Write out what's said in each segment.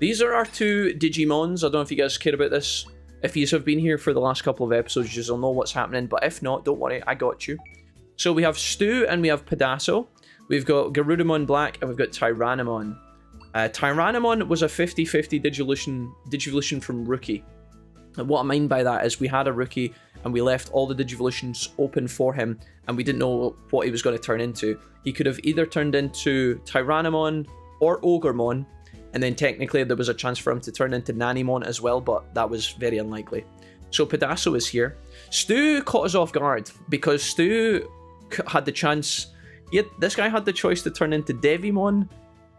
These are our two Digimons. I don't know if you guys care about this. If you have been here for the last couple of episodes, you'll know what's happening. But if not, don't worry, I got you. So we have Stu and we have Pedasso. We've got Garudamon Black and we've got Tyrannomon. Tyrannomon was a 50-50 Digivolution from Rookie. And what I mean by that is we had a Rookie and we left all the Digivolutions open for him and we didn't know what he was going to turn into. He could have either turned into Tyrannomon or Ogremon, and then technically there was a chance for him to turn into Nanimon as well, but that was very unlikely. So Pedasso is here. Stu caught us off guard because Stu had the chance. This guy had the choice to turn into Devimon,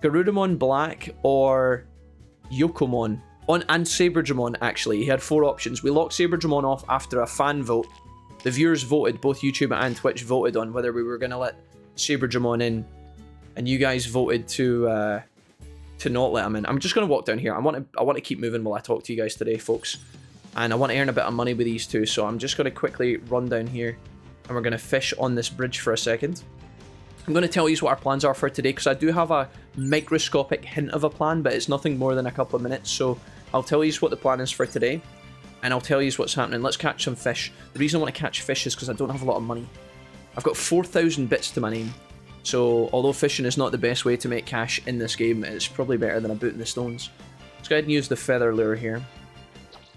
Garudamon Black, or Yokomon. And Saberdramon, actually. He had 4 options. We locked Saberdramon off after a fan vote. The viewers voted, both YouTube and Twitch voted on whether we were going to let Saberdramon in. And you guys voted to not let him in. I'm just going to walk down here. I want to keep moving while I talk to you guys today, folks. And I want to earn a bit of money with these two. So I'm just going to quickly run down here. And we're going to fish on this bridge for a second. I'm going to tell you what our plans are for today, because I do have a microscopic hint of a plan, but it's nothing more than a couple of minutes. So I'll tell you what the plan is for today, and I'll tell you what's happening. Let's catch some fish. The reason I want to catch fish is because I don't have a lot of money. I've got 4,000 bits to my name. So although fishing is not the best way to make cash in this game, it's probably better than a boot in the stones. Let's go ahead and use the feather lure here.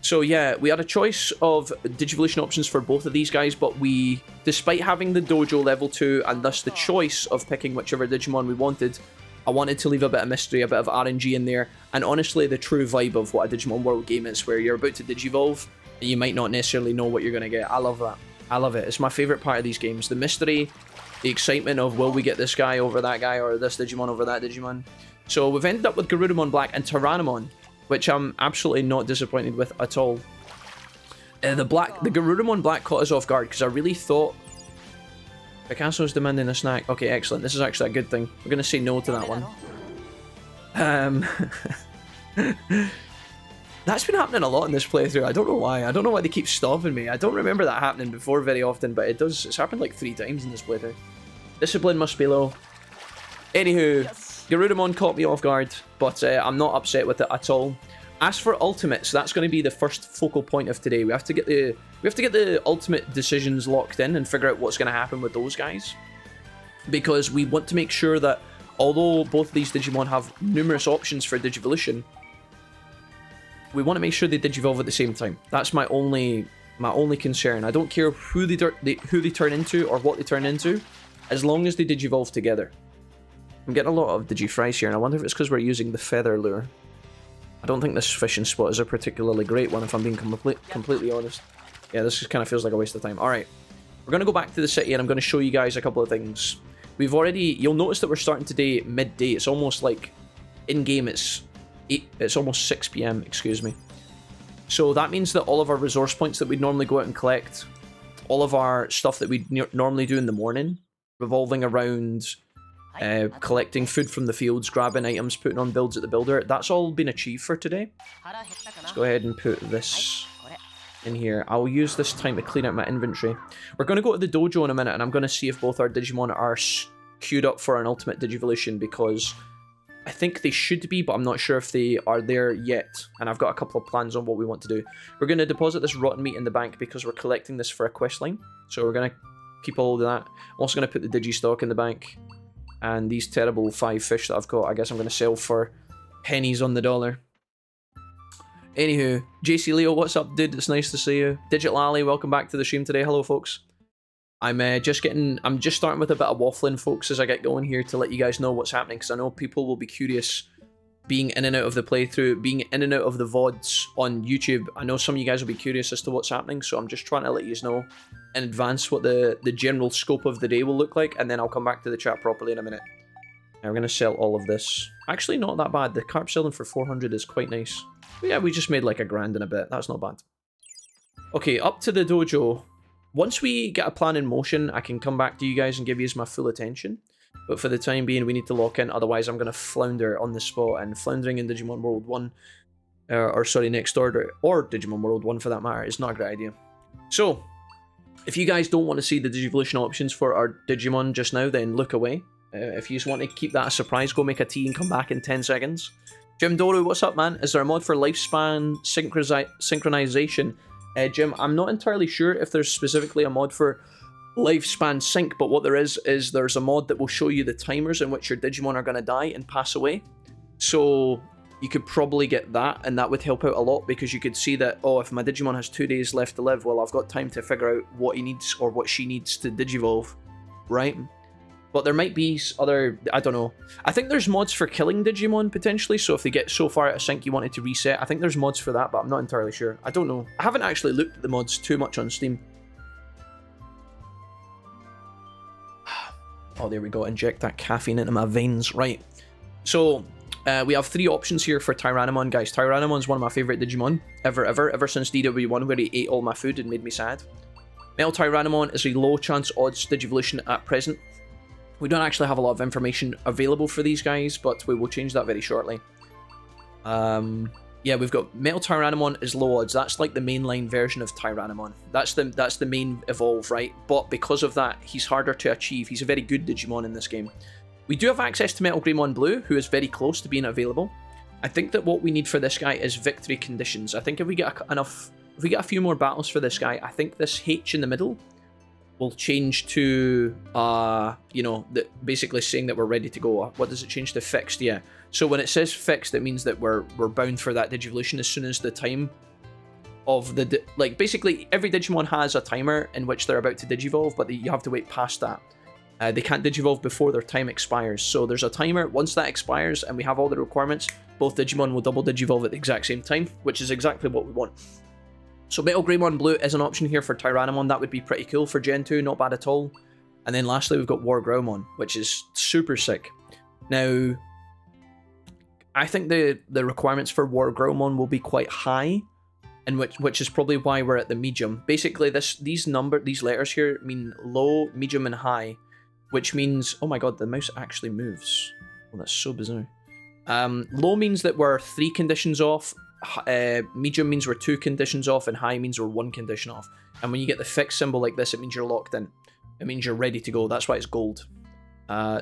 So yeah, we had a choice of Digivolution options for both of these guys, but we, despite having the dojo level 2 and thus the choice of picking whichever Digimon we wanted, I wanted to leave a bit of mystery, a bit of RNG in there, and honestly the true vibe of what a Digimon World game is, where you're about to Digivolve and you might not necessarily know what you're going to get. I love that. I love it. It's my favourite part of these games. The mystery, the excitement of will we get this guy over that guy or this Digimon over that Digimon. So we've ended up with Garudamon Black and Tyrannomon, which I'm absolutely not disappointed with at all. The Garudamon Black caught us off guard because I really thought Picasso's demanding a snack. Okay, excellent. This is actually a good thing. We're going to say no to that one. That's been happening a lot in this playthrough. I don't know why. I don't know why they keep stopping me. I don't remember that happening before very often, but it does. It's happened like 3 times in this playthrough. Discipline must be low. Anywho, Garudamon caught me off guard, but I'm not upset with it at all. As for ultimates, that's going to be the first focal point of today. We have to get the ultimate decisions locked in and figure out what's going to happen with those guys, because we want to make sure that although both of these Digimon have numerous options for Digivolution, we want to make sure they Digivolve at the same time. That's my only concern. I don't care who they turn into or what they turn into, as long as they Digivolve together. I'm getting a lot of Digifries here, and I wonder if it's because we're using the feather lure. I don't think this fishing spot is a particularly great one, if I'm being completely honest. Yeah, this just kind of feels like a waste of time. Alright, we're going to go back to the city, and I'm going to show you guys a couple of things. We've already... You'll notice that we're starting today midday. It's almost like... In-game, it's almost 6 PM, excuse me. So that means that all of our resource points that we'd normally go out and collect, all of our stuff that we'd normally do in the morning, revolving around... collecting food from the fields, grabbing items, putting on builds at the builder, that's all been achieved for today. Let's go ahead and put this in here. I'll use this time to clean out my inventory. We're going to go to the dojo in a minute, and I'm going to see if both our Digimon are queued up for an ultimate Digivolution, because I think they should be, but I'm not sure if they are there yet, and I've got a couple of plans on what we want to do. We're going to deposit this rotten meat in the bank because we're collecting this for a quest line, so we're going to keep all of that. I'm also going to put the Digistock in the bank. And these terrible 5 fish that I've got, I guess I'm going to sell for pennies on the dollar. Anywho, JC Leo, what's up, dude? It's nice to see you. Digital Ali, welcome back to the stream today. Hello, folks. I'm just starting with a bit of waffling, folks, as I get going here to let you guys know what's happening, because I know people will be curious being in and out of the playthrough, being in and out of the VODs on YouTube. I know some of you guys will be curious as to what's happening, so I'm just trying to let you know in advance what the general scope of the day will look like, and then I'll come back to the chat properly in a minute. Now we're going to sell all of this. Actually, not that bad. The carp selling for 400 is quite nice. But yeah, we just made like $1,000 and a bit. That's not bad. Okay, up to the dojo. Once we get a plan in motion, I can come back to you guys and give you my full attention. But for the time being, we need to lock in, otherwise I'm going to flounder on the spot, and floundering in Digimon World 1, Next Order, or Digimon World 1 for that matter, is not a great idea. So, if you guys don't want to see the Digivolution options for our Digimon just now, then look away. If you just want to keep that a surprise, go make a tea and come back in 10 seconds. Jim Doru, what's up, man? Is there a mod for lifespan synchronization? Jim, I'm not entirely sure if there's specifically a mod for lifespan sync, but what there is there's a mod that will show you the timers in which your Digimon are going to die and pass away. So you could probably get that, and that would help out a lot, because you could see that, oh, if my Digimon has 2 days left to live, well, I've got time to figure out what he needs or what she needs to digivolve, right? But there might be other, I don't know. I think there's mods for killing Digimon, potentially, so if they get so far out of sync you wanted to reset, I think there's mods for that, but I'm not entirely sure. I don't know. I haven't actually looked at the mods too much on Steam. Oh, there we go. Inject that caffeine into my veins. Right. So, we have 3 options here for Tyrannomon, guys. Tyrannomon's one of my favourite Digimon ever since DW1, where he ate all my food and made me sad. Metal Tyrannomon is a low chance odds Digivolution at present. We don't actually have a lot of information available for these guys, but we will change that very shortly. Yeah, we've got Metal Tyrannomon is low odds. That's like the mainline version of Tyrannomon. That's the main evolve, right? But because of that, he's harder to achieve. He's a very good Digimon in this game. We do have access to Metal Greymon Blue, who is very close to being available. I think that what we need for this guy is victory conditions. I think if we get if we get a few more battles for this guy, I think this H in the middle will change to, you know, basically saying that we're ready to go. What does it change to? Fixed, yeah. So when it says fixed, it means that we're bound for that Digivolution as soon as the time of the... like, basically, every Digimon has a timer in which they're about to Digivolve, but you have to wait past that. They can't Digivolve before their time expires. So there's a timer. Once that expires and we have all the requirements, both Digimon will double Digivolve at the exact same time, which is exactly what we want. So Metal Greymon Blue is an option here for Tyrannomon. That would be pretty cool for Gen 2, not bad at all. And then lastly, we've got War Growmon, which is super sick. Now, I think the requirements for War Growmon will be quite high, and which is probably why we're at the medium. Basically, these letters here mean low, medium, and high, which means, oh my god, the mouse actually moves. Well, that's so bizarre. Low means that we're 3 conditions off. Medium means we're 2 conditions off, and high means we're 1 condition off. And when you get the fixed symbol like this, it means you're locked in. It means you're ready to go. That's why it's gold.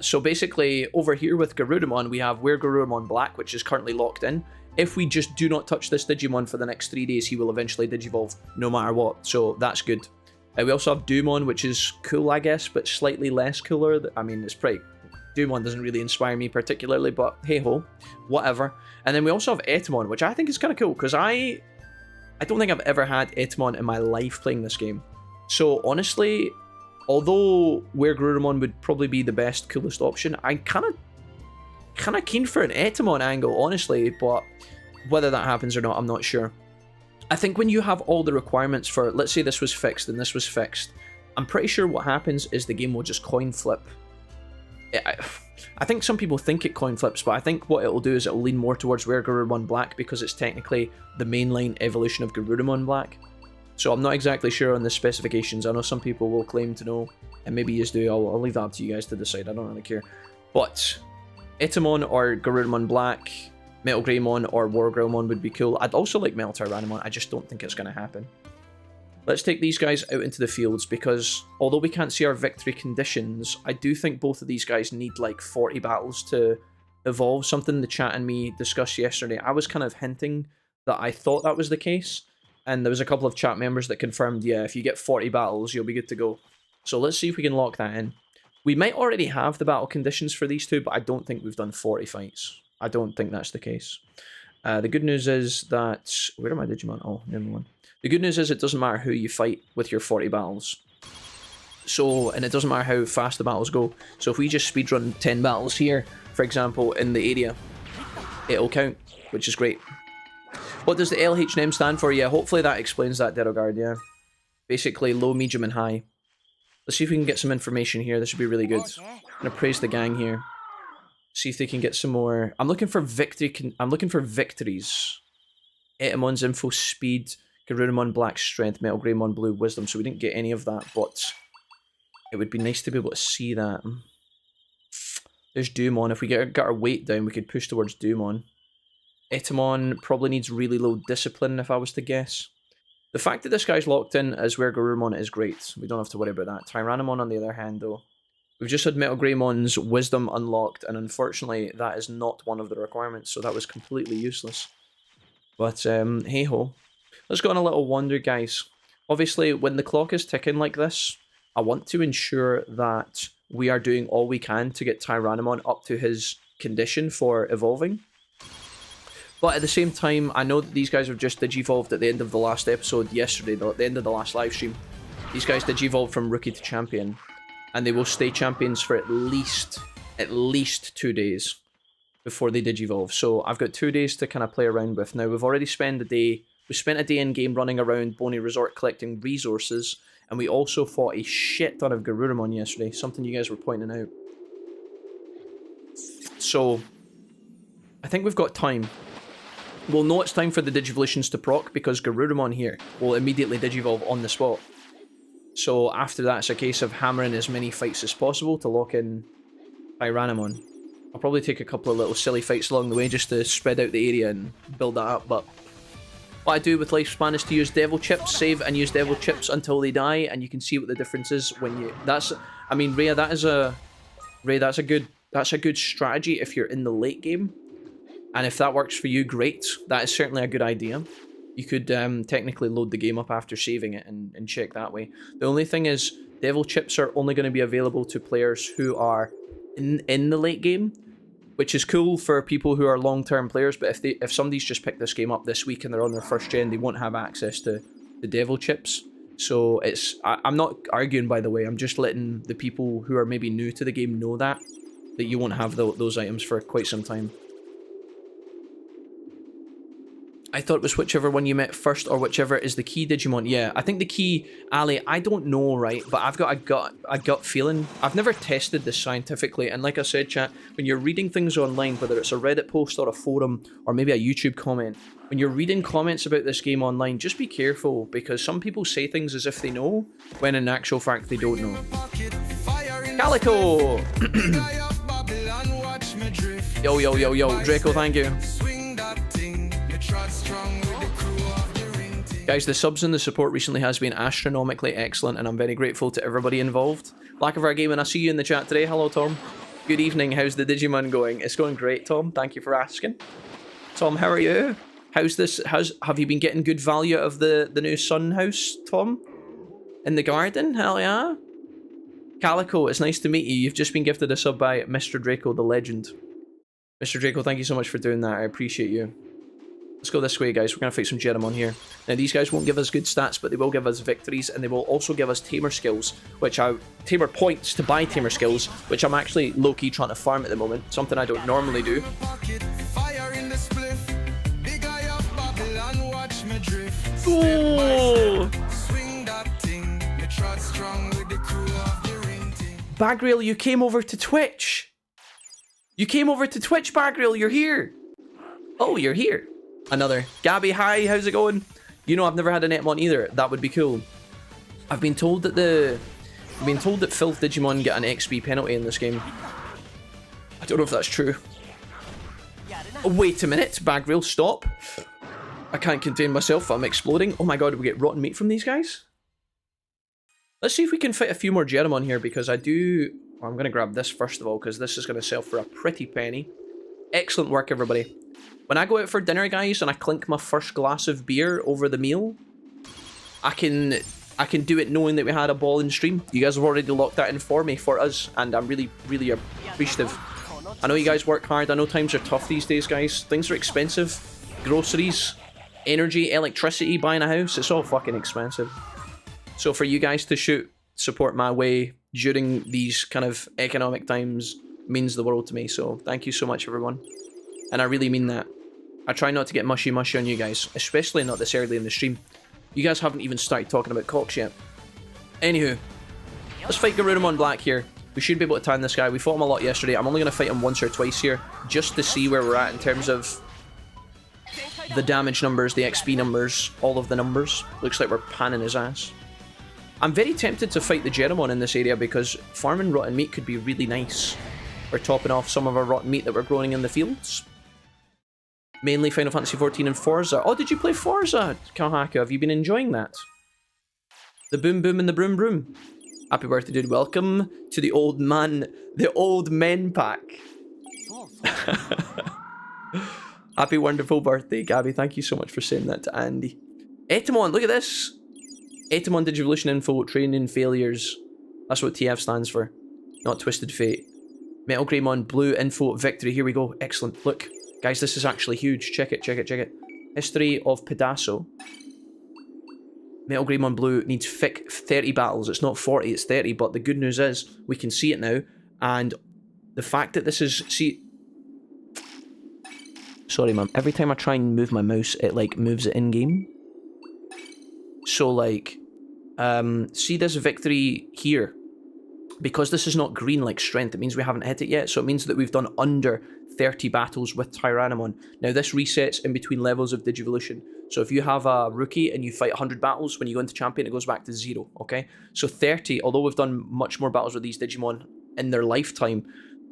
So basically, over here with Garurumon, we have Wear Garurumon Black, which is currently locked in. If we just do not touch this Digimon for the next 3 days, he will eventually Digivolve, no matter what. So that's good. We also have Dumon, which is cool, I guess, but slightly less cooler. I mean, it's pretty... Dumon doesn't really inspire me particularly, but hey-ho, whatever. And then we also have Etemon, which I think is kind of cool, because I don't think I've ever had Etemon in my life playing this game. So honestly, although Wear Garurumon would probably be the best, coolest option, I'm kind of keen for an Etemon angle, honestly, but whether that happens or not, I'm not sure. I think when you have all the requirements for, let's say this was fixed and this was fixed, I'm pretty sure what happens is the game will just coin flip. I think some people think it coin flips, but I think what it'll do is it'll lean more towards Wear Garurumon Black, because it's technically the mainline evolution of Garurumon Black. So I'm not exactly sure on the specifications. I know some people will claim to know, and maybe you do. I'll leave that up to you guys to decide. I don't really care. But Etemon or Garurumon Black, Metal Greymon or War Growmon would be cool. I'd also like Metal Tyrannomon. I just don't think it's going to happen. Let's take these guys out into the fields, because although we can't see our victory conditions, I do think both of these guys need like 40 battles to evolve. Something the chat and me discussed yesterday. I was kind of hinting that I thought that was the case, and there was a couple of chat members that confirmed, yeah, if you get 40 battles, you'll be good to go. So let's see if we can lock that in. We might already have the battle conditions for these two, but I don't think we've done 40 fights. I don't think that's the case. The good news is that... where are my Digimon? Oh, never mind. The good news is it doesn't matter who you fight with your 40 battles. So, and it doesn't matter how fast the battles go. So if we just speedrun 10 battles here, for example, in the area, it'll count, which is great. What does the LHNM stand for? Yeah, hopefully that explains that, Derogard, yeah. Basically, low, medium, and high. Let's see if we can get some information here. This would be really good. I'm going to praise the gang here. See if they can get some more... I'm looking for victory... I'm looking for victories. Etemon's info, speed... Garurumon Black Strength, Metal Greymon Blue Wisdom, so we didn't get any of that, but it would be nice to be able to see that. There's Dumon. If we get our weight down, we could push towards Dumon. Etemon probably needs really low discipline, if I was to guess. The fact that this guy's locked in as where Garurumon is great. We don't have to worry about that. Tyrannomon, on the other hand, though, We've just had Metal Greymon's Wisdom unlocked, and unfortunately that is not one of the requirements, so that was completely useless. But hey-ho. Let's go on a little wander, guys. Obviously, when the clock is ticking like this, I want to ensure that we are doing all we can to get Tyrannomon up to his condition for evolving. But at the same time, I know that these guys have just digivolved at the end of the last episode yesterday, at the end of the last live stream. These guys digivolved from Rookie to Champion, and they will stay champions for at least 2 days before they digivolve. So I've got 2 days to kind of play around with. Now, we've already spent a day in game running around Boney Resort collecting resources, and we also fought a shit ton of Garurumon yesterday, something you guys were pointing out. So I think we've got time. We'll know it's time for the Digivolutions to proc because Garurumon here will immediately digivolve on the spot. So after that, it's a case of hammering as many fights as possible to lock in Tyrannomon. I'll probably take a couple of little silly fights along the way just to spread out the area and build that up, but what I do with Lifespan is to use Devil Chips, save and use Devil Chips until they die, and you can see what the difference is when you... I mean, Rhea, that's a good strategy if you're in the late game. And if that works for you, great. That is certainly a good idea. You could technically load the game up after saving it and check that way. The only thing is, Devil Chips are only going to be available to players who are in the late game, which is cool for people who are long-term players, but if somebody's just picked this game up this week and they're on their first gen, they won't have access to the Devil Chips. So I'm not arguing, by the way, I'm just letting the people who are maybe new to the game know that you won't have those items for quite some time. I thought it was whichever one you met first or whichever is the key Digimon. Yeah, I think the key, Ali, I don't know, right? But I've got a gut feeling. I've never tested this scientifically. And like I said, chat, when you're reading things online, whether it's a Reddit post or a forum or maybe a YouTube comment, when you're reading comments about this game online, just be careful because some people say things as if they know when in actual fact they don't know. Calico! Yo, yo, yo, yo. Draco, thank you. Guys, the subs and the support recently has been astronomically excellent, and I'm very grateful to everybody involved. Lack of our game, and I see you in the chat today. Hello, Tom. Good evening. How's the Digimon going? It's going great, Tom. Thank you for asking. Tom, how are you? Have you been getting good value out of the new sun house, Tom? In the garden? Hell yeah. Calico, it's nice to meet you. You've just been gifted a sub by Mr. Draco, the legend. Mr. Draco, thank you so much for doing that. I appreciate you. Let's go this way, guys. We're going to fight some Jijimon here. Now, these guys won't give us good stats, but they will give us victories, and they will also give us tamer skills, tamer points to buy tamer skills, which I'm actually low-key trying to farm at the moment, something I don't normally do. Ooh! Bagrail, you came over to Twitch! You came over to Twitch, Bagrail, you're here! Oh, you're here. Another. Gabby, hi, how's it going? You know, I've never had a Netmon either. That would be cool. I've been told that Filth Digimon get an XP penalty in this game. I don't know if that's true. Oh, wait a minute, Bagrail, stop. I can't contain myself, I'm exploding. Oh my god, we get rotten meat from these guys? Let's see if we can fit a few more Jijimon here, because I'm going to grab this first of all, because this is going to sell for a pretty penny. Excellent work, everybody. When I go out for dinner, guys, and I clink my first glass of beer over the meal, I can do it knowing that we had a ball in stream. You guys have already locked that in for me, for us, and I'm really, really appreciative. I know you guys work hard. I know times are tough these days, guys. Things are expensive. Groceries, energy, electricity, buying a house, it's all fucking expensive. So for you guys to support my way during these kind of economic times means the world to me. So thank you so much, everyone. And I really mean that. I try not to get mushy on you guys, especially not this early in the stream. You guys haven't even started talking about cocks yet. Anywho, let's fight Garurumon Black here. We should be able to tan this guy. We fought him a lot yesterday. I'm only going to fight him once or twice here, just to see where we're at in terms of the damage numbers, the XP numbers, all of the numbers. Looks like we're panning his ass. I'm very tempted to fight the Jijimon in this area because farming rotten meat could be really nice. We're topping off some of our rotten meat that we're growing in the fields. Mainly Final Fantasy XIV and Forza. Oh, did you play Forza, Kahaka? Have you been enjoying that? The boom boom and the broom broom. Happy birthday, dude. Welcome to the old men pack. Happy wonderful birthday, Gabby. Thank you so much for saying that to Andy. Etamon, look at this. Etamon Digivolution Info, Training Failures. That's what TF stands for. Not Twisted Fate. Metal Greymon Blue Info Victory. Here we go. Excellent. Look, guys, this is actually huge. Check it, check it, check it. History of Pedasso. Metal Greymon Blue needs 30 battles. It's not 40, it's 30. But the good news is, we can see it now. And the fact that this is... See... Sorry, mum. Every time I try and move my mouse, it, like, moves it in-game. So, like... see this victory here? Because this is not green like strength, it means we haven't hit it yet. So it means that we've done under 30 battles with Tyrannomon. Now, this resets in between levels of Digivolution. So if you have a rookie and you fight 100 battles, when you go into champion, it goes back to 0, okay? So 30, although we've done much more battles with these Digimon in their lifetime,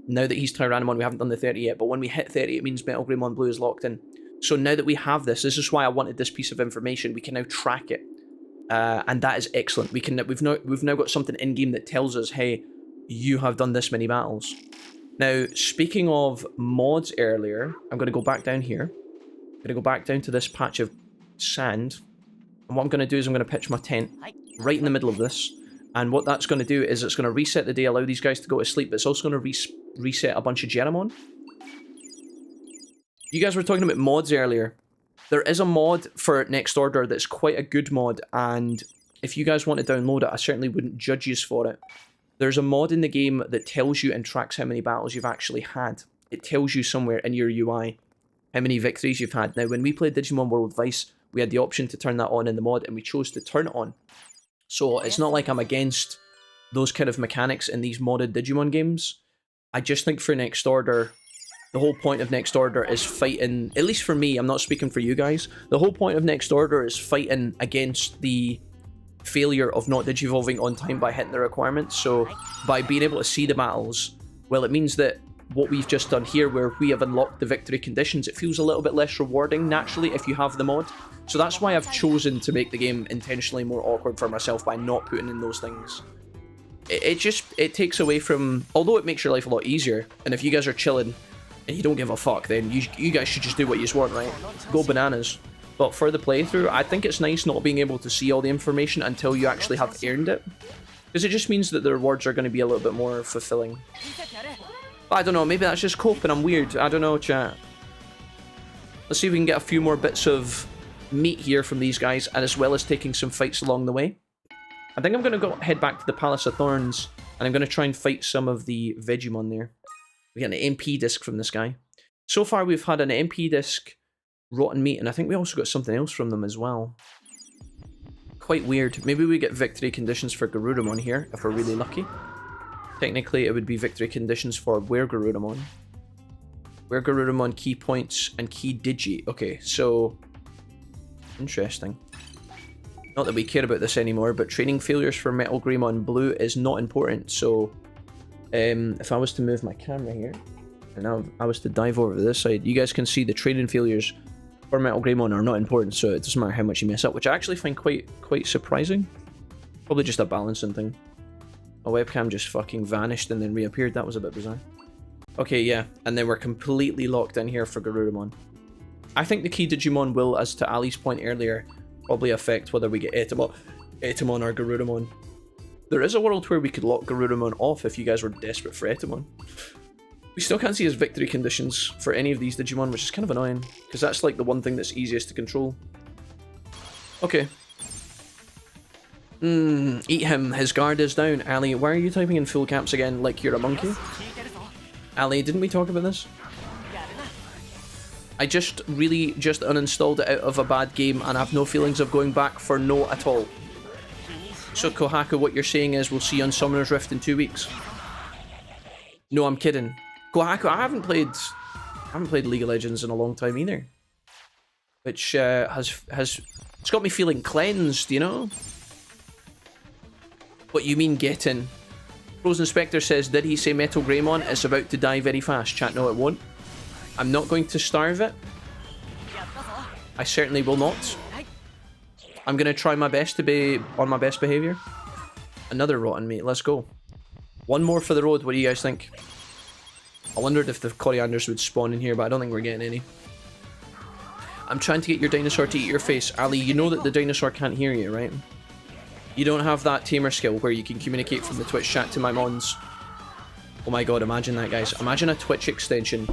now that he's Tyrannomon, we haven't done the 30 yet, but when we hit 30, it means Metal Greymon Blue is locked in. So now that we have this is why I wanted this piece of information. We can now track it, and that is excellent. We've now got something in-game that tells us, hey, you have done this many battles. Now, speaking of mods earlier, I'm going to go back down here. I'm going to go back down to this patch of sand, and what I'm going to do is I'm going to pitch my tent right in the middle of this, and what that's going to do is it's going to reset the day, allow these guys to go to sleep, but it's also going to reset a bunch of Jijimon. You guys were talking about mods earlier. There is a mod for Next Order that's quite a good mod, and if you guys want to download it, I certainly wouldn't judge you for it. There's a mod in the game that tells you and tracks how many battles you've actually had. It tells you somewhere in your UI how many victories you've had. Now, when we played Digimon World Vice, we had the option to turn that on in the mod, and we chose to turn it on. So it's not like I'm against those kind of mechanics in these modded Digimon games. I just think for Next Order, the whole point of Next Order is fighting, at least for me, I'm not speaking for you guys, the whole point of Next Order is fighting against the failure of not digivolving on time by hitting the requirements. So by being able to see the battles, well, it means that what we've just done here, where we have unlocked the victory conditions, it feels a little bit less rewarding naturally if you have the mod. So that's why I've chosen to make the game intentionally more awkward for myself by not putting in those things. It takes away from, although it makes your life a lot easier, and if you guys are chilling and you don't give a fuck, then you guys should just do what you want, right? Go bananas. But for the playthrough, I think it's nice not being able to see all the information until you actually have earned it. Because it just means that the rewards are going to be a little bit more fulfilling. I don't know, maybe that's just coping, I'm weird. I don't know, chat. Let's see if we can get a few more bits of meat here from these guys, and as well as taking some fights along the way. I think I'm going to head back to the Palace of Thorns, and I'm going to try and fight some of the Vegimon there. We get an MP disc from this guy. So far we've had an MP disc, rotten meat, and I think we also got something else from them as well. Quite weird. Maybe we get victory conditions for Garurumon here, if we're really lucky. Technically, it would be victory conditions for Where Garurumon. Where Garurumon, key points, and key digi. Okay, so... interesting. Not that we care about this anymore, but training failures for Metal Greymon Blue is not important, so... if I was to move my camera here, and now I was to dive over to this side, you guys can see the training failures for Metal Greymon are not important, so it doesn't matter how much you mess up, which I actually find quite surprising. Probably just a balancing thing. My webcam just fucking vanished and then reappeared. That was a bit bizarre. Okay, yeah, and then we're completely locked in here for Garurumon. I think the key Digimon will, as to Ali's point earlier, probably affect whether we get Etamon or Garurumon. There is a world where we could lock Garurumon off if you guys were desperate for Etamon. We still can't see his victory conditions for any of these Digimon, which is kind of annoying, because that's like the one thing that's easiest to control. Okay. Eat him. His guard is down. Ali, why are you typing in full caps again like you're a monkey? Ali, didn't we talk about this? I just uninstalled it out of a bad game and I have no feelings of going back for no at all. So Kohaku, what you're saying is we'll see you on Summoner's Rift in 2 weeks. No, I'm kidding. Kohaku, I haven't played League of Legends in a long time either. Which it's got me feeling cleansed, you know? What you mean getting? Rose Inspector says, did he say Metal Greymon is about to die very fast? Chat, no it won't. I'm not going to starve it. I certainly will not. I'm going to try my best to be on my best behaviour. Another rotten meat. Let's go. One more for the road. What do you guys think? I wondered if the corianders would spawn in here, but I don't think we're getting any. I'm trying to get your dinosaur to eat your face. Ali, you know that the dinosaur can't hear you, right? You don't have that tamer skill where you can communicate from the Twitch chat to my mons. Oh my god, imagine that, guys. Imagine a Twitch extension.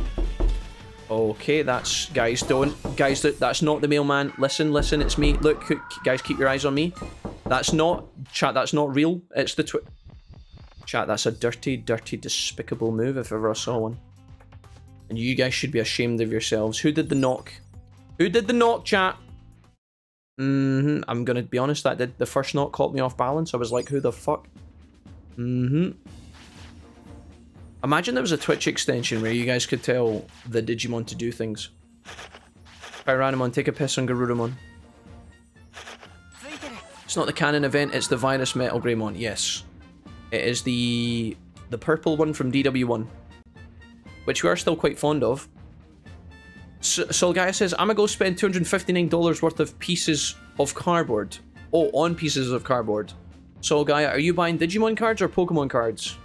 Okay, that's... Guys, don't... Guys, that's not the mailman. Listen, listen, it's me. Look, guys, keep your eyes on me. That's not... Chat, that's not real. It's the Twitch... Chat, that's a dirty, dirty, despicable move if ever I saw one. And you guys should be ashamed of yourselves. Who did the knock? Who did the knock, chat? I'm gonna be honest, that did... The first knock caught me off balance. I was like, who the fuck? Imagine there was a Twitch extension where you guys could tell the Digimon to do things. Pyranimon, take a piss on Garurumon. It's not the canon event, it's the virus Metal Greymon. Yes. It is the purple one from DW1. Which we are still quite fond of. So Gaia says, I'm gonna go spend $259 worth of pieces of cardboard. Oh, on pieces of cardboard. So Gaia, are you buying Digimon cards or Pokemon cards?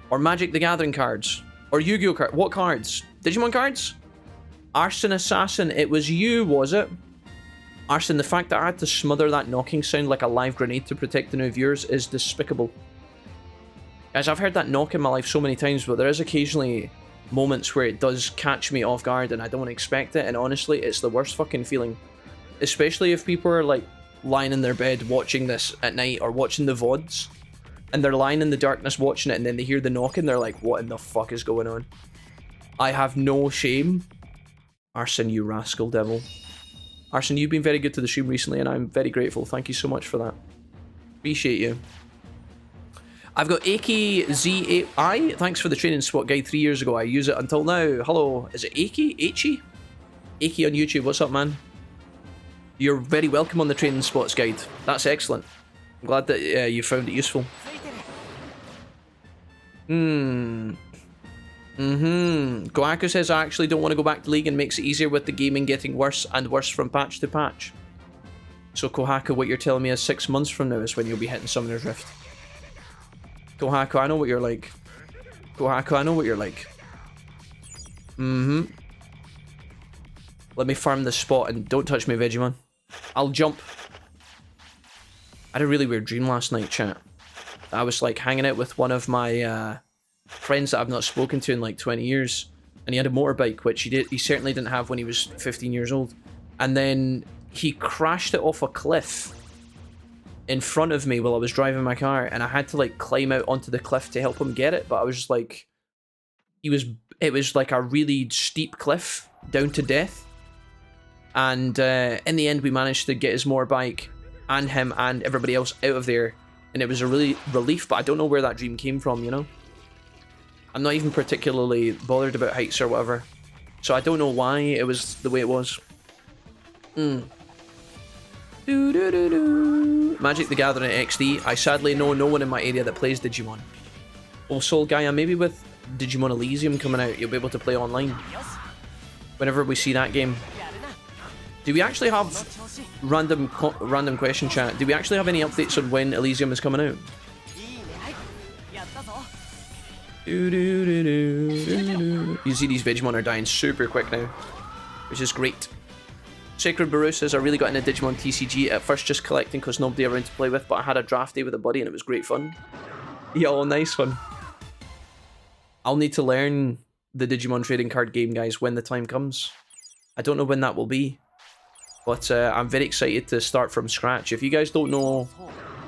Or Magic the Gathering cards? Or Yu-Gi-Oh cards? What cards? Digimon cards? Arson Assassin, it was you, was it? Arson, the fact that I had to smother that knocking sound like a live grenade to protect the new viewers is despicable. Guys, I've heard that knock in my life so many times, but there is occasionally moments where it does catch me off guard and I don't expect it, and honestly, it's the worst fucking feeling. Especially if people are like lying in their bed watching this at night or watching the VODs. And they're lying in the darkness watching it, and then they hear the knocking, they're like, what in the fuck is going on? I have no shame. Arson, you rascal devil. Arson, you've been very good to the stream recently, and I'm very grateful. Thank you so much for that. Appreciate you. I've got AKZ8I. Thanks for the training spot guide 3 years ago. I use it until now. Hello. Is it Aki? Achi? Aki on YouTube. What's up, man? You're very welcome on the training spots guide. That's excellent. I'm glad that you found it useful. Gohaku says, I actually don't want to go back to League and makes it easier with the gaming getting worse and worse from patch to patch. So Kohaku, what you're telling me is 6 months from now is when you'll be hitting Summoner's Rift. Kohaku, I know what you're like. Kohaku, I know what you're like. Let me farm this spot and don't touch me, Vegemon. I'll jump. I had a really weird dream last night, chat. I was like hanging out with one of my friends that I've not spoken to in like 20 years, and he had a motorbike, which he certainly didn't have when he was 15 years old. And then he crashed it off a cliff in front of me while I was driving my car, and I had to like climb out onto the cliff to help him get it, but I was just like, it was like a really steep cliff down to death. And in the end we managed to get his motorbike and him and everybody else out of there, and it was a really relief, but I don't know where that dream came from, you know? I'm not even particularly bothered about heights or whatever, so I don't know why it was the way it was. Magic the Gathering XD. I sadly know no one in my area that plays Digimon. Oh, Soul Gaia, maybe with Digimon Elysium coming out, you'll be able to play online. Whenever we see that game. Do we actually have random question chat? Do we actually have any updates on when Elysium is coming out? You see these Digimon are dying super quick now, which is great. Sacred Baru says, I really got into Digimon TCG, at first just collecting because nobody around to play with, but I had a draft day with a buddy and it was great fun. Yo, nice one. I'll need to learn the Digimon trading card game, guys, when the time comes. I don't know when that will be, but I'm very excited to start from scratch. If you guys don't know,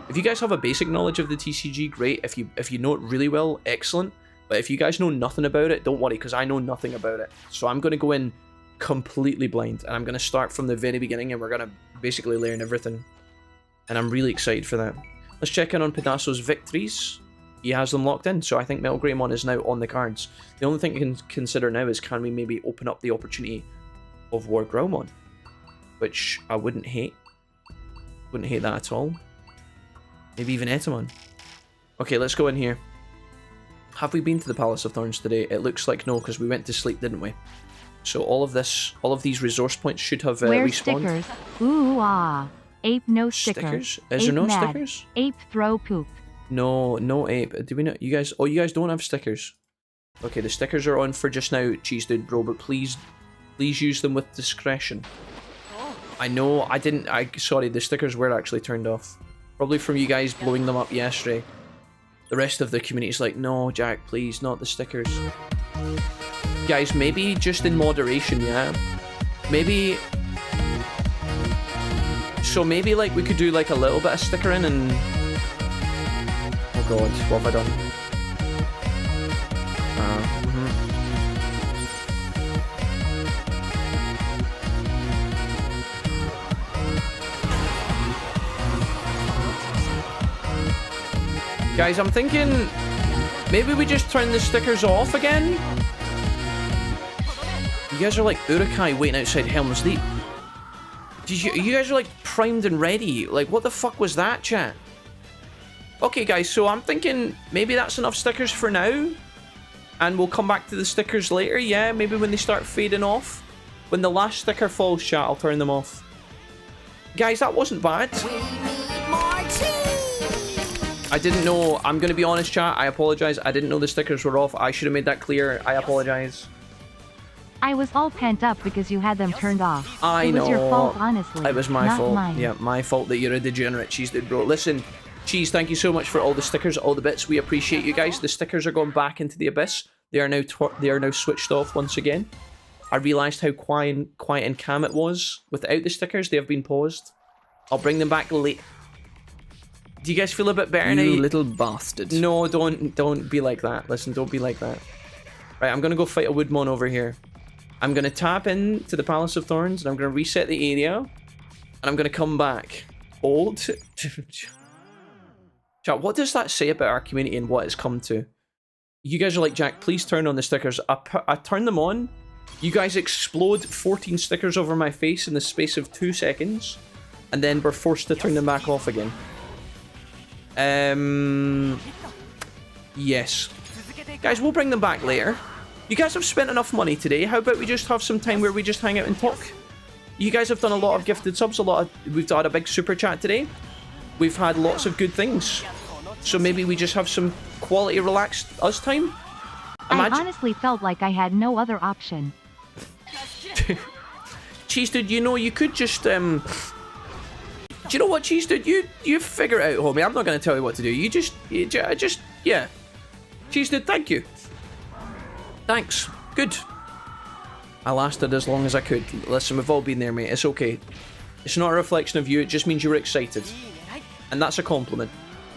if you guys have a basic knowledge of the TCG, great. If you know it really well, excellent. But if you guys know nothing about it, don't worry, because I know nothing about it. So I'm going to go in completely blind, and I'm going to start from the very beginning, and we're going to basically learn everything. And I'm really excited for that. Let's check in on Pedasso's victories. He has them locked in, so I think Metal Greymon is now on the cards. The only thing you can consider now is, can we maybe open up the opportunity of War Growlmon? Which I wouldn't hate. Wouldn't hate that at all. Maybe even Etamon. Okay, let's go in here. Have we been to the Palace of Thorns today? It looks like no, because we went to sleep, didn't we? So all of these resource points should have Where's respawned. Stickers? Ooh ah. Ape no sticker. Stickers? Is there no mad. stickers? Ape throw poop. No, no ape. Do we not? You guys? Oh, you guys don't have stickers. Okay, the stickers are on for just now, Cheese Dude Bro, but please use them with discretion. I know, sorry, the stickers were actually turned off. Probably from you guys blowing them up yesterday. The rest of the community's like, no, Jack, please, not the stickers. Guys, maybe just in moderation, yeah? Maybe... So maybe, like, we could do, like, a little bit of stickering and... Oh god, what have I done? Guys, I'm thinking maybe we just turn the stickers off again. You guys are like Urukai waiting outside Helm's Deep. You guys are like primed and ready. Like, what the fuck was that, chat? Okay, guys, so I'm thinking maybe that's enough stickers for now. And we'll come back to the stickers later, yeah? Maybe when they start fading off. When the last sticker falls, chat, I'll turn them off. Guys, that wasn't bad. I didn't know, I'm going to be honest, chat, I apologize. I didn't know the stickers were off. I should have made that clear. I apologize. I was all pent up because you had them turned off. I know. It was your fault, honestly. It was my fault. Mine. Yeah, my fault that you're a degenerate, Cheese Dude Bro. Listen, Cheese, thank you so much for all the stickers, all the bits. We appreciate you guys. The stickers are going back into the abyss. They are now switched off once again. I realised how quiet and calm it was. Without the stickers, they have been paused. I'll bring them back late. Do you guys feel a bit better now? You little bastard. No, don't be like that. Listen, don't be like that. Right, I'm gonna go fight a Woodmon over here. I'm gonna tap into the Palace of Thorns, and I'm gonna reset the area, and I'm gonna come back. Old. Chat, what does that say about our community and what it's come to? You guys are like, Jack, please turn on the stickers. I turn them on. You guys explode 14 stickers over my face in the space of 2 seconds, and then we're forced to turn them back off again. Yes. Guys, we'll bring them back later. You guys have spent enough money today. How about we just have some time where we just hang out and talk? You guys have done a lot of gifted subs, we've done a big super chat today. We've had lots of good things. So maybe we just have some quality relaxed us time? I honestly felt like I had no other option. Cheese Dude, you know, you could just, do you know what, Cheese Dude? You figure it out, homie. I'm not going to tell you what to do. You just, yeah. Cheese Dude, thank you. Thanks. Good. I lasted as long as I could. Listen, we've all been there, mate. It's okay. It's not a reflection of you. It just means you were excited. And that's a compliment.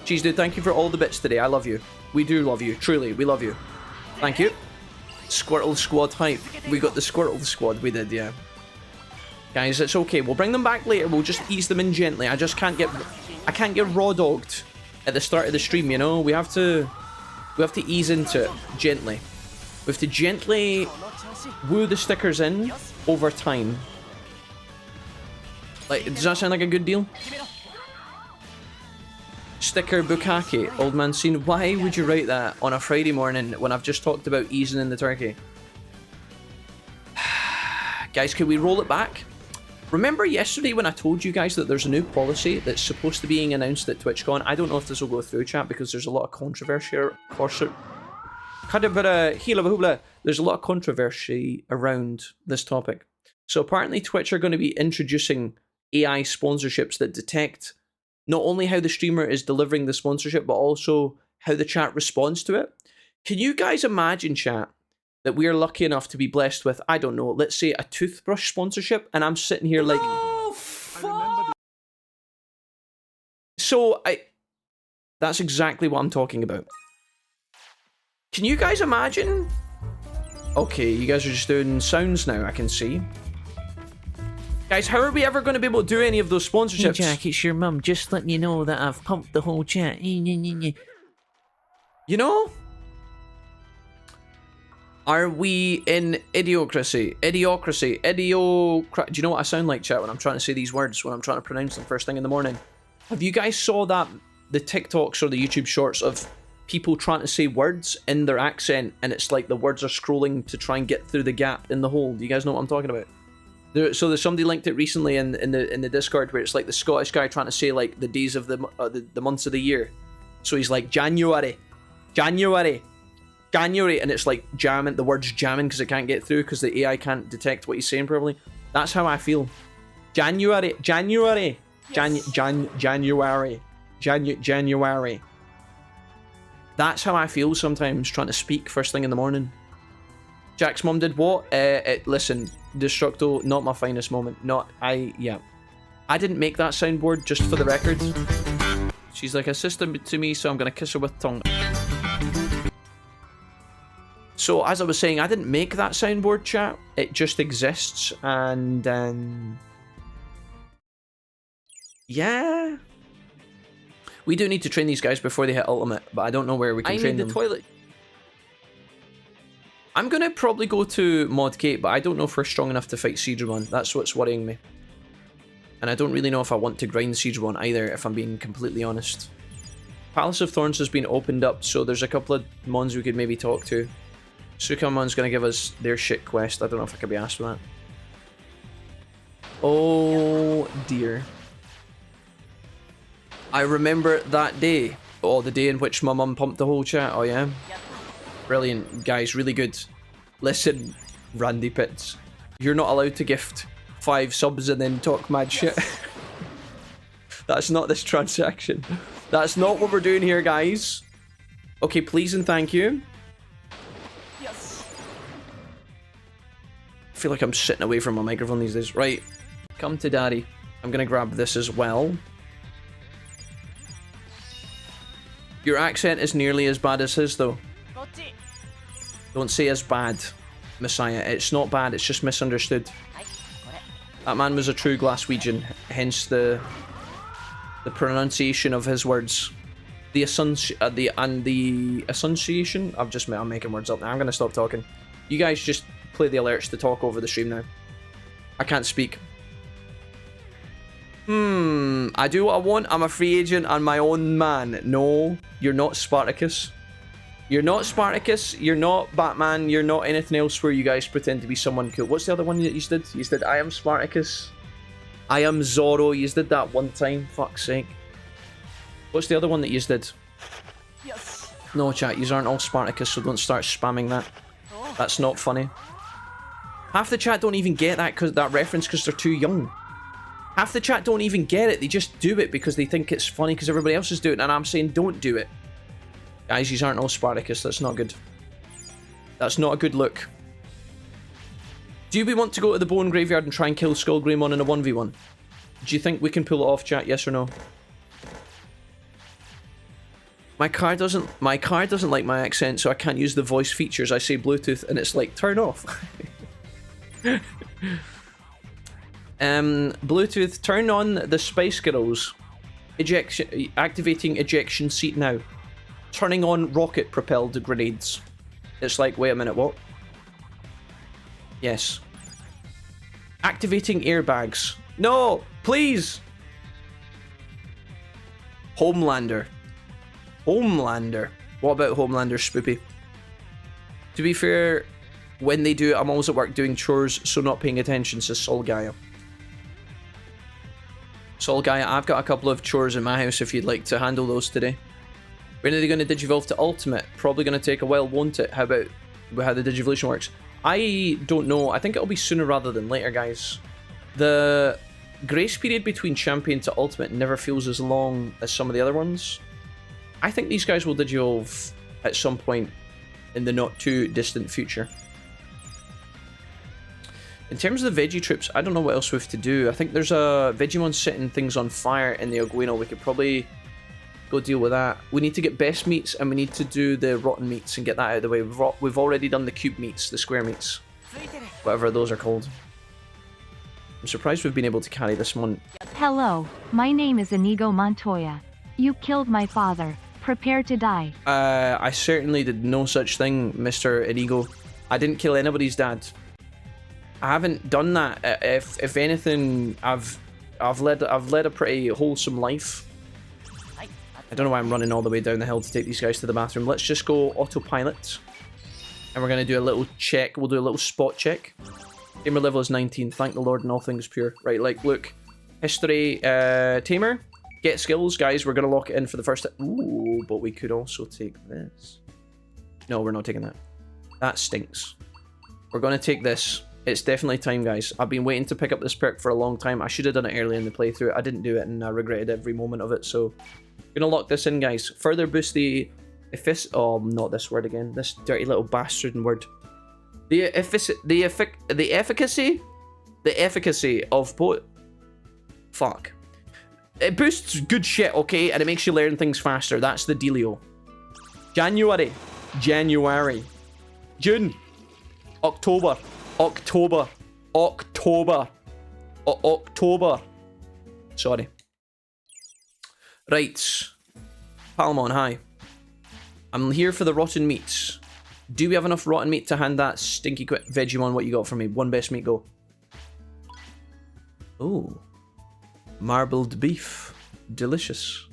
Cheese Dude, thank you for all the bits today. I love you. We do love you. Truly, we love you. Thank you. Squirtle Squad hype. We got the Squirtle Squad. We did, yeah. Guys, it's okay. We'll bring them back later. We'll just ease them in gently. I can't get raw dogged at the start of the stream, you know? We have to ease into it gently. We have to gently woo the stickers in over time. Like, does that sound like a good deal? Sticker Bukake, old man scene. Why would you write that on a Friday morning when I've just talked about easing in the turkey? Guys, can we roll it back? Remember yesterday when I told you guys that there's a new policy that's supposed to be being announced at TwitchCon? I don't know if this will go through, chat, because there's a lot of controversy. There's a lot of controversy around this topic. So apparently Twitch are going to be introducing AI sponsorships that detect not only how the streamer is delivering the sponsorship, but also how the chat responds to it. Can you guys imagine, chat, that we are lucky enough to be blessed with, I don't know, let's say a toothbrush sponsorship, and I'm sitting here like... Oh, fuck! So, that's exactly what I'm talking about. Can you guys imagine? Okay, you guys are just doing sounds now, I can see. Guys, how are we ever going to be able to do any of those sponsorships? Hey Jack, it's your mum. Just letting you know that I've pumped the whole chat. You know? Are we in idiocracy? Do you know what I sound like, chat, when I'm trying to say these words, when I'm trying to pronounce them first thing in the morning? Have you guys saw that, the TikToks or the YouTube shorts of people trying to say words in their accent, and it's like the words are scrolling to try and get through the gap in the hole? Do you guys know what I'm talking about? So there's somebody linked it recently in the Discord where it's like the Scottish guy trying to say like the days of the months of the year, So he's like, January, January, January, and it's like jamming, the word's jamming because it can't get through because the AI can't detect what he's saying probably. That's how I feel. January, January, January, January. That's how I feel sometimes trying to speak first thing in the morning. Jack's mom did what? Listen, Destructo, not my finest moment. Yeah. I didn't make that soundboard, just for the record. She's like a sister to me, so I'm gonna kiss her with tongue. So, as I was saying, I didn't make that soundboard, chat. It just exists, and yeah. We do need to train these guys before they hit Ultimate, but I don't know where we can train them. I need the toilet. I'm gonna probably go to Mod Gate, but I don't know if we're strong enough to fight Jijimon. That's what's worrying me. And I don't really know if I want to grind Jijimon either, if I'm being completely honest. Palace of Thorns has been opened up, so there's a couple of mons we could maybe talk to. Sukamon's gonna give us their shit quest. I don't know if I could be asked for that. Oh dear. I remember that day. Oh, the day in which my mum pumped the whole chat. Oh yeah? Brilliant, guys, really good. Listen, Randy Pitts, you're not allowed to gift 5 subs and then talk mad shit. That's not this transaction. That's not what we're doing here, guys. Okay, please and thank you. Yes. I feel like I'm sitting away from my microphone these days. Right, come to daddy. I'm gonna grab this as well. Your accent is nearly as bad as his, though. Don't say as bad, Messiah. It's not bad, it's just misunderstood. That man was a true Glaswegian, hence the pronunciation of his words. The association. I'm making words up now. I'm gonna stop talking. You guys just play the alerts to talk over the stream now. I can't speak. I do what I want. I'm a free agent and my own man. No, you're not Spartacus. You're not Spartacus. You're not Batman. You're not anything else where you guys pretend to be someone cool. What's the other one that you did? You did I am Spartacus. I am Zorro. You did that one time. Fuck's sake. What's the other one that you did? Yes. No, chat. You aren't all Spartacus, so don't start spamming that. That's not funny. Half the chat don't even get that reference because they're too young. Half the chat don't even get it. They just do it because they think it's funny because everybody else is doing it. And I'm saying don't do it. Guys, these aren't all Spartacus. That's not good. That's not a good look. Do we want to go to the Bone Graveyard and try and kill Skullgreymon in a 1v1? Do you think we can pull it off, chat? Yes or no? My car doesn't like my accent, so I can't use the voice features. I say Bluetooth and it's like, turn off. Bluetooth, turn on the Spice Girls. Activating ejection seat now. Turning on rocket propelled grenades. It's like, wait a minute, what? Yes. Activating airbags. No, please. Homelander. Homelander. What about Homelander, Spoopy? To be fair, when they do it, I'm always at work doing chores, so not paying attention, says Sol Gaia. Sol Gaia, I've got a couple of chores in my house if you'd like to handle those today. When are they going to digivolve to Ultimate? Probably going to take a while, won't it? How about how the digivolution works? I don't know. I think it'll be sooner rather than later, guys. The grace period between Champion to Ultimate never feels as long as some of the other ones. I think these guys will digivolve at some point in the not too distant future. In terms of the Veggie troops, I don't know what else we have to do. I think there's a Vegemon setting things on fire in the Oguino. We could probably go deal with that. We need to get best meats and we need to do the rotten meats and get that out of the way. We've already done the cube meats, the square meats, whatever those are called. I'm surprised we've been able to carry this one. Hello, my name is Inigo Montoya. You killed my father. Prepare to die. I certainly did no such thing, Mr. Inigo. I didn't kill anybody's dad. I haven't done that. If anything, I've led a pretty wholesome life. I don't know why I'm running all the way down the hill to take these guys to the bathroom. Let's just go autopilot. And we're going to do a little check. We'll do a little spot check. Tamer level is 19. Thank the Lord in all things pure. Right, like, look. History, Tamer. get skills, guys. We're going to lock it in for the first time. Ooh, but we could also take this. No, we're not taking that. That stinks. We're going to take this. It's definitely time, guys. I've been waiting to pick up this perk for a long time. I should have done it early in the playthrough. I didn't do it, and I regretted every moment of it. So, I'm going to lock this in, guys. Further boost the oh, not this word again. This dirty little bastard word. The efficacy of fuck. It boosts good shit, okay, and it makes you learn things faster. That's the dealio. January, June, October, October. Sorry. Right. Palmon, hi. I'm here for the rotten meats. Do we have enough rotten meat to hand that stinky Vegemon? What you got for me? One best meat, go. Ooh. Marbled beef. Delicious.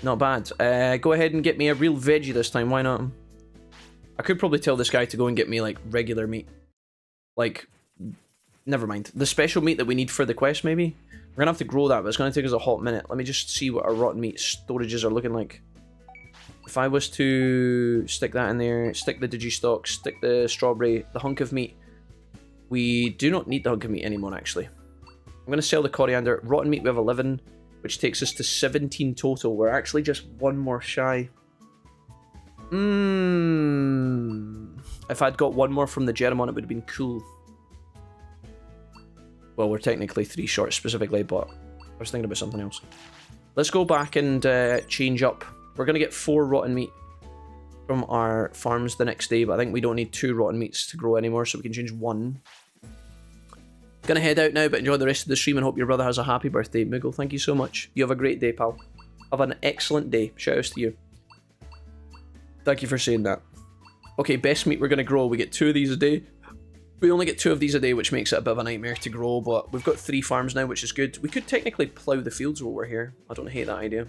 Not bad. Go ahead and get me a real veggie this time. Why not? I could probably tell this guy to go and get me, like, regular meat. Like, never mind. The special meat that we need for the quest, maybe? We're gonna have to grow that, but it's gonna take us a hot minute. Let me just see what our rotten meat storages are looking like. If I was to stick that in there, stick the Digistock, stick the strawberry, the hunk of meat. We do not need the hunk of meat anymore, actually. I'm going to sell the coriander. Rotten meat, we have 11, which takes us to 17 total. We're actually just one more shy. If I'd got one more from the Jijimon, it would have been cool. Well, we're technically 3 short specifically, but I was thinking about something else. Let's go back and change up. We're going to get 4 rotten meat from our farms the next day, but I think we don't need 2 rotten meats to grow anymore, so we can change 1. Gonna head out now, but enjoy the rest of the stream and hope your brother has a happy birthday. Moogle, thank you so much. You have a great day, pal. Have an excellent day. Shoutouts to you. Thank you for saying that. Okay, best meat we're going to grow. We get 2 of these a day. We only get 2 of these a day, which makes it a bit of a nightmare to grow, but we've got 3 farms now, which is good. We could technically plough the fields while we're here. I don't hate that idea.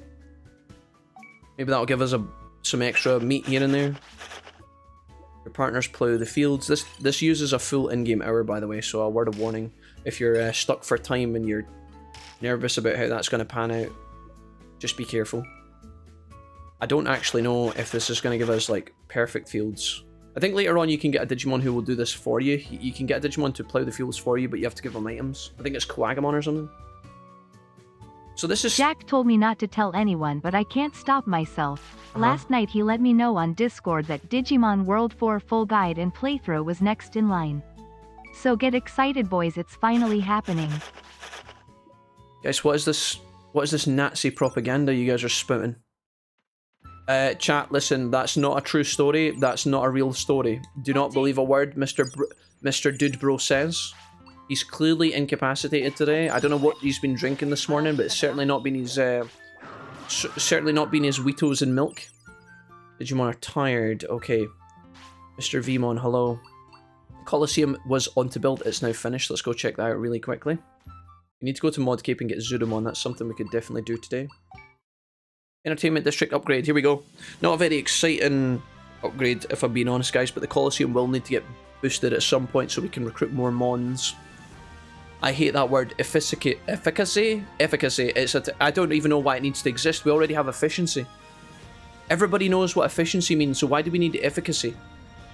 Maybe that'll give us some extra meat here and there. Your partners plough the fields. This uses a full in-game hour, by the way, so a word of warning. If you're stuck for time and you're nervous about how that's going to pan out, just be careful. I don't actually know if this is going to give us, like, perfect fields. I think later on you can get a Digimon who will do this for you. You can get a Digimon to plough the fields for you, but you have to give them items. I think it's Quagamon or something. So this is... Jack told me not to tell anyone, but I can't stop myself. Last night he let me know on Discord that Digimon World 4 full guide and playthrough was next in line. So get excited, boys, it's finally happening. Guys, what is this Nazi propaganda you guys are spouting? Chat, listen, that's not a true story. That's not a real story. Do not believe a word Mr. Dude Bro says. He's clearly incapacitated today. I don't know what he's been drinking this morning, but it's certainly not been his Wheatos and milk. Digimon are tired. Okay. Mr. Vmon, hello. Colosseum was on to build. It's now finished. Let's go check that out really quickly. We need to go to Mod Cape and get Zudamon. That's something we could definitely do today. Entertainment District upgrade. Here we go. Not a very exciting upgrade, if I'm being honest, guys, but the Colosseum will need to get boosted at some point so we can recruit more mons. I hate that word. Efficacy? It's I don't even know why it needs to exist. We already have efficiency. Everybody knows what efficiency means, so why do we need efficacy?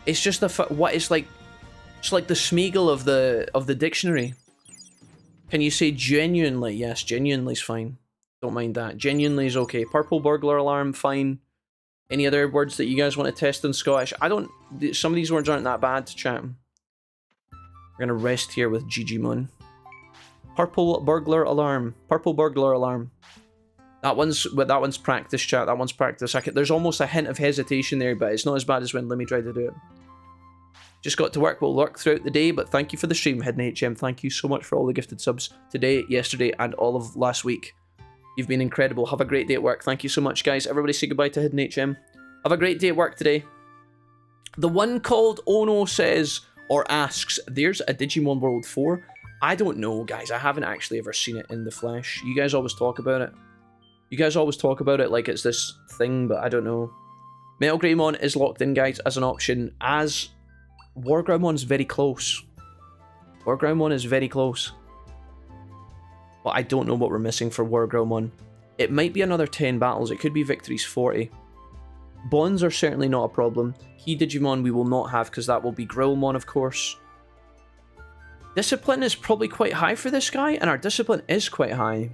It's just it's like the Smeagol of the dictionary. Can you say genuinely? Yes, genuinely's fine. Don't mind that. Genuinely is okay. Purple burglar alarm, fine. Any other words that you guys want to test in Scottish? Some of these words aren't that bad, chat. We're gonna rest here with Jijimon. Purple burglar alarm. Purple burglar alarm. That one's practice, chat. That one's practice. There's almost a hint of hesitation there, but it's not as bad as when Lemmy tried to do it. Just got to work. We'll work throughout the day, but thank you for the stream, Hidden HM. Thank you so much for all the gifted subs today, yesterday, and all of last week. You've been incredible. Have a great day at work. Thank you so much, guys. Everybody say goodbye to Hidden HM. Have a great day at work today. The one called Ono says, or asks, there's a Digimon World 4? I don't know, guys. I haven't actually ever seen it in the flesh. You guys always talk about it. You guys always talk about it like it's this thing, but I don't know. Metal Greymon is locked in, guys, as an option, as Wargroundmon's very close. Wargroundmon is very close. But I don't know what we're missing for Wargroundmon. It might be another 10 battles. It could be victories 40. Bonds are certainly not a problem. Key Digimon we will not have because that will be Grillmon, of course. Discipline is probably quite high for this guy, and our discipline is quite high.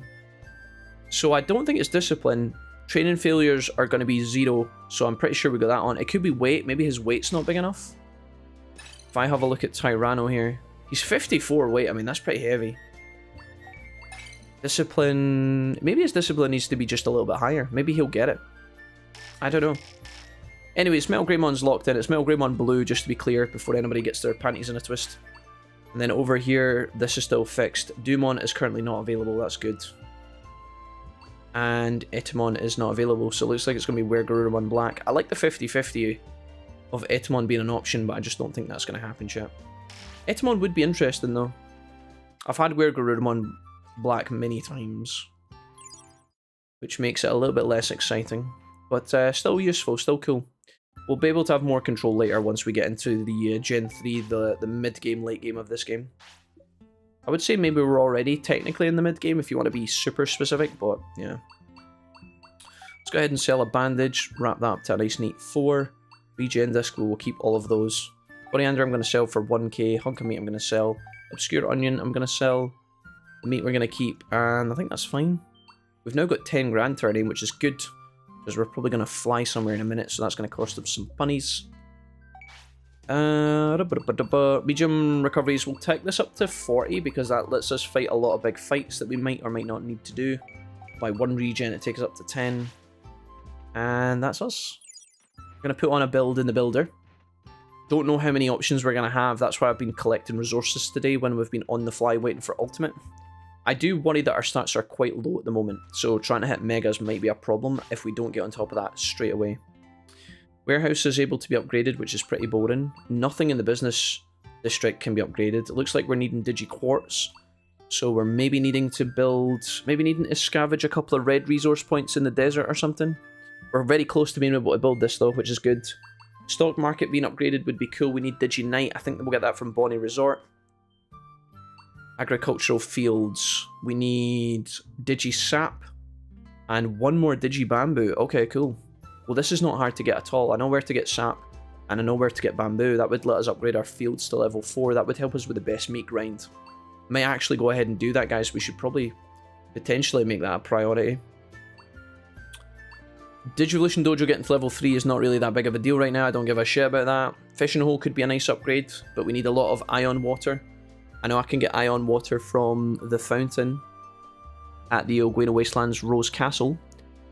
So I don't think it's discipline. Training failures are going to be 0, so I'm pretty sure we got that on. It could be weight. Maybe his weight's not big enough. If I have a look at Tyranno here, he's 54 weight. I mean, that's pretty heavy. Discipline... Maybe his discipline needs to be just a little bit higher. Maybe he'll get it. I don't know. Anyways, Metal Greymon's locked in. It's Metal Greymon Blue, just to be clear, before anybody gets their panties in a twist. And then over here, this is still fixed. Dumon is currently not available. That's good. And Etemon is not available, so it looks like it's going to be Wergurumon Black. I like the 50-50 of Etemon being an option, but I just don't think that's going to happen, chat. Etemon would be interesting, though. I've had Wergurumon Black many times, which makes it a little bit less exciting. But still useful, still cool. We'll be able to have more control later once we get into the Gen 3, the mid-game, late game of this game. I would say maybe we're already technically in the mid-game if you want to be super specific, but yeah. Let's go ahead and sell a bandage, wrap that up to a nice neat 4. Regen disc, we will keep all of those. Coriander I'm going to sell for 1k, hunk of meat I'm going to sell. Obscure onion I'm going to sell. The meat we're going to keep, and I think that's fine. We've now got 10 grand to our name, which is good, because we're probably going to fly somewhere in a minute, so that's going to cost us some bunnies. Medium recoveries, we'll take this up to 40 because that lets us fight a lot of big fights that we might or might not need to do. By 1 regen it takes us up to 10. And that's us. We're going to put on a build in the builder. Don't know how many options we're going to have, that's why I've been collecting resources today when we've been on the fly waiting for ultimate. I do worry that our stats are quite low at the moment, so trying to hit megas might be a problem if we don't get on top of that straight away. Warehouse is able to be upgraded, which is pretty boring. Nothing in the business district can be upgraded. It looks like we're needing Digi-Quartz, so we're maybe needing to build... maybe needing to scavenge a couple of red resource points in the desert or something. We're very close to being able to build this though, which is good. Stock market being upgraded would be cool. We need Digi-Knight. I think we'll get that from Bonnie Resort. Agricultural fields. We need Digi-Sap. And 1 more Digi-Bamboo. Okay, cool. Well, this is not hard to get at all. I know where to get sap, and I know where to get bamboo. That would let us upgrade our fields to level 4. That would help us with the best meat grind. Might actually go ahead and do that, guys. We should probably potentially make that a priority. Digivolution Dojo getting to level 3 is not really that big of a deal right now. I don't give a shit about that. Fishing hole could be a nice upgrade, but we need a lot of ion water. I know I can get ion water from the fountain at the Ogueno Wastelands Rose Castle,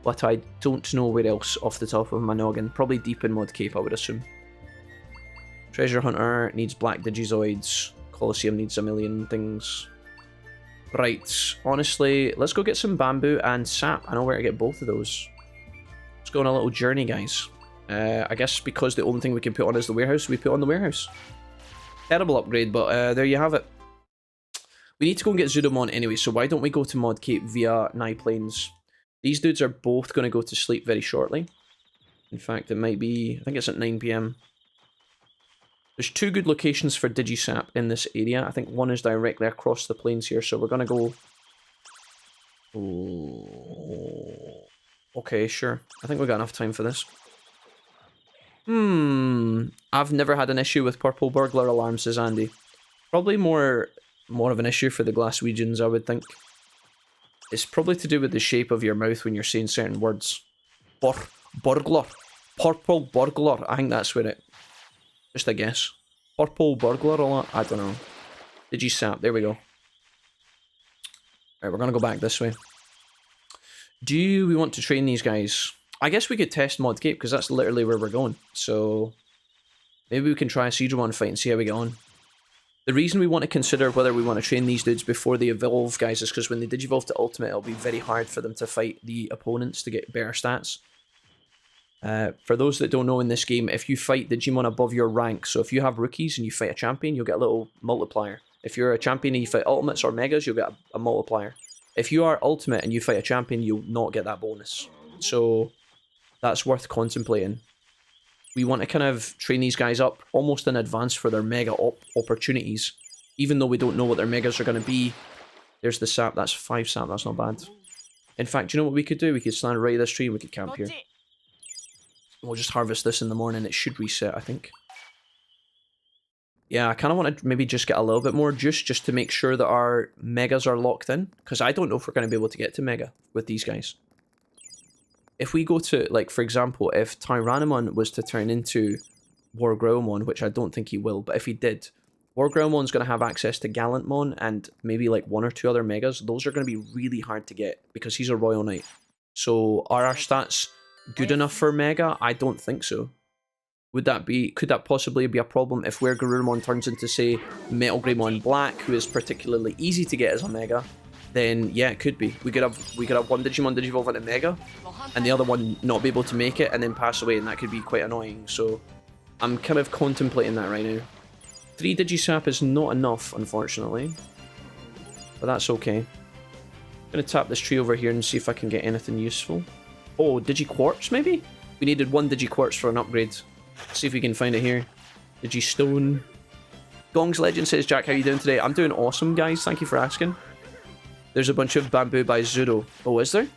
but I don't know where else off the top of my noggin. Probably deep in Mod Cape, I would assume. Treasure Hunter needs black Digizoids. Colosseum needs a million things. Right, honestly, let's go get some bamboo and sap. I know where to get both of those. Let's go on a little journey, guys. I guess because the only thing we can put on is the warehouse, we put on the warehouse. Terrible upgrade, but there you have it. We need to go and get Zudomon anyway, so why don't we go to Mod Cape via Nye Plains? These dudes are both going to go to sleep very shortly. In fact, it might be... I think it's at 9 PM. There's 2 good locations for Digisap in this area. I think one is directly across the plains here, so we're going to go... Oh. Okay, sure. I think we've got enough time for this. I've never had an issue with purple burglar alarm, says Andy. Probably more of an issue for the Glaswegians, I would think. It's probably to do with the shape of your mouth when you're saying certain words. Burglar. Purple burglar. I think that's where it... Just a guess. Purple burglar alarm? I don't know. Digisap. There we go. Alright, we're going to go back this way. Do we want to train these guys? I guess we could test Mod Cape, because that's literally where we're going. So, maybe we can try a Jijimon fight and see how we get on. The reason we want to consider whether we want to train these dudes before they evolve, guys, is because when they digivolve to Ultimate, it'll be very hard for them to fight the opponents to get better stats. For those that don't know in this game, if you fight Digimon above your rank, so if you have rookies and you fight a champion, you'll get a little multiplier. If you're a champion and you fight Ultimates or Megas, you'll get a multiplier. If you are Ultimate and you fight a champion, you'll not get that bonus. So, that's worth contemplating. We want to kind of train these guys up almost in advance for their mega opportunities. Even though we don't know what their megas are going to be. There's the sap, that's 5 sap, that's not bad. In fact, you know what we could do? We could stand right at this tree and we could camp here. We'll just harvest this in the morning. It should reset, I think. Yeah, I kind of want to maybe just get a little bit more juice just to make sure that our megas are locked in. Because I don't know if we're going to be able to get to mega with these guys. If we go to, like, for example, if Tyrannomon was to turn into Wargrowmon, which I don't think he will, but if he did, Wargrowmon's going to have access to Gallantmon and maybe like 1 or 2 other megas. Those are going to be really hard to get because he's a Royal Knight. So are our stats good enough for mega? I don't think so. Would that be, could that possibly be a problem if Wargrowmon turns into, say, Metal Greymon Black, who is particularly easy to get as a mega? Then yeah, it could be. We could have one Digimon Digivolve into mega and the other one not be able to make it and then pass away, and that could be quite annoying. So I'm kind of contemplating that right now. 3 Digisap is not enough, unfortunately. But that's okay. I'm going to tap this tree over here and see if I can get anything useful. Oh, Digiquartz maybe? We needed 1 Digiquartz for an upgrade. Let's see if we can find it here. Digistone. Gong's Legend says, Jack, how you doing today? I'm doing awesome, guys. Thank you for asking. There's a bunch of bamboo by Zudo. Oh, is there?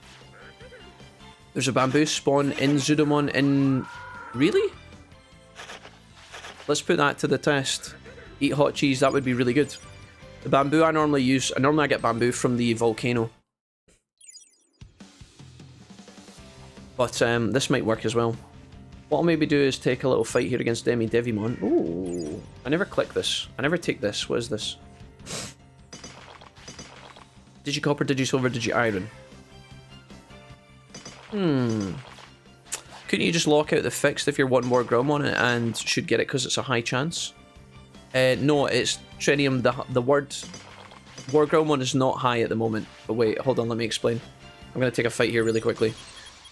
There's a bamboo spawn in Zudomon in... Really? Let's put that to the test. Eat hot cheese, that would be really good. The bamboo I normally use... Normally I get bamboo from the volcano. But this might work as well. What I'll maybe do is take a little fight here against Devimon. Ooh, I never click this. I never take this. What is this? Digicopper, Digisilver, Digi-Iron. Couldn't you just lock out the fixed if you're one more Gromon and should get it because it's a high chance? No, it's Trinium. The word Wargromon is not high at the moment. But wait, hold on, let me explain. I'm going to take a fight here really quickly.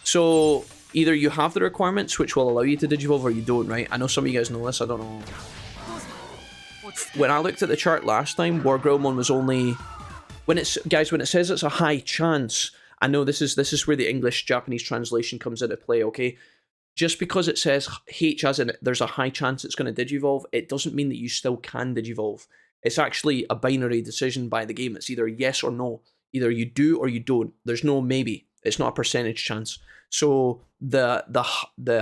So, either you have the requirements, which will allow you to Digivolve, or you don't, right? I know some of you guys know this, I don't know. When I looked at the chart last time, Wargromon was only... when it says it's a high chance, I know this is where the English-Japanese translation comes into play, okay? Just because it says H as in there's a high chance it's going to Digivolve, it doesn't mean that you still can Digivolve. It's actually a binary decision by the game. It's either yes or no. Either you do or you don't. There's no maybe. It's not a percentage chance. So the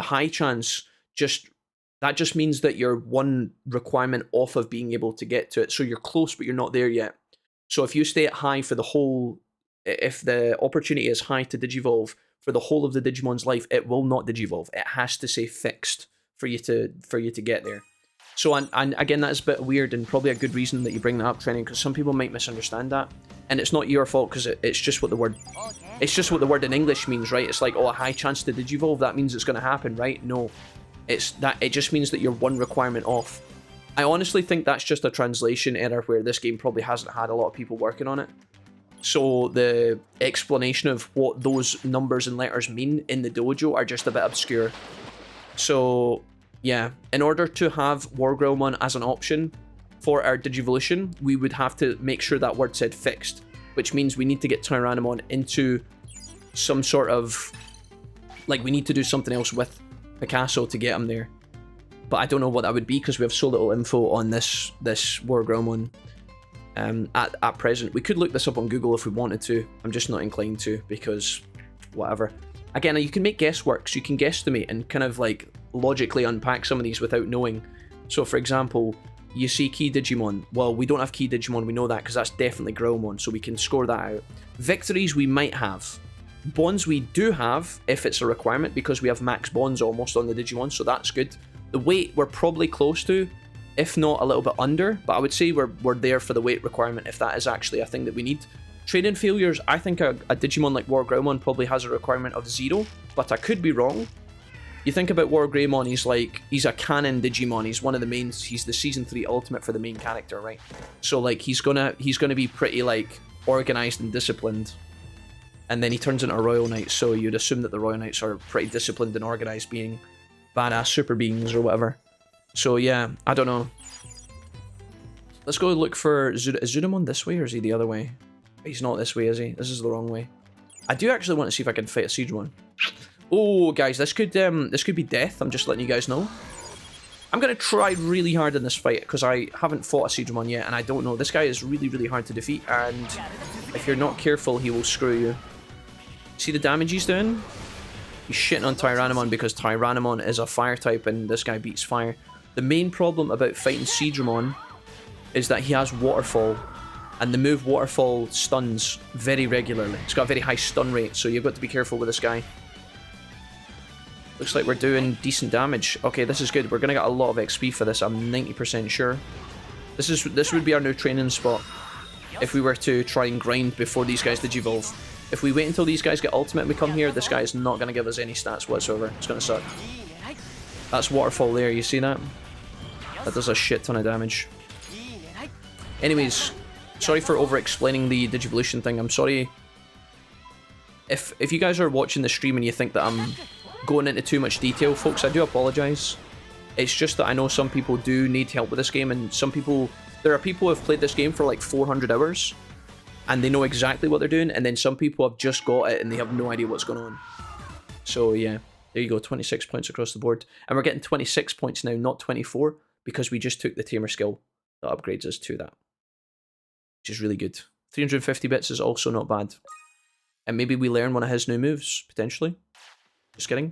high chance just means that you're one requirement off of being able to get to it. So you're close, but you're not there yet. So if you stay at high for the whole, if the opportunity is high to Digivolve for the whole of the Digimon's life, it will not Digivolve. It has to say fixed for you to get there. So and again, that's a bit weird and probably a good reason that you bring that up, Training, because some people might misunderstand that, and it's not your fault because it's just what the word. It's just what the word in English means, right? It's like, oh, a high chance to Digivolve, that means it's going to happen, right? No. It just means that you're one requirement off. I honestly think that's just a translation error where this game probably hasn't had a lot of people working on it. So the explanation of what those numbers and letters mean in the dojo are just a bit obscure. So, yeah, in order to have Wargrowmon as an option for our Digivolution, we would have to make sure that word said fixed, which means we need to get Tyrannomon into some sort of... like, we need to do something else with Picasso to get him there. But I don't know what that would be because we have so little info on this Wargrowmon at present. We could look this up on Google if we wanted to. I'm just not inclined to because whatever. Again, you can make guessworks. You can guesstimate and kind of like logically unpack some of these without knowing. So for example, you see Key Digimon. Well, we don't have Key Digimon, we know that because that's definitely Growmon, so we can score that out. Victories we might have. Bonds we do have if it's a requirement because we have max bonds almost on the Digimon, so that's good. The weight we're probably close to, if not a little bit under, but I would say we're there for the weight requirement if that is actually a thing that we need. Training failures, I think a Digimon like Wargrowmon probably has a requirement of 0, but I could be wrong. You think about Wargreymon, he's a canon Digimon, he's one of the mains, he's the Season 3 ultimate for the main character, right? So like he's gonna be pretty like organized and disciplined. And then he turns into a Royal Knight, so you'd assume that the Royal Knights are pretty disciplined and organized, being badass super beings or whatever. So yeah, I don't know. Let's go look for is Zudomon this way or is he the other way? He's not this way, is he? This is the wrong way. I do actually want to see if I can fight a Siegemon. Oh, guys, this could be death. I'm just letting you guys know. I'm gonna try really hard in this fight because I haven't fought a Siegemon yet, and I don't know. This guy is really, really hard to defeat, and if you're not careful, he will screw you. See the damage he's doing? He's shitting on Tyrannomon because Tyrannomon is a fire type and this guy beats fire. The main problem about fighting Jijimon is that he has Waterfall, and the move Waterfall stuns very regularly. It's got a very high stun rate, so you've got to be careful with this guy. Looks like we're doing decent damage. Okay, this is good. We're going to get a lot of XP for this, I'm 90% sure. This would be our new training spot if we were to try and grind before these guys digivolve. If we wait until these guys get ultimate and we come here, this guy is not going to give us any stats whatsoever. It's going to suck. That's Waterfall there, you see that? That does a shit ton of damage. Anyways, sorry for over-explaining the Digivolution thing. I'm sorry if you guys are watching the stream and you think that I'm going into too much detail, folks. I do apologise. It's just that I know some people do need help with this game, and there are people who have played this game for like 400 hours, and they know exactly what they're doing, and then some people have just got it and they have no idea what's going on. So yeah, there you go, 26 points across the board. And we're getting 26 points now, not 24, because we just took the Tamer skill that upgrades us to that, which is really good. 350 bits is also not bad. And maybe we learn one of his new moves, potentially. Just kidding.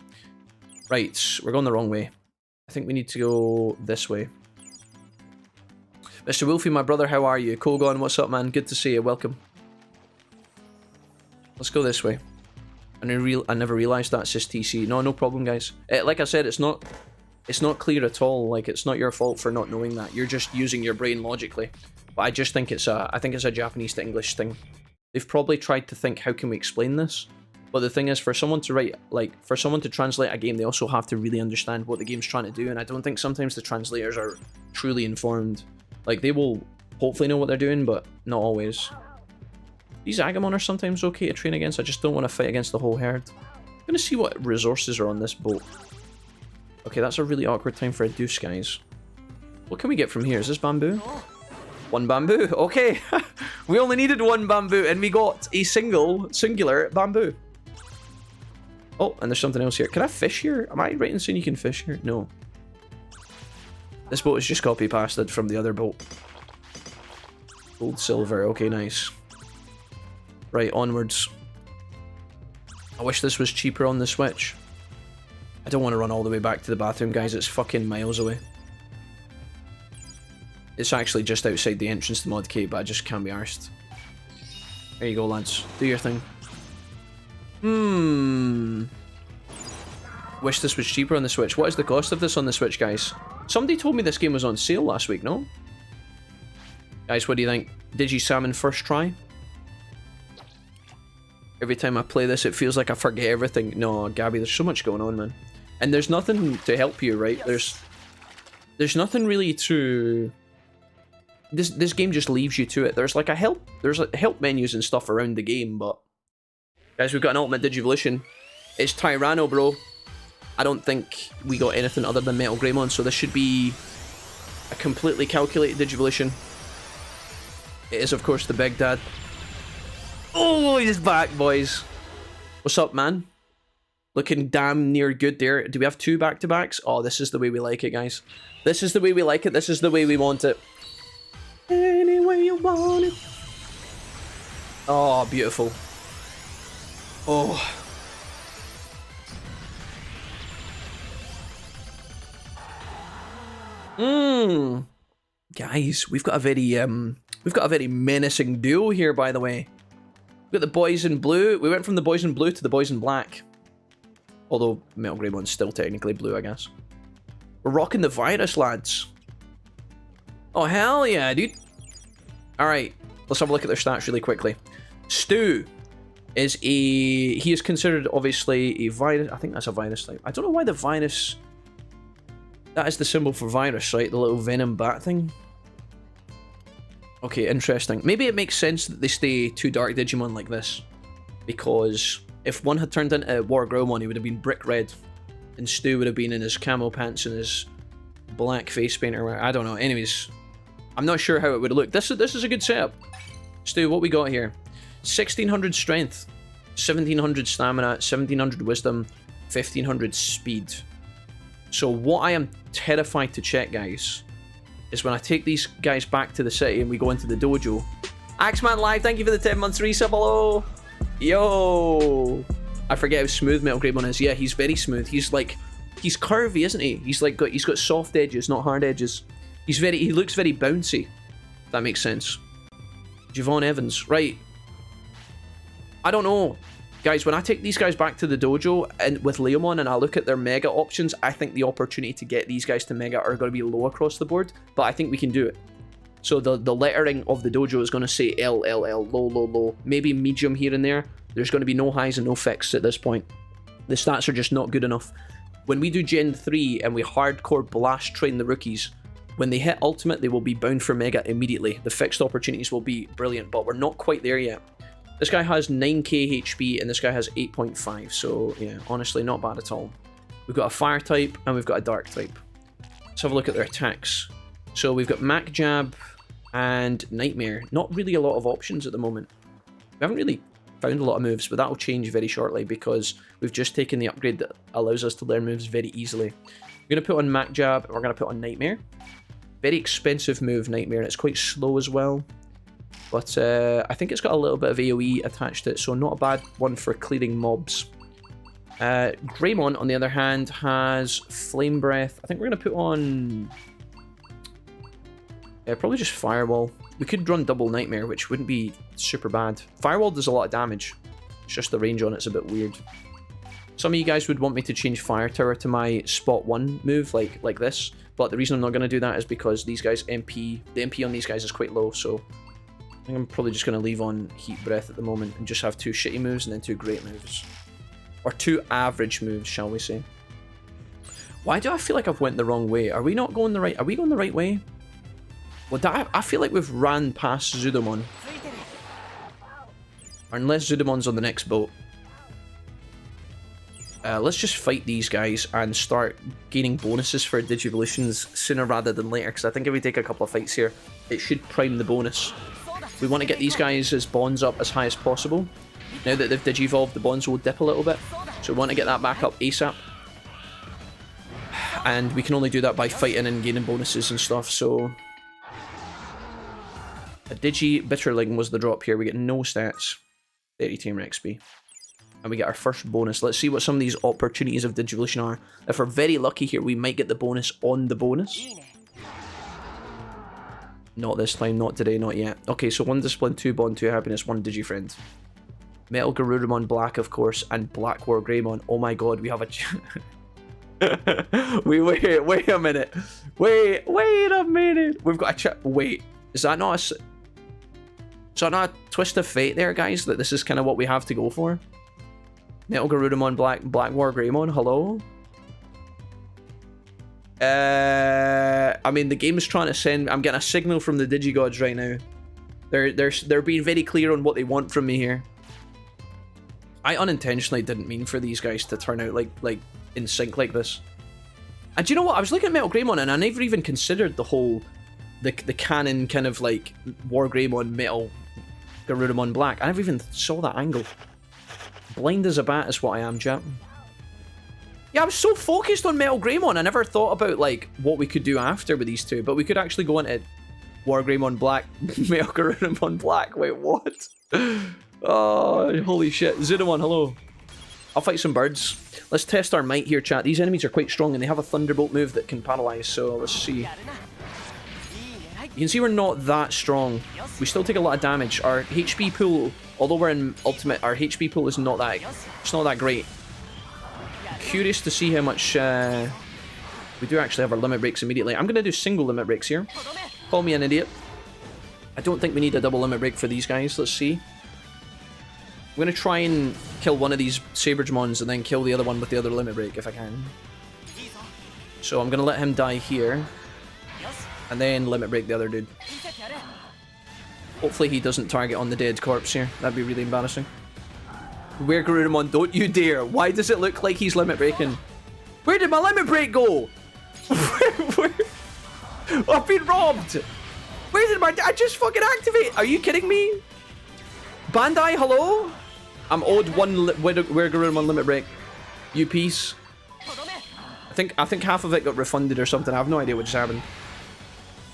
Right, we're going the wrong way. I think we need to go this way. Mr. Wolfie, my brother, how are you? Kogon, what's up, man? Good to see you. Welcome. Let's go this way. I never realised that says TC. No problem, guys. Like I said, it's not clear at all. Like, it's not your fault for not knowing that. You're just using your brain logically. But I just think it's a Japanese to English thing. They've probably tried to think, how can we explain this? But the thing is, for someone to translate a game, they also have to really understand what the game's trying to do, and I don't think sometimes the translators are truly informed. Like, they will hopefully know what they're doing, but not always. These Agamon are sometimes okay to train against. I just don't want to fight against the whole herd. I'm gonna see what resources are on this boat. Okay, that's a really awkward time for a deuce, guys. What can we get from here? Is this bamboo? One bamboo. Okay. We only needed one bamboo, and we got a singular bamboo. Oh, and there's something else here. Can I fish here? Am I right in saying you can fish here? No. This boat is just copy-pasted from the other boat. Gold, silver. Okay, nice. Right, onwards. I wish this was cheaper on the Switch. I don't want to run all the way back to the bathroom, guys. It's fucking miles away. It's actually just outside the entrance to Mod K, but I just can't be arsed. There you go, lads. Do your thing. Wish this was cheaper on the Switch. What is the cost of this on the Switch, guys? Somebody told me this game was on sale last week, no? Guys, what do you think? Digi-Salmon first try? Every time I play this, it feels like I forget everything. No, Gabby, there's so much going on, man. And there's nothing to help you, right? There's nothing really to... This game just leaves you to it. There's like help menus and stuff around the game, but... Guys, we've got an ultimate Digivolution. It's Tyranno, bro. I don't think we got anything other than Metal Greymon, so this should be a completely calculated Digivolution. It is, of course, the big dad. Oh, he's back, boys. What's up, man? Looking damn near good there. Do we have two back-to-backs? Oh, this is the way we like it, guys. This is the way we like it. This is the way we want it. Any way you want it. Oh, beautiful. Oh. Guys, we've got a very menacing duo here, by the way. We've got the boys in blue. We went from the boys in blue to the boys in black. Although Metal Greymon's still technically blue, I guess. We're rocking the virus, lads. Oh, hell yeah, dude. Alright, let's have a look at their stats really quickly. Stu is he is considered, obviously, a virus. I think that's a virus type. I don't know why the virus... That is the symbol for virus, right? The little venom bat thing. Okay, interesting. Maybe it makes sense that they stay two dark Digimon like this. Because if one had turned into War Growmon, he would have been brick red. And Stu would have been in his camo pants and his black face paint or whatever. I don't know. Anyways, I'm not sure how it would look. This is a good setup. Stu, what we got here? 1600 strength, 1700 stamina, 1700 wisdom, 1500 speed. So what I am terrified to check, guys, is when I take these guys back to the city and we go into the dojo. Axeman Live, thank you for the 10 months resub, hello! Yo! I forget how smooth Metal Greymon is. Yeah, he's very smooth. He's like, he's curvy, isn't he? He's got soft edges, not hard edges. He looks very bouncy. If that makes sense. Javon Evans, right. I don't know. Guys, when I take these guys back to the dojo and with Leomon and I look at their mega options, I think the opportunity to get these guys to mega are going to be low across the board, but I think we can do it. So the lettering of the dojo is going to say L, L, L, low, low, low, maybe medium here and there. There's going to be no highs and no fixes at this point. The stats are just not good enough. When we do Gen 3 and we hardcore blast train the rookies, when they hit Ultimate, they will be bound for Mega immediately. The fixed opportunities will be brilliant, but we're not quite there yet. This guy has 9k HP and this guy has 8.5, so yeah, honestly, not bad at all. We've got a Fire type and we've got a Dark type. Let's have a look at their attacks. So we've got Mac Jab and Nightmare. Not really a lot of options at the moment. We haven't really found a lot of moves, but that will change very shortly because we've just taken the upgrade that allows us to learn moves very easily. We're going to put on Mac Jab and we're going to put on Nightmare. Very expensive move, Nightmare, and it's quite slow as well. But I think it's got a little bit of AoE attached to it, so not a bad one for clearing mobs. Greymon, on the other hand, has Flame Breath. I think we're going to put on... probably just Firewall. We could run double Nightmare, which wouldn't be super bad. Firewall does a lot of damage. It's just the range on it's a bit weird. Some of you guys would want me to change Fire Tower to my Spot 1 move, like this. But the reason I'm not going to do that is because these guys the MP on these guys is quite low, so I think I'm probably just going to leave on Heat Breath at the moment and just have 2 shitty moves and then 2 great moves. Or 2 average moves, shall we say. Why do I feel like I've went the wrong way? Are we not going the right... Are we going the right way? Well, I feel like we've ran past Zudomon. Or unless Zudomon's on the next boat. Let's just fight these guys and start gaining bonuses for Digivolutions sooner rather than later, because I think if we take a couple of fights here, it should prime the bonus. We want to get these guys' as bonds up as high as possible. Now that they've Digivolved, the bonds will dip a little bit, so we want to get that back up ASAP. And we can only do that by fighting and gaining bonuses and stuff, so... A Digi Bitterling was the drop here. We get no stats. 30 Tamer XP. And we get our first bonus. Let's see what some of these opportunities of Digivolution are. If we're very lucky here, we might get the bonus on the bonus. Not this time, not today, not yet. Okay, so 1 Discipline, 2 Bond, 2 Happiness, 1 Digifriend. Metal Garurumon Black, of course, and Black War Greymon. Oh my god, we have a... wait a minute. Wait a minute. We've got a wait, is that not a... Is that not a twist of fate there, guys? That this is kind of what we have to go for? Metal Garurumon Black War Greymon, hello? I mean, the game's trying to send... I'm getting a signal from the Digigods right now. They're being very clear on what they want from me here. I unintentionally didn't mean for these guys to turn out like in sync like this. And do you know what? I was looking at Metal Greymon and I never even considered the whole... The canon kind of like War Greymon Metal Garurumon Black. I never even saw that angle. Blind as a bat is what I am, chap. Yeah, I was so focused on Metal Greymon, I never thought about like what we could do after with these two, but we could actually go into War Greymon Black, Metal Garurumon Black. Wait, what? Oh, holy shit. Zudomon, hello. I'll fight some birds. Let's test our might here, chat. These enemies are quite strong and they have a Thunderbolt move that can paralyze, so let's see. You can see we're not that strong. We still take a lot of damage. Our HP pool, although we're in Ultimate, our HP pool is not that... It's not that great. I'm curious to see how much... we do actually have our limit breaks immediately. I'm going to do single limit breaks here. Call me an idiot. I don't think we need a double limit break for these guys. Let's see. I'm going to try and kill one of these Sabregimons and then kill the other one with the other limit break if I can. So I'm going to let him die here. And then limit break the other dude. Hopefully he doesn't target on the dead corpse here. That'd be really embarrassing. Where Garurumon, don't you dare. Why does it look like he's limit breaking? Where did my limit break go? where? I've been robbed. Where did my... I just fucking activate. Are you kidding me? Bandai, hello? I'm owed one where Garurumon limit break. You piece. I think half of it got refunded or something. I have no idea what just happened.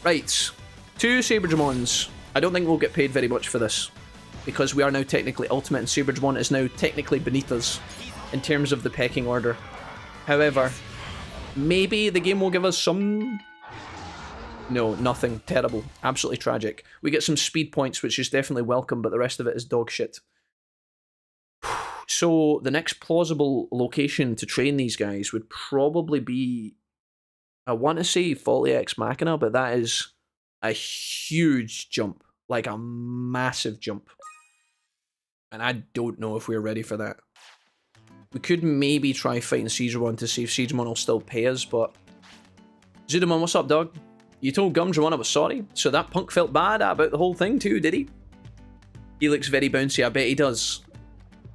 Right, 2 Sabregimons. I don't think we'll get paid very much for this. because we are now technically Ultimate and Saberdramon is now technically beneath us in terms of the pecking order. However, maybe the game will give us some... No, nothing. Terrible. Absolutely tragic. We get some speed points, which is definitely welcome, but the rest of it is dog shit. So the next plausible location to train these guys would probably be... I want to say Folly Ex Machina, but that is a huge jump. Like a massive jump. And I don't know if we're ready for that. We could maybe try fighting Jijimon to see if Jijimon will still pay us, but... Jijimon, what's up, dog? You told Gumdramon I was sorry, so that punk felt bad about the whole thing too, did he? He looks very bouncy, I bet he does.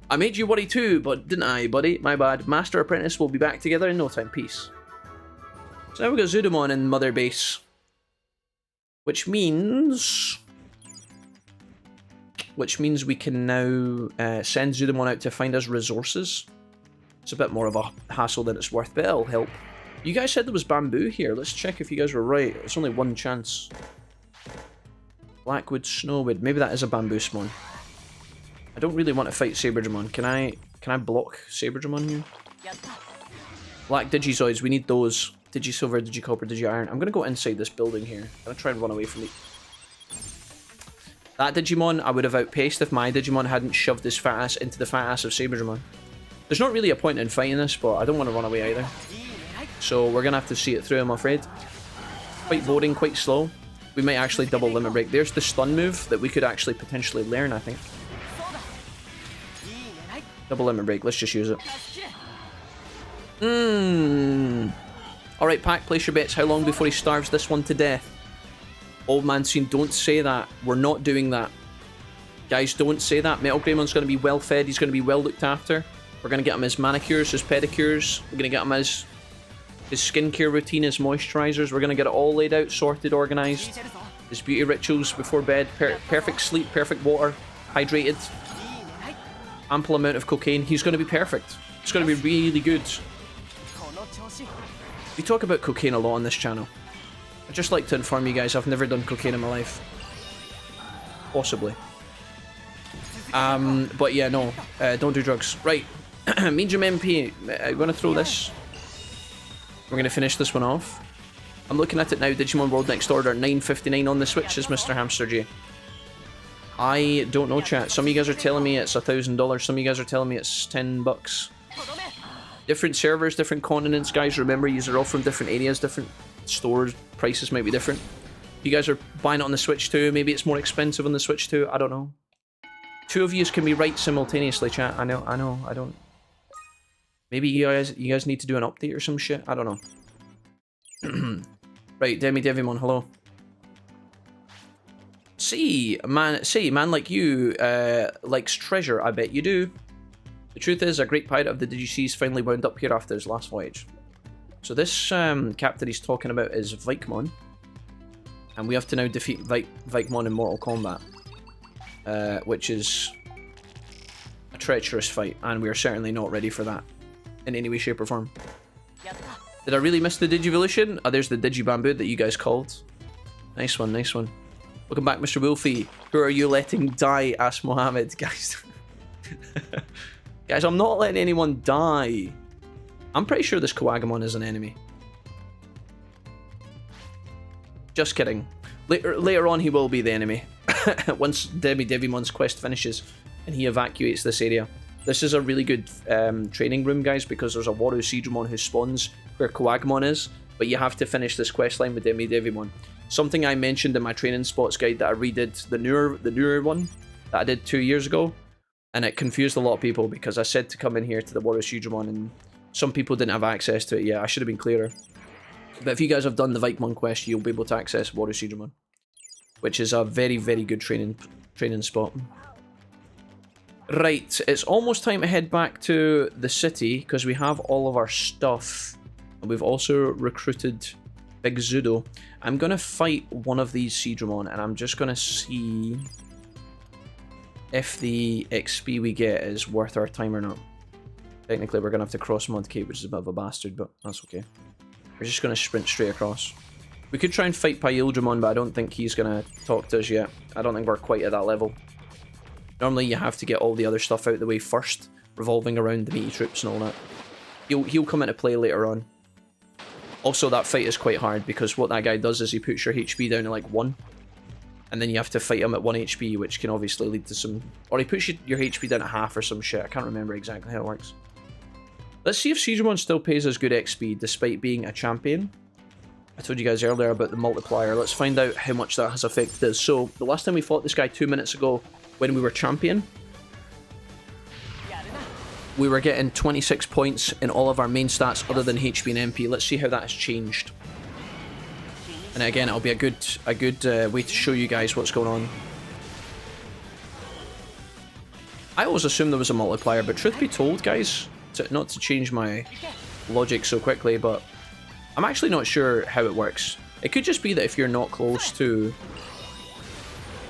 I made you worry too, but didn't I, buddy? My bad. Master Apprentice will be back together in no time. Peace. So now we've got Jijimon in Mother Base. Which means we can now send Jijimon out to find us resources. It's a bit more of a hassle than it's worth, but it'll help. You guys said there was bamboo here. Let's check if you guys were right. It's only one chance. Blackwood, Snowwood. Maybe that is a bamboo spawn. I don't really want to fight Saberdramon. Can I block Saberdramon here? Black Digizoids. We need those. Digisilver, Digicopper, Digiiron. I'm going to go inside this building here. I'm going to try and run away from it. That Digimon I would have outpaced if my Digimon hadn't shoved his fat ass into the fat ass of Saberdramon. There's not really a point in fighting this, but I don't want to run away either. So we're going to have to see it through, I'm afraid. Quite boring, quite slow. We might actually double limit break. There's the stun move that we could actually potentially learn, I think. Double limit break, let's just use it. Alright, Pack, place your bets. How long before he starves this one to death? Old man scene, don't say that. We're not doing that. Guys, don't say that. Metal Greymon's going to be well fed. He's going to be well looked after. We're going to get him his manicures, his pedicures. We're going to get him his skincare routine, his moisturizers. We're going to get it all laid out, sorted, organized. His beauty rituals before bed. Perfect sleep, perfect water, hydrated. Ample amount of cocaine. He's going to be perfect. It's going to be really good. We talk about cocaine a lot on this channel. I'd just like to inform you guys I've never done cocaine in my life. Possibly. But yeah, no. Don't do drugs. Right. Medium MP. I'm going to throw this. We're going to finish this one off. I'm looking at it now. Digimon World Next Order. $9.59 on the Switch is Mr. Hamster J. I don't know, chat. Some of you guys are telling me it's $1,000. Some of you guys are telling me it's $10. Different servers, different continents, guys. Remember, these are all from different areas, different stores. Prices might be different. You guys are buying it on the Switch too. Maybe it's more expensive on the Switch too. I don't know. Two of you can be right simultaneously, chat. I know. I don't. Maybe you guys need to do an update or some shit. I don't know. Right, Devimon, hello. See, man like you likes treasure. I bet you do. The truth is, a great pirate of the DGC's finally wound up here after his last voyage. So this captain he's talking about is Vikemon. And we have to now defeat Vikemon in Mortal Kombat. Which is a treacherous fight, and we are certainly not ready for that in any way, shape, or form. Did I really miss the Digivolution? Oh, there's the Digibamboo that you guys called. Nice one, nice one. Welcome back, Mr. Wolfie. Who are you letting die? Asked Mohammed. Guys. Guys, I'm not letting anyone die. I'm pretty sure this Kawagamon is an enemy. Just kidding. Later on, he will be the enemy. Once Devimon's quest finishes and he evacuates this area. This is a really good training room, guys, because there's a Waru Seedramon who spawns where Kawagamon is, but you have to finish this quest line with Devimon. Something I mentioned in my training spots guide that I redid, the newer one that I did 2 years ago, and it confused a lot of people because I said to come in here to the Waru Seedramon and some people didn't have access to it yet. I should have been clearer. But if you guys have done the Vikemon quest, you'll be able to access Waru Seedramon, which is a very, very good training spot. Right, it's almost time to head back to the city because we have all of our stuff. And we've also recruited Big Zudo. I'm going to fight one of these Seedramon and I'm just going to see if the XP we get is worth our time or not. Technically, we're going to have to cross Mudcape, which is a bit of a bastard, but that's okay. We're just going to sprint straight across. We could try and fight Pyildramon, but I don't think he's going to talk to us yet. I don't think we're quite at that level. Normally you have to get all the other stuff out of the way first, revolving around the meaty troops and all that. He'll come into play later on. Also, that fight is quite hard because what that guy does is he puts your HP down to like 1. And then you have to fight him at 1 HP, which can obviously lead to some... Or he puts your HP down to half or some shit. I can't remember exactly how it works. Let's see if Jijimon still pays us good XP despite being a champion. I told you guys earlier about the multiplier. Let's find out how much that has affected us. So, the last time we fought this guy 2 minutes ago when we were champion, we were getting 26 points in all of our main stats other than HP and MP. Let's see how that has changed. And again, it'll be a good way to show you guys what's going on. I always assumed there was a multiplier, but truth be told, guys, not to change my logic so quickly, but I'm actually not sure how it works. It could just be that if you're not close to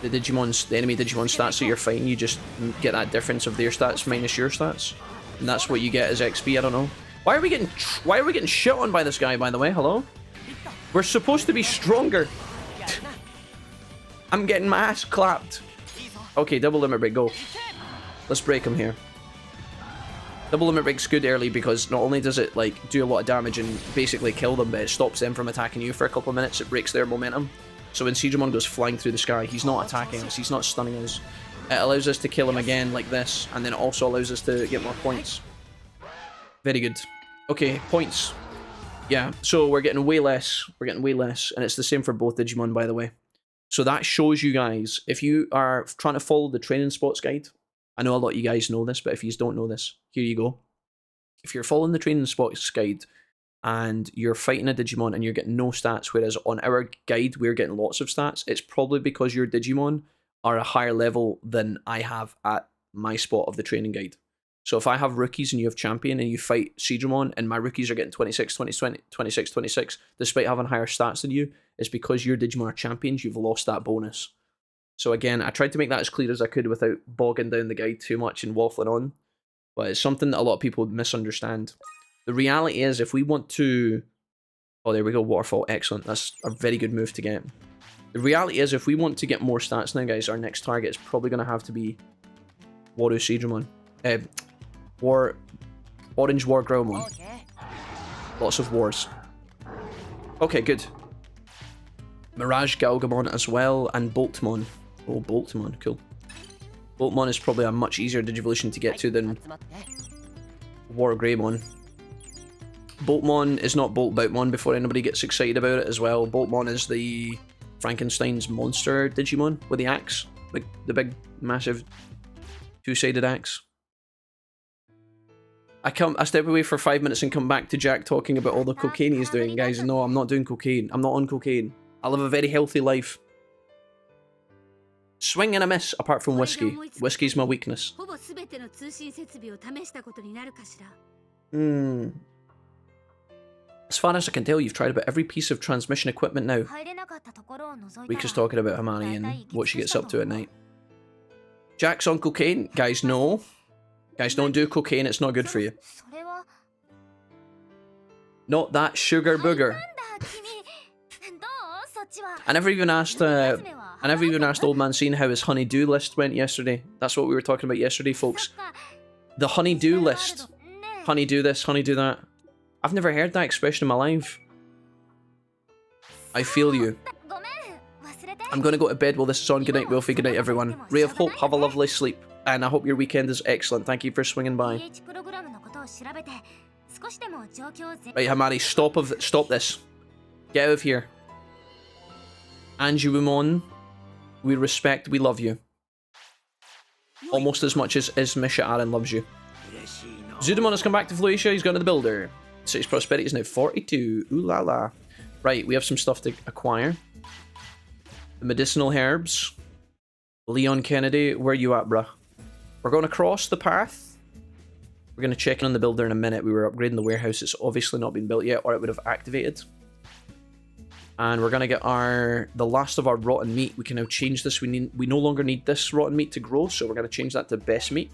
the enemy Digimon stats that you're fighting, you just get that difference of their stats minus your stats, and that's what you get as XP. I don't know. Why are we getting shit on by this guy? By the way, hello. We're supposed to be stronger. I'm getting my ass clapped. Okay, double limit break, go. Let's break him here. Double limit break's good early because not only does it like do a lot of damage and basically kill them, but it stops them from attacking you for a couple of minutes. It breaks their momentum. So when Jijimon goes flying through the sky, he's not attacking us, he's not stunning us. It allows us to kill him again like this, and then it also allows us to get more points. Very good. Okay, points. Yeah, so we're getting way less. We're getting way less, and it's the same for both Digimon, by the way. So that shows you guys, if you are trying to follow the training spots guide, I know a lot of you guys know this, but if you don't know this, here you go. If you're following the training spots guide and you're fighting a Digimon and you're getting no stats, whereas on our guide we're getting lots of stats, it's probably because your Digimon are a higher level than I have at my spot of the training guide. So if I have rookies and you have champion and you fight Jijimon and my rookies are getting 26, 20, 26, 26, despite having higher stats than you, it's because your Digimon are champions, you've lost that bonus. So again, I tried to make that as clear as I could without bogging down the guide too much and waffling on. But it's something that a lot of people misunderstand. The reality is, if we want to... Oh, there we go, Waterfall, excellent. That's a very good move to get. The reality is, if we want to get more stats now, guys, our next target is probably going to have to be Waru Jijimon. Orange War Growlmon. Lots of wars. Okay, good. Mirage Galgamon as well, and Boltmon. Oh, Boltmon, cool. Boltmon is probably a much easier Digivolution to get to than War Greymon. Boltmon is not Boltboutmon before anybody gets excited about it as well. Boltmon is the Frankenstein's monster Digimon with the axe. Like the big, massive, two-sided axe. I step away for 5 minutes and come back to Jack talking about all the cocaine he's doing. Guys, no, I'm not doing cocaine. I'm not on cocaine. I live a very healthy life. Swing and a miss, apart from whiskey. Whiskey's my weakness. As far as I can tell, you've tried about every piece of transmission equipment now. Rika's talking about Hermione and what she gets up to at night. Jack's on cocaine? Guys, no. Guys, don't do cocaine, it's not good for you. Not that sugar booger. I never even asked Old Man Scene how his honey-do list went yesterday. That's what we were talking about yesterday, folks. The honey-do list. Honey-do this, honey-do that. I've never heard that expression in my life. I feel you. I'm gonna go to bed while this is on. Good night, Wilfie. Good night, everyone. Ray of Hope, have a lovely sleep. And I hope your weekend is excellent. Thank you for swinging by. Right, Hamari, stop this. Get out of here. Anjuumon, we respect, we love you. Almost as much as Misha Aaron loves you. Zudamon has come back to Floatia, he's gone to the builder. So his prosperity is now 42. Ooh la la. Right, we have some stuff to acquire. The medicinal herbs. Leon Kennedy, where you at, bruh? We're going to cross the path. We're going to check in on the builder in a minute. We were upgrading the warehouse. It's obviously not been built yet, or it would have activated. And we're going to get the last of our rotten meat. We can now change this. We no longer need this rotten meat to grow, so we're going to change that to best meat.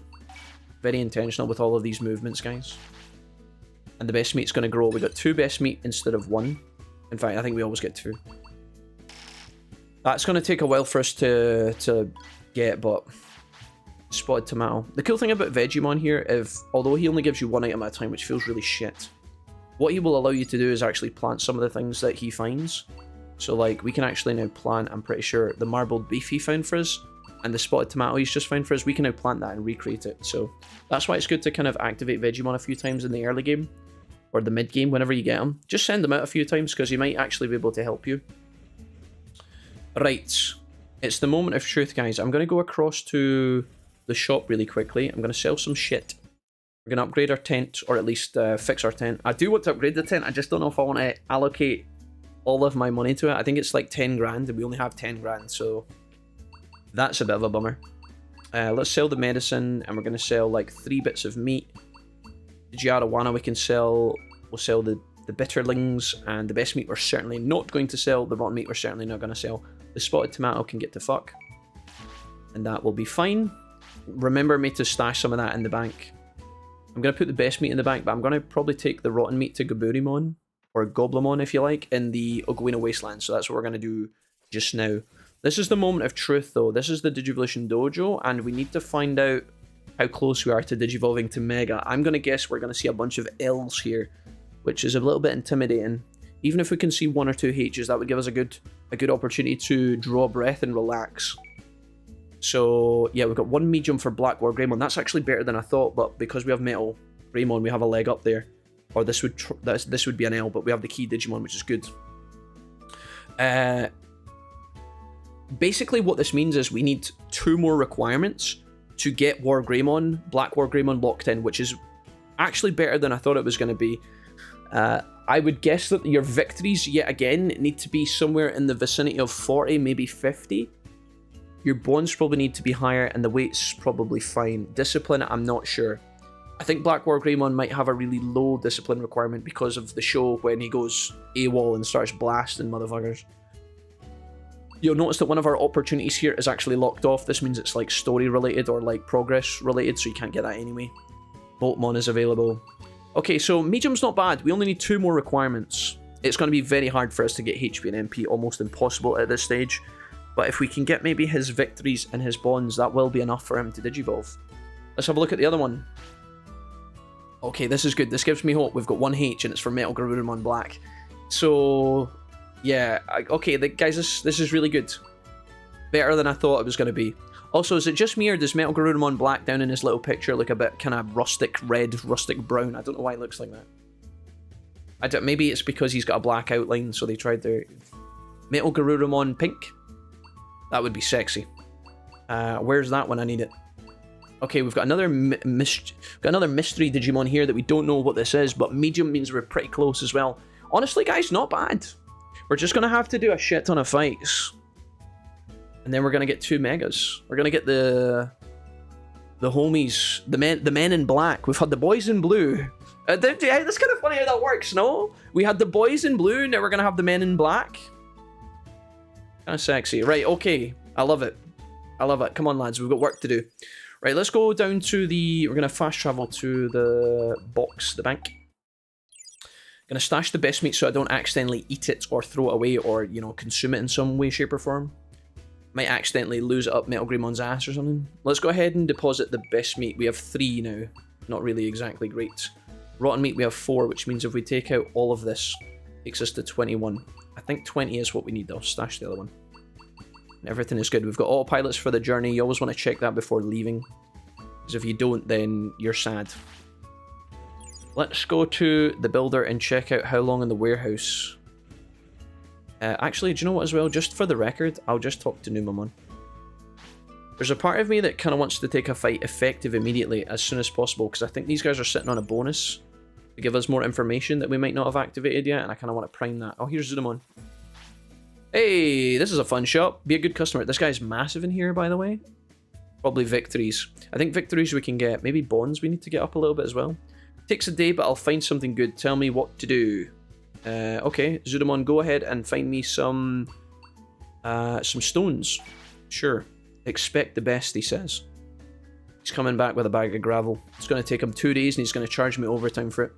Very intentional with all of these movements, guys. And the best meat's going to grow. We got 2 best meat instead of 1. In fact, I think we always get 2. That's going to take a while for us to get, but Spotted tomato. The cool thing about Vegemon here, although he only gives you one item at a time, which feels really shit, what he will allow you to do is actually plant some of the things that he finds. So like, we can actually now plant, I'm pretty sure, the marbled beef he found for us, and the spotted tomato he's just found for us, we can now plant that and recreate it. So that's why it's good to kind of activate Vegemon a few times in the early game, or the mid game, whenever you get him. Just send them out a few times, because he might actually be able to help you. Right, it's the moment of truth, guys. I'm going to go across to the shop really quickly. I'm going to sell some shit. We're going to upgrade our tent, or at least fix our tent. I do want to upgrade the tent, I just don't know if I want to allocate all of my money to it. I think it's like 10 grand, and we only have 10 grand, so that's a bit of a bummer. Let's sell the medicine, and we're going to sell like 3 bits of meat. The Giarawana we can sell. We'll sell the bitterlings, and the best meat we're certainly not going to sell. The rotten meat we're certainly not going to sell. The spotted tomato can get to fuck, and that will be fine. Remember me to stash some of that in the bank. I'm going to put the best meat in the bank, but I'm going to probably take the rotten meat to Gaburimon, or Goblimon if you like, in the Ogwina Wasteland. So that's what we're going to do just now. This is the moment of truth though. This is the Digivolution Dojo, and we need to find out how close we are to digivolving to Mega. I'm going to guess we're going to see a bunch of L's here, which is a little bit intimidating. Even if we can see 1 or 2 H's, that would give us a good opportunity to draw a breath and relax. So yeah, we've got 1 medium for Black War Greymon. That's actually better than I thought, but because we have Metal Greymon, we have a leg up there. Or this would be an L, but we have the Key Digimon, which is good. Basically what this means is we need 2 more requirements to get War Greymon, Black War Greymon locked in, which is actually better than I thought it was going to be. I would guess that your victories, yet again, need to be somewhere in the vicinity of 40, maybe 50. Your bonds probably need to be higher, and the weight's probably fine. Discipline, I'm not sure. I think Black War Greymon might have a really low discipline requirement because of the show when he goes AWOL and starts blasting motherfuckers. You'll notice that one of our opportunities here is actually locked off. This means it's like story related or like progress related, so you can't get that anyway. Boltmon is available. Okay, so medium's not bad. We only need 2 more requirements. It's going to be very hard for us to get HP and MP, almost impossible at this stage. But if we can get maybe his victories and his bonds, that will be enough for him to digivolve. Let's have a look at the other one. Okay, this is good. This gives me hope. We've got 1 H and it's for Metal Garurumon Black. So, yeah. Okay, guys, this is really good. Better than I thought it was going to be. Also, is it just me, or does Metal Garurumon Black down in his little picture look a bit kind of rustic red, rustic brown? I don't know why it looks like that. Maybe it's because he's got a black outline, so they tried to... Metal Garurumon Pink? That would be sexy. Where's that one? I need it. Okay, we've got another mystery Digimon here that we don't know what this is, but medium means we're pretty close as well. Honestly, guys, not bad. We're just going to have to do a shit ton of fights. And then we're going to get 2 megas. We're going to get the homies, the men in black. We've had the boys in blue. That's kind of funny how that works, no? We had the boys in blue, now we're going to have the men in black. Kind of sexy. Right, okay. I love it. I love it. Come on, lads. We've got work to do. Right, let's go down to the... We're going to fast travel to the box, the bank. Going to stash the best meat so I don't accidentally eat it or throw it away or, you know, consume it in some way, shape, or form. Might accidentally lose it up Metal Greymon's ass or something. Let's go ahead and deposit the best meat. We have 3 now. Not really exactly great. Rotten meat we have 4, which means if we take out all of this, takes us to 21. I think 20 is what we need though. Stash the other one. And everything is good. We've got autopilots for the journey. You always want to check that before leaving, because if you don't, then you're sad. Let's go to the builder and check out how long in the warehouse. Actually, do you know what as well? Just for the record, I'll just talk to Numamon. There's a part of me that kind of wants to take a fight effective immediately as soon as possible, because I think these guys are sitting on a bonus to give us more information that we might not have activated yet, and I kind of want to prime that. Oh, here's Zunamon. Hey, this is a fun shop. Be a good customer. This guy's massive in here, by the way. Probably victories. I think victories we can get. Maybe bonds we need to get up a little bit as well. Takes a day, but I'll find something good. Tell me what to do. Okay, Zudamon, go ahead and find me some stones. Sure. Expect the best, he says. He's coming back with a bag of gravel. It's going to take him 2 days and he's going to charge me overtime for it.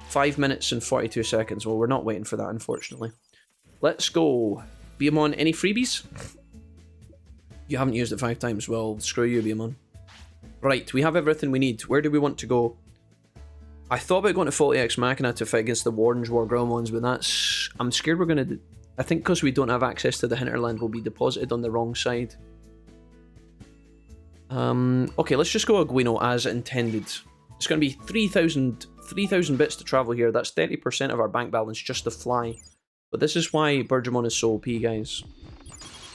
5 minutes and 42 seconds. Well, we're not waiting for that, unfortunately. Let's go. Beamon, any freebies? You haven't used it 5 times. Well, screw you, Beamon. Right, we have everything we need. Where do we want to go? I thought about going to Faulty Ex Machina to fight against the Wardens War Gromons, but that's... I'm scared we're going to... I think because we don't have access to the hinterland, we'll be deposited on the wrong side. Okay, let's just go Aguino as intended. It's going to be 3,000 bits to travel here. That's 30% of our bank balance just to fly. But this is why Digimon is so OP, guys.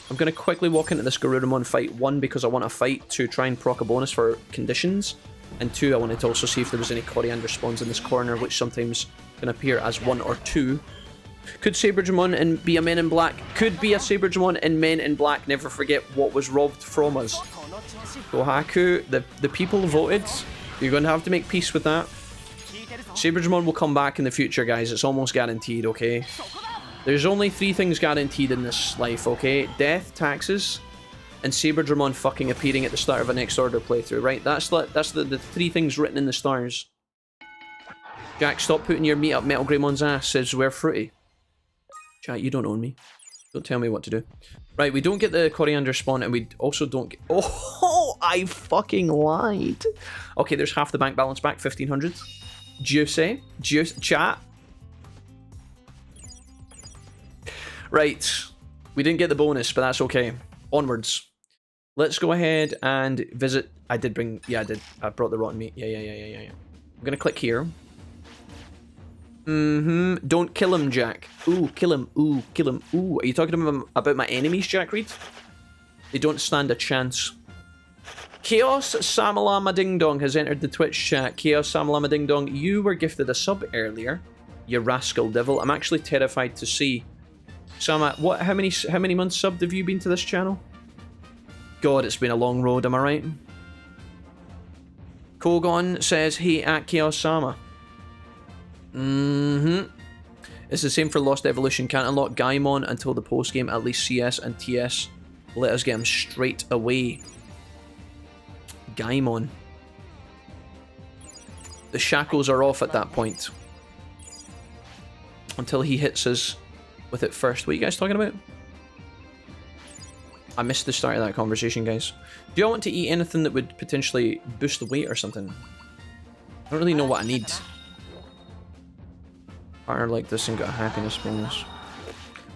I'm going to quickly walk into this Garurumon fight. 1, because I want to fight to try and proc a bonus for conditions. And 2, I wanted to also see if there was any Coriander spawns in this corner, which sometimes can appear as 1 or 2. Could Saberdramon and be a Men in Black? Could be a Saberdramon and Men in Black. Never forget what was robbed from us. Kohaku, the people voted. You're going to have to make peace with that. Saberdramon will come back in the future, guys. It's almost guaranteed, okay? There's only 3 things guaranteed in this life, okay? Death, taxes, and Saberdramon fucking appearing at the start of a Next Order playthrough, right? That's the 3 things written in the stars. Jack, stop putting your meat up Metal Greymon's ass, says we're fruity. Chat, you don't own me. Don't tell me what to do. Right, we don't get the Coriander spawn, and we also don't get... Oh, I fucking lied. Okay, there's half the bank balance back, 1,500. Juice, chat. Right, we didn't get the bonus, but that's okay. Onwards. Let's go ahead and visit... I did bring... Yeah, I did. I brought the rotten meat. Yeah. I'm gonna click here. Don't kill him, Jack. Ooh, kill him. Ooh, kill him. Ooh, are you talking about my enemies, Jack Reed? They don't stand a chance. Chaos Samalama Ding Dong has entered the Twitch chat. Chaos Samalama Ding Dong, you were gifted a sub earlier. You rascal devil. I'm actually terrified to see. Sama, what? How many months subbed have you been to this channel? God, it's been a long road, am I right? Kogon says, hey at Chaos Sama. It's the same for Lost Evolution. Can't unlock Gaimon until the post-game. At least CS and TS let us get him straight away. Gaimon. The shackles are off at that point. Until he hits us with it first. What are you guys talking about? I missed the start of that conversation, guys. Do you want to eat anything that would potentially boost the weight or something? I don't really know what I need. Partner like this and got a happiness bonus.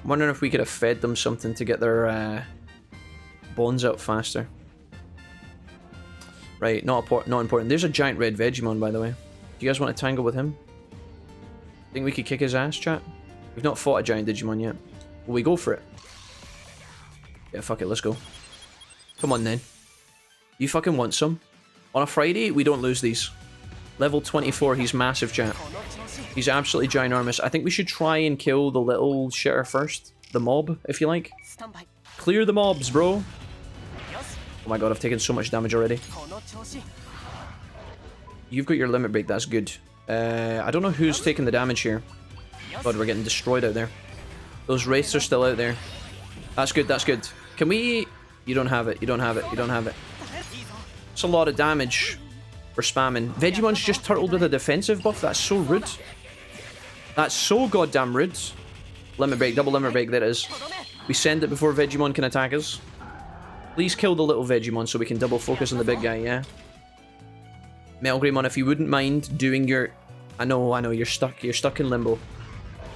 I'm wondering if we could have fed them something to get their bones out faster. Right, not important. There's a giant red Digimon, by the way. Do you guys want to tangle with him? Think we could kick his ass, chat? We've not fought a giant Digimon yet. Will we go for it? Yeah, fuck it, let's go. Come on then. You fucking want some? On a Friday, we don't lose these. Level 24, he's massive, chat. He's absolutely ginormous. I think we should try and kill the little shitter first. The mob, if you like. Clear the mobs, bro. Oh my god, I've taken so much damage already. You've got your limit break, that's good. I don't know who's taking the damage here. God, we're getting destroyed out there. Those wraiths are still out there. That's good, that's good. Can we... You don't have it, you don't have it, you don't have it. It's a lot of damage for spamming. Vegimon's just turtled with a defensive buff. That's so rude. That's so goddamn rude. Limit break, double limit break, there it is. We send it before Digimon can attack us. Please kill the little Digimon so we can double focus on the big guy, yeah? Metal Greymon, if you wouldn't mind doing your... I know, you're stuck in limbo.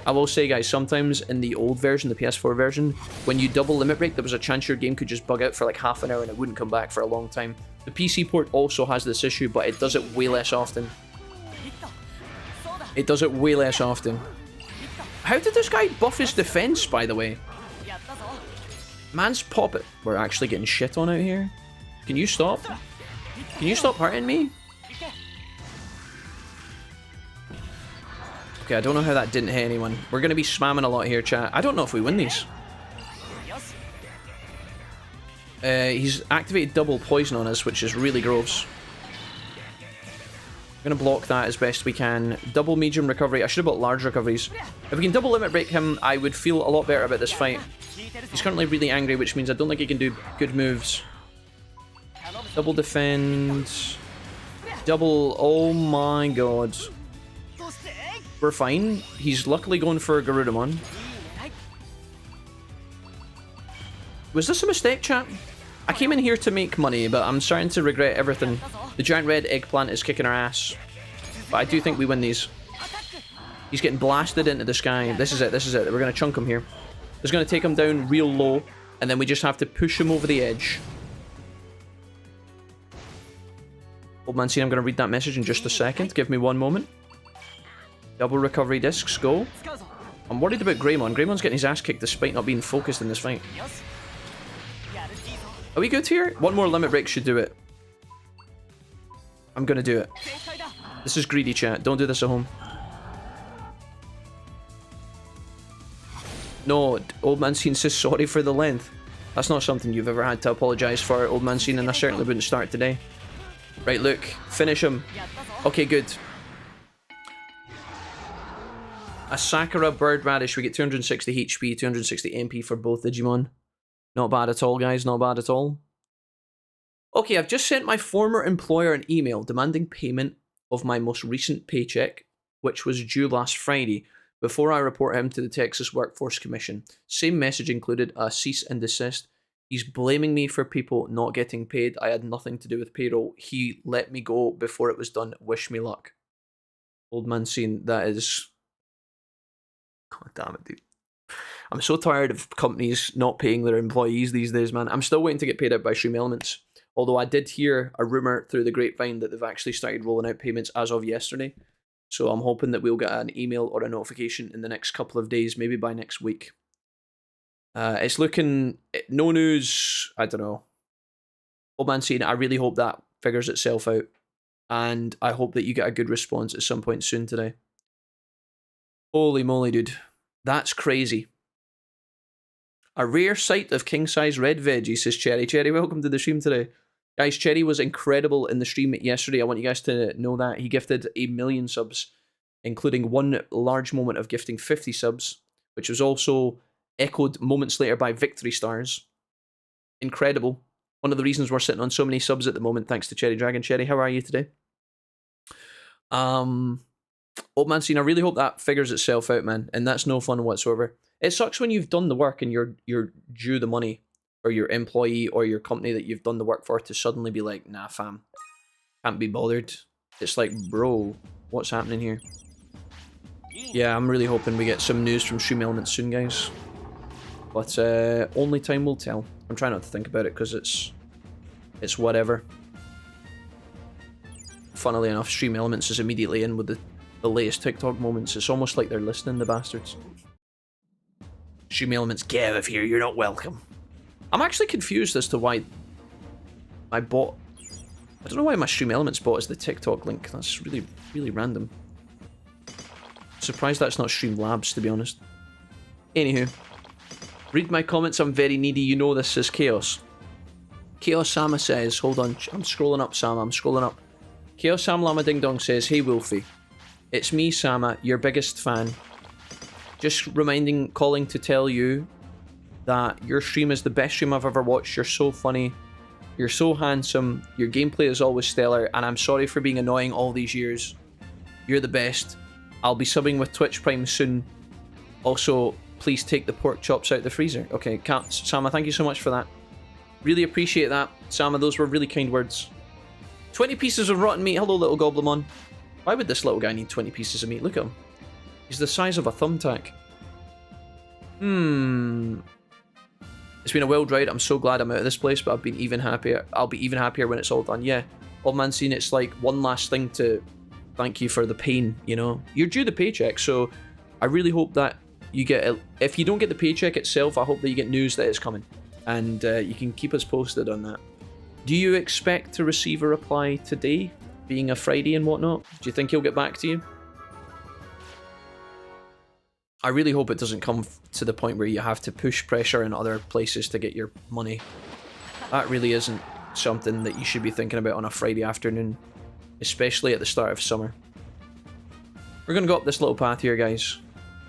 I will say, guys, sometimes in the old version, the PS4 version, when you double limit break, there was a chance your game could just bug out for like half an hour and it wouldn't come back for a long time. The PC port also has this issue, but it does it way less often. It does it way less often. How did this guy buff his defense, by the way? Man's pop it. We're actually getting shit on out here. Can you stop? Can you stop hurting me? Okay, I don't know how that didn't hit anyone. We're going to be spamming a lot here, chat. I don't know if we win these. He's activated double poison on us, which is really gross. We're going to block that as best we can. Double medium recovery. I should have bought large recoveries. If we can double limit break him, I would feel a lot better about this fight. He's currently really angry, which means I don't think he can do good moves. Double defend. Double... Oh my god. We're fine. He's luckily going for Garurumon. Was this a mistake, chat? I came in here to make money, but I'm starting to regret everything. The giant red eggplant is kicking our ass. But I do think we win these. He's getting blasted into the sky. This is it, this is it. We're going to chunk him here. It's going to take him down real low, and then we just have to push him over the edge. Old man, see, I'm going to read that message in just a second. Give me one moment. Double recovery discs, go. I'm worried about Greymon. Greymon's getting his ass kicked despite not being focused in this fight. Are we good here? One more limit break should do it. I'm going to do it. This is greedy, chat. Don't do this at home. No, Old Mancine says sorry for the length. That's not something you've ever had to apologise for, Old Mancine, and I certainly wouldn't start today. Right, look. Finish him. Okay, good. A Sakura Bird Radish. We get 260 HP, 260 MP for both Digimon. Not bad at all, guys. Not bad at all. Okay, I've just sent my former employer an email demanding payment of my most recent paycheck, which was due last Friday, before I report him to the Texas Workforce Commission. Same message included a cease and desist. He's blaming me for people not getting paid. I had nothing to do with payroll. He let me go before it was done. Wish me luck. Old man scene, that is... God damn it, dude. I'm so tired of companies not paying their employees these days, man. I'm still waiting to get paid out by Stream Elements. Although I did hear a rumour through the grapevine that they've actually started rolling out payments as of yesterday. So I'm hoping that we'll get an email or a notification in the next couple of days, maybe by next week. It's looking... No news, I don't know. Old man saying, I really hope that figures itself out. And I hope that you get a good response at some point soon today. Holy moly, dude. That's crazy. A rare sight of king-size red veggie, says Cherry. Cherry, welcome to the stream today. Guys, Cherry was incredible in the stream yesterday. I want you guys to know that. He gifted 1 million subs, including one large moment of gifting 50 subs, which was also echoed moments later by Victory Stars. Incredible. One of the reasons we're sitting on so many subs at the moment, thanks to Cherry Dragon. Cherry, how are you today? Old man scene, I really hope that figures itself out, man, and that's no fun whatsoever. It sucks when you've done the work and you're due the money, or your employee or your company that you've done the work for to suddenly be like, nah fam, can't be bothered. It's like, bro, what's happening here? Yeah, I'm really hoping we get some news from Stream Elements soon, guys. But only time will tell. I'm trying not to think about it because it's whatever. Funnily enough, Stream Elements is immediately in with the latest TikTok moments. It's almost like they're listening, the bastards. Stream Elements, get out of here, you're not welcome. I'm actually confused as to why my bot... I don't know why my Stream Elements bot is the TikTok link. That's really, really random. Surprised that's not Streamlabs, to be honest. Anywho. Read my comments, I'm very needy, you know this, says Chaos. Chaos Sama says, hold on, I'm scrolling up, Sama, I'm scrolling up. Chaos Sam Lama Ding Dong says, hey Wolfie, it's me, Sama, your biggest fan. Just calling to tell you that your stream is the best stream I've ever watched. You're so funny. You're so handsome. Your gameplay is always stellar. And I'm sorry for being annoying all these years. You're the best. I'll be subbing with Twitch Prime soon. Also, please take the pork chops out the freezer. Okay, Sama, thank you so much for that. Really appreciate that. Sama, those were really kind words. 20 pieces of rotten meat. Hello, little Goblimon. Why would this little guy need 20 pieces of meat? Look at him. He's the size of a thumbtack. It's been a wild ride. I'm so glad I'm out of this place, but I've been even happier. I'll be even happier when it's all done. Yeah. Old man scene, it's like one last thing to thank you for the pain, you know? You're due the paycheck, so I really hope that you get it. If you don't get the paycheck itself, I hope that you get news that it's coming. And you can keep us posted on that. Do you expect to receive a reply today, being a Friday and whatnot? Do you think he'll get back to you? I really hope it doesn't come to the point where you have to push pressure in other places to get your money. That really isn't something that you should be thinking about on a Friday afternoon, especially at the start of summer. We're going to go up this little path here, guys.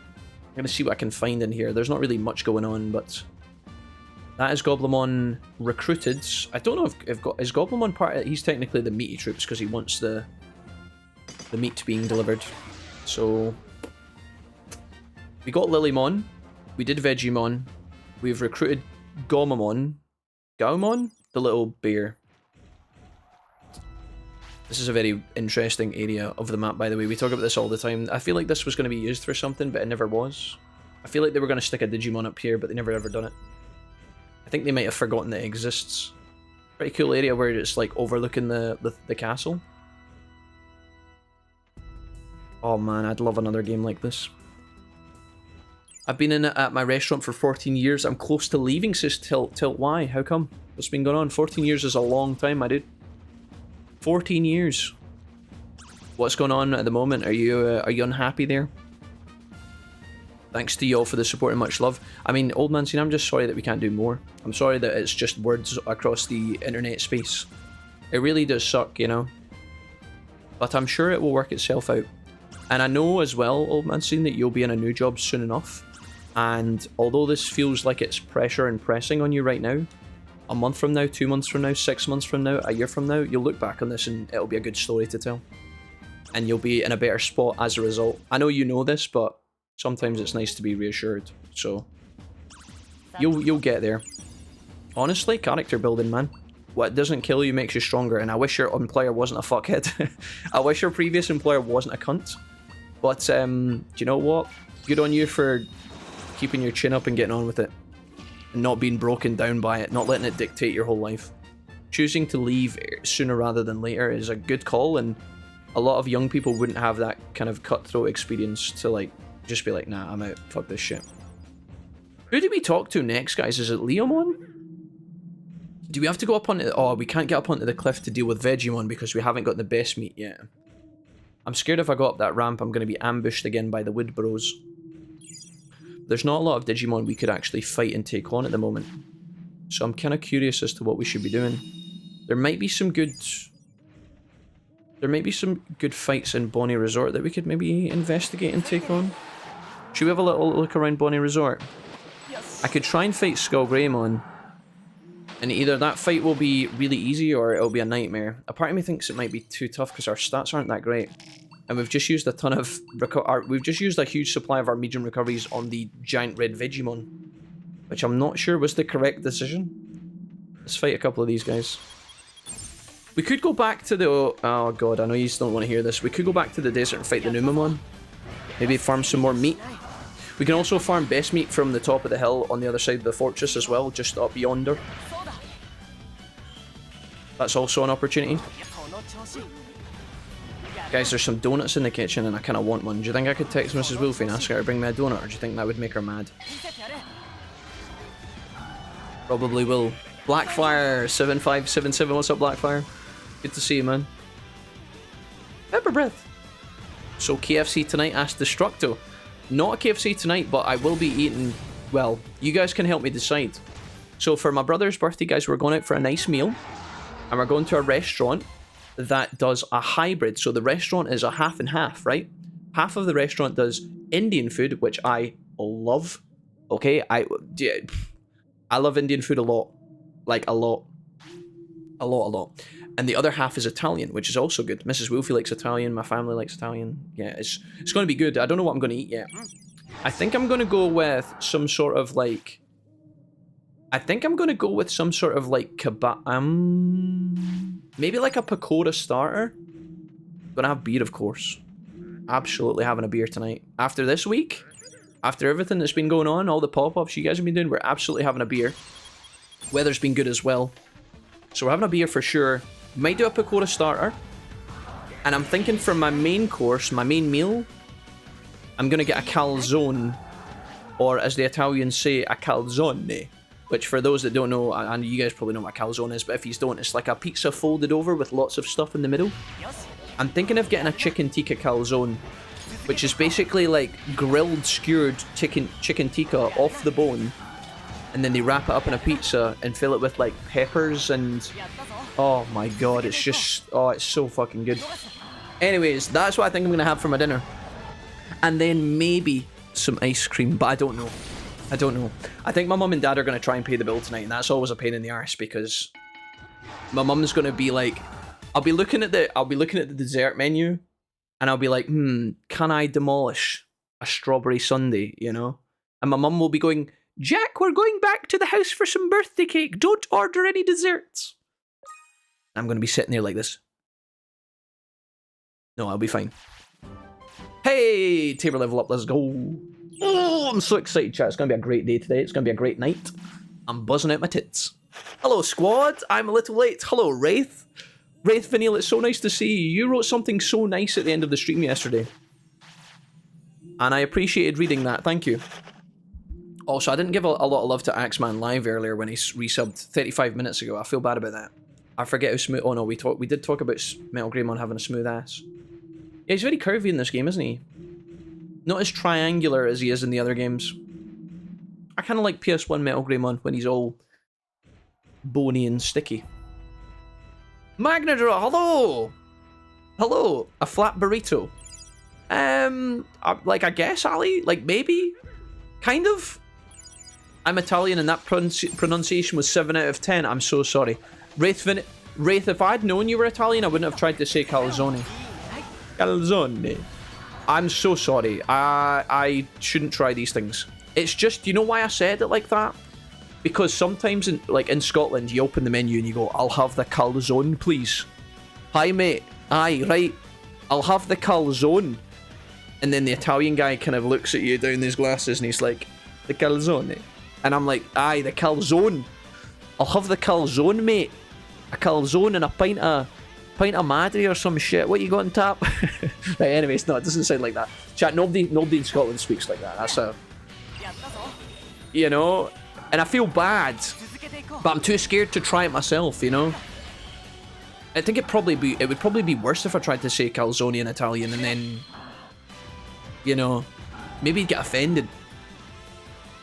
I'm going to see what I can find in here. There's not really much going on, but that is Goblimon recruited. I don't know if is Goblimon part of, he's technically the meaty troops because he wants the meat being delivered. So we got Lilymon, we did Vegimon, we've recruited Gaumon, the little bear. This is a very interesting area of the map, by the way. We talk about this all the time. I feel like this was going to be used for something, but it never was. I feel like they were going to stick a Digimon up here, but they never ever done it. I think they might have forgotten that it exists. Pretty cool area where it's like overlooking the castle. Oh man, I'd love another game like this. I've been in it at my restaurant for 14 years. I'm close to leaving, says Tilt. Why? How come? What's been going on? 14 years is a long time, my dude. 14 years. What's going on at the moment? Are you unhappy there? Thanks to you all for the support and much love. I mean, old man scene, I'm just sorry that we can't do more. I'm sorry that it's just words across the internet space. It really does suck, you know? But I'm sure it will work itself out. And I know as well, old man scene, that you'll be in a new job soon enough. And although this feels like it's pressure and pressing on you right now, a month from now, 2 months from now, 6 months from now, a year from now, you'll look back on this and it'll be a good story to tell. And you'll be in a better spot as a result. I know you know this, but sometimes it's nice to be reassured. So you'll get there. Honestly, character building, man. What doesn't kill you makes you stronger. And I wish your employer wasn't a fuckhead. I wish your previous employer wasn't a cunt. But do you know what? Good on you for keeping your chin up and getting on with it. And not being broken down by it. Not letting it dictate your whole life. Choosing to leave sooner rather than later is a good call. And a lot of young people wouldn't have that kind of cutthroat experience to like just be like, nah, I'm out. Fuck this shit. Who do we talk to next, guys? Is it Leomon? Do we have to go up onto... Oh, we can't get up onto the cliff to deal with Vegimon because we haven't got the best meat yet. I'm scared if I go up that ramp, I'm going to be ambushed again by the Wood Bros. There's not a lot of Digimon we could actually fight and take on at the moment. So I'm kind of curious as to what we should be doing. There might be some good... There might be some good fights in Bonnie Resort that we could maybe investigate and take on. Should we have a little look around Bonnie Resort? I could try and fight Skullgreymon. And either that fight will be really easy or it'll be a nightmare. A part of me thinks it might be too tough because our stats aren't that great. And we've just used a ton of... We've just used a huge supply of our medium recoveries on the giant red Vegimon. Which I'm not sure was the correct decision. Let's fight a couple of these guys. We could go back to the... Oh god, I know you still don't want to hear this. We could go back to the desert and fight the Numamon. Maybe farm some more meat. We can also farm best meat from the top of the hill on the other side of the fortress as well, just up yonder. That's also an opportunity. Guys, there's some donuts in the kitchen and I kind of want one. Do you think I could text Mrs. Wolfie and ask her to bring me a donut, or do you think that would make her mad? Probably will. Blackfire7577, what's up, Blackfire? Good to see you, man. Pepper breath. So KFC tonight, asked Destructo. Not a KFC tonight, but I will be eating... Well, you guys can help me decide. So for my brother's birthday, guys, we're going out for a nice meal. And we're going to a restaurant that does a hybrid. So the restaurant is a half and half, right? Half of the restaurant does Indian food, which I love. Okay, I love Indian food a lot. Like, a lot. A lot. And the other half is Italian, which is also good. Mrs. Wolfie likes Italian, my family likes Italian. Yeah, it's going to be good. I don't know what I'm going to eat yet. I think I'm going to go with some sort of, like... kebab... maybe like a pakora starter. Gonna have beer, of course. Absolutely having a beer tonight. After this week, after everything that's been going on, all the pop-ups you guys have been doing, we're absolutely having a beer. Weather's been good as well. So we're having a beer for sure. Might do a pakora starter. And I'm thinking for my main course, my main meal, I'm gonna get a calzone. Or as the Italians say, a calzone. Which for those that don't know, and you guys probably know what a calzone is, but if you don't, it's like a pizza folded over with lots of stuff in the middle. I'm thinking of getting a chicken tikka calzone, which is basically like grilled, skewered chicken tikka off the bone, and then they wrap it up in a pizza and fill it with like peppers and... Oh my god, it's just... Oh, it's so fucking good. Anyways, that's what I think I'm going to have for my dinner. And then maybe some ice cream, but I don't know. I don't know. I think my mum and dad are going to try and pay the bill tonight, and that's always a pain in the arse because my mum's going to be like, I'll be looking at the dessert menu, and I'll be like, can I demolish a strawberry sundae, you know? And my mum will be going, Jack, we're going back to the house for some birthday cake. Don't order any desserts. I'm going to be sitting there like this. No, I'll be fine. Hey, Tabor level up, let's go. Oh, I'm so excited, chat. It's going to be a great day today. It's going to be a great night. I'm buzzing out my tits. Hello, squad. I'm a little late. Hello, Wraith. Wraith Vinyl, it's so nice to see you. You wrote something so nice at the end of the stream yesterday. And I appreciated reading that. Thank you. Also, I didn't give a lot of love to Axeman Live earlier when he resubbed 35 minutes ago. I feel bad about that. I forget how smooth... Oh no, we did talk about Metal Greymon having a smooth ass. Yeah, he's very curvy in this game, isn't he? Not as triangular as he is in the other games. I kind of like PS1 Metal Greymon when he's all bony and sticky. Magnadra, hello! Hello, a flat burrito. Like, I guess, Ali? Like, maybe? Kind of? I'm Italian and that pronunciation was 7 out of 10. I'm so sorry. Wraith, if I'd known you were Italian, I wouldn't have tried to say calzone. Calzone. I'm so sorry. I shouldn't try these things. It's just, you know why I said it like that? Because sometimes, in Scotland, you open the menu and you go, I'll have the calzone, please. Hi, mate. Aye, right. I'll have the calzone. And then the Italian guy kind of looks at you down his glasses and he's like, the calzone. And I'm like, aye, the calzone. I'll have the calzone, mate. A calzone and a pint of Madri or some shit. What you got on tap? Right, anyways, no, it doesn't sound like that. Chat, nobody in Scotland speaks like that. That's a... You know? And I feel bad. But I'm too scared to try it myself, you know? I think it would probably be worse if I tried to say calzone in Italian and then... You know, maybe you'd get offended.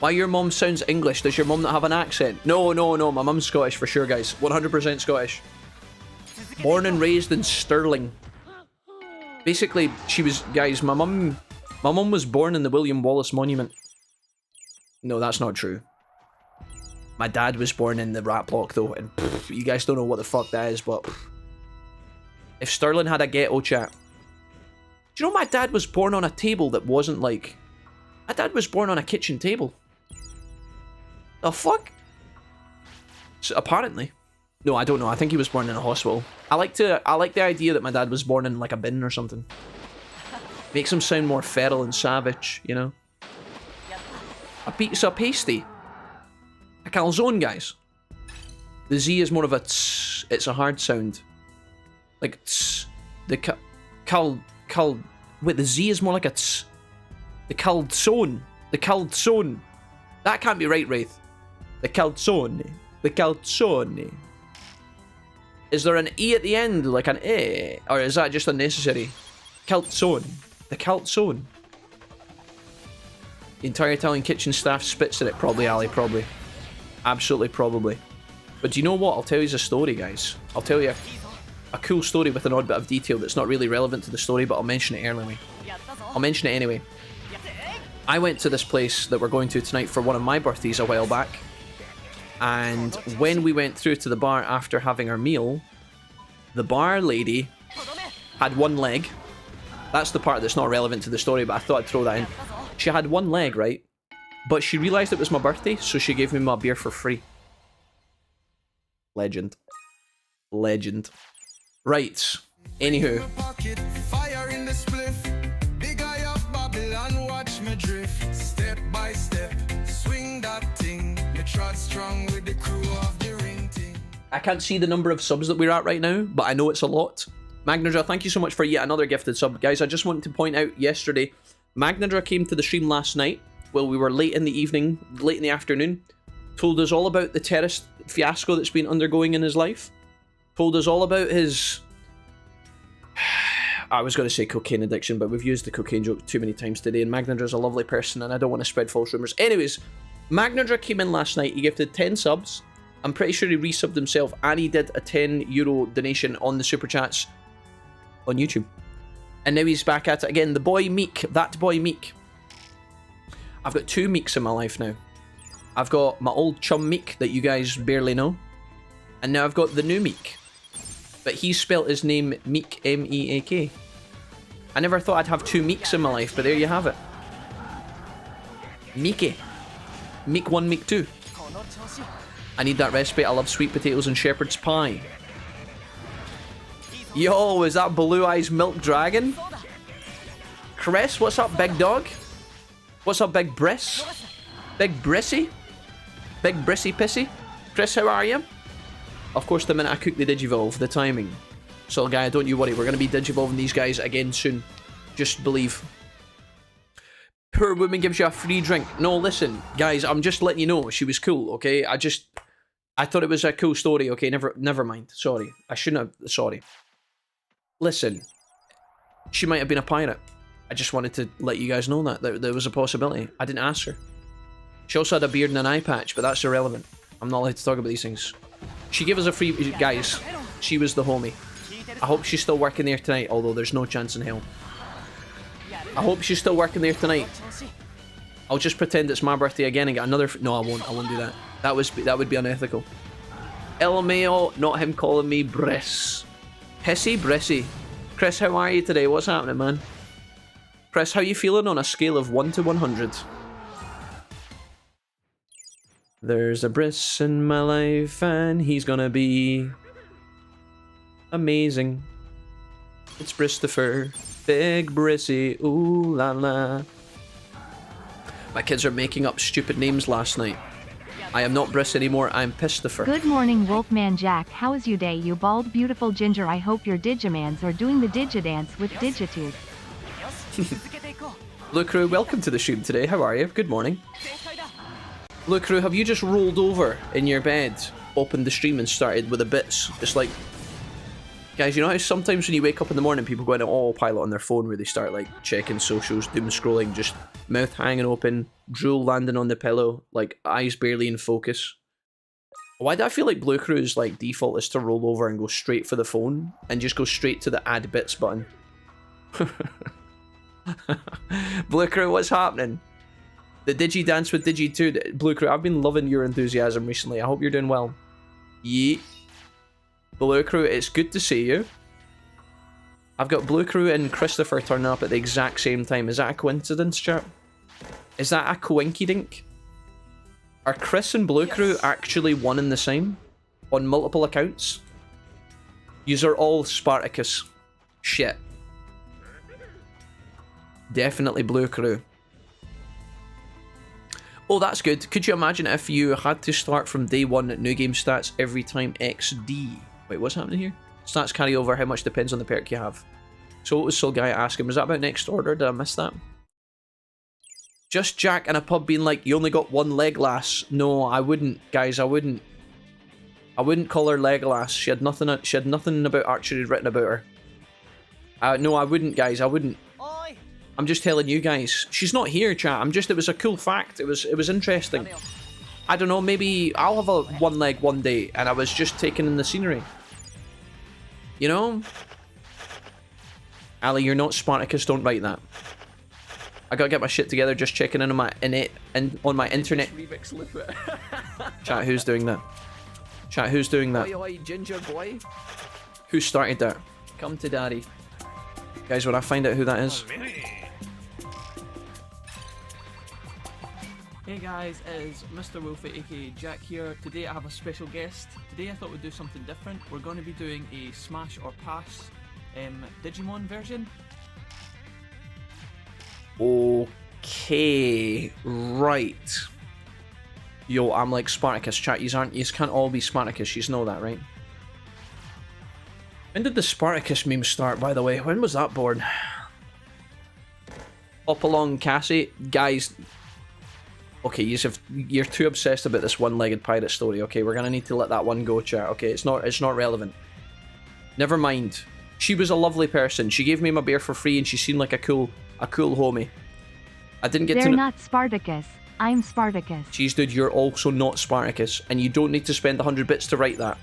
Why your mum sounds English? Does your mum not have an accent? No, my mum's Scottish for sure, guys. 100% Scottish. Born and raised in Stirling. Basically, she was... Guys, my mum was born in the William Wallace Monument. No, that's not true. My dad was born in the Rat Block, though, and you guys don't know what the fuck that is, but... If Stirling had a ghetto, chat... Do you know my dad was born on a table that wasn't like... My dad was born on a kitchen table. The fuck? So, apparently. No, I don't know. I think he was born in a hospital. I like the idea that my dad was born in like a bin or something. Makes him sound more feral and savage, you know? A pizza pasty. A calzone, guys. The Z is more of a tss. It's a hard sound. Like tss. The wait, the Z is more like a tss. The calzone. The calzone. That can't be right, Wraith. The calzone. The calzone. Is there an E at the end, like an E? Or is that just unnecessary? Calzone. The calzone. The entire Italian kitchen staff spits at it, probably, Ali, probably. Absolutely, probably. But do you know what? I'll tell you a story, guys. I'll tell you a cool story with an odd bit of detail that's not really relevant to the story, but I'll mention it anyway. I'll mention it anyway. I went to this place that we're going to tonight for one of my birthdays a while back. And when we went through to the bar after having our meal, the bar lady had one leg. That's the part that's not relevant to the story, but I thought I'd throw that in. She had one leg, right? But she realised it was my birthday, so she gave me my beer for free. Legend. Legend. Right. Anywho. I can't see the number of subs that we're at right now, but I know it's a lot. Magnadra, thank you so much for yet another gifted sub. Guys, I just wanted to point out yesterday, Magnadra came to the stream last night while we were late in the evening, late in the afternoon, told us all about the terrorist fiasco that's been undergoing in his life, told us all about his... I was going to say cocaine addiction, but we've used the cocaine joke too many times today, and Magnadra's a lovely person, and I don't want to spread false rumours. Anyways, Magnadra came in last night, he gifted 10 subs, I'm pretty sure he resubbed himself, and he did a €10 donation on the Super Chats on YouTube. And now he's back at it again. The boy Meek, that boy Meek. I've got two Meeks in my life now. I've got my old chum Meek that you guys barely know. And now I've got the new Meek. But he spelt his name Meek, M-E-A-K. I never thought I'd have two Meeks in my life, but there you have it. Meeky. Meek 1, Meek 2. I need that recipe. I love sweet potatoes and shepherd's pie. Yo, is that Blue Eyes Milk Dragon? Chris, what's up, big dog? What's up, big Briss? Big Brissy? Big Brissy Pissy? Chris, how are you? Of course, the minute I cook the Digivolve, the timing. So, guy, don't you worry. We're going to be Digivolving these guys again soon. Just believe. Poor woman gives you a free drink. No, listen, guys, I'm just letting you know she was cool, okay? I thought it was a cool story, okay? Never mind. Sorry. I shouldn't have... Sorry. Listen. She might have been a pirate. I just wanted to let you guys know that. There was a possibility. I didn't ask her. She also had a beard and an eye patch, but that's irrelevant. I'm not allowed to talk about these things. She gave us a free... Guys, she was the homie. I hope she's still working there tonight, although there's no chance in hell. I hope she's still working there tonight. I'll just pretend it's my birthday again and get another... No, I won't. I won't do that. That would be unethical. LMAO, not him calling me Briss. Pissy Brissy. Chris, how are you today? What's happening, man? Chris, how you feeling on a scale of 1 to 100? There's a Briss in my life and he's gonna be... amazing. It's Christopher. Big Brissy. Ooh la la. My kids are making up stupid names last night. I am not Briss anymore, I'm Christopher. Good morning, Wolfman Jack. How is your day, you bald, beautiful ginger? I hope your Digimans are doing the Digidance with Digitude. Blue Crew, welcome to the stream today. How are you? Good morning. Blue Crew, have you just rolled over in your bed, opened the stream and started with the bits? Just like... Guys, you know how sometimes when you wake up in the morning, people go into autopilot on their phone where they start like checking socials, doom scrolling, just mouth hanging open, drool landing on the pillow, like eyes barely in focus. Why do I feel like Blue Crew's like default is to roll over and go straight for the phone and just go straight to the add bits button? Blue Crew, what's happening? The Digi Dance with Digi 2. Blue Crew, I've been loving your enthusiasm recently. I hope you're doing well. Yeet. Blue Crew, it's good to see you. I've got Blue Crew and Christopher turning up at the exact same time. Is that a coincidence, chat? Is that a coinkydink? Are Chris and Blue Crew actually one and the same? On multiple accounts? Yous are all Spartacus. Shit. Definitely Blue Crew. Oh, that's good. Could you imagine if you had to start from day one at new game stats every time XD? Wait, what's happening here? Stats carry over, how much depends on the perk you have. So what was Soul Guy asking? Was that about Next Order? Did I miss that? Just Jack in a pub being like, you only got one Legolas. No, I wouldn't, guys, I wouldn't. I wouldn't call her Legolas. She had nothing about archery written about her. No, I wouldn't, guys, I wouldn't. I'm just telling you guys. She's not here, chat. It was a cool fact. It was interesting. I don't know, maybe I'll have a one leg one day and I was just taking in the scenery. You know? Ali, you're not Spartacus, don't write that. I gotta get my shit together, just checking in on my on my internet. Chat, who's doing that? Chat, who's doing that? Oi, ginger boy. Who started that? Come to daddy. Guys, when I find out who that is. Hey guys, it's Mr. Wolfie aka Jack here. Today I have a special guest. Today I thought we'd do something different. We're going to be doing a Smash or Pass Digimon version. Okay, right. Yo, I'm like Spartacus, chat. You can't all be Spartacus, you know that, right? When did the Spartacus meme start, by the way? When was that born? Hop along, Cassie. Guys... Okay, you're too obsessed about this one-legged pirate story. Okay, we're gonna need to let that one go, chat. Okay, it's not relevant. Never mind. She was a lovely person. She gave me my beer for free, and she seemed like a cool homie. I didn't get to. They're not Spartacus. I'm Spartacus. Jeez, dude, you're also not Spartacus, and you don't need to spend 100 bits to write that.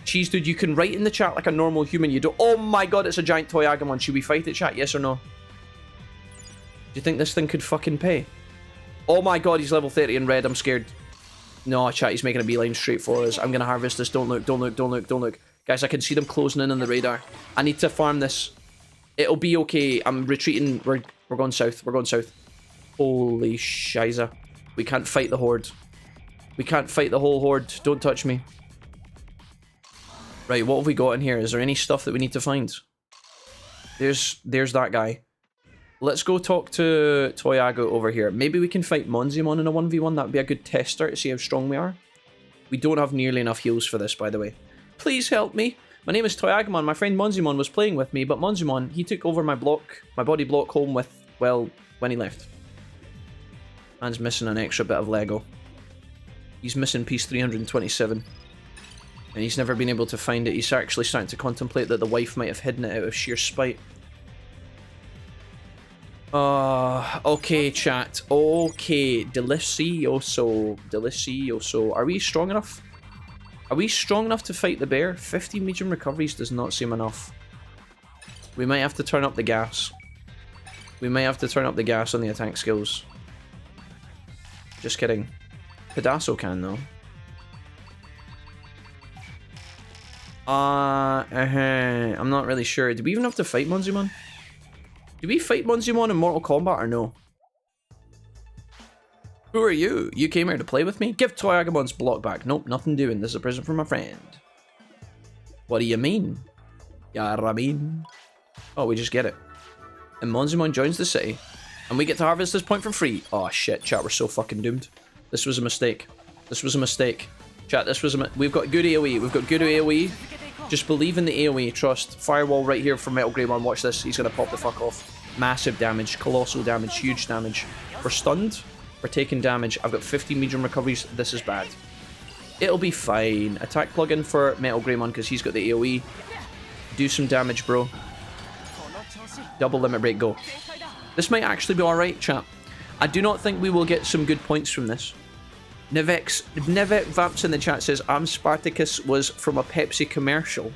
Jeez, dude, you can write in the chat like a normal human. You don't. Oh my god, it's a giant toy Agumon. Should we fight it, chat? Yes or no? Do you think this thing could fucking pay? Oh my god, he's level 30 in red. I'm scared. No, chat, he's making a beeline straight for us. I'm gonna harvest this. Don't look, don't look, don't look, don't look. Guys, I can see them closing in on the radar. I need to farm this. It'll be okay. I'm retreating. We're going south. We're going south. Holy shiza. We can't fight the horde. We can't fight the whole horde. Don't touch me. Right, what have we got in here? Is there any stuff that we need to find? There's that guy. Let's go talk to Toyago over here. Maybe we can fight Monzimon in a 1v1. That would be a good tester to see how strong we are. We don't have nearly enough heals for this, by the way. Please help me. My name is Toyagamon. My friend Monzimon was playing with me, but Monzimon, he took over my body block home with, well, when he left. Man's missing an extra bit of Lego. He's missing piece 327. And he's never been able to find it. He's actually starting to contemplate that the wife might have hidden it out of sheer spite. Okay, chat. Okay, delicioso. Delicioso. Are we strong enough? Are we strong enough to fight the bear? 50 medium recoveries does not seem enough. We might have to turn up the gas. We might have to turn up the gas on the attack skills. Just kidding. Pedasso can, though. I'm not really sure. Do we even have to fight Monzimon? Do we fight Monzimon in Mortal Kombat or no? Who are you? You came here to play with me? Give Toyagamon's block back. Nope, nothing doing. This is a present from my friend. What do you mean? Yeah, I mean. Oh, we just get it. And Monzimon joins the city. And we get to harvest this point for free. Oh shit, chat, we're so fucking doomed. This was a mistake. This was a mistake. Chat, this was a we've got good AoE. We've got good AoE. Just believe in the AoE. Trust. Firewall right here for Metal Greymon. Watch this. He's going to pop the fuck off. Massive damage. Colossal damage. Huge damage. We're stunned. We're taking damage. I've got 50 medium recoveries. This is bad. It'll be fine. Attack plugin for Metal Greymon because he's got the AoE. Do some damage, bro. Double limit break, go. This might actually be alright, chat. I do not think we will get some good points from this. Nivet Vaps in the chat says, I'm Spartacus was from a Pepsi commercial.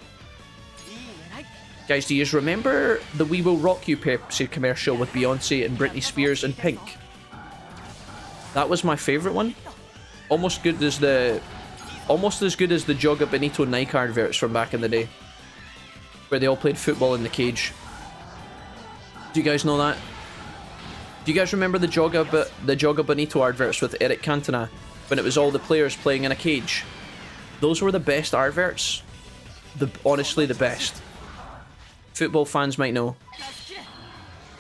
Guys, do you remember the We Will Rock You Pepsi commercial with Beyonce and Britney Spears and Pink? That was my favourite one. Almost as good as the Joga Benito Nike adverts from back in the day. Where they all played football in the cage. Do you guys know that? Do you guys remember the Joga Benito adverts with Eric Cantona? When it was all the players playing in a cage. Those were the best adverts. Honestly, the best. Football fans might know.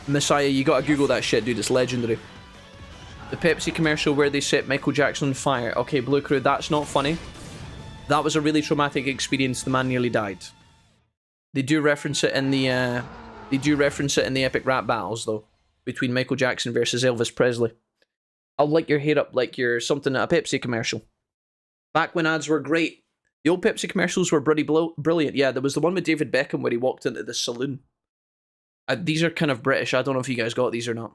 Messiah, you gotta Google that shit, dude. It's legendary. The Pepsi commercial where they set Michael Jackson on fire. Okay, Blue Crew, that's not funny. That was a really traumatic experience. The man nearly died. They do reference it in the epic rap battles, though, between Michael Jackson versus Elvis Presley. I'll light your hair up like you're something at a Pepsi commercial. Back when ads were great. The old Pepsi commercials were pretty brilliant. Yeah, there was the one with David Beckham where he walked into the saloon. These are kind of British. I don't know if you guys got these or not.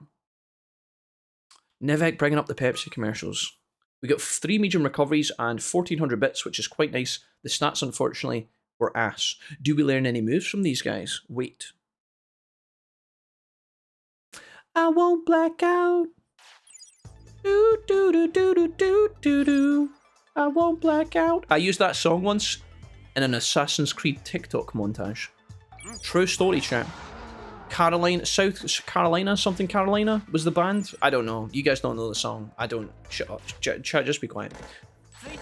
Nivek bringing up the Pepsi commercials. We got 3 medium recoveries and 1400 bits, which is quite nice. The stats, unfortunately, were ass. Do we learn any moves from these guys? Wait. I won't black out. Do do do do do do do do. I won't black out. I used that song once in an Assassin's Creed TikTok montage. True story, chat. South Carolina, something Carolina was the band. I don't know. You guys don't know the song. I don't. Shut up. Chat, just be quiet.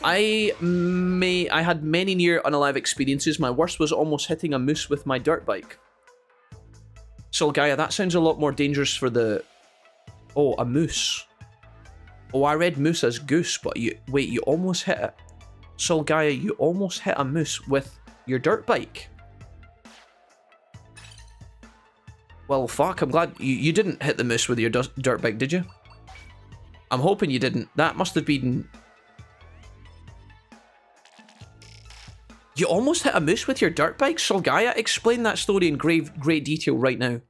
I had many near unalive experiences. My worst was almost hitting a moose with my dirt bike. Solgaia, that sounds a lot more dangerous for the... Oh, a moose. Oh, I read moose as goose, but you almost hit it. Solgaia, you almost hit a moose with your dirt bike. Well, fuck, I'm glad you didn't hit the moose with your dirt bike, did you? I'm hoping you didn't. That must have been... You almost hit a moose with your dirt bike? Solgaia, explain that story in great detail right now.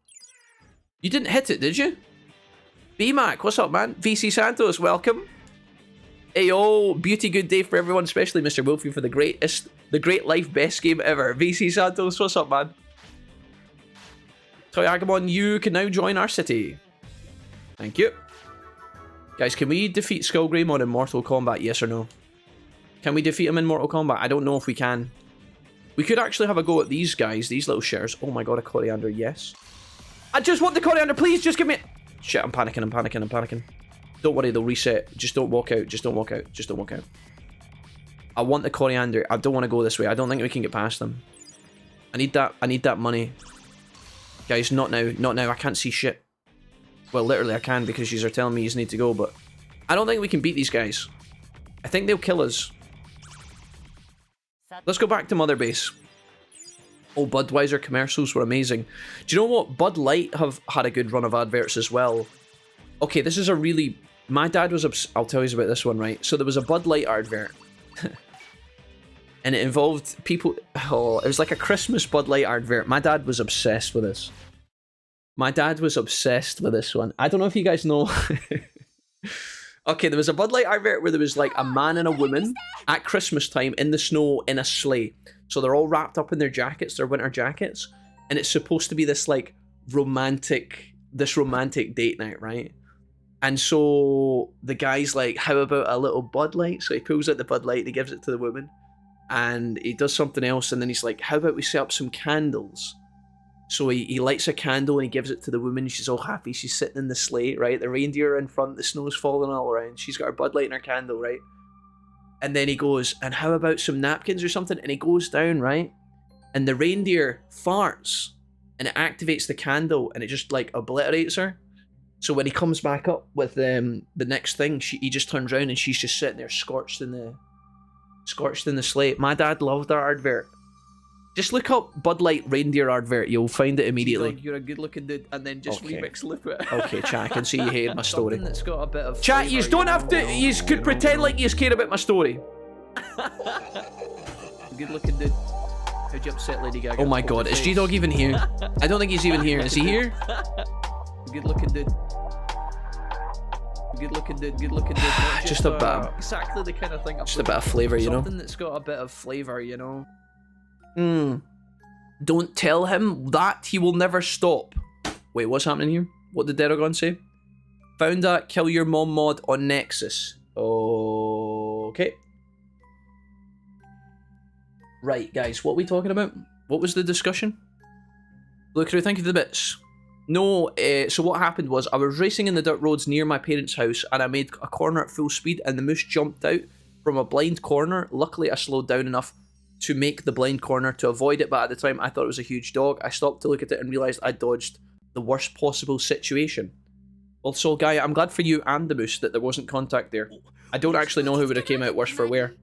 You didn't hit it, did you? B-Mac, what's up, man? VC Santos, welcome. Ayo, beauty good day for everyone, especially Mr. Wolfie for the great life best game ever. VC Santos, what's up, man? Toyagamon, you can now join our city. Thank you. Guys, can we defeat Skullgreymon in Mortal Kombat, yes or no? Can we defeat him in Mortal Kombat? I don't know if we can. We could actually have a go at these guys, these little shares. Oh my god, a coriander, yes. I just want the coriander, please, just give me... Shit, I'm panicking. Don't worry, they'll reset. Just don't walk out, just don't walk out. I want the coriander. I don't want to go this way. I don't think we can get past them. I need that money. Guys, not now. Not now. I can't see shit. Well, literally I can because yous are telling me yous need to go, but I don't think we can beat these guys. I think they'll kill us. Let's go back to Mother Base. Oh, Budweiser commercials were amazing. Do you know what? Bud Light have had a good run of adverts as well. Okay, this is a really... My dad was... I'll tell you about this one, right? So there was a Bud Light advert. And it involved people... Oh, it was like a Christmas Bud Light advert. My dad was obsessed with this. My dad was obsessed with this one. I don't know if you guys know... Okay, there was a Bud Light advert where there was like a man and a woman at Christmas time in the snow in a sleigh. So they're all wrapped up in their jackets, their winter jackets. And it's supposed to be this like romantic date night, right? And so the guy's like, how about a little Bud Light? So he pulls out the Bud Light and he gives it to the woman. And he does something else and then he's like, how about we set up some candles? So he lights a candle and he gives it to the woman. She's all happy. She's sitting in the sleigh, right? The reindeer are in front. The snow's falling all around. She's got her Bud Light and her candle, right? And then he goes, and how about some napkins or something? And he goes down, right? And the reindeer farts and it activates the candle and it just like obliterates her. So when he comes back up with the next thing, he just turns around and she's just sitting there scorched in the sleigh. My dad loved that advert. Just look up Bud Light reindeer advert, you'll find it immediately. You're a good looking dude, and then just remix lip it. Okay, chat, I can see you hated my story. Something that's got a bit of chat, you don't have to, you could pretend like you care about my story. Good looking dude. How'd you upset Lady Gaga? Oh my god, is G-Dog even here? I don't think he's even here. Is he here? Good looking dude. Good looking dude, good looking dude. Just a bit. Exactly the kind of thing. Just a bit of flavour, you know? Something that's got a bit of flavour, you know? Don't tell him that, he will never stop. Wait, what's happening here? What did Deragon say? Found that kill your mom mod on Nexus. Okay. Right, guys, what are we talking about? What was the discussion? Look through, thank you for the bits. No, so what happened was I was racing in the dirt roads near my parents' house and I made a corner at full speed and the moose jumped out from a blind corner. Luckily, I slowed down enough to make the blind corner to avoid it, but at the time I thought it was a huge dog. I stopped to look at it and realised I dodged the worst possible situation. Also, Gaia, I'm glad for you and the moose that there wasn't contact there. I don't actually know who would have came out worse for wear.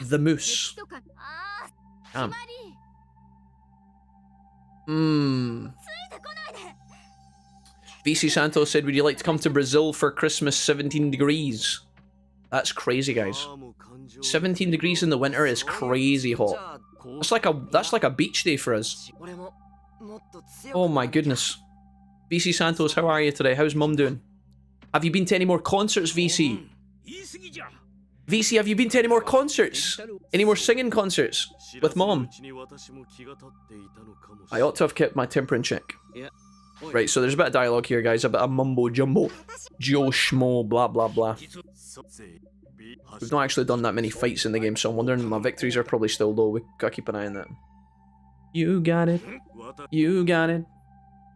The moose. Damn. VC Santos said, would you like to come to Brazil for Christmas 17 degrees? That's crazy, guys. 17 degrees in the winter is crazy hot. That's like a beach day for us. Oh my goodness. VC Santos, how are you today? How's mum doing? Have you been to any more concerts, VC? VC, have you been to any more concerts? Any more singing concerts with mom? I ought to have kept my temper in check. Right, so there's a bit of dialogue here, guys. A bit of mumbo jumbo. Joe schmo, blah blah blah. We've not actually done that many fights in the game, so I'm wondering my victories are probably still low. We gotta keep an eye on that. You got it. You got it.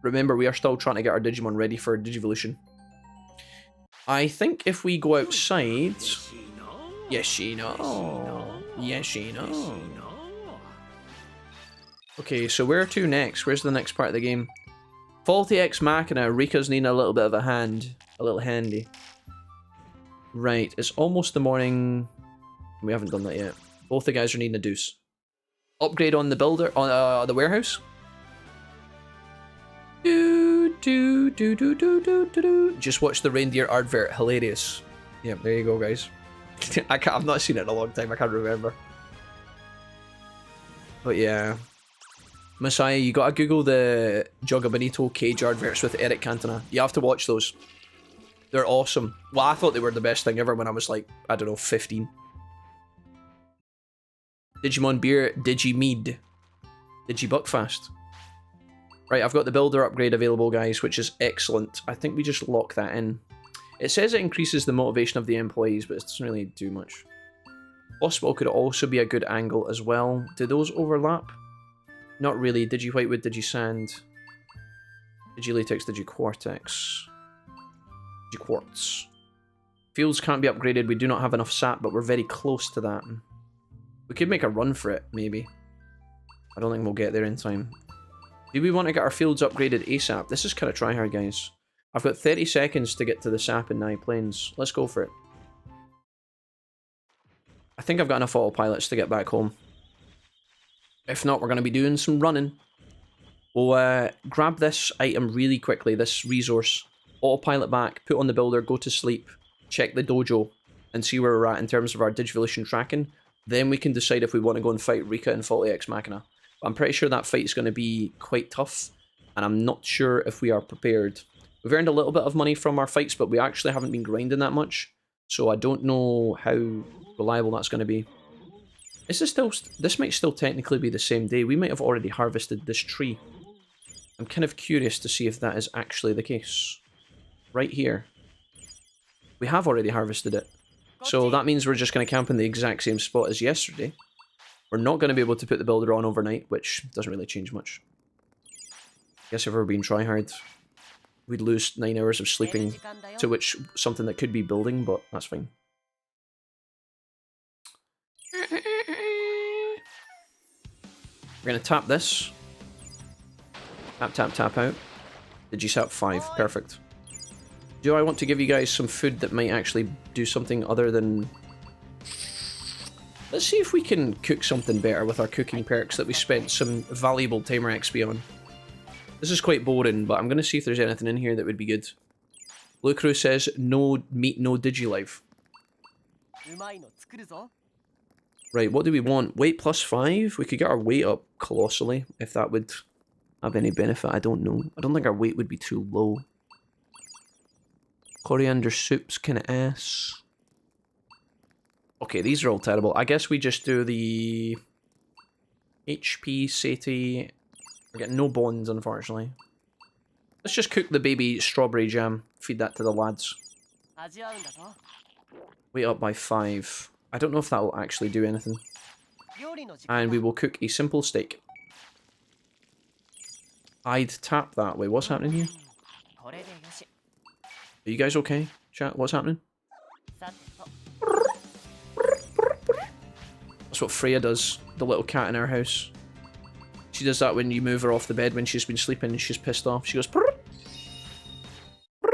Remember, we are still trying to get our Digimon ready for Digivolution. I think if we go outside... Yes, she knows. Yes, she knows. Okay, so where to next? Where's the next part of the game? Faulty Ex Machina. Rika's needing a little bit of a hand. A little handy. Right, it's almost the morning. We haven't done that yet. Both the guys are needing a deuce. Upgrade on the builder, on the warehouse. Just watch the reindeer advert, hilarious. Yep, there you go, guys. I've not seen it in a long time, I can't remember. But yeah. Messiah, you gotta Google the Joga Bonito cage adverts with Eric Cantona. You have to watch those. They're awesome. Well, I thought they were the best thing ever when I was like, I don't know, 15. Digimon Beer, Digimead, Digibuckfast. Right, I've got the builder upgrade available, guys, which is excellent. I think we just lock that in. It says it increases the motivation of the employees, but it doesn't really do much. Hospital could also be a good angle as well. Do those overlap? Not really. Digi Whitewood, Digi Sand, Digi Latex, Digi Quartex, Digi Quartz. Fields can't be upgraded. We do not have enough sap, but we're very close to that. We could make a run for it, maybe. I don't think we'll get there in time. Do we want to get our fields upgraded ASAP? This is kind of tryhard, guys. I've got 30 seconds to get to the sap in Nye Plains. Let's go for it. I think I've got enough autopilots to get back home. If not, we're going to be doing some running. We'll grab this item really quickly, this resource. Autopilot back, put on the builder, go to sleep, check the dojo, and see where we're at in terms of our Digivolution tracking. Then we can decide if we want to go and fight Rika and Faulty Ex Machina. But I'm pretty sure that fight is going to be quite tough, and I'm not sure if we are prepared. We've earned a little bit of money from our fights, but we actually haven't been grinding that much, so I don't know how reliable that's going to be. Is this still... This might still technically be the same day. We might have already harvested this tree. I'm kind of curious to see if that is actually the case. Right here. We have already harvested it. So that means we're just going to camp in the exact same spot as yesterday. We're not going to be able to put the builder on overnight, which doesn't really change much. Guess if we're being tryhard, we'd lose 9 hours of sleeping, to which something that could be building, but that's fine. We're going to tap this. Tap, tap, tap out. Digisap 5. Perfect. Do I want to give you guys some food that might actually do something other than... Let's see if we can cook something better with our cooking perks that we spent some valuable timer XP on. This is quite boring, but I'm going to see if there's anything in here that would be good. Blue Crew says, no meat, no Digilife. Right, what do we want? Weight plus 5? We could get our weight up colossally, if that would have any benefit. I don't know. I don't think our weight would be too low. Coriander soup's kind of ass. Okay, these are all terrible. I guess we just do the HP, Sati. We're getting no bonds, unfortunately. Let's just cook the baby strawberry jam. Feed that to the lads. Weight up by 5. I don't know if that will actually do anything. And we will cook a simple steak. I'd tap that way. What's happening here? Are you guys okay? Chat, what's happening? That's what Freya does, the little cat in our house. She does that when you move her off the bed when she's been sleeping and she's pissed off. She goes... Purr, purr.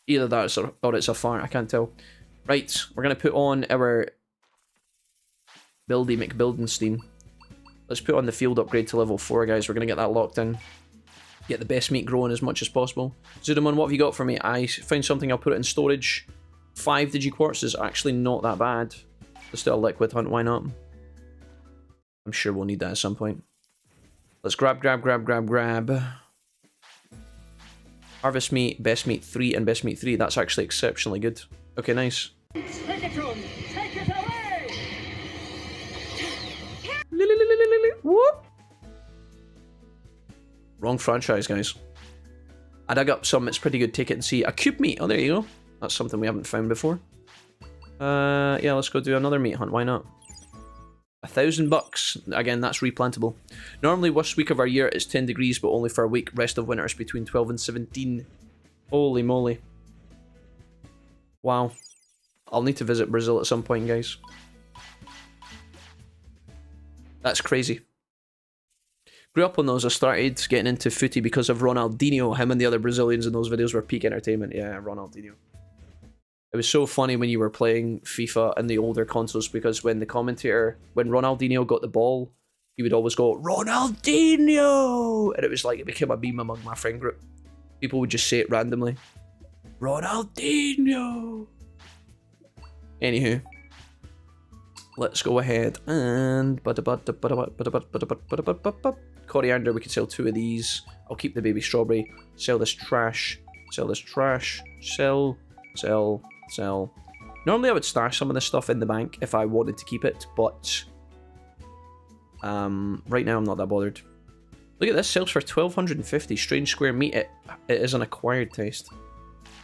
Either that or it's a fart, I can't tell. Right, we're going to put on our Buildy McBuildenstein. Let's put on the field upgrade to level 4, guys. We're going to get that locked in. Get the best meat growing as much as possible. Zudamon, what have you got for me? I found something, I'll put it in storage. 5 Digiquartz is actually not that bad. Let's do a liquid hunt, why not? I'm sure we'll need that at some point. Let's grab. Harvest meat, best meat 3, and best meat 3. That's actually exceptionally good. Okay, nice. Take it away! Whoop. Wrong franchise, guys. I dug up some, it's pretty good. Take it and see. A cube meat. Oh, there you go. That's something we haven't found before. Yeah, let's go do another meat hunt. Why not? $1,000. Again, that's replantable. Normally, worst week of our year is 10 degrees, but only for a week. Rest of winter is between 12 and 17. Holy moly. Wow. I'll need to visit Brazil at some point, guys. That's crazy. Grew up on those. I started getting into footy because of Ronaldinho. Him and the other Brazilians in those videos were peak entertainment. Yeah, Ronaldinho. It was so funny when you were playing FIFA and the older consoles because when when Ronaldinho got the ball, he would always go, Ronaldinho! And it was like, it became a meme among my friend group. People would just say it randomly. Ronaldinho! Anywho. Let's go ahead and... Coriander, we can sell 2 of these. I'll keep the baby strawberry. Sell this trash. Sell this trash. Sell. Normally I would stash some of this stuff in the bank if I wanted to keep it, but right now I'm not that bothered. Look at this, sells for 1,250. Strange square meat. It is an acquired taste.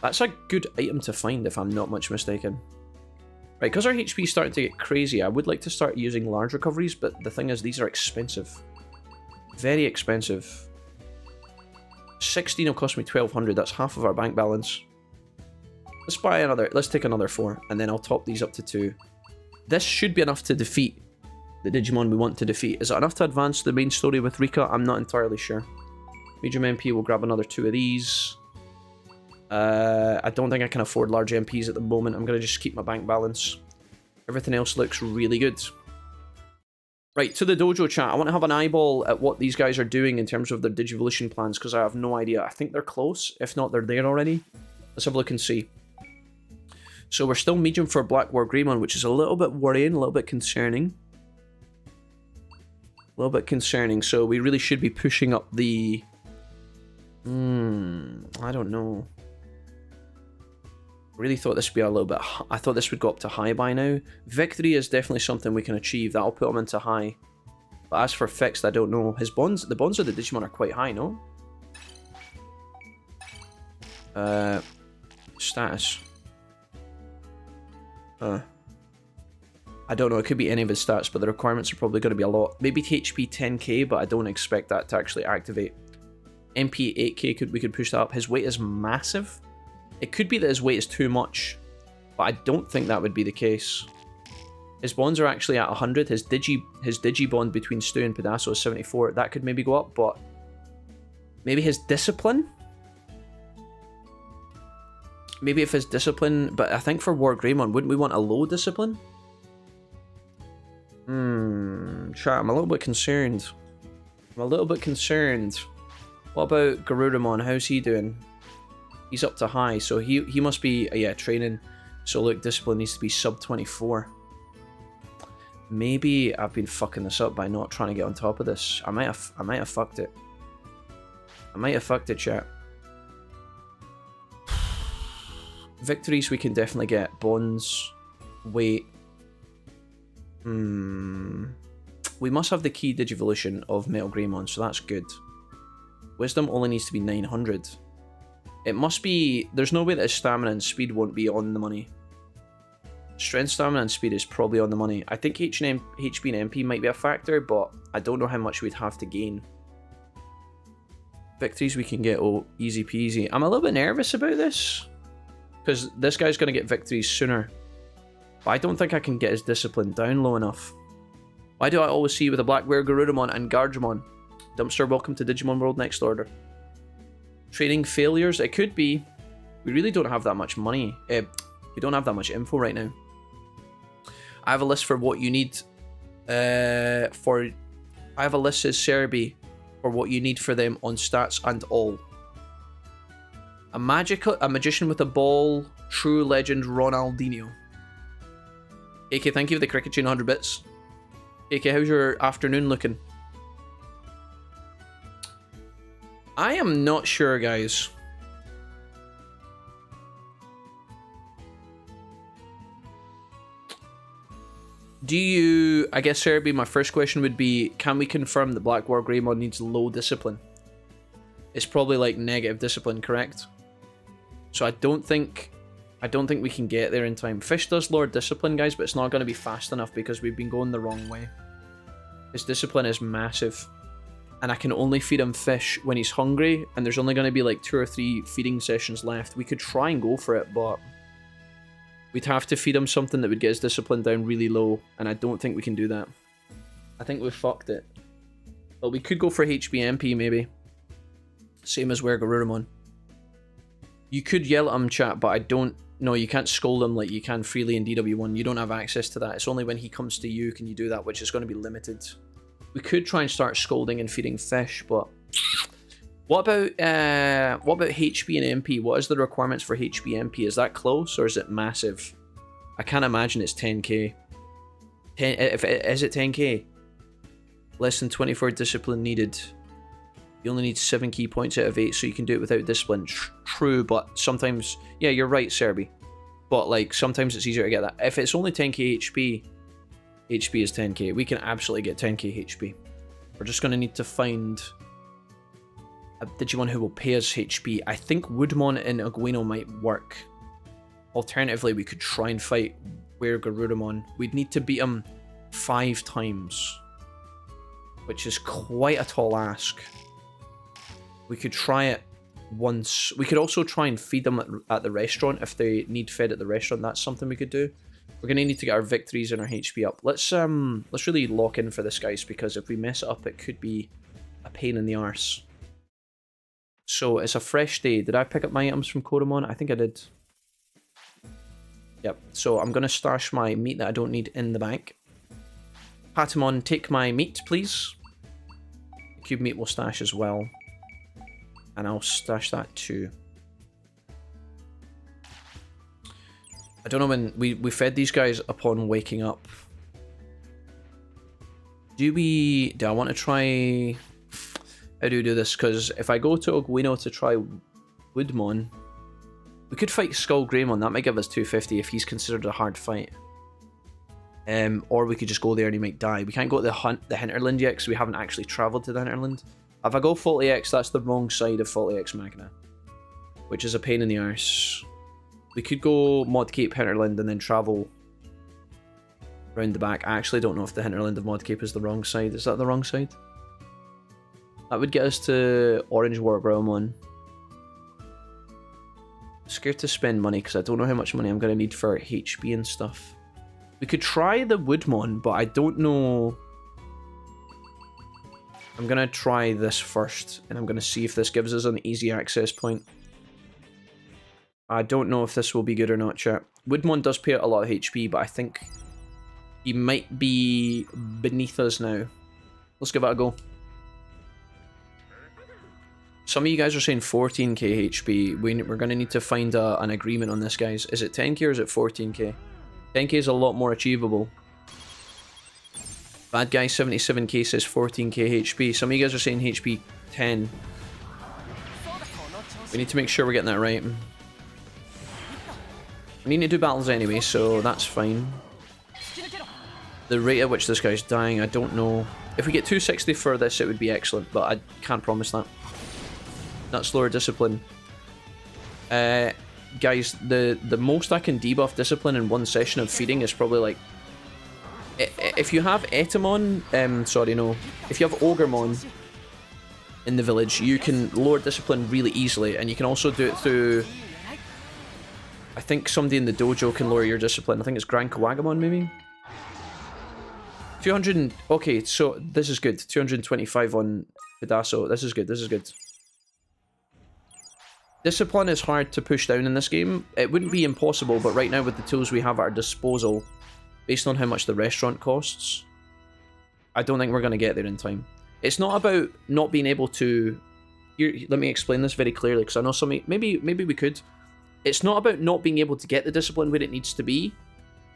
That's a good item to find if I'm not much mistaken. Right, because our HP is starting to get crazy, I would like to start using large recoveries, but the thing is, these are expensive. Very expensive. 16 will cost me 1,200, that's half of our bank balance. Let's buy another. Let's take another 4, and then I'll top these up to 2. This should be enough to defeat the Digimon we want to defeat. Is it enough to advance the main story with Rika? I'm not entirely sure. Medium MP will grab another 2 of these. I don't think I can afford large MPs at the moment. I'm going to just keep my bank balance. Everything else looks really good. Right, to the dojo chat. I want to have an eyeball at what these guys are doing in terms of their Digivolution plans, because I have no idea. I think they're close. If not, they're there already. Let's have a look and see. So we're still medium for Black War Greymon, which is a little bit worrying, a little bit concerning. A little bit concerning. So we really should be pushing up the... I don't know. I really thought this would be a little bit... I thought this would go up to high by now. Victory is definitely something we can achieve. That'll put him into high. But as for fixed, I don't know. His bonds... The bonds of the Digimon are quite high, no? Status. I don't know. It could be any of his stats, but the requirements are probably going to be a lot. Maybe HP 10k, but I don't expect that to actually activate. MP 8k, we could push that up. His weight is massive. It could be that his weight is too much, but I don't think that would be the case. His bonds are actually at 100. His digi bond between Stu and Pedasso is 74. That could maybe go up, but maybe his discipline. Maybe if his discipline, but I think for War Greymon, wouldn't we want a low discipline? Chat, I'm a little bit concerned. I'm a little bit concerned. What about Garurumon? How's he doing? He's up to high, so he must be, yeah, training. So look, discipline needs to be sub 24. Maybe I've been fucking this up by not trying to get on top of this. I might have fucked it. I might have fucked it, chat. Victories we can definitely get. Bonds. Weight. We must have the key Digivolution of Metal Greymon, so that's good. Wisdom only needs to be 900. It must be... There's no way that his stamina and speed won't be on the money. Strength, stamina, and speed is probably on the money. I think HP and MP might be a factor, but I don't know how much we'd have to gain. Victories we can get, oh, easy peasy. I'm a little bit nervous about this, because this guy's going to get victories sooner. But I don't think I can get his discipline down low enough. Why do I always see with a Blackbear, Garurumon, and Garjimon? Dumpster, welcome to Digimon World Next Order. Training failures? It could be. We really don't have that much money. We don't have that much info right now. I have a list for what you need I have a list, says Serbi, for what you need for them on stats and all. A magician with a ball, true legend Ronaldinho. AK, thank you for the cricket chain 100 bits. AK, how's your afternoon looking? I am not sure, guys. Do you... I guess, Serbi, my first question would be, can we confirm that Black War Greymon needs low discipline? It's probably like negative discipline, correct? So I don't think we can get there in time. Fish does lower discipline, guys, but it's not going to be fast enough because we've been going the wrong way. His discipline is massive. And I can only feed him fish when he's hungry, and there's only going to be like 2 or 3 feeding sessions left. We could try and go for it, but we'd have to feed him something that would get his discipline down really low, and I don't think we can do that. I think we've fucked it. But we could go for HBMP maybe. Same as Garurumon. You could yell at him, chat, but I don't... No, you can't scold him like you can freely in DW1. You don't have access to that. It's only when he comes to you can you do that, which is going to be limited. We could try and start scolding and feeding fish, but... What about HP and MP? What is the requirements for HP MP? Is that close, or is it massive? I can't imagine it's 10k. Is it 10k? Less than 24 discipline needed. You only need 7 key points out of 8, so you can do it without discipline. True, but sometimes... Yeah, you're right, Serbi. But, like, sometimes it's easier to get that. If it's only 10k HP, HP is 10k. We can absolutely get 10k HP. We're just going to need to find a Digimon who will pay us HP. I think Woodmon and Aguino might work. Alternatively, we could try and fight Garurumon. We'd need to beat him 5 times, which is quite a tall ask. We could try it. once. We could also try and feed them at the restaurant if they need fed at the restaurant. That's something we could do. We're gonna need to get our victories and our HP up. Let's really lock in for this, guys, because if we mess it up, it could be a pain in the arse. So it's a fresh day. Did I pick up my items from Koromon? I think I did. Yep. So I'm gonna stash my meat that I don't need in the bank. Patamon, take my meat, please. Cube meat will stash as well. And I'll stash that too. I don't know when we fed these guys upon waking up. Do I want to try... How do we do this? Because if I go to Ogwino to try Woodmon, we could fight Skull Greymon. That might give us 250 if he's considered a hard fight. Or we could just go there and he might die. We can't go to the hinterland yet because we haven't actually travelled to the hinterland. If I go Faulty X, that's the wrong side of Faulty X Magna, which is a pain in the arse. We could go Mod Cape Hinterland and then travel round the back. I actually don't know if the hinterland of Mod Cape is the wrong side. Is that the wrong side? That would get us to Orange Warbrowmon. Scared to spend money because I don't know how much money I'm going to need for HP and stuff. We could try the Woodmon, but I don't know... I'm going to try this first, and I'm going to see if this gives us an easy access point. I don't know if this will be good or not, chat. Woodmon does pay out a lot of HP, but I think he might be beneath us now. Let's give it a go. Some of you guys are saying 14k HP. We're going to need to find an agreement on this, guys. Is it 10k or is it 14k? 10k is a lot more achievable. Bad guy 77k says 14k HP. Some of you guys are saying HP 10. We need to make sure we're getting that right. We need to do battles anyway, so that's fine. The rate at which this guy's dying, I don't know. If we get 260 for this, it would be excellent, but I can't promise that. That's lower discipline. Guys, the most I can debuff discipline in one session of feeding is probably like... If you have Etamon, sorry, no. If you have Ogremon in the village, you can lower discipline really easily, and you can also do it through... I think somebody in the dojo can lower your discipline. I think it's Gran Kawagamon, maybe? 200... Okay, so this is good. 225 on Pedaso. This is good, this is good. Discipline is hard to push down in this game. It wouldn't be impossible, but right now with the tools we have at our disposal, based on how much the restaurant costs, I don't think we're going to get there in time. It's not about not being able to... Here, let me explain this very clearly, because I know some... Maybe we could. It's not about not being able to get the discipline where it needs to be.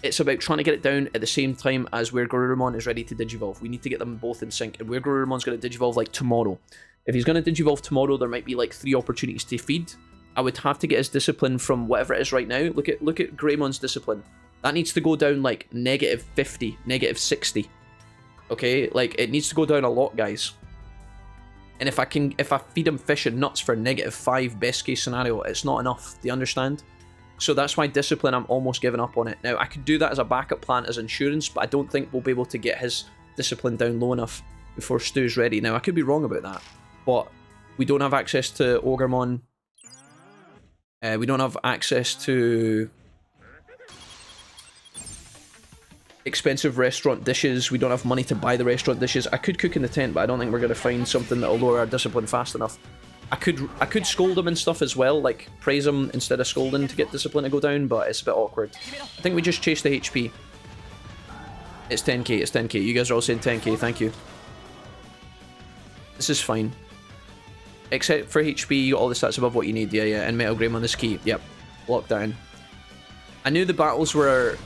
It's about trying to get it down at the same time as where Garurumon is ready to digivolve. We need to get them both in sync, and where Garurumon's going to digivolve like tomorrow. If he's going to digivolve tomorrow, there might be like 3 opportunities to feed. I would have to get his discipline from whatever it is right now. Look at Greymon's discipline. That needs to go down like -50, -60. Okay, like it needs to go down a lot, guys. And if I feed him fish and nuts for -5, best case scenario, it's not enough. Do you understand? So that's why discipline, I'm almost giving up on it. Now, I could do that as a backup plan, as insurance, but I don't think we'll be able to get his discipline down low enough before Stu's ready. Now, I could be wrong about that, but we don't have access to Ogremon. We don't have access to expensive restaurant dishes. We don't have money to buy the restaurant dishes. I could cook in the tent, but I don't think we're going to find something that'll lower our discipline fast enough. I could scold him and stuff as well, like praise him instead of scolding to get discipline to go down, but it's a bit awkward. I think we just chase the HP. It's 10k, it's 10k. You guys are all saying 10k, thank you. This is fine. Except for HP, you got all the stats above what you need. Yeah, yeah, and Metal Greymon is key. Yep, lockdown. I knew the battles were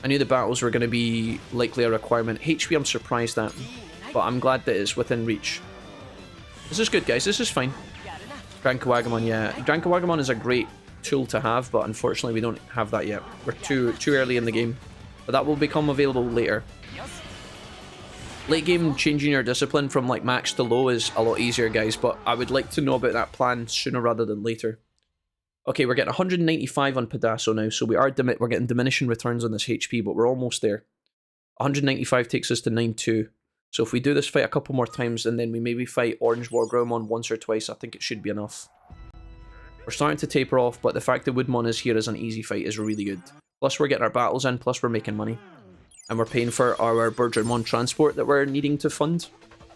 going to be likely a requirement. HP I'm surprised at, but I'm glad that it's within reach. This is good, guys. This is fine. Gran Kawagamon, yeah. Gran Kawagamon is a great tool to have, but unfortunately we don't have that yet. We're too early in the game. But that will become available later. Late game, changing your discipline from like max to low is a lot easier, guys, but I would like to know about that plan sooner rather than later. Okay, we're getting 195 on Pedaso now, so we're getting diminishing returns on this HP, but we're almost there. 195 takes us to 9.2. So if we do this fight a couple more times and then we maybe fight Orange Wargreymon once or twice, I think it should be enough. We're starting to taper off, but the fact that Woodmon is here as an easy fight is really good. Plus we're getting our battles in, plus we're making money. And we're paying for our Birdramon transport that we're needing to fund,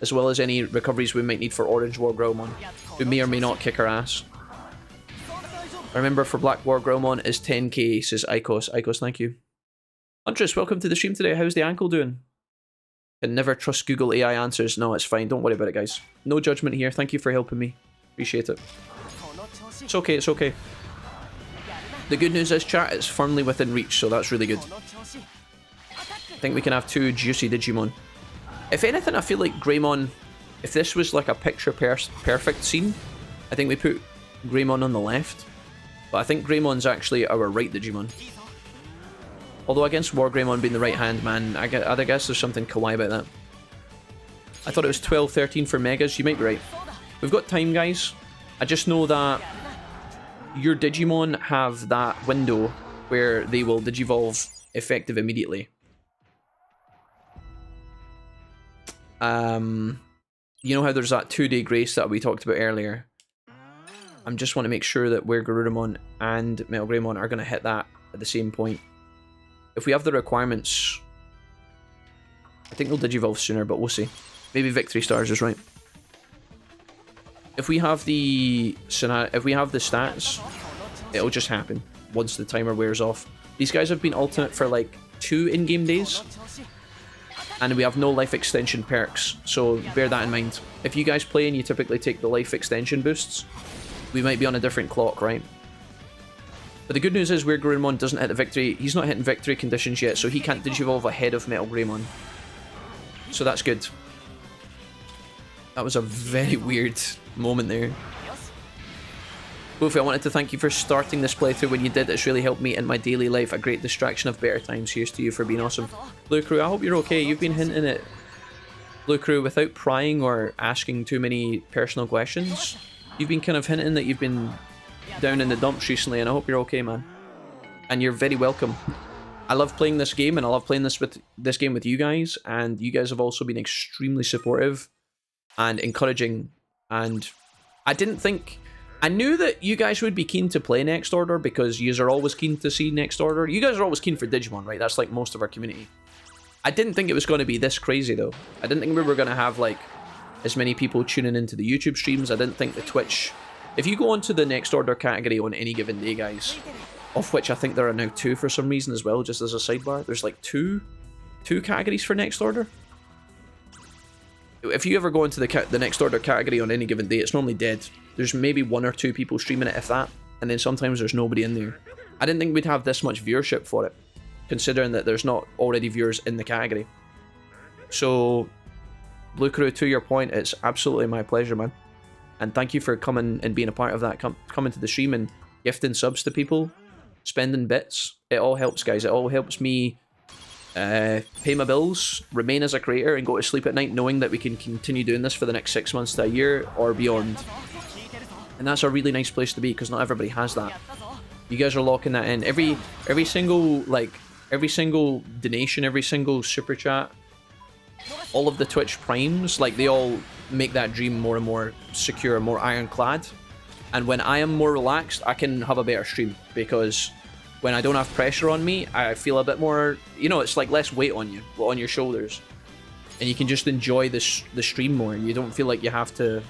as well as any recoveries we might need for Orange Wargreymon, who may or may not kick our ass. Remember, for Black Wargreymon is 10k, says Icos. Icos, thank you. Huntress, welcome to the stream today. How's the ankle doing? Can never trust Google AI answers. No, it's fine. Don't worry about it, guys. No judgment here. Thank you for helping me. Appreciate it. It's okay, it's okay. The good news is, chat, it's firmly within reach, so that's really good. I think we can have 2 juicy Digimon. If anything, I feel like Greymon, if this was like a picture perfect scene, I think we put Greymon on the left. But I think Greymon's actually our right Digimon. Although against Wargreymon being the right hand, man, I guess there's something kawaii about that. I thought it was 12, 13 for Megas. You might be right. We've got time, guys. I just know that your Digimon have that window where they will Digivolve effective immediately. You know how there's that 2-day grace that we talked about earlier? I just want to make sure that where Garurumon and Metal Greymon are going to hit that at the same point. If we have the requirements, I think they'll Digivolve sooner, but we'll see. Maybe Victory Stars is right. If we have the stats, it'll just happen once the timer wears off. These guys have been alternate for like 2 in-game days, and we have no life extension perks, so bear that in mind. If you guys play and you typically take the life extension boosts, we might be on a different clock, right? But the good news is where Garurumon doesn't hit the victory, he's not hitting victory conditions yet, so he can't Digivolve ahead of Metal Greymon. So that's good. That was a very weird moment there. Wolfie, I wanted to thank you for starting this playthrough when you did. It's really helped me in my daily life. A great distraction of better times. Here's to you for being awesome. Blue Crew, I hope you're okay. You've been hinting at Blue Crew without prying or asking too many personal questions. You've been kind of hinting that you've been down in the dumps recently, and I hope you're okay, man. And you're very welcome. I love playing this game, and I love playing this game with you guys, and you guys have also been extremely supportive and encouraging, and I knew that you guys would be keen to play Next Order because you are always keen to see Next Order. You guys are always keen for Digimon, right? That's like most of our community. I didn't think it was going to be this crazy, though. I didn't think we were going to have like as many people tuning into the YouTube streams. I didn't think the Twitch... If you go onto the Next Order category on any given day, guys, of which I think there are now 2 for some reason as well, just as a sidebar, there's like two categories for Next Order. If you ever go into the Next Order category on any given day, it's normally dead. There's maybe 1 or 2 people streaming it, if that, and then sometimes there's nobody in there. I didn't think we'd have this much viewership for it, considering that there's not already viewers in the category. So, Blue Crew, to your point, it's absolutely my pleasure, man. And thank you for coming and being a part of that, coming to the stream and gifting subs to people, spending bits. It all helps, guys. It all helps me pay my bills, remain as a creator, and go to sleep at night knowing that we can continue doing this for the next 6 months to a year or beyond. And that's a really nice place to be, because not everybody has that. You guys are locking that in. Every single donation, every single super chat, all of the Twitch primes, like, they all make that dream more and more secure, more ironclad. And when I am more relaxed, I can have a better stream, because when I don't have pressure on me, I feel a bit more, you know, it's like less weight on you, on your shoulders, and you can just enjoy the stream more. You don't feel like you have to,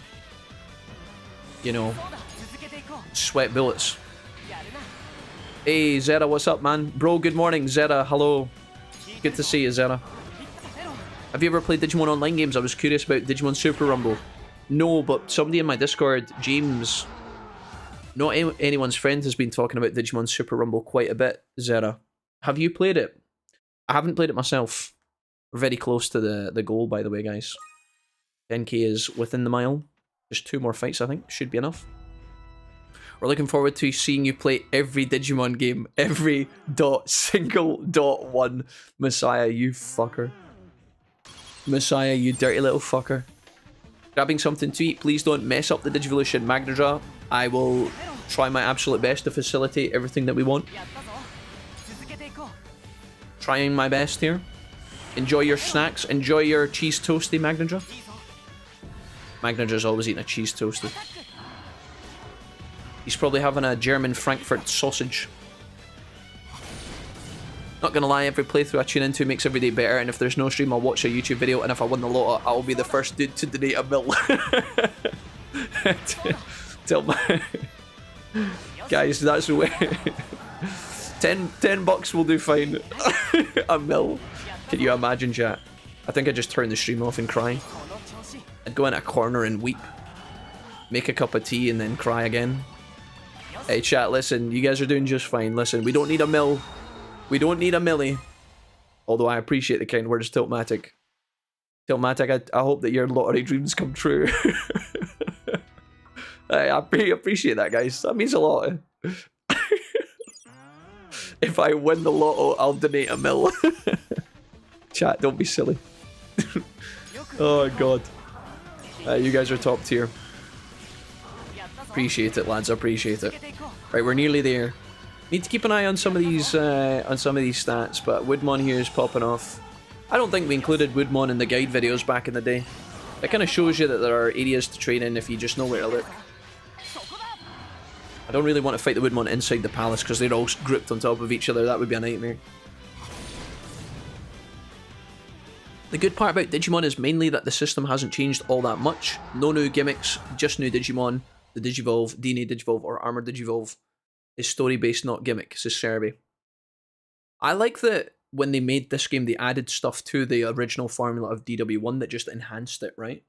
you know, sweat bullets. Hey Zera, what's up, man? Bro, good morning. Zera, hello. Good to see you, Zera. Have you ever played Digimon Online games? I was curious about Digimon Super Rumble. No, but somebody in my Discord, James, not anyone's friend, has been talking about Digimon Super Rumble quite a bit, Zera. Have you played it? I haven't played it myself. We're very close to the goal, by the way, guys. 10k is within the mile. Just 2 more fights, I think. Should be enough. We're looking forward to seeing you play every Digimon game. Every .1. Messiah, you fucker. Messiah, you dirty little fucker. Grabbing something to eat. Please don't mess up the Digivolution. Magnaja, I will try my absolute best to facilitate everything that we want. Trying my best here. Enjoy your snacks. Enjoy your cheese toasty, Magnadra. Magnadra's always eating a cheese toasty. He's probably having a German Frankfurt sausage. Not gonna lie, every playthrough I tune into makes every day better, and if there's no stream, I'll watch a YouTube video, and if I win the lotto, I'll be the first dude to donate a mil. Tell my... Guys, that's the way... 10 bucks will do fine. A mil. Can you imagine, chat? I think I'd just turn the stream off and cry. I'd go in a corner and weep. Make a cup of tea and then cry again. Hey chat, listen, you guys are doing just fine. Listen, we don't need a mil. We don't need a milli. Although I appreciate the kind words, Tiltmatic. Tiltmatic, I hope that your lottery dreams come true. I appreciate that, guys. That means a lot. If I win the lotto, I'll donate a mil. Chat, don't be silly. Oh god. You guys are top tier. Appreciate it, lads. Appreciate it. Right, we're nearly there. Need to keep an eye on some of these stats, but Woodmon here is popping off. I don't think we included Woodmon in the guide videos back in the day. It kind of shows you that there are areas to train in if you just know where to look. I don't really want to fight the Woodmon inside the palace because they're all grouped on top of each other. That would be a nightmare. The good part about Digimon is mainly that the system hasn't changed all that much. No new gimmicks, just new Digimon. The Digivolve, DNA Digivolve, or Armored Digivolve is story-based, not gimmick, says Serby. I like that when they made this game, they added stuff to the original formula of DW1 that just enhanced it, right?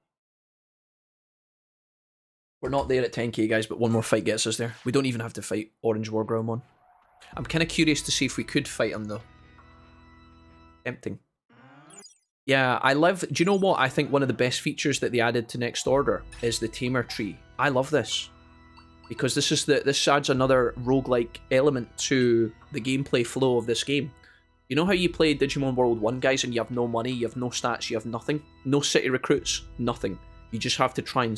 We're not there at 10k, guys, but one more fight gets us there. We don't even have to fight Orange Wargreymon. I'm kind of curious to see if we could fight him, though. Tempting. Yeah, I love... Do you know what? I think one of the best features that they added to Next Order is the Tamer Tree. I love this. Because this adds another roguelike element to the gameplay flow of this game. You know how you play Digimon World 1, guys, and you have no money, you have no stats, you have nothing? No city recruits, nothing. You just have to try and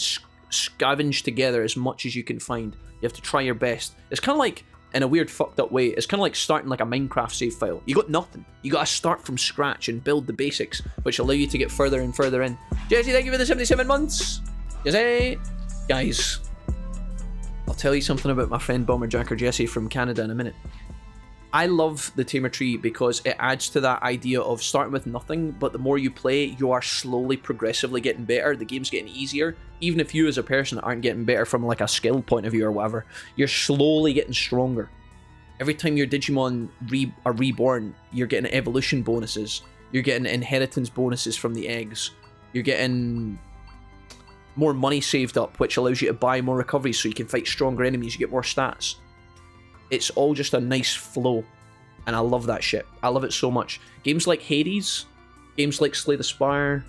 scavenge together as much as you can find. You have to try your best. It's kind of like, in a weird fucked up way, it's kind of like starting like a Minecraft save file. You got nothing. You got to start from scratch and build the basics, which allow you to get further and further in. Jesse, thank you for the 77 months. Jesse. Guys, I'll tell you something about my friend Bomberjacker Jesse from Canada in a minute. I love the Tamer Tree because it adds to that idea of starting with nothing, but the more you play, you are slowly, progressively getting better. The game's getting easier. Even if you as a person aren't getting better from like a skill point of view or whatever, you're slowly getting stronger. Every time your Digimon are reborn, you're getting evolution bonuses. You're getting inheritance bonuses from the eggs. You're getting more money saved up, which allows you to buy more recoveries so you can fight stronger enemies, you get more stats. It's all just a nice flow, and I love that shit. I love it so much. Games like Hades, games like Slay the Spire.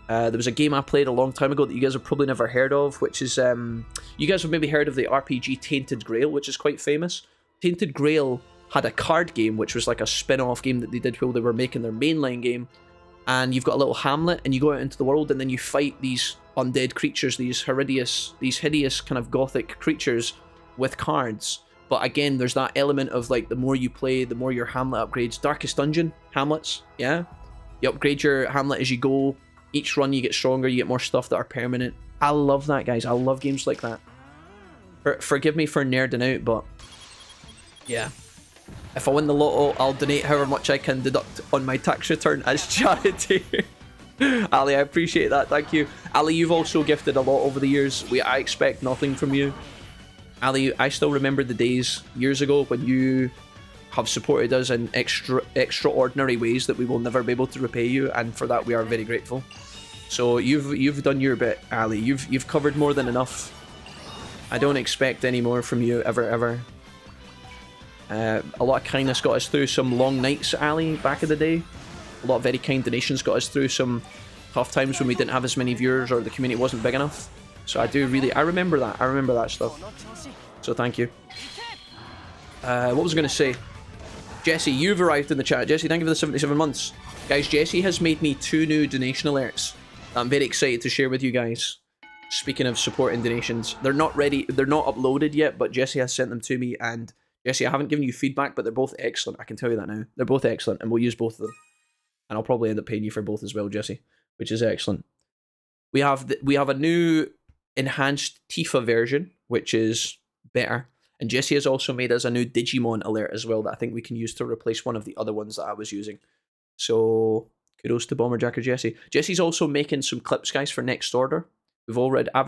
There was a game I played a long time ago that you guys have probably never heard of, which is, you guys have maybe heard of the RPG Tainted Grail, which is quite famous. Tainted Grail had a card game, which was like a spin-off game that they did while they were making their mainline game. And you've got a little hamlet, and you go out into the world, and then you fight these undead creatures, these hideous kind of gothic creatures with cards. But again, there's that element of like the more you play, the more your hamlet upgrades. Darkest Dungeon, hamlets, yeah? You upgrade your hamlet as you go. Each run you get stronger, you get more stuff that are permanent. I love that, guys. I love games like that. Forgive me for nerding out, but yeah. If I win the lotto, I'll donate however much I can deduct on my tax return as charity. Ali, I appreciate that. Thank you. Ali, you've also gifted a lot over the years. I expect nothing from you. Ali, I still remember the days years ago when you have supported us in extraordinary ways that we will never be able to repay you, and for that we are very grateful. So you've done your bit, Ali. You've covered more than enough. I don't expect any more from you ever. A lot of kindness got us through some long nights, Ali, back in the day. A lot of very kind donations got us through some tough times when we didn't have as many viewers or the community wasn't big enough. So I remember that. I remember that stuff. So thank you. What was I going to say? Jesse, you've arrived in the chat. Jesse, thank you for the 77 months. Guys, Jesse has made me 2 new donation alerts. I'm very excited to share with you guys. Speaking of supporting donations, they're not ready. They're not uploaded yet, but Jesse has sent them to me. And Jesse, I haven't given you feedback, but they're both excellent. I can tell you that now. They're both excellent, and we'll use both of them. And I'll probably end up paying you for both as well, Jesse, which is excellent. We have a new enhanced Tifa version, which is better. And Jesse has also made us a new Digimon alert as well that I think we can use to replace one of the other ones that I was using. So kudos to Bomberjacker Jesse. Jesse's also making some clips, guys, for Next Order. I've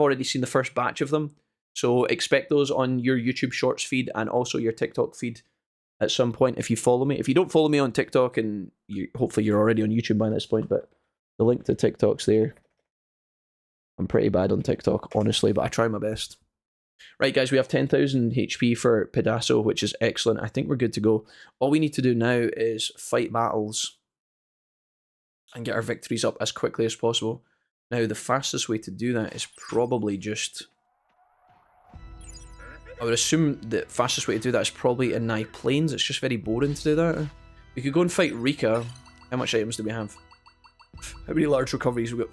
already seen the first batch of them. So expect those on your YouTube Shorts feed and also your TikTok feed at some point if you follow me. If you don't follow me on TikTok, and hopefully you're already on YouTube by this point, but the link to TikTok's there. I'm pretty bad on TikTok, honestly, but I try my best. Right, guys, we have 10,000 HP for Pedasso, which is excellent. I think we're good to go. All we need to do now is fight battles and get our victories up as quickly as possible. Now, the fastest way to do that is probably just... I would assume the fastest way to do that is probably in Nye Plains. It's just very boring to do that. We could go and fight Rika. How much items do we have? How many large recoveries we got?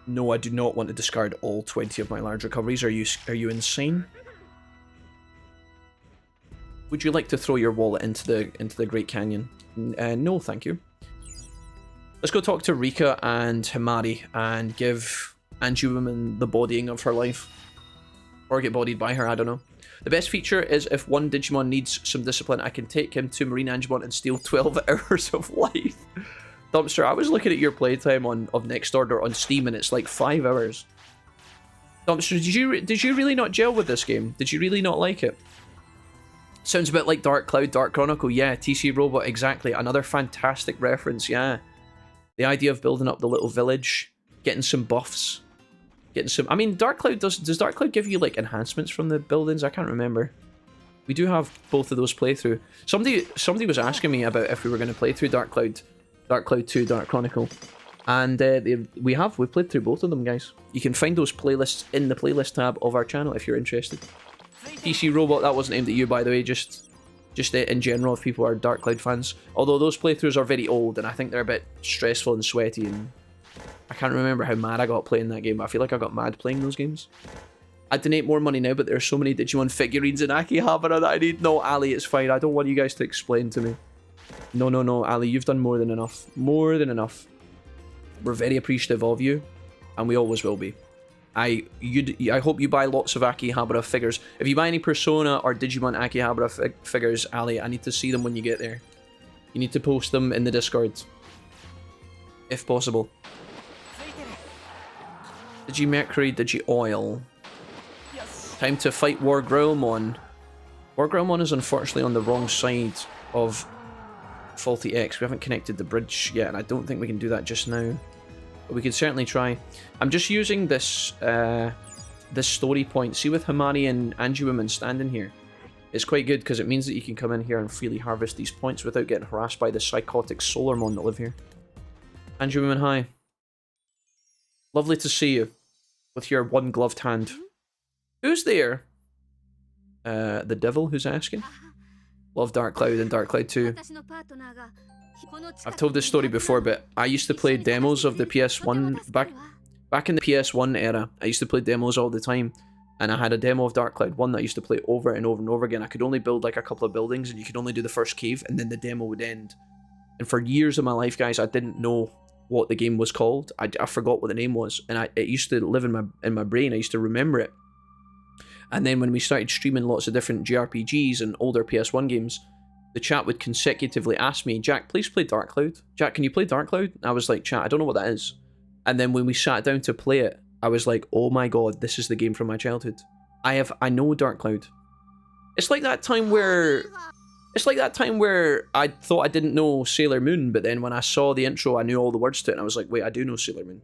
No, I do not want to discard all 20 of my large recoveries. Are you insane? Would you like to throw your wallet into the Great Canyon? No, thank you. Let's go talk to Rika and Himari and give Anju-woman the bodying of her life. Or get bodied by her, I don't know. The best feature is if one Digimon needs some discipline, I can take him to Marine Angemon and steal 12 hours of life. Dumpster, I was looking at your playtime of Next Order on Steam and it's like 5 hours. Dumpster, did you really not gel with this game? Did you really not like it? Sounds a bit like Dark Cloud, Dark Chronicle. Yeah, TC Robot, exactly. Another fantastic reference, yeah. The idea of building up the little village, getting some buffs. I mean, Dark Cloud does Dark Cloud give you like enhancements from the buildings? I can't remember. We do have both of those playthrough. Somebody was asking me about if we were going to play through Dark Cloud 2, Dark Chronicle, and we've played through both of them, guys. You can find those playlists in the playlist tab of our channel if you're interested. TC Robot, that wasn't aimed at you, by the way. Just in general, if people are Dark Cloud fans. Although those playthroughs are very old, and I think they're a bit stressful and sweaty, and I can't remember how mad I got playing that game, but I feel like I got mad playing those games. I'd donate more money now, but there are so many Digimon figurines in Akihabara that I need. No, Ali, it's fine. I don't want you guys to explain to me. No, Ali, you've done more than enough. More than enough. We're very appreciative of you, and we always will be. I hope you buy lots of Akihabara figures. If you buy any Persona or Digimon Akihabara figures, Ali, I need to see them when you get there. You need to post them in the Discord. If possible. Digimercury, Digioil. Time to fight War Growlmon. War Growlmon is unfortunately on the wrong side of Faulty X. We haven't connected the bridge yet, and I don't think we can do that just now. But we could certainly try. I'm just using this this story point. See, with Himari and Anju-woman standing here, it's quite good because it means that you can come in here and freely harvest these points without getting harassed by the psychotic Solarmon that live here. Anju-woman, hi. Lovely to see you with your one-gloved hand. Who's there? The devil who's asking? Love Dark Cloud and Dark Cloud 2. I've told this story before, but I used to play demos of the PS1 back in the PS1 era. I used to play demos all the time, and I had a demo of Dark Cloud 1 that I used to play over and over and over again. I could only build like a couple of buildings, and you could only do the first cave, and then the demo would end. And for years of my life, guys, I didn't know what the game was called. I forgot what the name was, and it used to live in my brain. I used to remember it. And then when we started streaming lots of different JRPGs and older PS1 games, the chat would consecutively ask me, Jack, please play Dark Cloud. Jack, can you play Dark Cloud? And I was like, chat, I don't know what that is. And then when we sat down to play it, I was like, oh my god, this is the game from my childhood. I know Dark Cloud. It's like that time where I thought I didn't know Sailor Moon, but then when I saw the intro, I knew all the words to it, and I was like, wait, I do know Sailor Moon.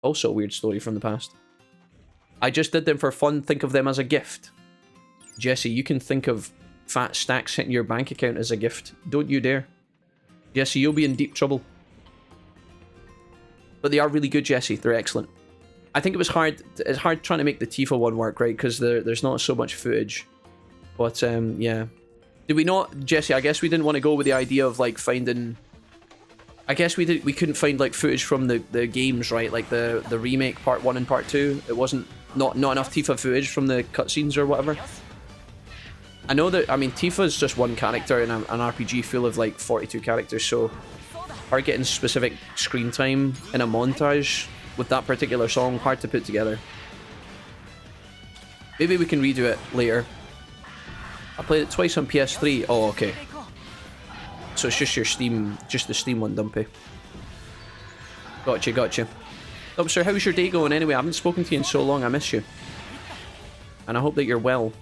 Also a weird story from the past. I just did them for fun, think of them as a gift. Jesse, you can think of fat stacks hitting your bank account as a gift. Don't you dare. Jesse, you'll be in deep trouble. But they are really good, Jesse. They're excellent. I think it was hard. It's hard trying to make the Tifa one work, right? Because there's not so much footage. But, yeah. Did we not... Jesse, I guess we didn't want to go with the idea of, like, finding... I guess we couldn't find, like, footage from the games, right? Like, the remake part 1 and part 2. It wasn't... Not enough Tifa footage from the cutscenes or whatever. I mean, Tifa's just one character in an RPG full of like 42 characters, so Her getting specific screen time in a montage with that particular song, hard to put together. Maybe we can redo it later. I played it twice on PS3. Oh, okay. So it's just your Steam, just the Steam one, Dumpy. Gotcha, gotcha. Dumpster, how's your day going anyway? I haven't spoken to you in so long, I miss you. And I hope that you're well.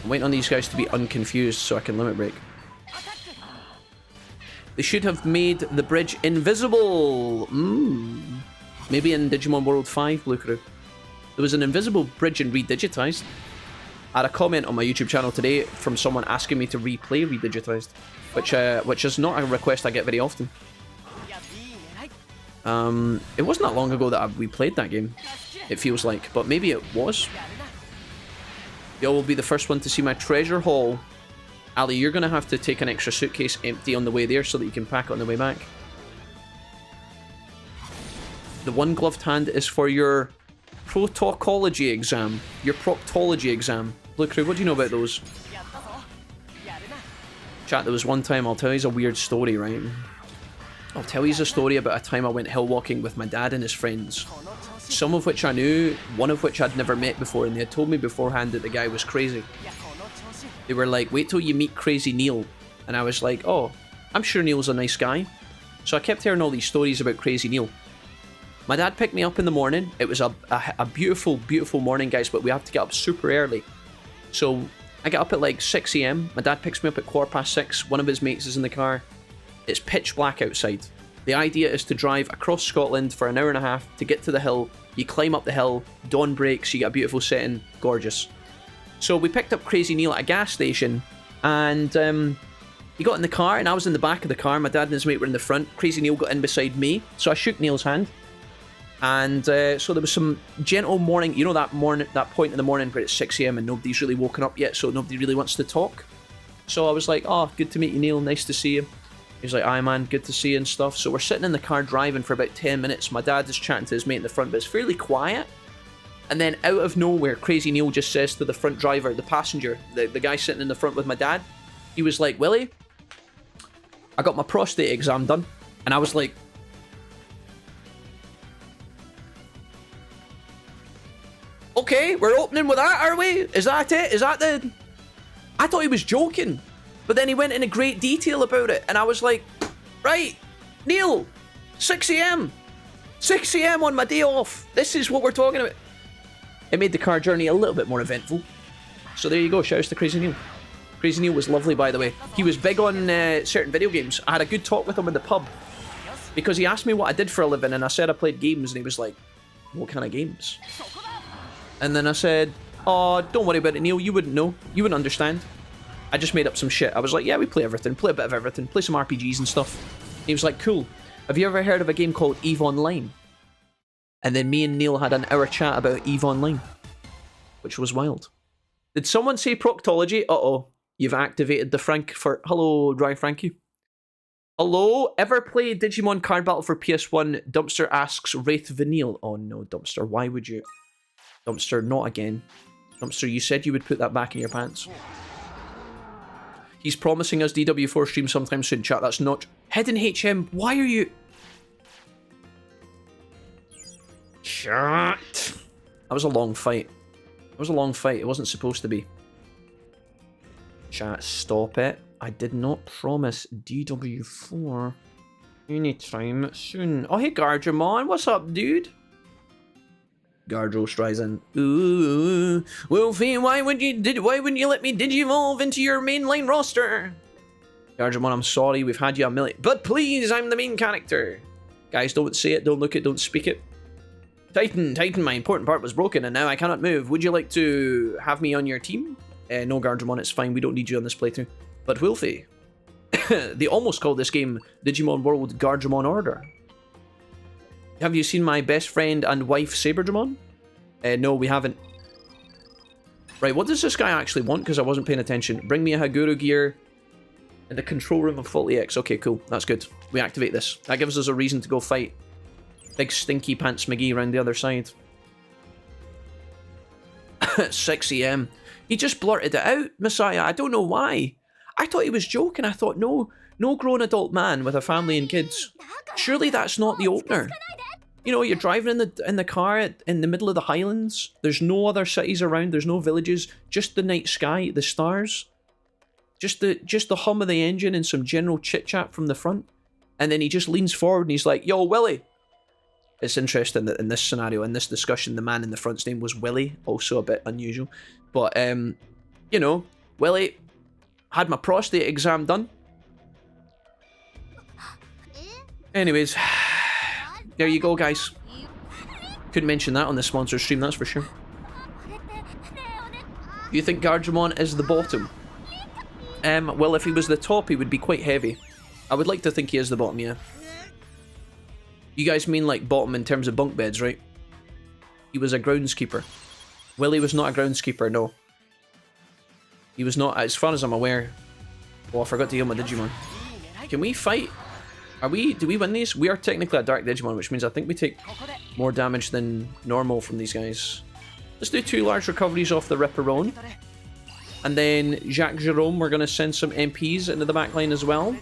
I'm waiting on these guys to be unconfused so I can limit break. They should have made the bridge invisible. Maybe in Digimon World 5, Blue Crew. There was an invisible bridge in Redigitized. I had a comment on my YouTube channel today from someone asking me to replay Redigitized, which is not a request I get very often. It wasn't that long ago that we played that game, it feels like, but maybe it was. Y'all will be the first one to see my treasure haul. Ali, you're going to have to take an extra suitcase empty on the way there so that you can pack it on the way back. The one gloved hand is for your proctology exam. Your proctology exam. Blue Crew, what do you know about those? Chat, there was one time, I'll tell you a weird story, right? I'll tell you a story about a time I went hill walking with my dad and his friends. Some of which I knew, one of which I'd never met before, and they had told me beforehand that the guy was crazy. They were like, wait till you meet Crazy Neil. And I was like, oh, I'm sure Neil's a nice guy. So I kept hearing all these stories about Crazy Neil. My dad picked me up in the morning. It was a beautiful, beautiful morning, guys, but we have to get up super early. So I get up at like 6 AM. My dad picks me up at 6:15. One of his mates is in the car. It's pitch black outside. The idea is to drive across Scotland for an hour and a half to get to the hill. You climb up the hill, dawn breaks, you get a beautiful setting, gorgeous. So we picked up Crazy Neil at a gas station, and he got in the car, and I was in the back of the car. My dad and his mate were in the front. Crazy Neil got in beside me, so I shook Neil's hand. And so there was some gentle morning, you know that point in the morning where it's 6 AM and nobody's really woken up yet, so nobody really wants to talk. So I was like, oh, good to meet you, Neil, nice to see you. He's like, aye man, good to see you and stuff. So we're sitting in the car driving for about 10 minutes. My dad is chatting to his mate in the front, but it's fairly quiet. And then out of nowhere, Crazy Neil just says to the front driver, the passenger, the guy sitting in the front with my dad, he was like, Willie, I got my prostate exam done. And I was like, okay, we're opening with that, are we? Is that it? Is that the... I thought he was joking. But then he went into great detail about it. And I was like, right, Neil, 6 AM. 6 AM on my day off. This is what we're talking about. It made the car journey a little bit more eventful. So there you go, shouts to Crazy Neil. Crazy Neil was lovely, by the way. He was big on certain video games. I had a good talk with him in the pub. Because he asked me what I did for a living, and I said I played games, and he was like, what kind of games? And then I said, oh, don't worry about it, Neil, you wouldn't know. You wouldn't understand. I just made up some shit. I was like, yeah, we play everything. Play a bit of everything. Play some RPGs and stuff. And he was like, cool. Have you ever heard of a game called EVE Online? And then me and Neil had an hour chat about EVE Online. Which was wild. Did someone say proctology? Uh-oh. You've activated the Frank for... Hello, Dry Frankie. Hello? Ever play Digimon Card Battle for PS1? Dumpster asks Wraith Vanille. Oh no, Dumpster. Why would you... Dumpster, not again. Dumpster, you said you would put that back in your pants. He's promising us DW4 stream sometime soon, chat. That's not... Hidden HM, why are you... Chat. That was a long fight. It was a long fight. It wasn't supposed to be. Chat, stop it. I did not promise DW4 anytime soon. Oh, hey, Jijimon. What's up, dude? Gardro Streisand. Ooh, Wolfie, why wouldn't you let me digivolve into your mainline roster? Jijimon, I'm sorry, we've had you a million. But please, I'm the main character. Guys, don't say it, don't look it, don't speak it. Titan, my important part was broken and now I cannot move. Would you like to have me on your team? No, Jijimon, it's fine. We don't need you on this playthrough. But Wolfie, they almost called this game Digimon World Digimon Order. Have you seen my best friend and wife, Saberjimon? No, we haven't. Right, what does this guy actually want? Because I wasn't paying attention. Bring me a Haguru gear in the control room of Faulty X. Okay, cool. That's good. We activate this. That gives us a reason to go fight Big Stinky Pants McGee around the other side. 6 AM. He just blurted it out, Messiah. I don't know why. I thought he was joking. I thought, no, no grown adult man with a family and kids. Surely that's not the opener. You know, you're driving in the car in the middle of the Highlands. There's no other cities around. There's no villages. Just the night sky, the stars. Just the hum of the engine and some general chit chat from the front. And then he just leans forward and he's like, "Yo, Willie." It's interesting that in this scenario, in this discussion, the man in the front's name was Willie. Also a bit unusual. But, you know, Willie, had my prostate exam done. Anyways, there you go, guys. Couldn't mention that on the sponsor stream, that's for sure. You think Jijimon is the bottom? Well, if he was the top, he would be quite heavy. I would like to think he is the bottom, yeah. You guys mean like bottom in terms of bunk beds, right? He was a groundskeeper. Willie was not a groundskeeper, no. He was not, as far as I'm aware. Oh, I forgot to heal my Digimon. Can we fight? Do we win these? We are technically a Dark Digimon, which means I think we take more damage than normal from these guys. Let's do 2 large recoveries off the Ripperone. And then Jacques Jerome, we're going to send some MPs into the backline as well.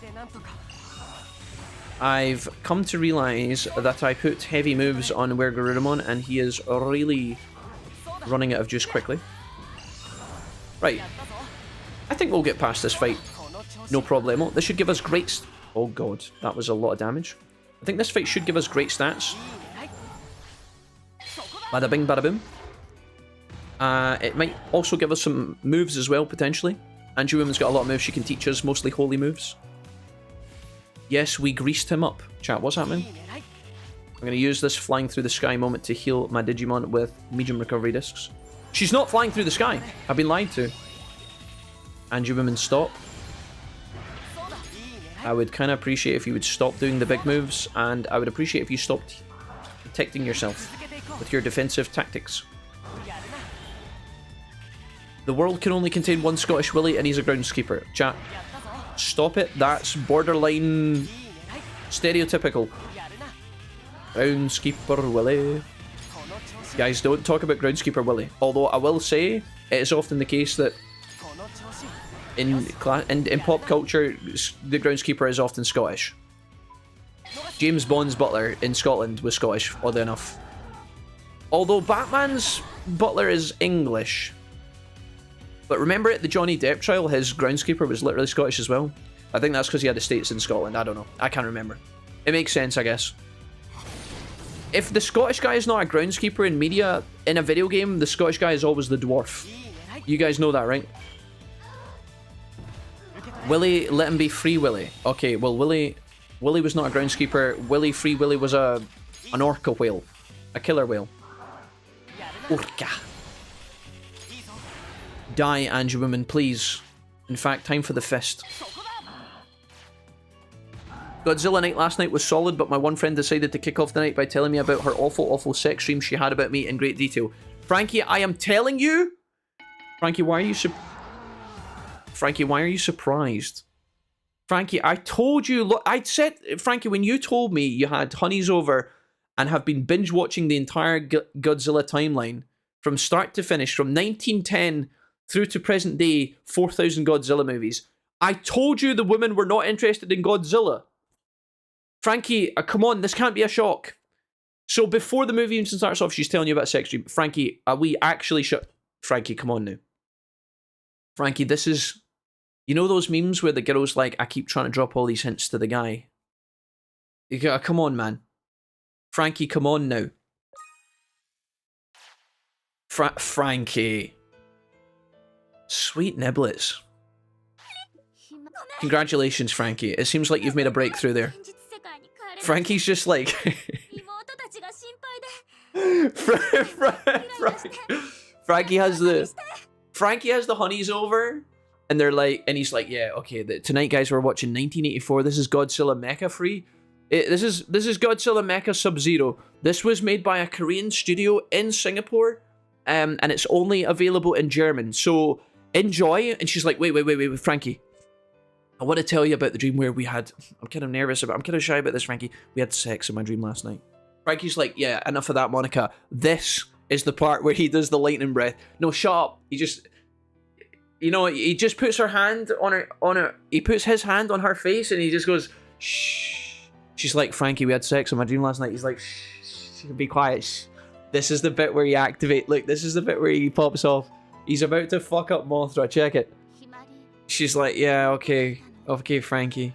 I've come to realise that I put heavy moves on Wergarurumon and he is really running out of juice quickly. Right. I think we'll get past this fight. No problemo. This should give us great... Oh god, that was a lot of damage. I think this fight should give us great stats. Bada bing, bada boom. It might also give us some moves as well, potentially. Anju Woman's got a lot of moves she can teach us, mostly holy moves. Yes, we greased him up. Chat, what's happening? I'm going to use this flying through the sky moment to heal my Digimon with medium recovery discs. She's not flying through the sky. I've been lied to. Anju Woman, stop. I would kind of appreciate if you would stop doing the big moves, and I would appreciate if you stopped protecting yourself with your defensive tactics. The world can only contain one Scottish Willie, and he's a groundskeeper. Chat, stop it. That's borderline stereotypical. Groundskeeper Willie. Guys, don't talk about Groundskeeper Willie. Although I will say, it is often the case that in pop culture, the groundskeeper is often Scottish. James Bond's butler in Scotland was Scottish, oddly enough. Although Batman's butler is English. But remember at the Johnny Depp trial, his groundskeeper was literally Scottish as well. I think that's because he had estates in Scotland. I don't know. I can't remember. It makes sense, I guess. If the Scottish guy is not a groundskeeper in media, in a video game, the Scottish guy is always the dwarf. You guys know that, right? Willie, let him be Free Willie. Okay, well, Willie was not a groundskeeper. Free Willie was an orca whale. A killer whale. Orca. Die, Anju Woman, please. In fact, time for the fist. Godzilla night last night was solid, but my one friend decided to kick off the night by telling me about her awful sex dream she had about me in great detail. Frankie, I am telling you! Frankie, why are you surprised? Frankie, I told you, look, I said, Frankie, when you told me you had honeys over and have been binge watching the entire Godzilla timeline from start to finish, from 1910 through to present day, 4,000 Godzilla movies, I told you the women were not interested in Godzilla. Frankie, come on, this can't be a shock. So before the movie even starts off, she's telling you about sex dream. Frankie, are we actually Frankie, come on now. Frankie, this is... You know those memes where the girl's like, I keep trying to drop all these hints to the guy? You gotta, come on, man. Frankie, come on now. Frankie. Sweet niblets. Congratulations, Frankie. It seems like you've made a breakthrough there. Frankie's just like... Frankie has the honeys over, and they're like, and he's like, yeah, okay, tonight, guys, we're watching 1984. This is Godzilla Mecha Free. This is Godzilla Mecha Sub-Zero. This was made by a Korean studio in Singapore, and it's only available in German. So enjoy. And she's like, wait, Frankie. I want to tell you about the dream where we had... I'm kind of shy about this, Frankie. We had sex in my dream last night. Frankie's like, yeah, enough of that, Monica. This is the part where he does the lightning breath. No, shut up. You know, he just puts her hand on her. He puts his hand on her face, and he just goes, shh. She's like, Frankie, we had sex in my dream last night. He's like, shh, be quiet. Shh. This is the bit where he activate. Look, this is the bit where he pops off. He's about to fuck up Mothra. Check it. She's like, yeah, okay, Frankie.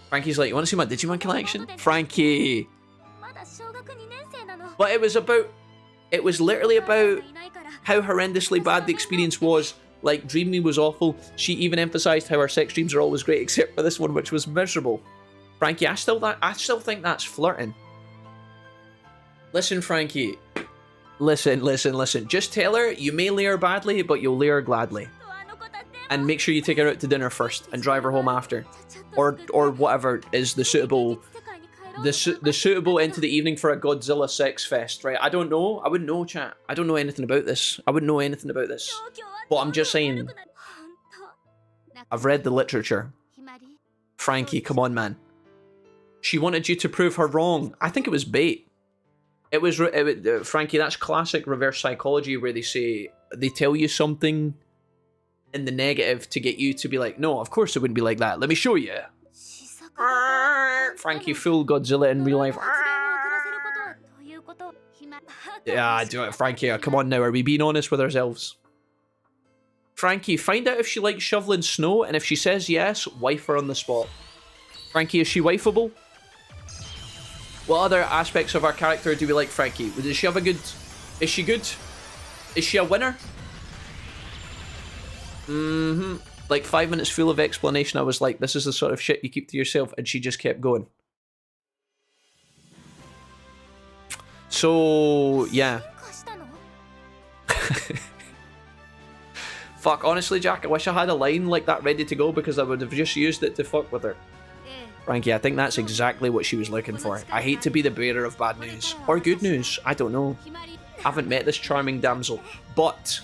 Frankie's like, you want to see my Digimon collection, Frankie? But it was literally about how horrendously bad the experience was. Like, Dream Me was awful. She even emphasized how her sex dreams are always great, except for this one, which was miserable. Frankie, I still think that's flirting. Listen, Frankie. Listen. Just tell her you may lay her badly, but you'll lay her gladly. And make sure you take her out to dinner first and drive her home after. Or whatever is the suitable end to the evening for a Godzilla sex fest, right? I don't know. I wouldn't know, chat. I don't know anything about this. But I'm just saying. I've read the literature. Frankie, come on, man. She wanted you to prove her wrong. I think it was bait. It was Frankie, that's classic reverse psychology where they tell you something in the negative to get you to be like, no, of course it wouldn't be like that. Let me show you. Frankie, full Godzilla in real life. Yeah, do it, Frankie. Come on now, are we being honest with ourselves? Frankie, find out if she likes shoveling snow, and if she says yes, wife her on the spot. Frankie, is she wifeable? What other aspects of our character do we like, Frankie? Does she have a good... Is she good? Is she a winner? Like 5 minutes full of explanation, I was like, this is the sort of shit you keep to yourself, and she just kept going. So, yeah. Fuck, honestly, Jack, I wish I had a line like that ready to go because I would have just used it to fuck with her. Frankie, I think that's exactly what she was looking for. I hate to be the bearer of bad news. Or good news, I don't know. Haven't met this charming damsel, but...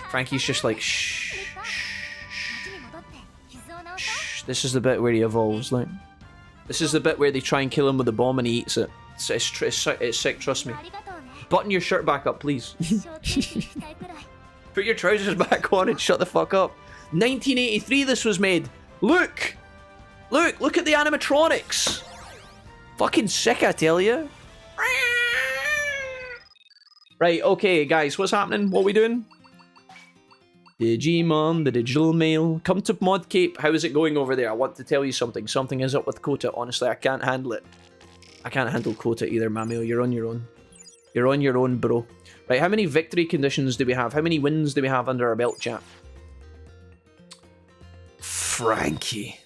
Frankie's just like, shh, shh, shh. This is the bit where he evolves, like. This is the bit where they try and kill him with a bomb and he eats it. It's sick, trust me. Button your shirt back up, please. Put your trousers back on and shut the fuck up. 1983 this was made. Look at the animatronics. Fucking sick, I tell you. Right, okay, guys, what's happening? What are we doing? Digimon, the digital mail. Come to Mod Cape. How is it going over there? I want to tell you something. Something is up with Kota. Honestly, I can't handle it. I can't handle Kota either, Mamio. You're on your own. You're on your own, bro. Right, how many victory conditions do we have? How many wins do we have under our belt, chat? Frankie.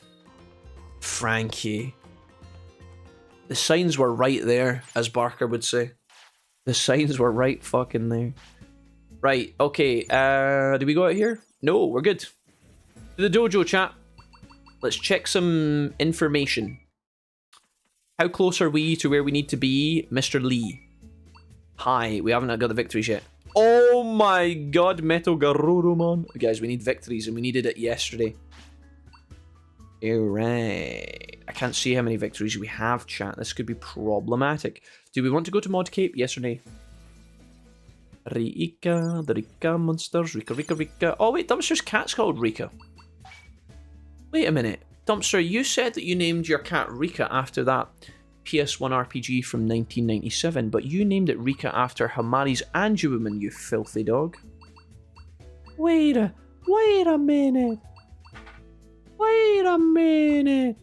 The signs were right there, as Barker would say. The signs were right fucking there. Right, okay, do we go out here? No, we're good. To the dojo, chat. Let's check some information. How close are we to where we need to be, Mr. Lee? Hi, we haven't got the victories yet. Oh my god, Metal Garurumon. Guys, we need victories and we needed it yesterday. Alright. I can't see how many victories we have, chat. This could be problematic. Do we want to go to Mod Cape? Yes or no? Rika, the Rika monsters, Rika. Oh wait, Dumpster's cat's called Rika. Wait a minute. Dumpster, you said that you named your cat Rika after that PS1 RPG from 1997, but you named it Rika after Hamari's Anjuwoman, you filthy dog. Wait a minute. Wait a minute.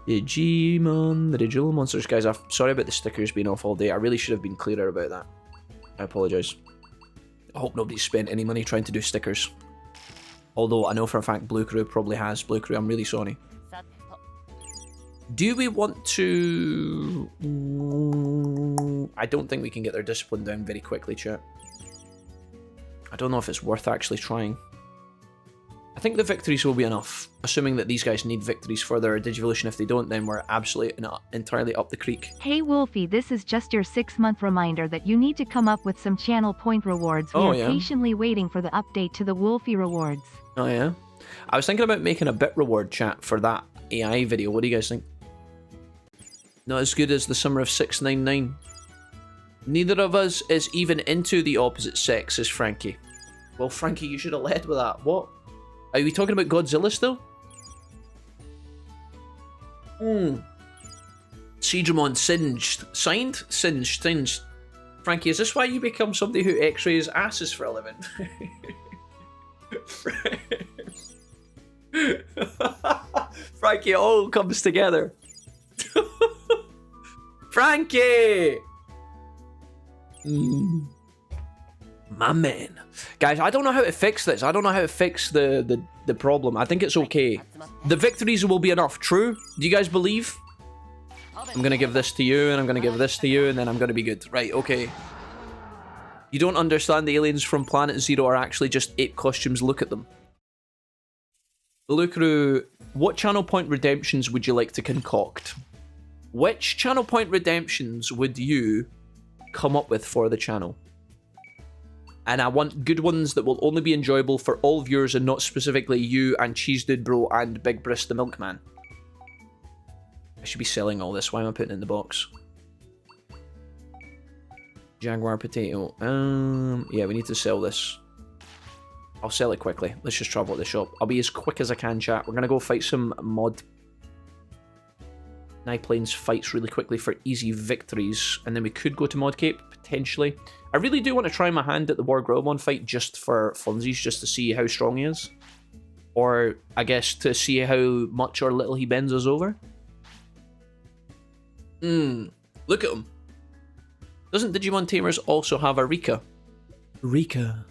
Digimon, the digital monsters. Guys, I'm sorry about the stickers being off all day. I really should have been clearer about that. I apologise. I hope nobody's spent any money trying to do stickers. Although I know for a fact Blue Crew probably has. Blue Crew, I'm really sorry. Do we want to... I don't think we can get their discipline down very quickly, chat. I don't know if it's worth actually trying. I think the victories will be enough, assuming that these guys need victories for their Digivolution. If they don't, then we're absolutely entirely up the creek. Hey Wolfie, this is just your 6-month reminder that you need to come up with some channel point rewards. We are patiently waiting for the update to the Wolfie rewards. Oh yeah? I was thinking about making a bit reward, chat, for that AI video. What do you guys think? Not as good as the summer of 699. Neither of us is even into the opposite sex, says Frankie. Well, Frankie, you should have led with that. What? Are we talking about Godzilla still? Jijimon singed. Signed? Singed. Frankie, is this why you become somebody who x-rays asses for a living? Frankie, it all comes together. Frankie! My man. Guys, I don't know how to fix this. I don't know how to fix the problem. I think it's okay. The victories will be enough. True? Do you guys believe? I'm gonna give this to you, and I'm gonna give this to you, and then I'm gonna be good. Right, okay. You don't understand the aliens from Planet Zero are actually just ape costumes. Look at them. Lukuru, what channel point redemptions would you like to concoct? Which channel point redemptions would you come up with for the channel? And I want good ones that will only be enjoyable for all viewers and not specifically you and Cheese Dude Bro and Big Briss the Milkman. I should be selling all this. Why am I putting it in the box? Jaguar potato. Yeah, we need to sell this. I'll sell it quickly. Let's just travel at the shop. I'll be as quick as I can, chat. We're gonna go fight some mod Plains fights really quickly for easy victories, and then we could go to Mod Cape, potentially. I really do want to try my hand at the War Grillmon fight just for funsies, just to see how strong he is. Or, I guess, to see how much or little he bends us over. Look at him. Doesn't Digimon Tamers also have a Rika? Rika.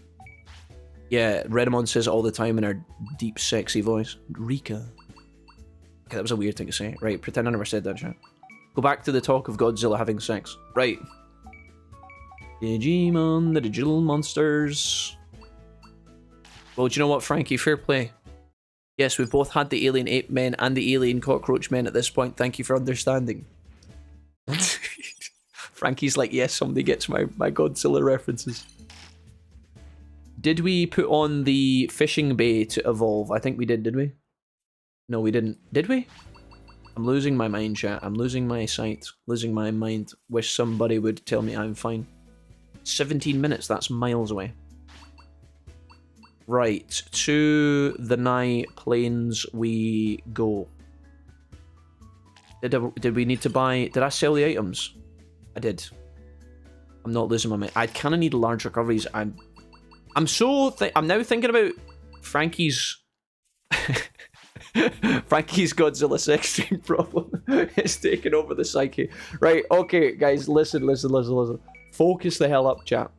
Yeah, Redamon says it all the time in her deep, sexy voice. Rika. Okay, that was a weird thing to say. Right, pretend I never said that, chat. Go back to the talk of Godzilla having sex. Right. Digimon, the digital monsters. Well, do you know what, Frankie? Fair play. Yes, we've both had the alien ape men and the alien cockroach men at this point. Thank you for understanding. Frankie's like, yes, somebody gets my Godzilla references. Did we put on the fishing bay to evolve? I think we did we? No, we didn't. Did we? I'm losing my mind, chat. I'm losing my sight. Losing my mind. Wish somebody would tell me I'm fine. 17 minutes, that's miles away. Right, to the Night Plains we go. Did we need to buy... Did I sell the items? I did. I'm not losing my mind. I kind of need large recoveries. I'm now thinking about Frankie's... Frankie's Godzilla sex dream problem. It's taking over the psyche. Right, okay, guys, listen. Focus the hell up, chat.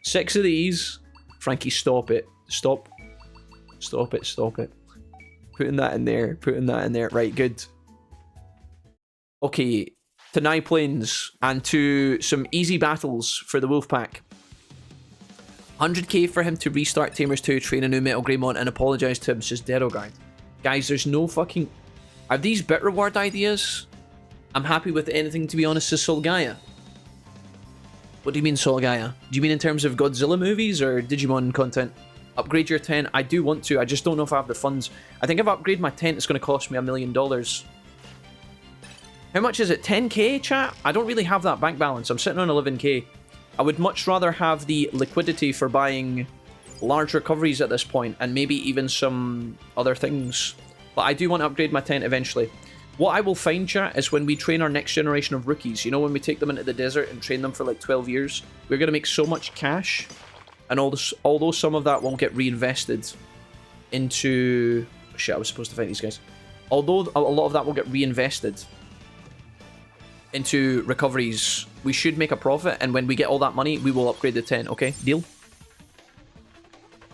6 of these. Frankie, stop it. Stop it. Putting that in there. Right, good. Okay, to Nine Plains and to some easy battles for the Wolfpack. 100k for him to restart Tamers 2, train a new Metal Greymon, and apologise to him, says Deroguide. Guys, there's no fucking... Are these bit reward ideas? I'm happy with anything, to be honest, says Solgaia. What do you mean, Solgaia? Do you mean in terms of Godzilla movies or Digimon content? Upgrade your tent. I do want to. I just don't know if I have the funds. I think if I upgrade my tent, it's going to cost me $1 million. How much is it? 10k, chat? I don't really have that bank balance. I'm sitting on 11k. I would much rather have the liquidity for buying large recoveries at this point, and maybe even some other things. But I do want to upgrade my tent eventually. What I will find, chat, is when we train our next generation of rookies, you know, when we take them into the desert and train them for like 12 years, we're going to make so much cash, and although some of that won't get reinvested into... Shit, I was supposed to find these guys. Although a lot of that will get reinvested into recoveries, we should make a profit, and when we get all that money, we will upgrade the tent, okay? Deal?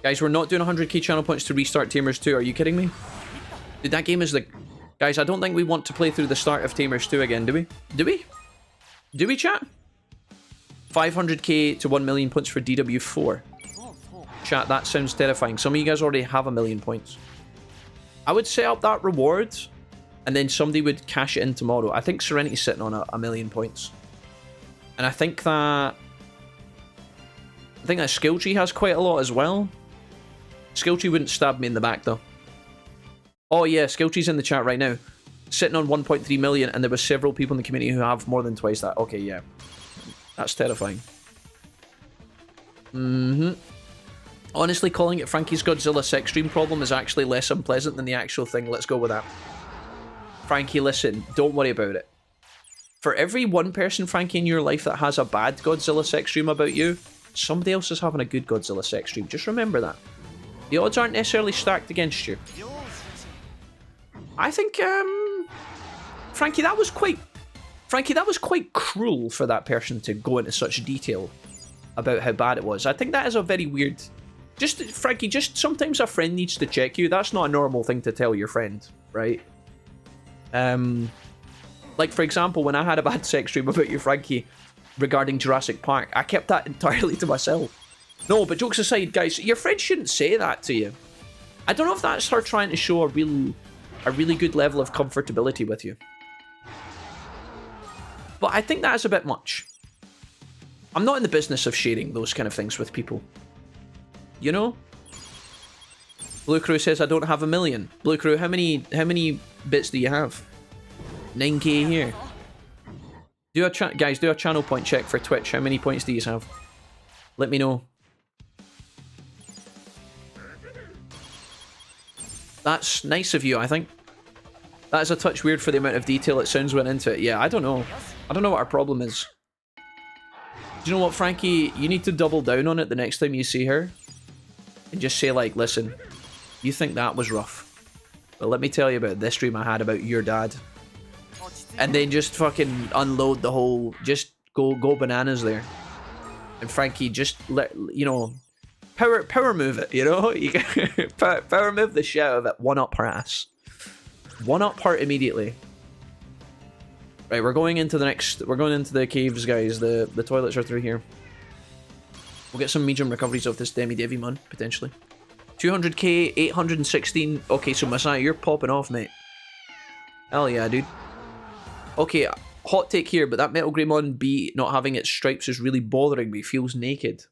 Guys, we're not doing 100k channel points to restart Tamers 2, are you kidding me? Dude, that game is like... Guys, I don't think we want to play through the start of Tamers 2 again, do we? Do we? Do we, chat? 500k to 1 million points for DW4. Chat, that sounds terrifying. Some of you guys already have 1 million points. I would set up that reward, and then somebody would cash it in tomorrow. I think Serenity's sitting on a million points. And I think that Skill Tree has quite a lot as well. Skill Tree wouldn't stab me in the back, though. Oh yeah, Skill Tree's in the chat right now. sitting on 1.3 million, and there was several people in the community who have more than twice that. Okay, yeah. That's terrifying. Honestly, calling it Frankie's Godzilla sex dream problem is actually less unpleasant than the actual thing. Let's go with that. Frankie, listen, don't worry about it. For every one person, Frankie, in your life that has a bad Godzilla sex dream about you, somebody else is having a good Godzilla sex dream. Just remember that. The odds aren't necessarily stacked against you. I think, Frankie, that was quite cruel for that person to go into such detail about how bad it was. I think that is a very weird... Frankie, sometimes a friend needs to check you. That's not a normal thing to tell your friend, right? Like, for example, when I had a bad sex dream about you, Frankie, regarding Jurassic Park, I kept that entirely to myself. No, but jokes aside, guys, your friend shouldn't say that to you. I don't know if that's her trying to show a really good level of comfortability with you. But I think that is a bit much. I'm not in the business of sharing those kind of things with people. You know? Blue Crew says I don't have 1 million. Blue Crew, how many bits do you have? 9k here. Guys, do a channel point check for Twitch. How many points do you have? Let me know. That's nice of you, I think. That is a touch weird for the amount of detail it sounds went into it. Yeah, I don't know. I don't know what our problem is. Do you know what, Frankie? You need to double down on it the next time you see her. And just say, like, listen, you think that was rough. But let me tell you about this dream I had about your dad. And then just fucking unload the whole... Just go bananas there. And Frankie, just let... You know... Power move it, you know? You power move the shit out of it. One up her ass. One up her immediately. Right, we're going into the next... We're going into the caves, guys. The toilets are through here. We'll get some medium recoveries of this Digimon, potentially. 200k, 816. Okay, so Messiah, you're popping off, mate. Hell yeah, dude. Okay, hot take here, but that Metal Greymon B not having its stripes is really bothering me. Feels naked.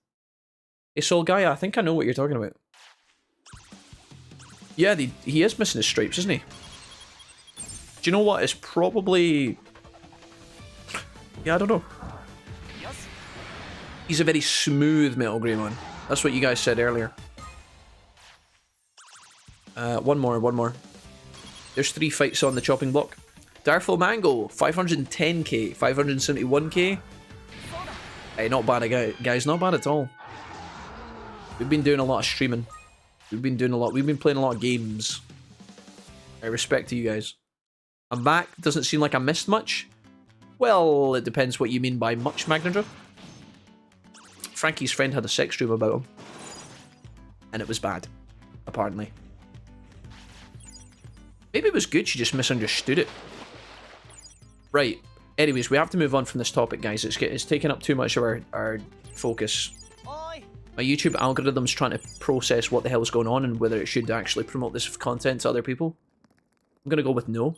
Hey, Soul Gaia, I think I know what you're talking about. Yeah, he is missing his stripes, isn't he? Do you know what? It's probably... Yeah, I don't know. He's a very smooth Metal Greymon. That's what you guys said earlier. One more. There's 3 fights on the chopping block. Darfo Mango, 510k, 571k. Hey, not bad, guys. Not bad at all. We've been doing a lot of streaming. We've been playing a lot of games. I respect to you guys. I'm back. Doesn't seem like I missed much. Well, it depends what you mean by much, Magnadra. Frankie's friend had a sex dream about him. And it was bad, apparently. Maybe it was good, she just misunderstood it. Right. Anyways, we have to move on from this topic, guys. It's taking up too much of our focus. My YouTube algorithm's trying to process what the hell is going on and whether it should actually promote this content to other people. I'm gonna go with no.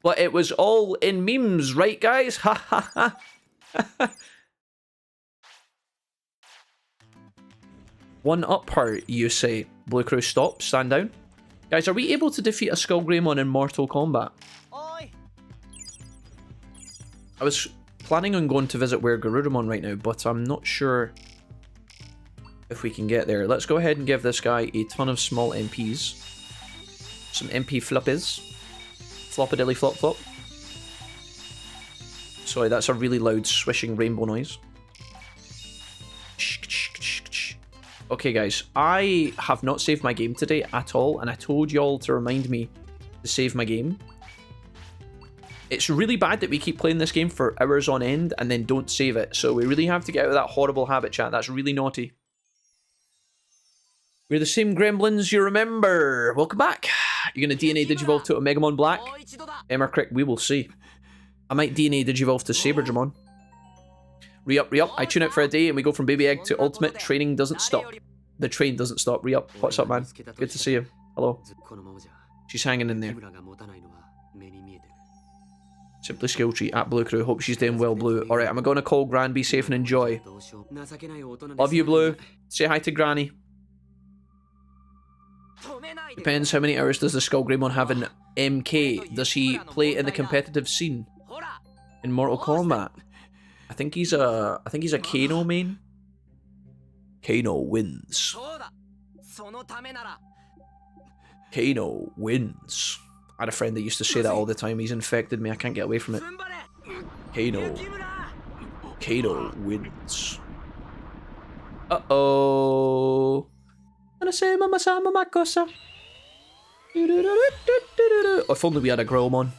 But it was all in memes, right, guys? Ha ha ha. One up her, you say. Blue Crew, stop, stand down. Guys, are we able to defeat a Skull Greymon in Mortal Kombat? I was planning on going to visit where Garurumon right now, but I'm not sure if we can get there. Let's go ahead and give this guy a ton of small MPs. Some MP flippies. Floppadilly flop flop. Sorry, that's a really loud swishing rainbow noise. Okay, guys, I have not saved my game today at all, and I told y'all to remind me to save my game. It's really bad that we keep playing this game for hours on end and then don't save it, so we really have to get out of that horrible habit, chat. That's really naughty. We're the same gremlins you remember. Welcome back. You're going to DNA Digivolve to a Megamon Black? Emmercrick, we will see. I might DNA Digivolve to Saberdramon. Re-up, re-up. I tune out for a day and we go from baby egg to ultimate. Training doesn't stop. The train doesn't stop. Re-up. What's up, man? Good to see you. Hello. She's hanging in there. Simply skill tree at Blue Crew. Hope she's doing well, Blue. Alright, I'm going to call Gran. Be safe and enjoy. Love you, Blue. Say hi to Granny. Depends how many hours does the Skull Greymon have in MK. Does he play in the competitive scene? In Mortal Kombat? I think he's a Kano main. Kano wins. Kano wins. I had a friend that used to say that all the time. He's infected me. I can't get away from it. Kano wins. Uh-oh. If only we had a Gromon.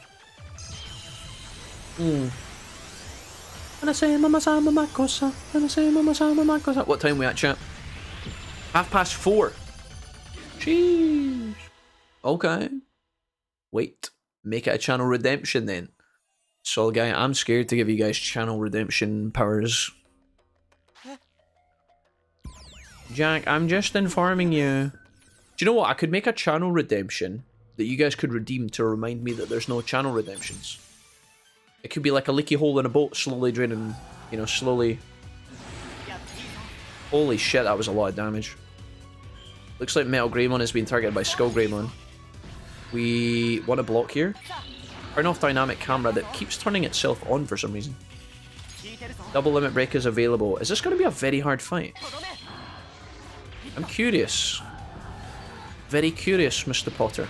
What time are we at, chat? 4:30. Jeez. Okay. Wait. Make it a channel redemption then. So, guy, I'm scared to give you guys channel redemption powers. Jack, I'm just informing you. Do you know what? I could make a channel redemption that you guys could redeem to remind me that there's no channel redemptions. It could be like a leaky hole in a boat slowly draining, you know, slowly. Holy shit, that was a lot of damage. Looks like Metal Greymon is being targeted by Skull Greymon. We want to block here. Turn off dynamic camera that keeps turning itself on for some reason. Double limit break is available. Is this going to be a very hard fight? I'm curious. Very curious, Mr. Potter.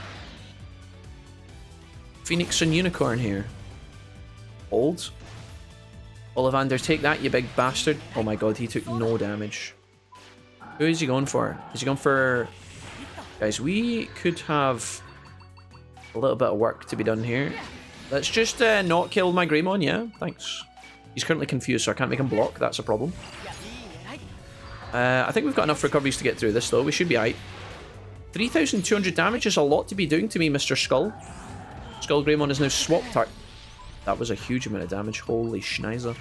Phoenix and Unicorn here. Hold. Ollivander, take that, you big bastard. Oh my god, he took no damage. Who is he going for? Is he going for... Guys, we could have a little bit of work to be done here. Let's just not kill my Greymon, yeah? Thanks. He's currently confused, so I can't make him block. That's a problem. I think we've got enough recoveries to get through this, though. We should be aight. 3,200 damage is a lot to be doing to me, Mr. Skull. Skull Greymon is now swapped. That was a huge amount of damage. Holy schnizer.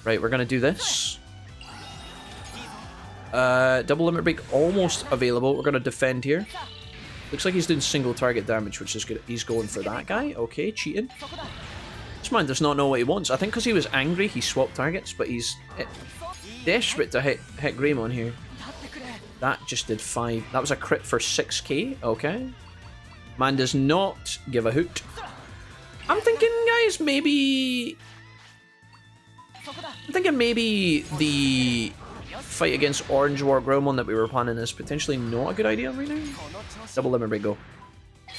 Right, we're going to do this. Double limit break almost available. We're going to defend here. Looks like he's doing single target damage, which is good. He's going for that guy. Okay, cheating. This man does not know what he wants. I think because he was angry, he swapped targets, but he's desperate to hit Greymon here. That just did 5. That was a crit for 6k. Okay. Man does not give a hoot. I'm thinking, guys, maybe... I'm thinking maybe the fight against Orange War Greymon that we were planning is potentially not a good idea right now. Double limit break, go. I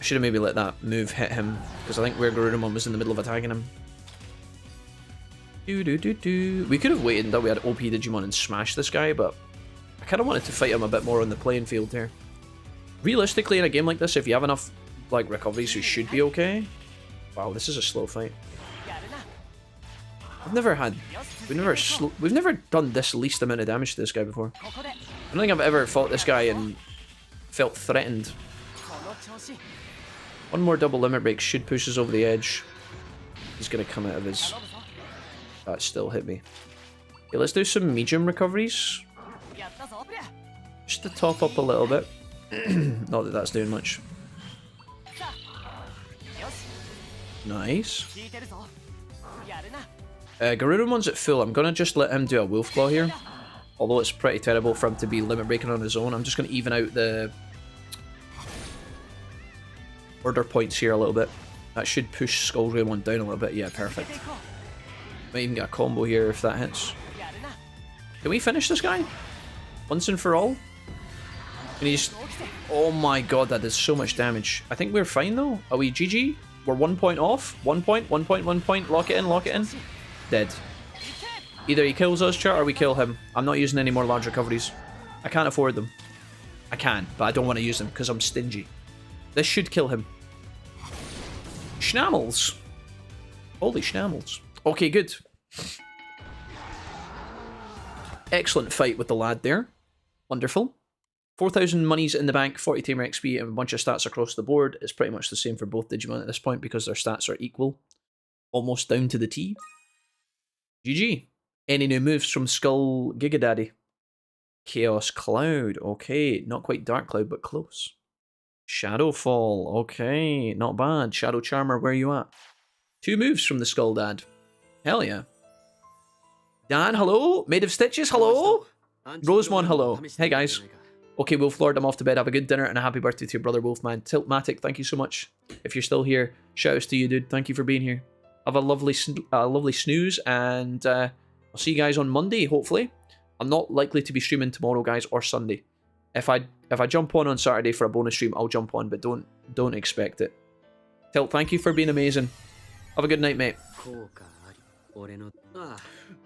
should have maybe let that move hit him, because I think where Garurumon was in the middle of attacking him. We could have waited until we had OP Digimon and smashed this guy, but I kind of wanted to fight him a bit more on the playing field here. Realistically, in a game like this, if you have enough like recoveries, you should be okay. Wow, this is a slow fight. We've never done this least amount of damage to this guy before. I don't think I've ever fought this guy and felt threatened. One more double limit break should push us over the edge. He's gonna come out of his... That still hit me. Okay, let's do some medium recoveries. Just to top up a little bit. Not that that's doing much. Nice. Garurumon's at full. I'm gonna just let him do a Wolf Claw here. Although it's pretty terrible for him to be limit breaking on his own. I'm just gonna even out the order points here a little bit. That should push Skull Greymon down a little bit. Yeah, perfect. Might even get a combo here if that hits. Can we finish this guy? Once and for all? Can he just... Oh my god, that does so much damage. I think we're fine though. Are we GG? We're 1 point off. 1 point, 1 point, 1 point. Lock it in, lock it in. Dead. Either he kills us, chat, or we kill him. I'm not using any more large recoveries. I can't afford them. I can, but I don't want to use them because I'm stingy. This should kill him. Schnammels. Holy schnammels. Okay, good. Excellent fight with the lad there. Wonderful. 4,000 monies in the bank, 40 tamer XP, and a bunch of stats across the board. It's pretty much the same for both Digimon at this point because their stats are equal. Almost down to the T. GG. Any new moves from Skull Gigadaddy? Chaos Cloud. Okay, not quite Dark Cloud, but close. Shadowfall. Okay, not bad. Shadow Charmer, where are you at? 2 moves from the Skull Dad. Hell yeah. Dan, hello. Made of Stitches, hello. Rosemon, hello. Hey guys. Okay, Wolf Lord, I'm off to bed. Have a good dinner and a happy birthday to your brother Wolfman. Tiltmatic, thank you so much. If you're still here, shout outs to you, dude. Thank you for being here. Have a lovely snooze, and I'll see you guys on Monday, hopefully. I'm not likely to be streaming tomorrow, guys, or Sunday. If I jump on Saturday for a bonus stream, I'll jump on, but don't expect it. Tilt, thank you for being amazing. Have a good night, mate.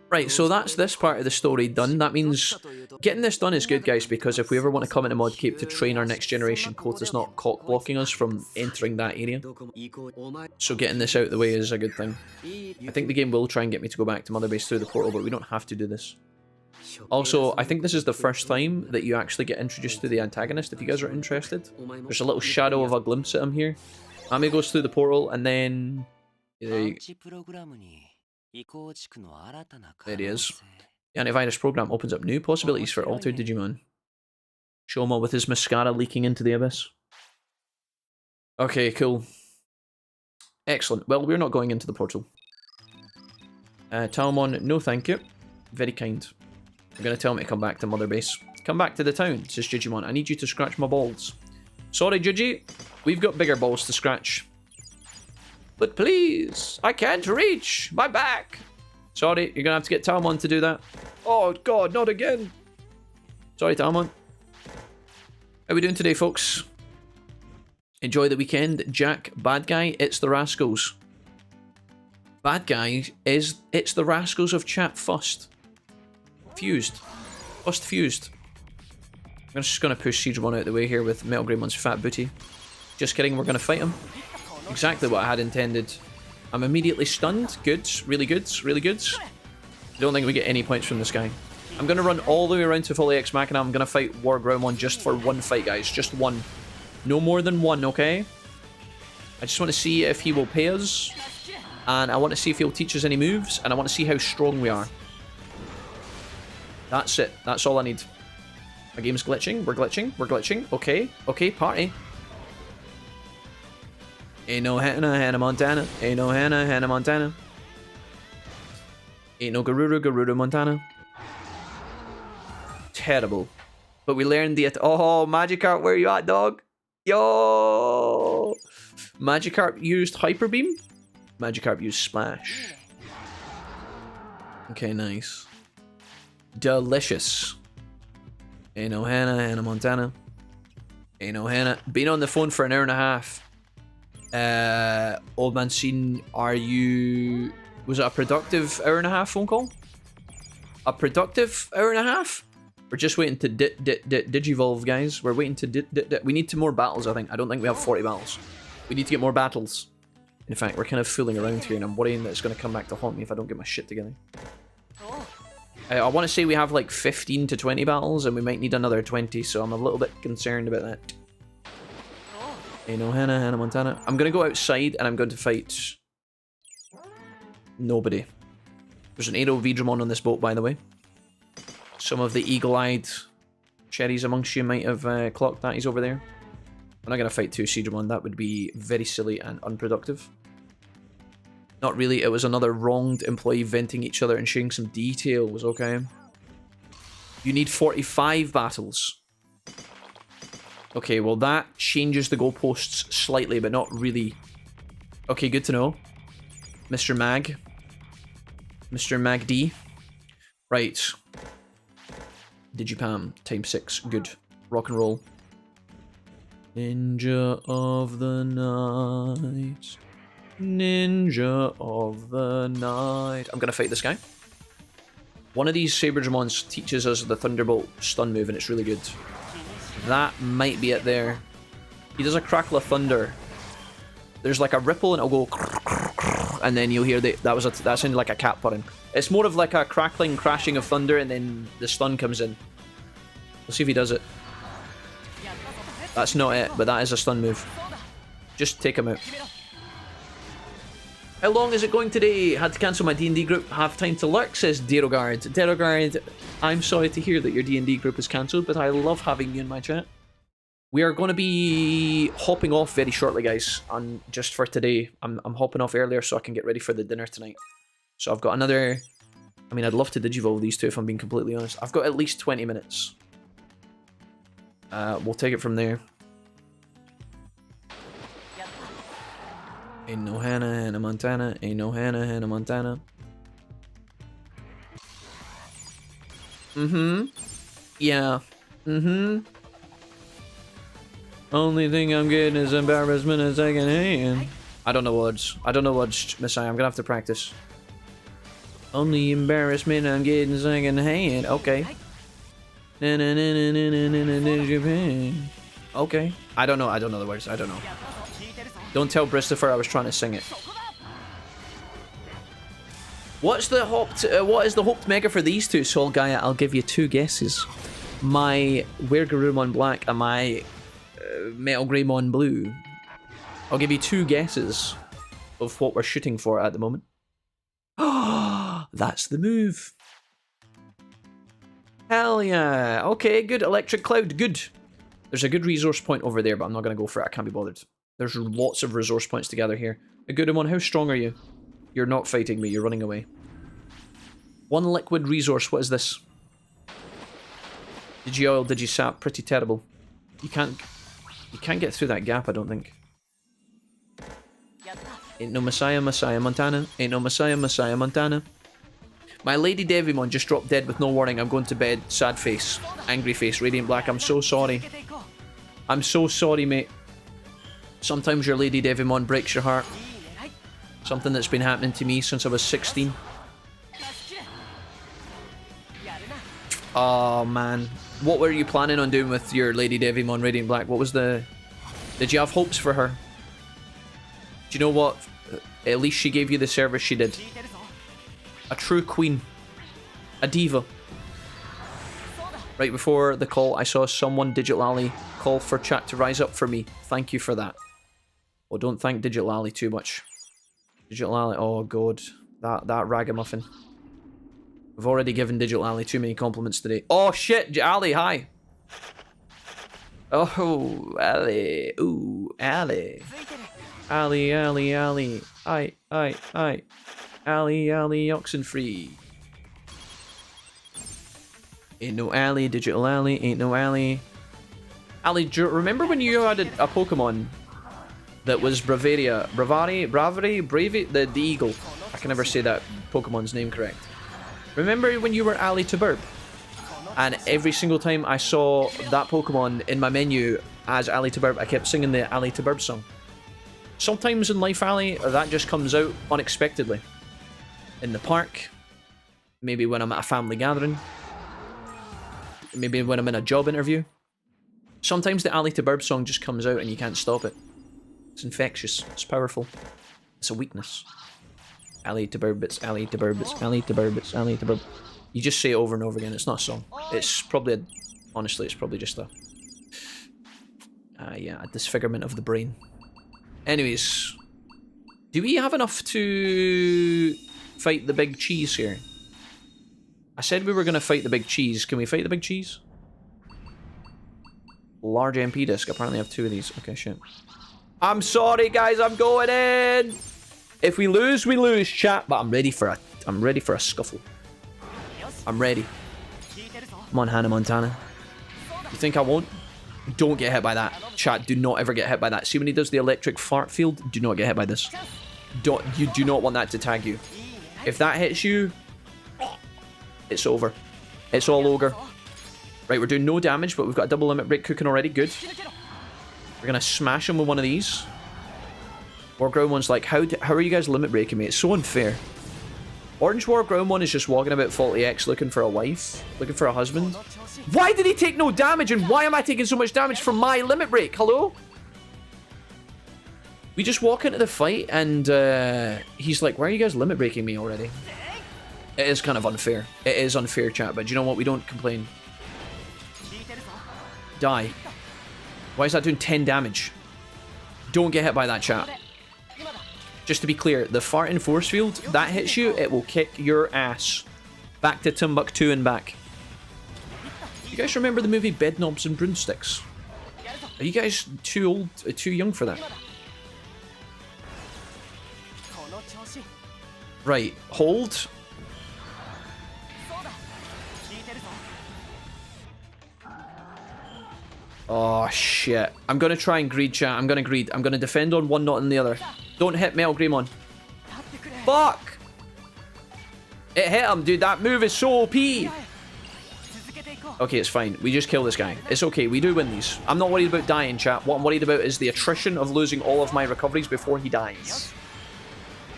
Right, so that's this part of the story done. That means getting this done is good, guys, because if we ever want to come into Mod Cape to train our next generation, Kota's not cock blocking us from entering that area. So getting this out of the way is a good thing. I think the game will try and get me to go back to Mother Base through the portal, but we don't have to do this. Also, I think this is the first time that you actually get introduced to the antagonist, if you guys are interested. There's a little shadow of a glimpse at him here. Ami goes through the portal, and then... There he is. The antivirus program opens up new possibilities for altered Digimon. Shoma with his mascara leaking into the abyss. Okay, cool. Excellent. Well, we're not going into the portal. Talmon, no thank you. Very kind. I'm going to tell him to come back to Mother Base. Come back to the town, says Jijimon. I need you to scratch my balls. Sorry, Jiji. We've got bigger balls to scratch. But please, I can't reach my back. Sorry, you're going to have to get Talmon to do that. Oh, God, not again. Sorry, Talmon. How are we doing today, folks? Enjoy the weekend. Jack, bad guy, it's the Rascals. Bad guy it's the Rascals of chat Fust. Fused. Fust fused. I'm just going to push Jijimon out of the way here with Metal Greymon's fat booty. Just kidding, we're going to fight him. Exactly what I had intended. I'm immediately stunned. Good. Really good. Really good. Don't think we get any points from this guy. I'm going to run all the way around to Fully Ex Machina. I'm going to fight War Greymon just for one fight, guys. Just one. No more than one, okay? I just want to see if he will pay us. And I want to see if he'll teach us any moves. And I want to see how strong we are. That's it. That's all I need. My game's glitching. We're glitching. We're glitching. Okay. Okay, party. Ain't no Hannah Montana. Ain't no Hannah Montana. Ain't no Garuda Montana. Terrible. But we learned the... Oh, Magikarp, where you at, dog? Yo! Magikarp used Hyper Beam. Magikarp used Splash. Okay, nice. Delicious. Ain't no Hannah Montana. Ain't no Hannah. Been on the phone for an hour and a half. Old man scene, are you... Was it a productive hour and a half phone call? A productive hour and a half? We're just waiting to digivolve, guys. We're waiting to we need 2 more battles, I think. I don't think we have 40 battles. We need to get more battles. In fact, we're kind of fooling around here, and I'm worrying that it's going to come back to haunt me if I don't get my shit together. I want to say we have like 15 to 20 battles, and we might need another 20, so I'm a little bit concerned about that. Hey, no Hannah Montana. I'm going to go outside, and I'm going to fight... nobody. There's an Aero Digimon on this boat, by the way. Some of the eagle-eyed cherries amongst you might have clocked that. He's over there. I'm not going to fight 2 Jijimon. That would be very silly and unproductive. Not really. It was another wronged employee venting each other and sharing some details, okay? You need 45 battles. Okay, well that changes the goalposts slightly, but not really. Okay, good to know. Mr. Mag. Mr. Mag D. Right. Digipam, times 6. Good. Rock and roll. Ninja of the night. Ninja of the night. I'm gonna fight this guy. One of these Saberjamons teaches us the Thunderbolt stun move, and it's really good. That might be it there. He does a crackle of thunder. There's like a ripple, and it'll go, and then you'll hear that sounded like a cat purring. It's more of like a crackling, crashing of thunder, and then the stun comes in. We'll see if he does it. That's not it, but that is a stun move. Just take him out. How long is it going today? Had to cancel my D&D group. Have time to lurk, says Derogard. Derogard, I'm sorry to hear that your D&D group is cancelled, but I love having you in my chat. We are going to be hopping off very shortly, guys. And just for today, I'm hopping off earlier so I can get ready for the dinner tonight. So I've got another... I mean, I'd love to digivolve these two if I'm being completely honest. I've got at least 20 minutes. We'll take it from there. Ain't no Hannah Montana. Ain't no Hannah Montana. Yeah. Only thing I'm getting is embarrassment and second hand. I don't know words. I don't know words, Messiah. I'm gonna have to practice. Only embarrassment I'm getting second hand. Okay. Japan. Okay. I don't know. I don't know the words. I don't know. Don't tell Christopher I was trying to sing it. What's the hoped? What is the hoped mega for these two? Soul Gaia, I'll give you two guesses. My Wergarumon Black and my Metal Greymon Blue. I'll give you two guesses of what we're shooting for at the moment. That's the move. Hell yeah. Okay, good. Electric Cloud, good. There's a good resource point over there, but I'm not going to go for it. I can't be bothered. There's lots of resource points to gather here. A good one, how strong are you? You're not fighting me, you're running away. One liquid resource, what is this? Digi-oil, Digi-sap, pretty terrible. You can't get through that gap, I don't think. Ain't no Messiah Montana. Ain't no Messiah Montana. My Lady Devimon just dropped dead with no warning. I'm going to bed. Sad face. Angry face. Radiant Black. I'm so sorry. I'm so sorry, mate. Sometimes your Lady Devimon breaks your heart. Something that's been happening to me since I was 16. Oh, man. What were you planning on doing with your Lady Devimon Radiant Black? What was the... Did you have hopes for her? Do you know what? At least she gave you the service she did. A true queen. A diva. Right before the call, I saw someone, Digital Alley, call for chat to rise up for me. Thank you for that. Well, don't thank Digital Alley too much. Digital Alley, oh god. That ragamuffin. We've already given Digital Alley too many compliments today. Oh shit, Ali, hi. Oh, Ali. Ooh, Ali. Ali. Aye. Ali, Oxenfree. Ain't no Ali, Digital Alley, ain't no Ali. Ali, do you remember when you had a Pokemon that was Bravari, the eagle? I can never say that Pokemon's name correct. Remember when you were Ali Taburb? And every single time I saw that Pokemon in my menu as Ali Taburb, I kept singing the Ali Taburb song. Sometimes in Life Alley, that just comes out unexpectedly. In the park, maybe when I'm at a family gathering, maybe when I'm in a job interview. Sometimes the Ali Taburb song just comes out and you can't stop it. It's infectious, it's powerful, it's a weakness. Ali Taburb, it's Ali Taburb, it's Ali Taburb, it's Ali Taburb. You just say it over and over again, it's not a song. It's probably, honestly, it's probably just a disfigurement of the brain. Anyways, do we have enough to fight the big cheese here? I said we were going to fight the big cheese. Can we fight the big cheese? Large MP disc. Apparently I have two of these. Okay, shit. I'm sorry, guys. I'm going in. If we lose, we lose, chat. But I'm ready for a scuffle. I'm ready. Come on, Hannah Montana. You think I won't? Don't get hit by that. Chat, do not ever get hit by that. See when he does the electric fart field? Do not get hit by this. You do not want that to tag you. If that hits you, it's over. It's all ogre. Right, we're doing no damage, but we've got a double limit break cooking already. Good. We're going to smash him with one of these. Wargroundmon's like, how are you guys limit breaking me? It's so unfair. Orange Wargroundmon is just walking about Faulty X looking for a wife. Looking for a husband. Why did he take no damage? And why am I taking so much damage from my limit break? Hello? We just walk into the fight and he's like, why are you guys limit breaking me already? It is kind of unfair. It is unfair, chat, but do you know what? We don't complain. Die. Why is that doing 10 damage? Don't get hit by that, chat. Just to be clear, the farting force field, that hits you, it will kick your ass. Back to Timbuktu and back. You guys remember the movie Bedknobs and Broomsticks? Are you guys too old, too young for that? Right, hold. Oh, shit. I'm going to try and greed, chat. I'm going to greed. I'm going to defend on one, not on the other. Don't hit Metal Greymon. Fuck! It hit him, dude. That move is so OP. Okay, it's fine. We just kill this guy. It's okay. We do win these. I'm not worried about dying, chat. What I'm worried about is the attrition of losing all of my recoveries before he dies.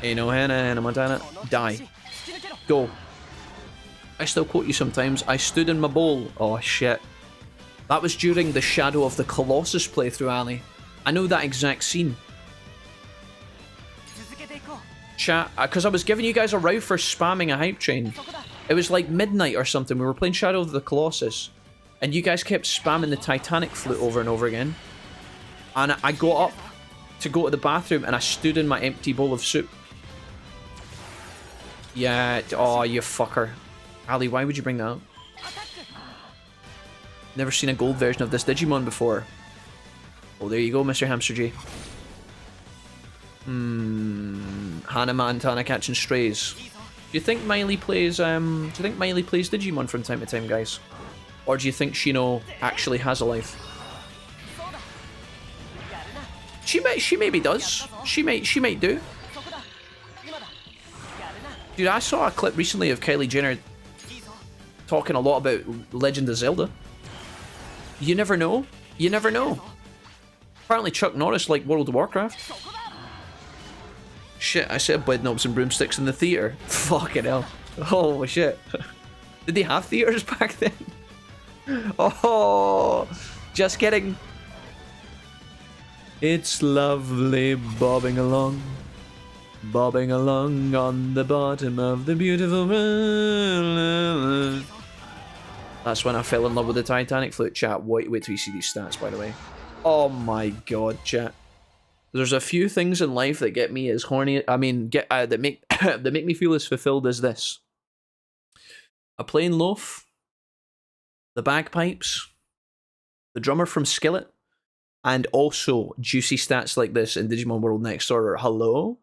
Hey, no, Hannah, Montana. Die. Go. I still quote you sometimes. I stood in my bowl. Oh, shit. That was during the Shadow of the Colossus playthrough, Ali. I know that exact scene. Chat, because I was giving you guys a row for spamming a hype train. It was like midnight or something. We were playing Shadow of the Colossus. And you guys kept spamming the Titanic flute over and over again. And I got up to go to the bathroom and I stood in my empty bowl of soup. Yeah, oh, you fucker. Ali, why would you bring that up? Never seen a gold version of this Digimon before. Oh, there you go, Mr. Hamster J. Hannah Montana catching strays. Do you think Miley plays Digimon from time to time, guys? Or do you think Shino actually has a life? She maybe does. She might do. Dude, I saw a clip recently of Kylie Jenner talking a lot about Legend of Zelda. You never know. You never know. Apparently Chuck Norris liked World of Warcraft. Shit, I said bed knobs and broomsticks in the theatre. Fucking hell. Oh, shit. Did they have theatres back then? Oh, just kidding. It's lovely bobbing along on the bottom of the beautiful river. That's when I fell in love with the Titanic flute, chat. Wait till you see these stats, by the way. Oh my god, chat. There's a few things in life that get me as horny. I mean, that make that make me feel as fulfilled as this. A plain loaf, the bagpipes, the drummer from Skillet, and also juicy stats like this in Digimon World Next Order. Hello?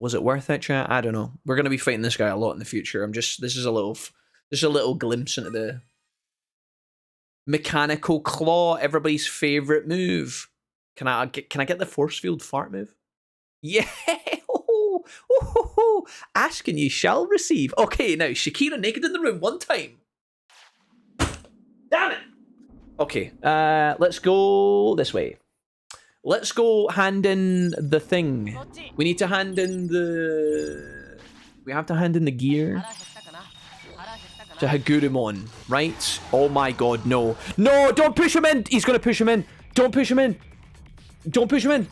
Was it worth it, chat? I don't know. We're gonna be fighting this guy a lot in the future. This is a little glimpse into the mechanical claw, everybody's favorite move. Can I get the force field fart move? Yeah. Ask and you shall receive. Okay, now Shakira naked in the room one time. Damn it. Okay, let's go this way. Let's go hand in the thing. We need to hand in the... We have to hand in the gear to Hagurumon, right? Oh my god, no. No, don't push him in! He's gonna push him in. Don't push him in. Don't push him in.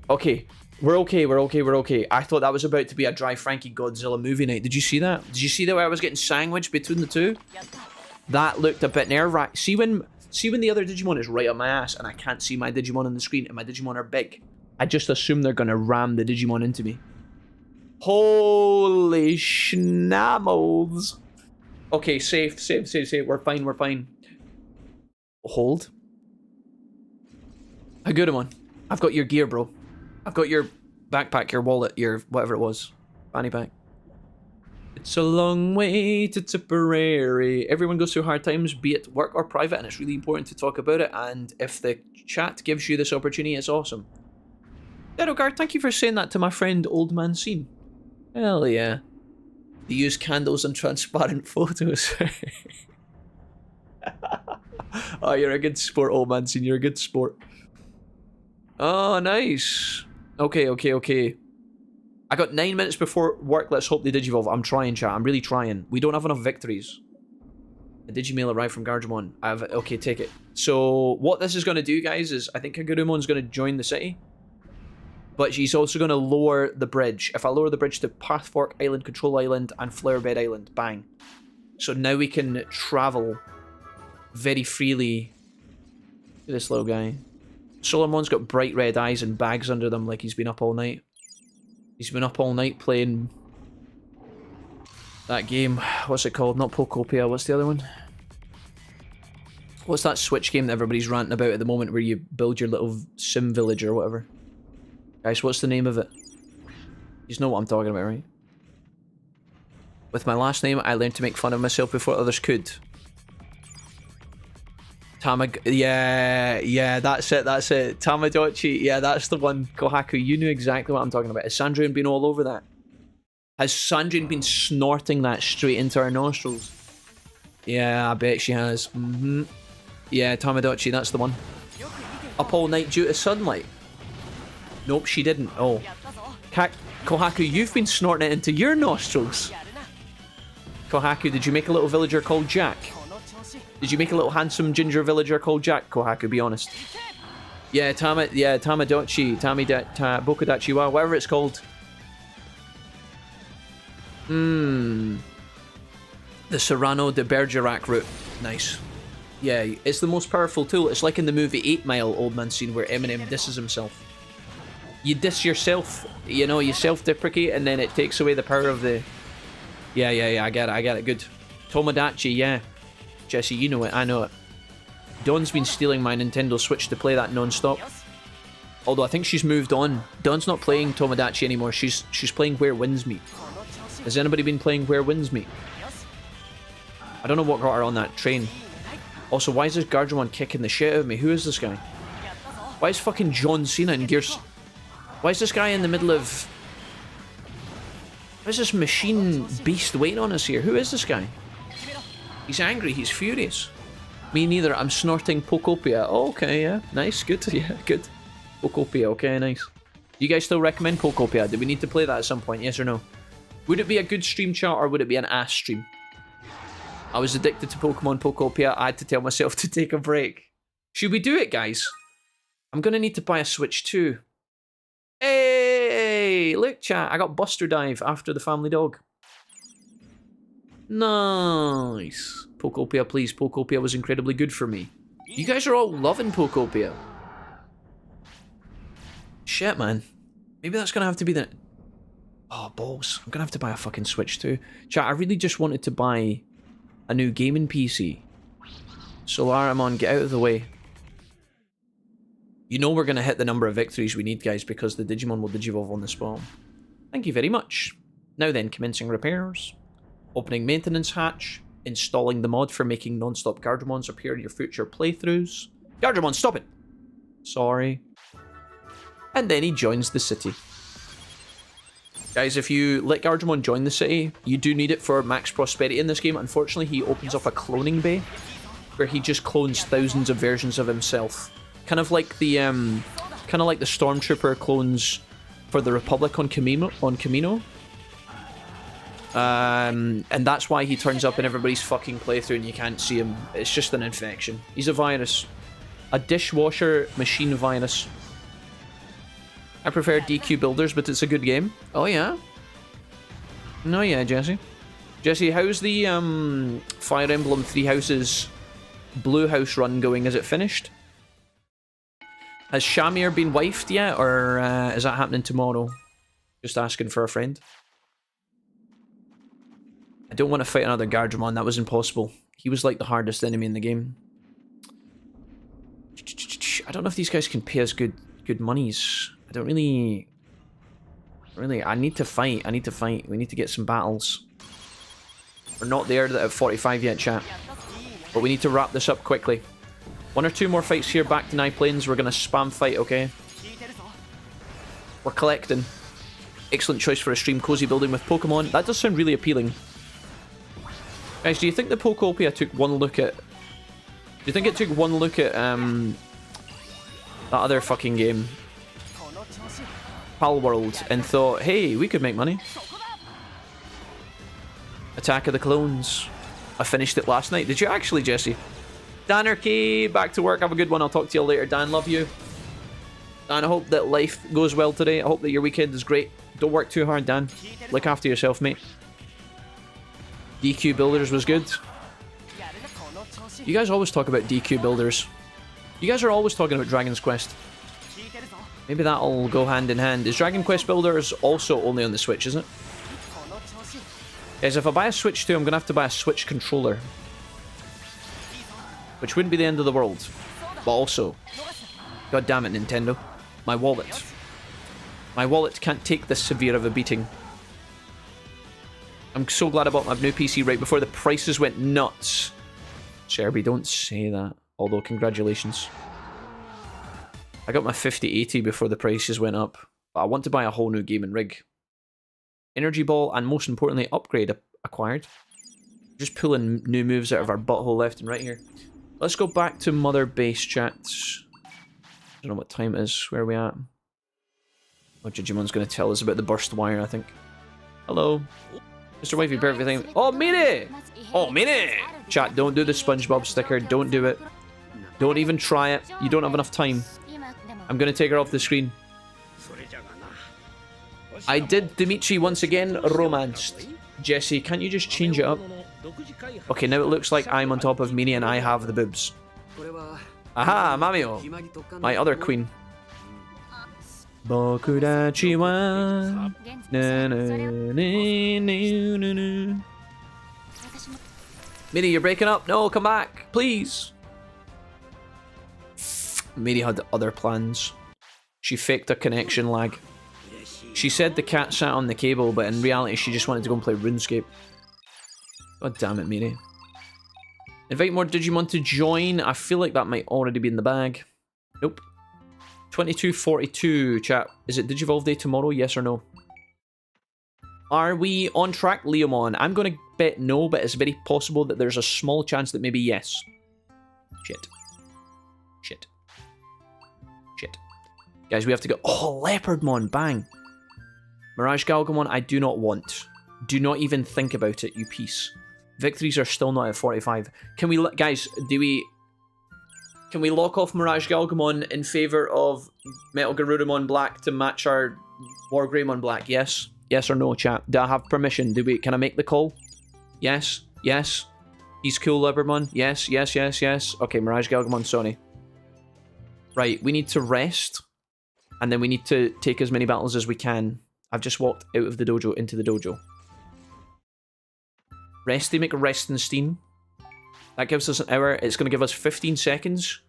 Okay, we're okay. I thought that was about to be a Dry Frankie Godzilla movie night. Did you see that? Did you see that where I was getting sandwiched between the two? That looked a bit nerve-wracking. See when the other Digimon is right on my ass and I can't see my Digimon on the screen and my Digimon are big? I just assume they're gonna ram the Digimon into me. Holy schnammels. Okay, safe. We're fine. Hold. Hagurumon, I've got your gear, bro. I've got your backpack, your wallet, your whatever it was. Fanny pack. It's a long way to Tipperary. Everyone goes through hard times, be it work or private, and it's really important to talk about it. And if the chat gives you this opportunity, it's awesome. Derogard, thank you for saying that to my friend Old Man Scene. Hell yeah. They use candles and transparent photos. Oh, you're a good sport, Old Man Scene. You're a good sport. Oh, nice. Okay. I got 9 minutes before work. Let's hope they digivolve. I'm trying, chat. I'm really trying. We don't have enough victories. A Digimail arrived from Garjamon. Okay, take it. So, what this is going to do, guys, is I think Kagurumon's going to join the city. But she's also going to lower the bridge. If I lower the bridge to Pathfork Island, Control Island, and Flowerbed Island. Bang. So now we can travel very freely. Look at this little guy. Solomon's got bright red eyes and bags under them like he's been up all night. He's been up all night playing that game. What's it called? Not Pokopia. What's the other one? What's that Switch game that everybody's ranting about at the moment where you build your little sim village or whatever? Guys, what's the name of it? You know what I'm talking about, right? With my last name, I learned to make fun of myself before others could. Yeah, that's it. Tamagotchi, yeah, that's the one. Kohaku, you knew exactly what I'm talking about. Has Sandrine been all over that? Has Sandrine been snorting that straight into her nostrils? Yeah, I bet she has. Yeah, Tamagotchi, that's the one. Up all night due to sunlight? Nope, she didn't. Oh. Kohaku, you've been snorting it into your nostrils. Kohaku, did you make a little villager called Jack? Did you make a little handsome ginger villager called Jack, Kohaku? Be honest. Yeah, Tamagotchi, Bokodachi, whatever it's called. The Serrano de Bergerac route. Nice. Yeah, it's the most powerful tool. It's like in the movie 8 Mile, Old Man Scene, where Eminem disses himself. You diss yourself, you know, you self-deprecate, and then it takes away the power of the... Yeah, I get it, good. Tomodachi, yeah. Jesse, you know it, I know it. Dawn's been stealing my Nintendo Switch to play that non-stop. Although I think she's moved on. Dawn's not playing Tomodachi anymore, she's playing Where Winds Meet. Has anybody been playing Where Winds Meet? I don't know what got her on that train. Also, why is this Garjamon kicking the shit out of me? Who is this guy? Why is fucking John Cena in Gears... Why is this guy in the middle of... Why is this machine beast waiting on us here? Who is this guy? He's angry, he's furious. Me neither, I'm snorting Pokopia. Oh, okay, yeah, nice, good, yeah, good. Pokopia, okay, nice. Do you guys still recommend Pokopia? Do we need to play that at some point, yes or no? Would it be a good stream chat or would it be an ass stream? I was addicted to Pokemon Pokopia, I had to tell myself to take a break. Should we do it, guys? I'm gonna need to buy a Switch too. Hey, look chat, I got Buster Dive after the family dog. Nice. Pokopia, please. Pokopia was incredibly good for me. You guys are all loving Pokopia. Shit, man. Maybe that's gonna have to be the... Oh, balls. I'm gonna have to buy a fucking Switch too. Chat, I really just wanted to buy a new gaming PC. Solaramon, get out of the way. You know we're gonna hit the number of victories we need, guys, because the Digimon will digivolve on the spawn. Thank you very much. Now then, commencing repairs. Opening maintenance hatch. Installing the mod for making non-stop Garjamons appear in your future playthroughs. Garjamon, stop it! Sorry. And then he joins the city. Guys, if you let Garjamon join the city, you do need it for max prosperity in this game. Unfortunately, he opens up a cloning bay where he just clones thousands of versions of himself. Kind of like the Stormtrooper clones for the Republic on Camino. And that's why he turns up in everybody's fucking playthrough and you can't see him. It's just an infection. He's a virus. A dishwasher machine virus. I prefer DQ Builders, but it's a good game. Oh yeah? No, yeah, Jesse. Jesse, how's the Fire Emblem Three Houses Blue House run going? Is it finished? Has Shamir been wifed yet, or is that happening tomorrow? Just asking for a friend. I don't want to fight another Garjamon, that was impossible. He was like the hardest enemy in the game. I don't know if these guys can pay us good monies. I don't really... I need to fight, We need to get some battles. We're not there at 45 yet, chat. But we need to wrap this up quickly. 1 or 2 more fights here, back to Nine Plains. We're going to spam fight, okay? We're collecting. Excellent choice for a stream, cozy building with Pokemon. That does sound really appealing. Guys, do you think the Pokopia took one look at... Do you think it took one look at, that other fucking game? Pal World, and thought, hey, we could make money. Attack of the Clones. I finished it last night. Did you actually, Jesse? Danarchy, back to work. Have a good one. I'll talk to you later. Dan, love you. Dan, I hope that life goes well today. I hope that your weekend is great. Don't work too hard, Dan. Look after yourself, mate. DQ Builders was good. You guys always talk about DQ Builders. You guys are always talking about Dragon's Quest. Maybe that'll go hand in hand. Is Dragon Quest Builders also only on the Switch, isn't it? Guys, if I buy a Switch 2, I'm going to have to buy a Switch controller. Which wouldn't be the end of the world. But also... God damn it, Nintendo. My wallet. My wallet can't take this severe of a beating. I'm so glad I bought my new PC right before the prices went nuts. Sherby, don't say that. although congratulations. I got my 5080 before the prices went up, but I want to buy a whole new gaming rig. Energy ball, and most importantly, upgrade acquired. Just pulling new moves out of our butthole left and right here. Let's go back to Mother Base chats. I don't know what time it is. Where are we at? Oh, Jijimon's going to tell us about the burst wire, I think. Hello. Mr. Wifey, perfect thing. Oh, Mini! Oh, Mini! Chat, don't do the SpongeBob sticker. Don't do it. Don't even try it. You don't have enough time. I'm going to take her off the screen. I did Dimitri once again romanced. Jesse, can't you just change it up? Okay, now it looks like I'm on top of Mini and I have the boobs. Aha, Mamio! My other queen. Bokudachi wa na na na. Mini, you're breaking up. No, come back, please. Mini had other plans. She faked a connection lag. She said the cat sat on the cable, but in reality she just wanted to go and play RuneScape. God damn it, Miri. Invite more Digimon to join. I feel like that might already be in the bag. Nope. 2242, chat. Is it Digivolve Day tomorrow, yes or no? Are we on track, Leomon? I'm going to bet no, but it's very possible that there's a small chance that maybe yes. Shit. Shit. Shit. Guys, we have to go. Oh, Leopardmon, bang. Mirage Galgamon, I do not want. Do not even think about it, you piece. Victories are still not at 45. Can we, guys, can we lock off Mirage Galgamon in favour of Metal Garurumon Black to match our War Greymon Black? Yes? Yes or no, chat? Do I have permission? Can I make the call? Yes? Yes? He's cool, Leopardmon? Yes, yes, yes, yes. Okay, Mirage Galgamon, Sony. Right, we need to rest. And then we need to take as many battles as we can. I've just walked out of the dojo into the dojo. Resty McRestenstein. That gives us an hour. It's going to give us 15 seconds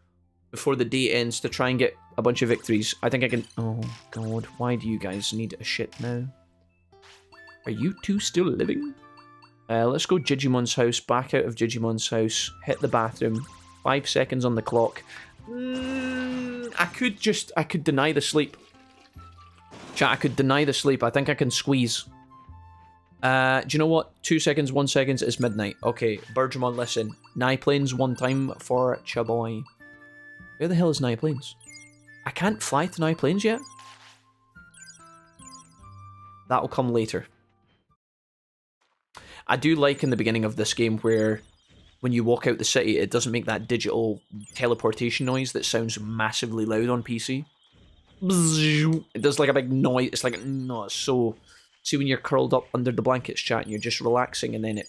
before the day ends to try and get a bunch of victories. I think I can... Oh, God. Why do you guys need a shit now? Are you two still living? Let's go Jijimon's house. Back out of Jijimon's house. Hit the bathroom. 5 seconds on the clock. I could deny the sleep. Chat, I could deny the sleep. I think I can squeeze. Do you know what? 2 seconds, 1 second is midnight. Okay, Birdramon, listen. Niplanes one time for Chaboy. Where the hell is Niplanes? I can't fly to Niplanes yet? That'll come later. I do like in the beginning of this game where when you walk out the city, it doesn't make that digital teleportation noise that sounds massively loud on PC. It does like a big noise. It's like, no, it's so... See when you're curled up under the blankets, chat, and you're just relaxing, and then it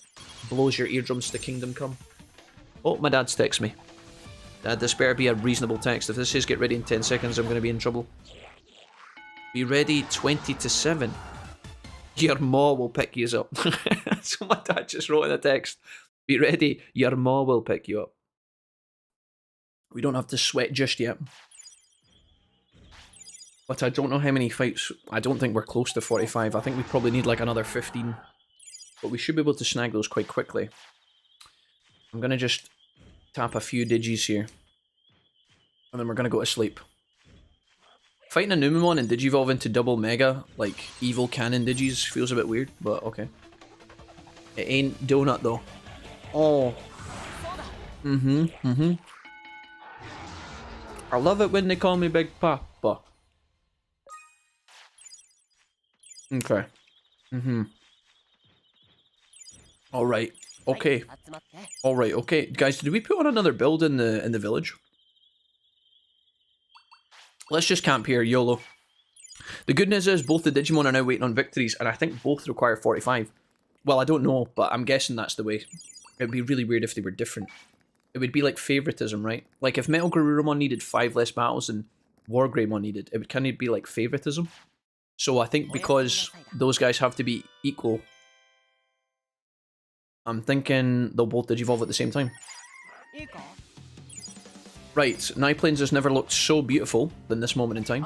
blows your eardrums to Kingdom Come. Oh, my dad's texting me. Dad, this better be a reasonable text. If this says get ready in 10 seconds, I'm going to be in trouble. Be ready 20 to 7. Your ma will pick you up. That's what my dad just wrote in a text. Be ready, your ma will pick you up. We don't have to sweat just yet. But I don't know how many fights. I don't think we're close to 45. I think we probably need like another 15. But we should be able to snag those quite quickly. I'm going to just tap a few digis here. And then we're going to go to sleep. Fighting a Numemon and Digivolve into double mega, like evil cannon digis, feels a bit weird, but okay. It ain't donut though. Oh. I love it when they call me Big Papa. Okay. Alright. Okay. Alright, okay. Guys, did we put on another build in the village? Let's just camp here, YOLO. The good news is both the Digimon are now waiting on victories, and I think both require 45. Well, I don't know, but I'm guessing that's the way. It would be really weird if they were different. It would be like favoritism, right? Like if Metal Garurumon needed 5 less battles than War Greymon needed, it would kind of be like favoritism. So I think because those guys have to be equal, I'm thinking they'll both Digivolve at the same time. Right, Niplanes has never looked so beautiful than this moment in time.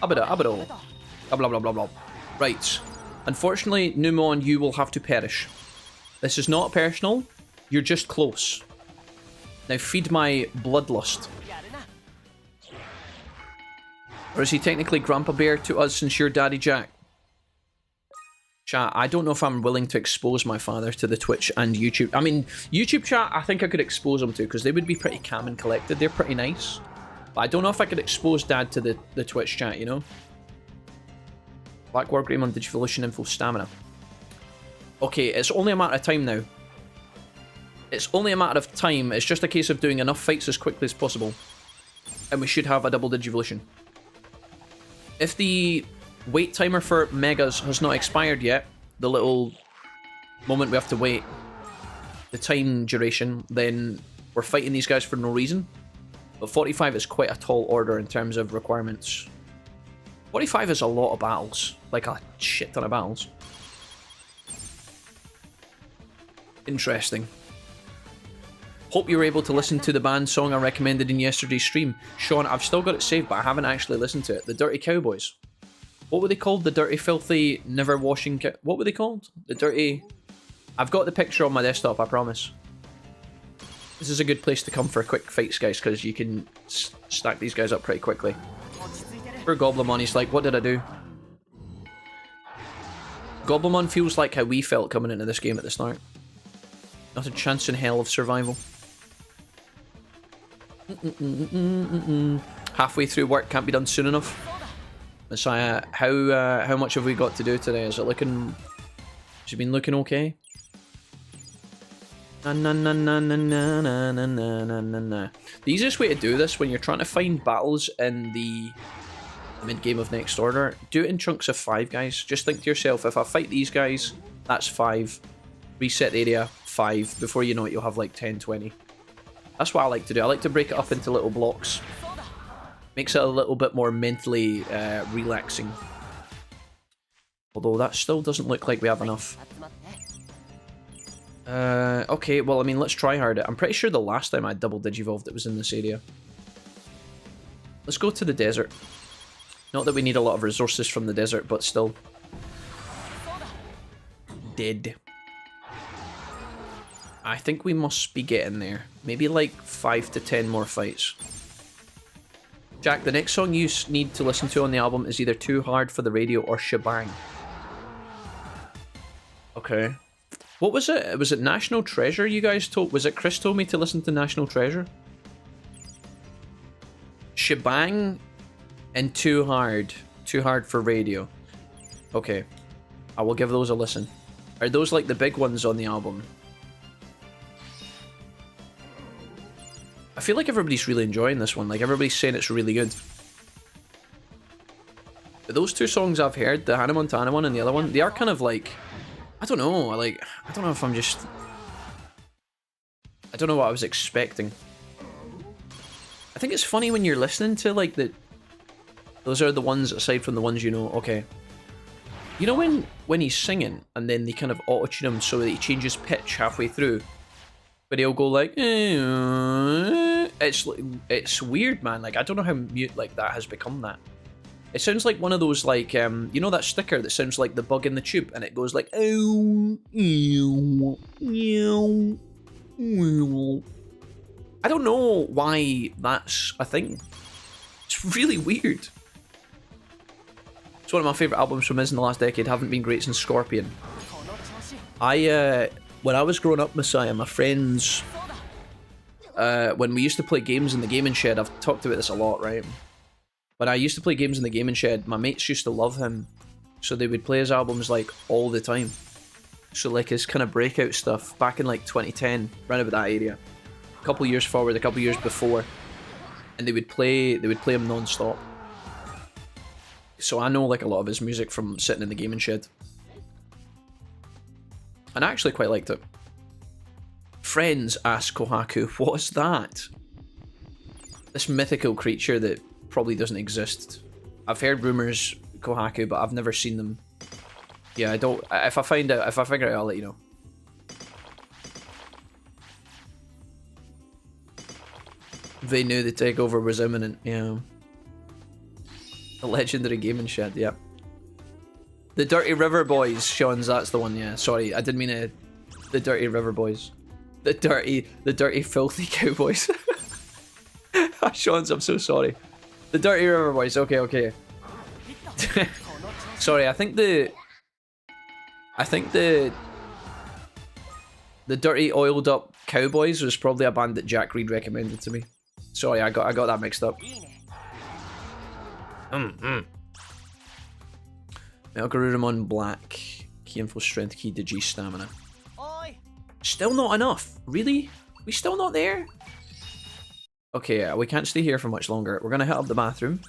Abada, abado. Blah blah blah blah. Right. Unfortunately, Numemon, you will have to perish. This is not personal. You're just close. Now feed my bloodlust. Or is he technically Grandpa Bear to us since you're Daddy Jack? Chat, I don't know if I'm willing to expose my father to the Twitch and YouTube. I mean, YouTube chat, I think I could expose him to, because they would be pretty calm and collected. They're pretty nice. But I don't know if I could expose Dad to the Twitch chat, you know? Black War Greymon Digivolution Info Stamina. Okay, it's only a matter of time now. It's only a matter of time. It's just a case of doing enough fights as quickly as possible. And we should have a double Digivolution. If the wait timer for Megas has not expired yet, the little moment we have to wait, the time duration, then we're fighting these guys for no reason. But 45 is quite a tall order in terms of requirements. 45 is a lot of battles. Like a shit ton of battles. Interesting. Hope you were able to listen to the band song I recommended in yesterday's stream. Sean, I've still got it saved, but I haven't actually listened to it. The Dirty Cowboys. What were they called? The Dirty, Filthy, Never Washing... What were they called? The Dirty... I've got the picture on my desktop, I promise. This is a good place to come for quick fights, guys, because you can stack these guys up pretty quickly. Poor Goblimon, he's like, what did I do? Goblimon feels like how we felt coming into this game at the start. Not a chance in hell of survival. Halfway through work, can't be done soon enough. Messiah, how much have we got to do today? Is it looking... Has it been looking okay? Na na na na na na na na na na na. The easiest way to do this when you're trying to find battles in the mid-game of Next Order, do it in chunks of 5, guys. Just think to yourself, if I fight these guys, that's 5. Reset area, 5. Before you know it, you'll have like 10, 20. That's what I like to do. I like to break it up into little blocks. Makes it a little bit more mentally relaxing. Although that still doesn't look like we have enough. Okay, well, I mean, let's try hard it. I'm pretty sure the last time I double digivolved it was in this area. Let's go to the desert. Not that we need a lot of resources from the desert, but still. Dead. I think we must be getting there. Maybe like 5 to 10 more fights. Jack, the next song you need to listen to on the album is either Too Hard for the Radio or Shebang. Okay. What was it? Was it National Treasure you guys told? Was it Chris told me to listen to National Treasure? Shebang and Too Hard. Too Hard for Radio. Okay. I will give those a listen. Are those like the big ones on the album? I feel like everybody's really enjoying this one. Like, everybody's saying it's really good. But those 2 songs I've heard, the Hannah Montana one and the other one, they are kind of like... I don't know. I don't know if I'm just... I don't know what I was expecting. I think it's funny when you're listening to, like, the... Those are the ones, aside from the ones you know. Okay. You know when he's singing, and then they kind of auto-tune him so that he changes pitch halfway through? But he'll go like... It's weird, man. Like, I don't know how mute like that has become that. It sounds like one of those, like, you know that sticker that sounds like the bug in the tube, and it goes like... I don't know why that's a thing. It's really weird. It's one of my favourite albums from his in the last decade. Haven't been great since Scorpion. When I was growing up, Messiah, my friends... when we used to play games in the gaming shed, I've talked about this a lot, right? When I used to play games in the gaming shed, my mates used to love him. So they would play his albums, like, all the time. So, like, his kind of breakout stuff, back in, like, 2010, round about that area. A couple years forward, a couple years before. And they would play him non-stop. So I know, like, a lot of his music from sitting in the gaming shed. And I actually quite liked it. Friends, asked Kohaku, what's that? This mythical creature that probably doesn't exist. I've heard rumors, Kohaku, but I've never seen them. Yeah, I don't... If I figure it out, I'll let you know. They knew the takeover was imminent, yeah. The legendary gaming shed, yeah. The Dirty River Boys, Sean's, that's the one, yeah. Sorry, I didn't mean to... The Dirty River Boys. The dirty, filthy cowboys. Sean's, I'm so sorry. The dirty river boys. Okay, okay. Sorry, I think the dirty oiled up cowboys was probably a band that Jack Reed recommended to me. Sorry, I got that mixed up. Metal Black. Key info strength, key digi stamina. Still not enough. Really? We still not there? Okay, we can't stay here for much longer. We're gonna hit up the bathroom.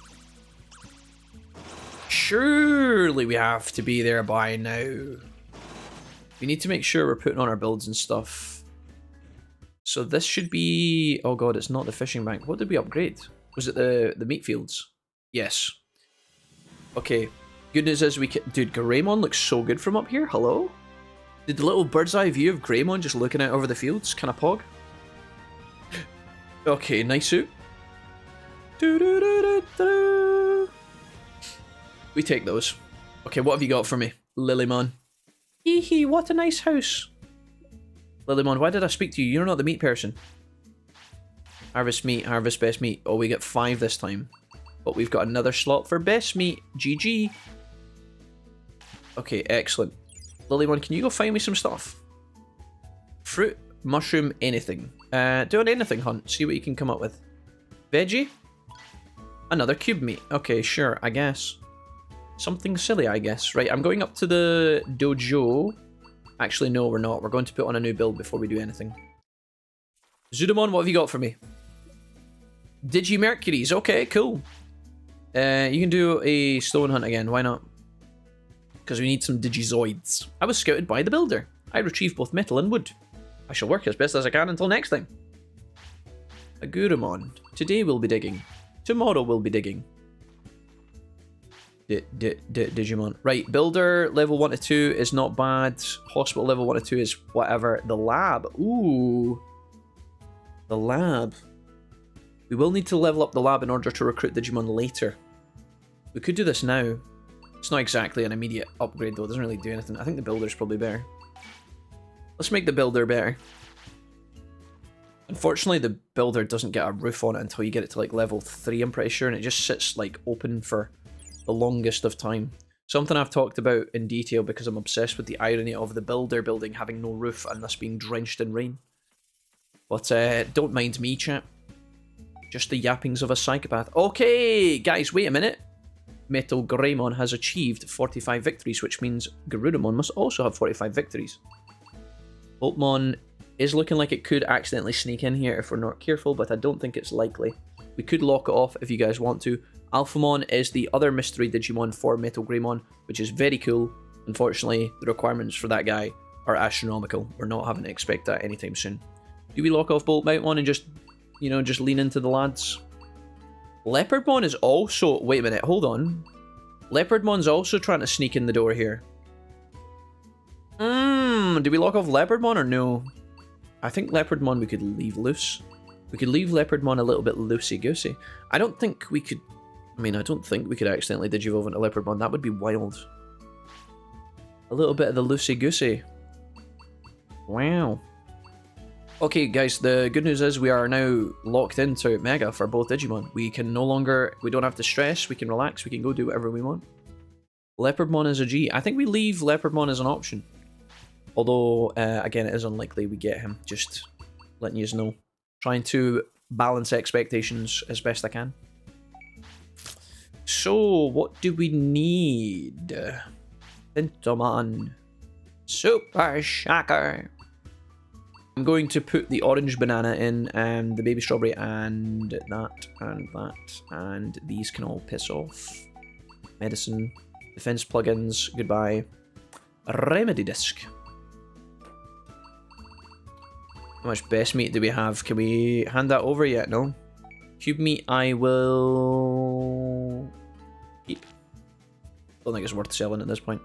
Surely we have to be there by now. We need to make sure we're putting on our builds and stuff. So this should be... Oh god, it's not the fishing bank. What did we upgrade? Was it the meat fields? Yes. Okay. Good news is we can... Dude, Greymon looks so good from up here. Hello? Did the little bird's eye view of Greymon just looking out over the fields kind of pog? Okay, nice suit. We take those. Okay, what have you got for me? Lilymon. Hee hee, what a nice house. Lilymon, why did I speak to you? You're not the meat person. Harvest meat, harvest best meat. Oh, we get 5 this time. But we've got another slot for best meat. GG. Okay, excellent. Lilymon, can you go find me some stuff? Fruit, mushroom, anything. Do an anything hunt. See what you can come up with. Veggie? Another cube meat. Okay, sure, I guess. Something silly, I guess. Right, I'm going up to the dojo. Actually, no, we're not. We're going to put on a new build before we do anything. Zudamon, what have you got for me? Digimercuries. Okay, cool. You can do a stone hunt again. Why not? Because we need some Digizoids. I was scouted by the builder. I retrieved both metal and wood. I shall work as best as I can until next time. Agurumon. Today we'll be digging. Tomorrow we'll be digging. Digimon. Right, builder level 1 to 2 is not bad. Hospital level 1 to 2 is whatever. The lab. Ooh. The lab. We will need to level up the lab in order to recruit Digimon later. We could do this now. It's not exactly an immediate upgrade though. It doesn't really do anything. I think the builder's probably better. Let's make the builder better. Unfortunately, the builder doesn't get a roof on it until you get it to like level 3, I'm pretty sure, and it just sits like open for the longest of time. Something I've talked about in detail because I'm obsessed with the irony of the builder building having no roof and thus being drenched in rain. But don't mind me, chat. Just the yappings of a psychopath. Okay, guys, wait a minute. Metal Greymon has achieved 45 victories, which means Garudamon must also have 45 victories. Boltmon is looking like it could accidentally sneak in here if we're not careful, but I don't think it's likely. We could lock it off if you guys want to. Alphamon is the other mystery Digimon for Metal Greymon, which is very cool. Unfortunately, the requirements for that guy are astronomical. We're not having to expect that anytime soon. Do we lock off Boltmon and just, you know, just lean into the lads? Leopardmon is also... Wait a minute, hold on. Leopardmon's also trying to sneak in the door here. Do we lock off Leopardmon or no? I think Leopardmon we could leave loose. We could leave Leopardmon a little bit loosey-goosey. I don't think we could... I mean, I don't think we could accidentally Digivolve into Leopardmon. That would be wild. A little bit of the loosey-goosey. Wow. Okay, guys, the good news is we are now locked into Mega for both Digimon. We can no longer... We don't have to stress. We can relax. We can go do whatever we want. Leopardmon is a G. I think we leave Leopardmon as an option. Although, again, it is unlikely we get him. Just letting you know. Trying to balance expectations as best I can. So, what do we need? Digimon. Super Shocker. I'm going to put the orange banana in, and the baby strawberry, and that, and these can all piss off. Medicine. Defense plugins. Goodbye. Remedy disc. How much best meat do we have? Can we hand that over yet? No. Cube meat I will keep. Don't think it's worth selling at this point.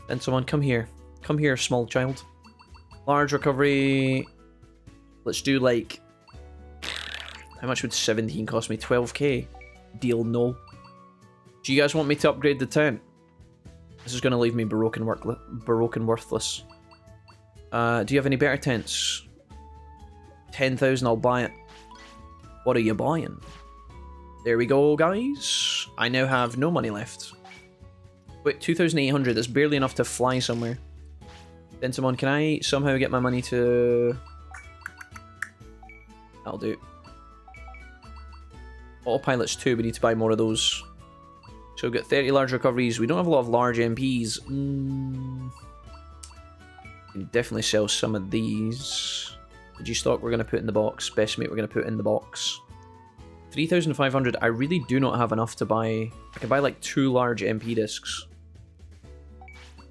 Then someone come here. Come here, small child. Large recovery. Let's do like... How much would 17 cost me? 12k. Deal no. Do you guys want me to upgrade the tent? This is going to leave me baroque and worthless. Do you have any better tents? 10,000, I'll buy it. What are you buying? There we go, guys. I now have no money left. Wait, 2,800. That's barely enough to fly somewhere. Dentamon, can I somehow get my money to... That'll do. Autopilots 2, we need to buy more of those. So we've got 30 large recoveries. We don't have a lot of large MPs. Can definitely sell some of these. Digistock we're going to put in the box. Best mate we're going to put in the box. 3,500. I really do not have enough to buy... I can buy like 2 large MP discs.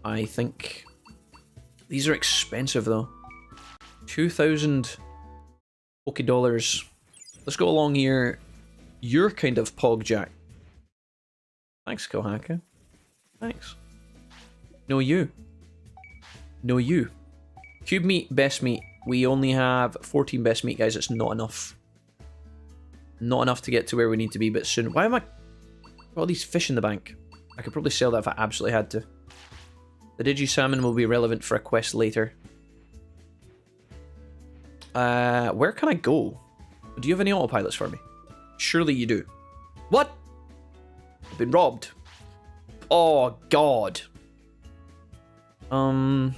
I think... These are expensive though. 2,000 Poké dollars. Let's go along here. You're kind of Pogjack. Thanks, Kohaka. Thanks. No, you. No, you. Cube meat, best meat. We only have 14 best meat, guys. It's not enough. Not enough to get to where we need to be, but soon. Why am I... all these fish in the bank? I could probably sell that if I absolutely had to. The Digi-Salmon will be relevant for a quest later. Where can I go? Do you have any autopilots for me? Surely you do. What? I've been robbed. Oh, God. We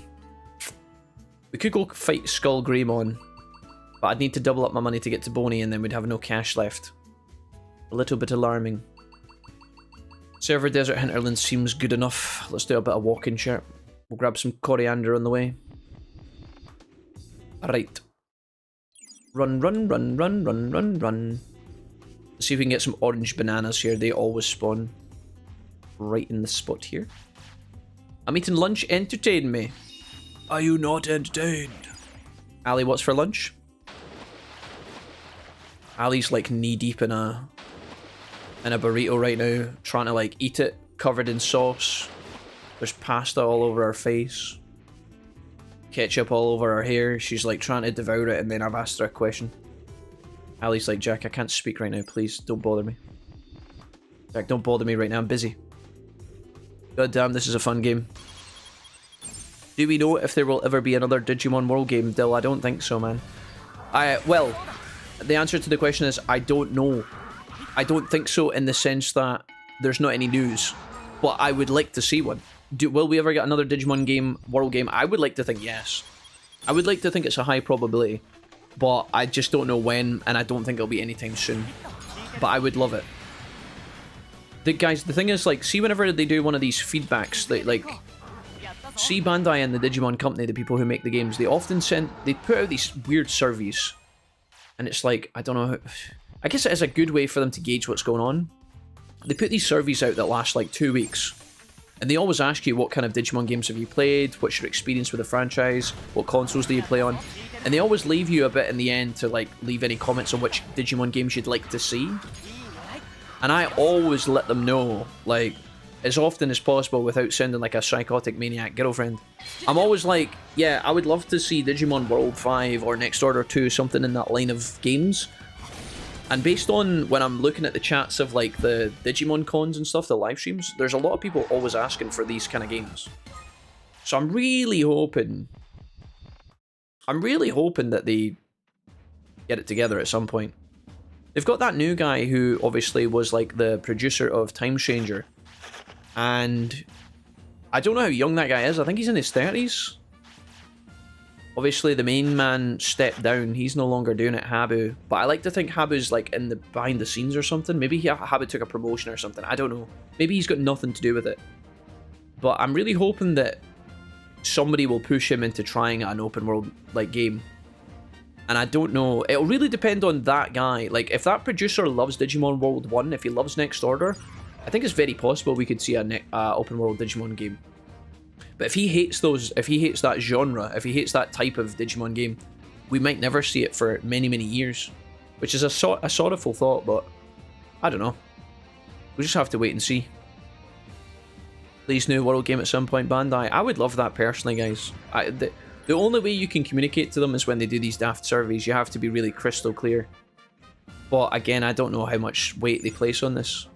could go fight Skull Greymon, but I'd need to double up my money to get to Boney, and then we'd have no cash left. A little bit alarming. Server Desert Hinterland seems good enough. Let's do a bit of walking, chat. We'll grab some coriander on the way. Alright. Run, run, run, run, run, run, run. Let's see if we can get some orange bananas here. They always spawn right in the spot here. I'm eating lunch. Entertain me. Are you not entertained? Ali, what's for lunch? Ali's like knee deep in a burrito right now, trying to like eat it, covered in sauce. There's pasta all over her face. Ketchup all over her hair. She's like trying to devour it, and then I've asked her a question. Ali's like, Jack, I can't speak right now, please. Don't bother me. Jack, don't bother me right now, I'm busy. God damn, this is a fun game. Do we know if there will ever be another Digimon World game, Dill? I don't think so, man. Well, the answer to the question is, I don't know. I don't think so in the sense that there's not any news. But I would like to see one. Will we ever get another Digimon game, World game? I would like to think yes. I would like to think it's a high probability. But I just don't know when, and I don't think it'll be anytime soon. But I would love it. Guys, the thing is, like, see whenever they do one of these feedbacks, see Bandai and the Digimon Company, the people who make the games, they often they put out these weird surveys. And it's like, I don't know, I guess it is a good way for them to gauge what's going on. They put these surveys out that last like 2 weeks. And they always ask you what kind of Digimon games have you played, what's your experience with the franchise, what consoles do you play on. And they always leave you a bit in the end to like leave any comments on which Digimon games you'd like to see. And I always let them know, like, as often as possible without sounding like a psychotic maniac girlfriend. I'm always like, yeah, I would love to see Digimon World 5 or Next Order 2, something in that line of games. And based on when I'm looking at the chats of like the Digimon cons and stuff, the live streams, there's a lot of people always asking for these kind of games. So I'm really hoping that they get it together at some point. They've got that new guy who obviously was like the producer of Time Stranger. And I don't know how young that guy is. I think he's in his 30s. Obviously, the main man stepped down. He's no longer doing it, Habu. But I like to think Habu's like in the behind the scenes or something. Maybe Habu took a promotion or something. I don't know. Maybe he's got nothing to do with it. But I'm really hoping that somebody will push him into trying an open world like game. And I don't know. It'll really depend on that guy. Like, if that producer loves Digimon World 1, if he loves Next Order, I think it's very possible we could see an open world Digimon game. But if he hates that genre, if he hates that type of Digimon game, we might never see it for many, many years. Which is a sorrowful thought, but I don't know. We'll just have to wait and see. Please new world game at some point, Bandai. I would love that personally, guys. The only way you can communicate to them is when they do these daft surveys. You have to be really crystal clear. But again, I don't know how much weight they place on this.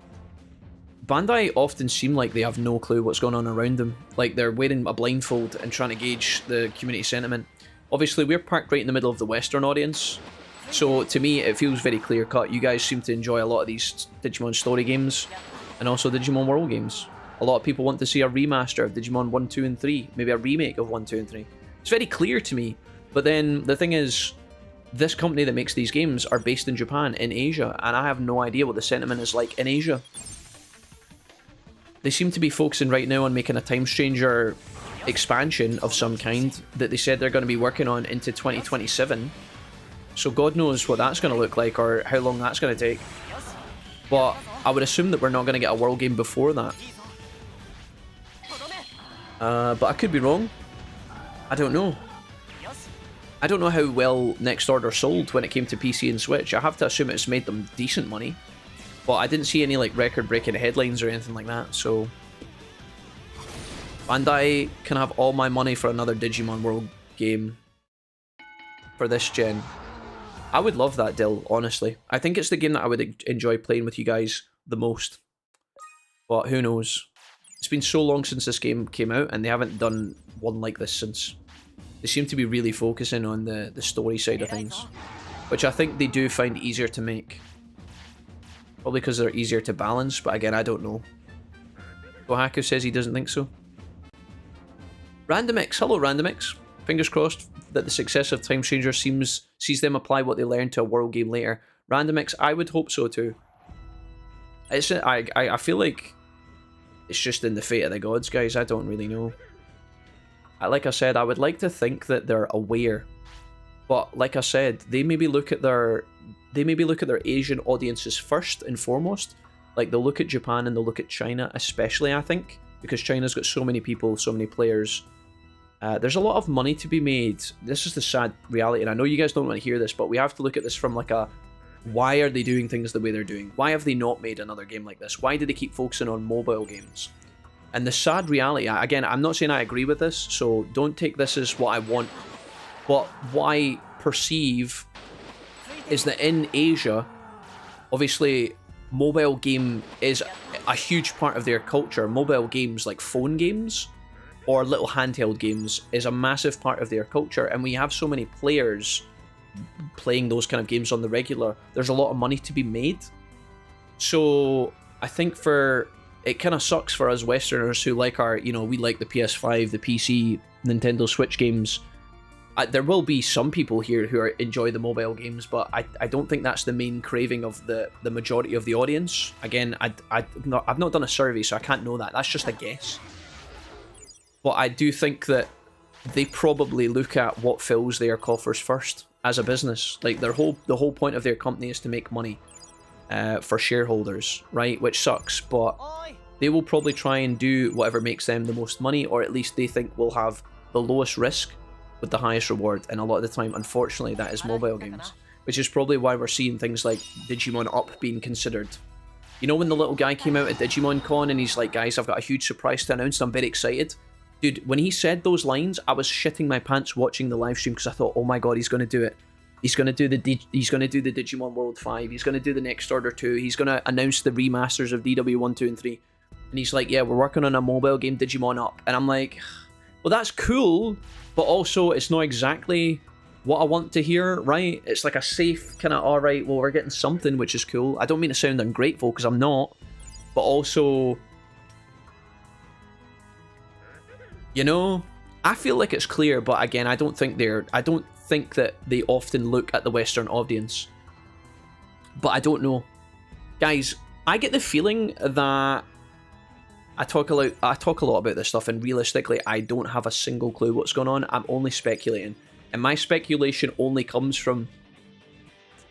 Bandai often seem like they have no clue what's going on around them. Like they're wearing a blindfold and trying to gauge the community sentiment. Obviously, we're parked right in the middle of the Western audience, so to me it feels very clear cut. You guys seem to enjoy a lot of these Digimon story games and also Digimon World games. A lot of people want to see a remaster of Digimon 1, 2, and 3, maybe a remake of 1, 2, and 3. It's very clear to me, but then the thing is, this company that makes these games are based in Japan, in Asia, and I have no idea what the sentiment is like in Asia. They seem to be focusing right now on making a Time Stranger expansion of some kind that they said they're going to be working on into 2027. So God knows what that's going to look like or how long that's going to take. But I would assume that we're not going to get a world game before that. But I could be wrong. I don't know. I don't know how well Next Order sold when it came to PC and Switch. I have to assume it's made them decent money. But I didn't see any like record-breaking headlines or anything like that, so... Bandai can have all my money for another Digimon World game for this gen. I would love that, Dill, honestly. I think it's the game that I would enjoy playing with you guys the most. But who knows? It's been so long since this game came out, and they haven't done one like this since. They seem to be really focusing on the story side of things, which I think they do find easier to make. Probably because they're easier to balance, but again, I don't know. Gohaku says he doesn't think so. RandomX, hello RandomX. Fingers crossed that the success of Time Stranger sees them apply what they learned to a world game later. RandomX, I would hope so too. I feel like it's just in the fate of the gods, guys. I don't really know. Like I said, I would like to think that they're aware, but like I said, they maybe look at their Asian audiences first and foremost. Like they'll look at Japan and they'll look at China, especially I think, because China's got so many people, so many players. There's a lot of money to be made. This is the sad reality, and I know you guys don't want to hear this, but we have to look at this from like a, why are they doing things the way they're doing? Why have they not made another game like this? Why do they keep focusing on mobile games? And the sad reality, again, I'm not saying I agree with this, so don't take this as what I want, but what I perceive is that in Asia, obviously, mobile game is a huge part of their culture. Mobile games like phone games or little handheld games is a massive part of their culture, and when you have so many players playing those kind of games on the regular, there's a lot of money to be made. So I think it kind of sucks for us Westerners who like our, we like the PS5, the PC, Nintendo Switch games. There will be some people here who enjoy the mobile games, but I don't think that's the main craving of the majority of the audience. Again, I've not done a survey, so I can't know that. That's just a guess. But I do think that they probably look at what fills their coffers first as a business. Like the whole point of their company is to make money for shareholders, right? Which sucks, but they will probably try and do whatever makes them the most money, or at least they think will have the lowest risk with the highest reward, and a lot of the time, unfortunately, that is mobile games, which is probably why we're seeing things like Digimon Up being considered. You know when the little guy came out at Digimon Con and he's like, guys, I've got a huge surprise to announce, I'm very excited. Dude, when he said those lines, I was shitting my pants watching the live stream because I thought, oh my god, he's going to do it. He's going to do the Digimon World 5, he's going to do the Next Order 2, he's going to announce the remasters of DW1, 2, and 3. And he's like, yeah, we're working on a mobile game, Digimon Up. And I'm like, well, that's cool, but also it's not exactly what I want to hear, right? It's like a safe kind of, alright, well, we're getting something, which is cool. I don't mean to sound ungrateful, because I'm not, but also, I feel like it's clear, but again, I don't think that they often look at the Western audience. But I don't know. Guys, I get the feeling that I talk a lot about this stuff, and realistically, I don't have a single clue what's going on. I'm only speculating. And my speculation only comes from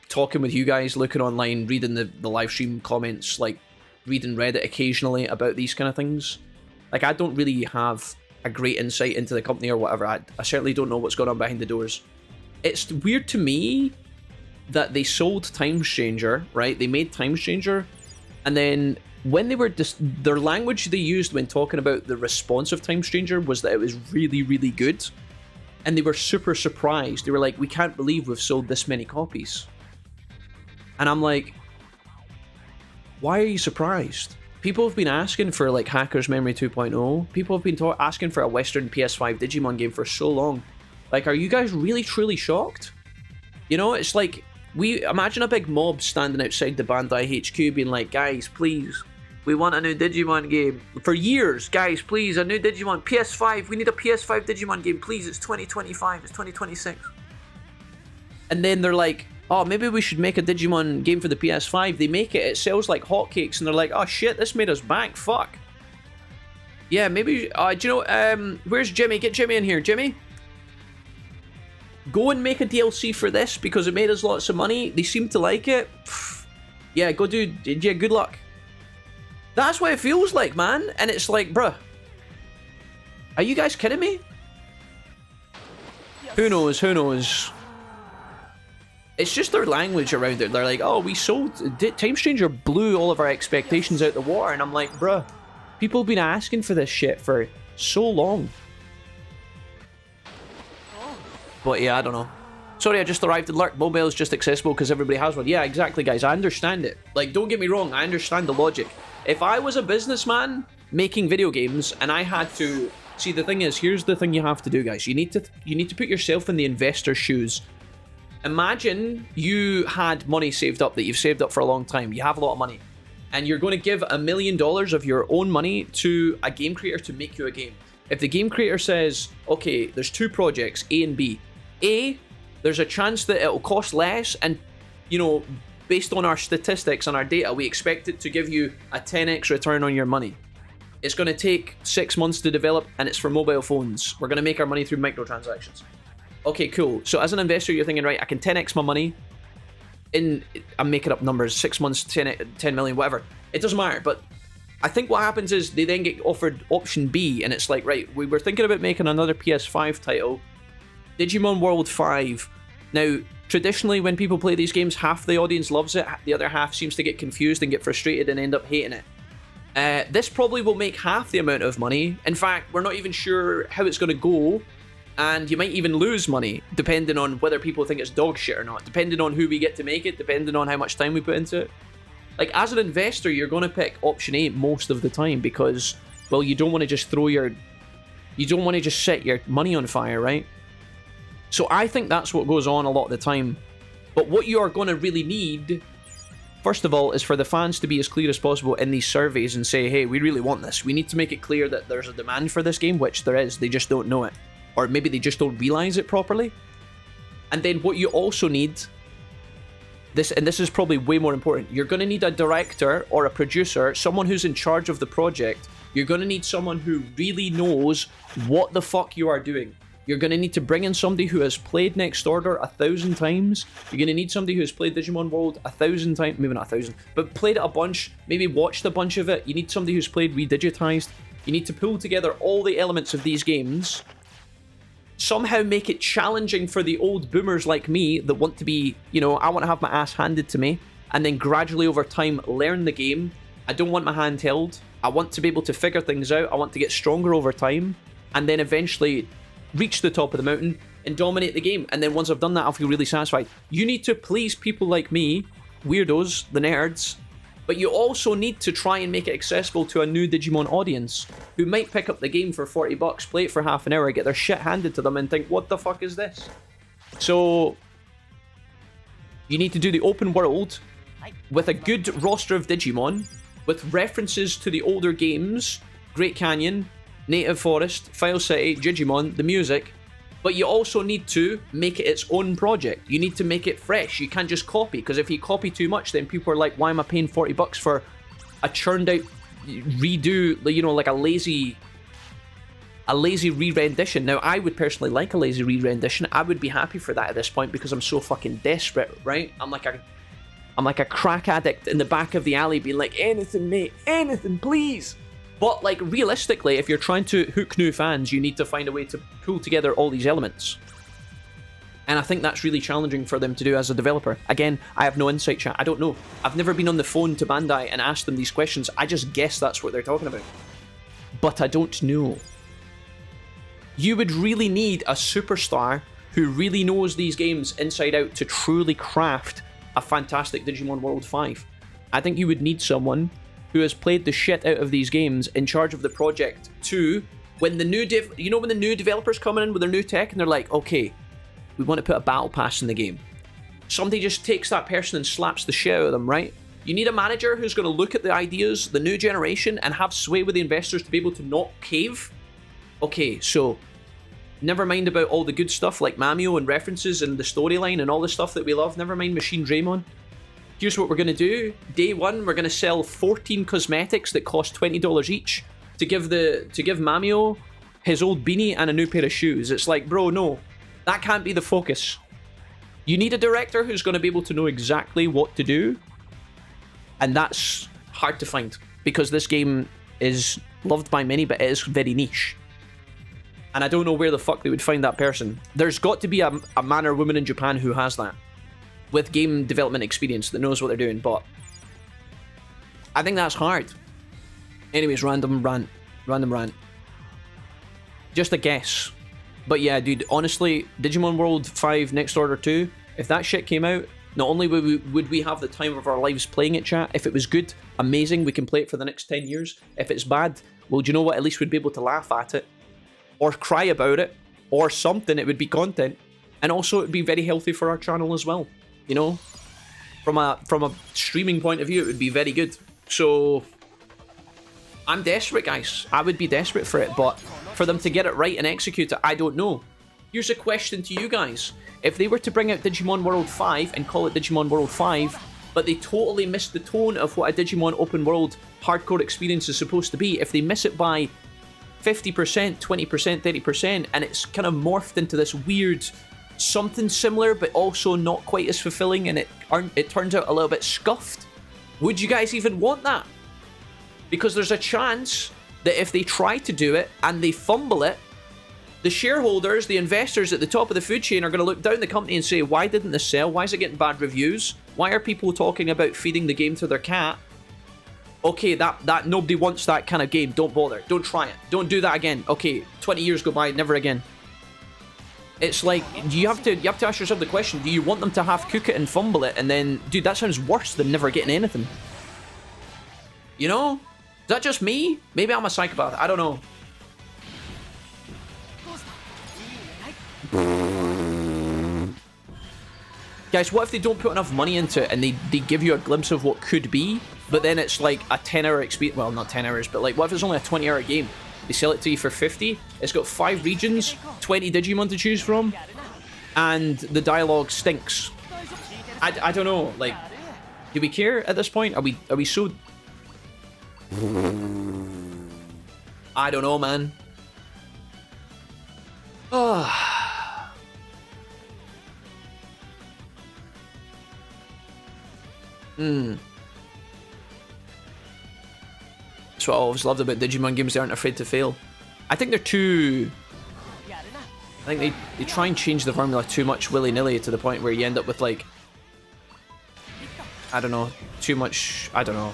talking with you guys, looking online, reading the live stream comments, like reading Reddit occasionally about these kind of things. Like, I don't really have a great insight into the company or whatever. I certainly don't know what's going on behind the doors. It's weird to me that they sold Time Stranger, right? They made Time Stranger, and then when they were their language they used when talking about the response of Time Stranger was that it was really, really good, and they were super surprised. They were like, we can't believe we've sold this many copies. And I'm like, why are you surprised? People have been asking for like Hacker's Memory 2.0. People have been asking for a Western PS5 Digimon game for so long. Like, are you guys really truly shocked? You know, it's like, we imagine a big mob standing outside the Bandai HQ being like, guys, please, we want a new Digimon game. For years, guys, please, a new Digimon. PS5, we need a PS5 Digimon game, please. It's 2025, it's 2026. And then they're like, oh, maybe we should make a Digimon game for the PS5. They make it, it sells like hotcakes, and they're like, oh shit, this made us bank, fuck. Yeah, maybe, do you know, where's Jimmy? Get Jimmy in here, Jimmy. Go and make a DLC for this because it made us lots of money. They seem to like it. Yeah, go do, yeah, good luck. That's what it feels like, man. And it's like, bruh, are you guys kidding me? Who knows, who knows? It's just their language around it. They're like, oh, we sold... Time Stranger blew all of our expectations out the water. And I'm like, bruh, people have been asking for this shit for so long. But yeah, I don't know. Sorry, I just arrived at Lurk. Mobile is just accessible because everybody has one. Yeah, exactly, guys. I understand it. Like, don't get me wrong. I understand the logic. If I was a businessman making video games and I had to... See, the thing is, here's the thing you have to do, guys. You need to put yourself in the investor's shoes. Imagine you had money saved up that you've saved up for a long time. You have a lot of money. And you're going to give $1 million of your own money to a game creator to make you a game. If the game creator says, okay, there's two projects, A and B. A, there's a chance that it'll cost less and, you know, based on our statistics and our data, we expect it to give you a 10x return on your money. It's going to take 6 months to develop and it's for mobile phones. We're going to make our money through microtransactions. Okay, cool. So as an investor, you're thinking, right, I can 10x my money I'm making up numbers, 6 months, 10 million, whatever. It doesn't matter, but I think what happens is they then get offered option B and it's like, right, we were thinking about making another PS5 title, Digimon World 5. Now, traditionally, when people play these games, half the audience loves it, the other half seems to get confused and get frustrated and end up hating it. This probably will make half the amount of money. In fact, we're not even sure how it's going to go, and you might even lose money, depending on whether people think it's dog shit or not, depending on who we get to make it, depending on how much time we put into it. Like, as an investor, you're going to pick option A most of the time because, well, you don't want to just you don't want to just set your money on fire, right? So I think that's what goes on a lot of the time. But what you are going to really need, first of all, is for the fans to be as clear as possible in these surveys and say, hey, we really want this. We need to make it clear that there's a demand for this game, which there is. They just don't know it. Or maybe they just don't realize it properly. And then what you also need, this is probably way more important, you're going to need a director or a producer, someone who's in charge of the project. You're going to need someone who really knows what the fuck you are doing. You're going to need to bring in somebody who has played Next Order 1,000 times. You're going to need somebody who has played Digimon World 1,000 times, maybe not 1,000, but played it a bunch, maybe watched a bunch of it. You need somebody who's played Redigitized. You need to pull together all the elements of these games, somehow make it challenging for the old boomers like me that want to be, you know, I want to have my ass handed to me, and then gradually over time learn the game. I don't want my hand held. I want to be able to figure things out. I want to get stronger over time, and then eventually reach the top of the mountain and dominate the game. And then once I've done that, I'll feel really satisfied. You need to please people like me, weirdos, the nerds, but you also need to try and make it accessible to a new Digimon audience who might pick up the game for 40 bucks, play it for half an hour, get their shit handed to them and think, what the fuck is this? So you need to do the open world with a good roster of Digimon, with references to the older games, Great Canyon, Native Forest, File City, Jijimon, the music, but you also need to make it its own project. You need to make it fresh. You can't just copy, because if you copy too much, then people are like, why am I paying 40 bucks for a churned out redo, you know, like a lazy re-rendition. Now, I would personally like a lazy re-rendition. I would be happy for that at this point because I'm so fucking desperate, right? I'm like a crack addict in the back of the alley being like, anything, mate, anything, please. But, like, realistically, if you're trying to hook new fans, you need to find a way to pull together all these elements. And I think that's really challenging for them to do as a developer. Again, I have no insight, chat. I don't know. I've never been on the phone to Bandai and asked them these questions. I just guess that's what they're talking about. But I don't know. You would really need a superstar who really knows these games inside out to truly craft a fantastic Digimon World 5. I think you would need someone who has played the shit out of these games in charge of the project to when the new when the new developers come in with their new tech and they're like, okay, we want to put a battle pass in the game. Somebody just takes that person and slaps the shit out of them, right? You need a manager who's going to look at the ideas, the new generation, and have sway with the investors to be able to not cave. Okay, so never mind about all the good stuff like Mamio and references and the storyline and all the stuff that we love. Never mind Machine Draymon. Here's what we're going to do. Day one, we're going to sell 14 cosmetics that cost $20 each to give Mamio his old beanie and a new pair of shoes. It's like, bro, no. That can't be the focus. You need a director who's going to be able to know exactly what to do. And that's hard to find because this game is loved by many, but it is very niche. And I don't know where the fuck they would find that person. There's got to be a man or woman in Japan who has that with game development experience that knows what they're doing, but I think that's hard. Anyways, random rant. Just a guess. But yeah, dude, honestly, Digimon World 5 Next Order 2, if that shit came out, not only would we have the time of our lives playing it, chat, if it was good, amazing, we can play it for the next 10 years. If it's bad, well, do you know what? At least we'd be able to laugh at it, or cry about it, or something. It would be content. And also, it would be very healthy for our channel as well. You know? From a streaming point of view, it would be very good. So, I'm desperate, guys. I would be desperate for it, but for them to get it right and execute it, I don't know. Here's a question to you guys. If they were to bring out Digimon World 5 and call it Digimon World 5, but they totally missed the tone of what a Digimon open world hardcore experience is supposed to be, if they miss it by 50%, 20%, 30%, and it's kind of morphed into this weird something similar, but also not quite as fulfilling, and it turns out a little bit scuffed, would you guys even want that? Because there's a chance that if they try to do it and they fumble it, the shareholders, the investors at the top of the food chain are going to look down the company and say, why didn't this sell? Why is it getting bad reviews? Why are people talking about feeding the game to their cat? Okay, that nobody wants that kind of game. Don't bother. Don't try it. Don't do that again. Okay, 20 years go by, never again. It's like, you have to ask yourself the question, do you want them to half cook it and fumble it? And then, dude, that sounds worse than never getting anything. You know? Is that just me? Maybe I'm a psychopath. I don't know. Guys, what if they don't put enough money into it and they give you a glimpse of what could be, but then it's like a 10-hour experience? Well, not 10 hours, but like, what if it's only a 20-hour game? They sell it to you for 50. It's got 5 regions, 20 Digimon to choose from, and the dialogue stinks. I don't know. Like, do we care at this point? Are we so? I don't know, man. That's what I always loved about Digimon games. They aren't afraid to fail. I think they're too... I think they try and change the formula too much willy-nilly to the point where you end up with, like... I don't know. Too much... I don't know.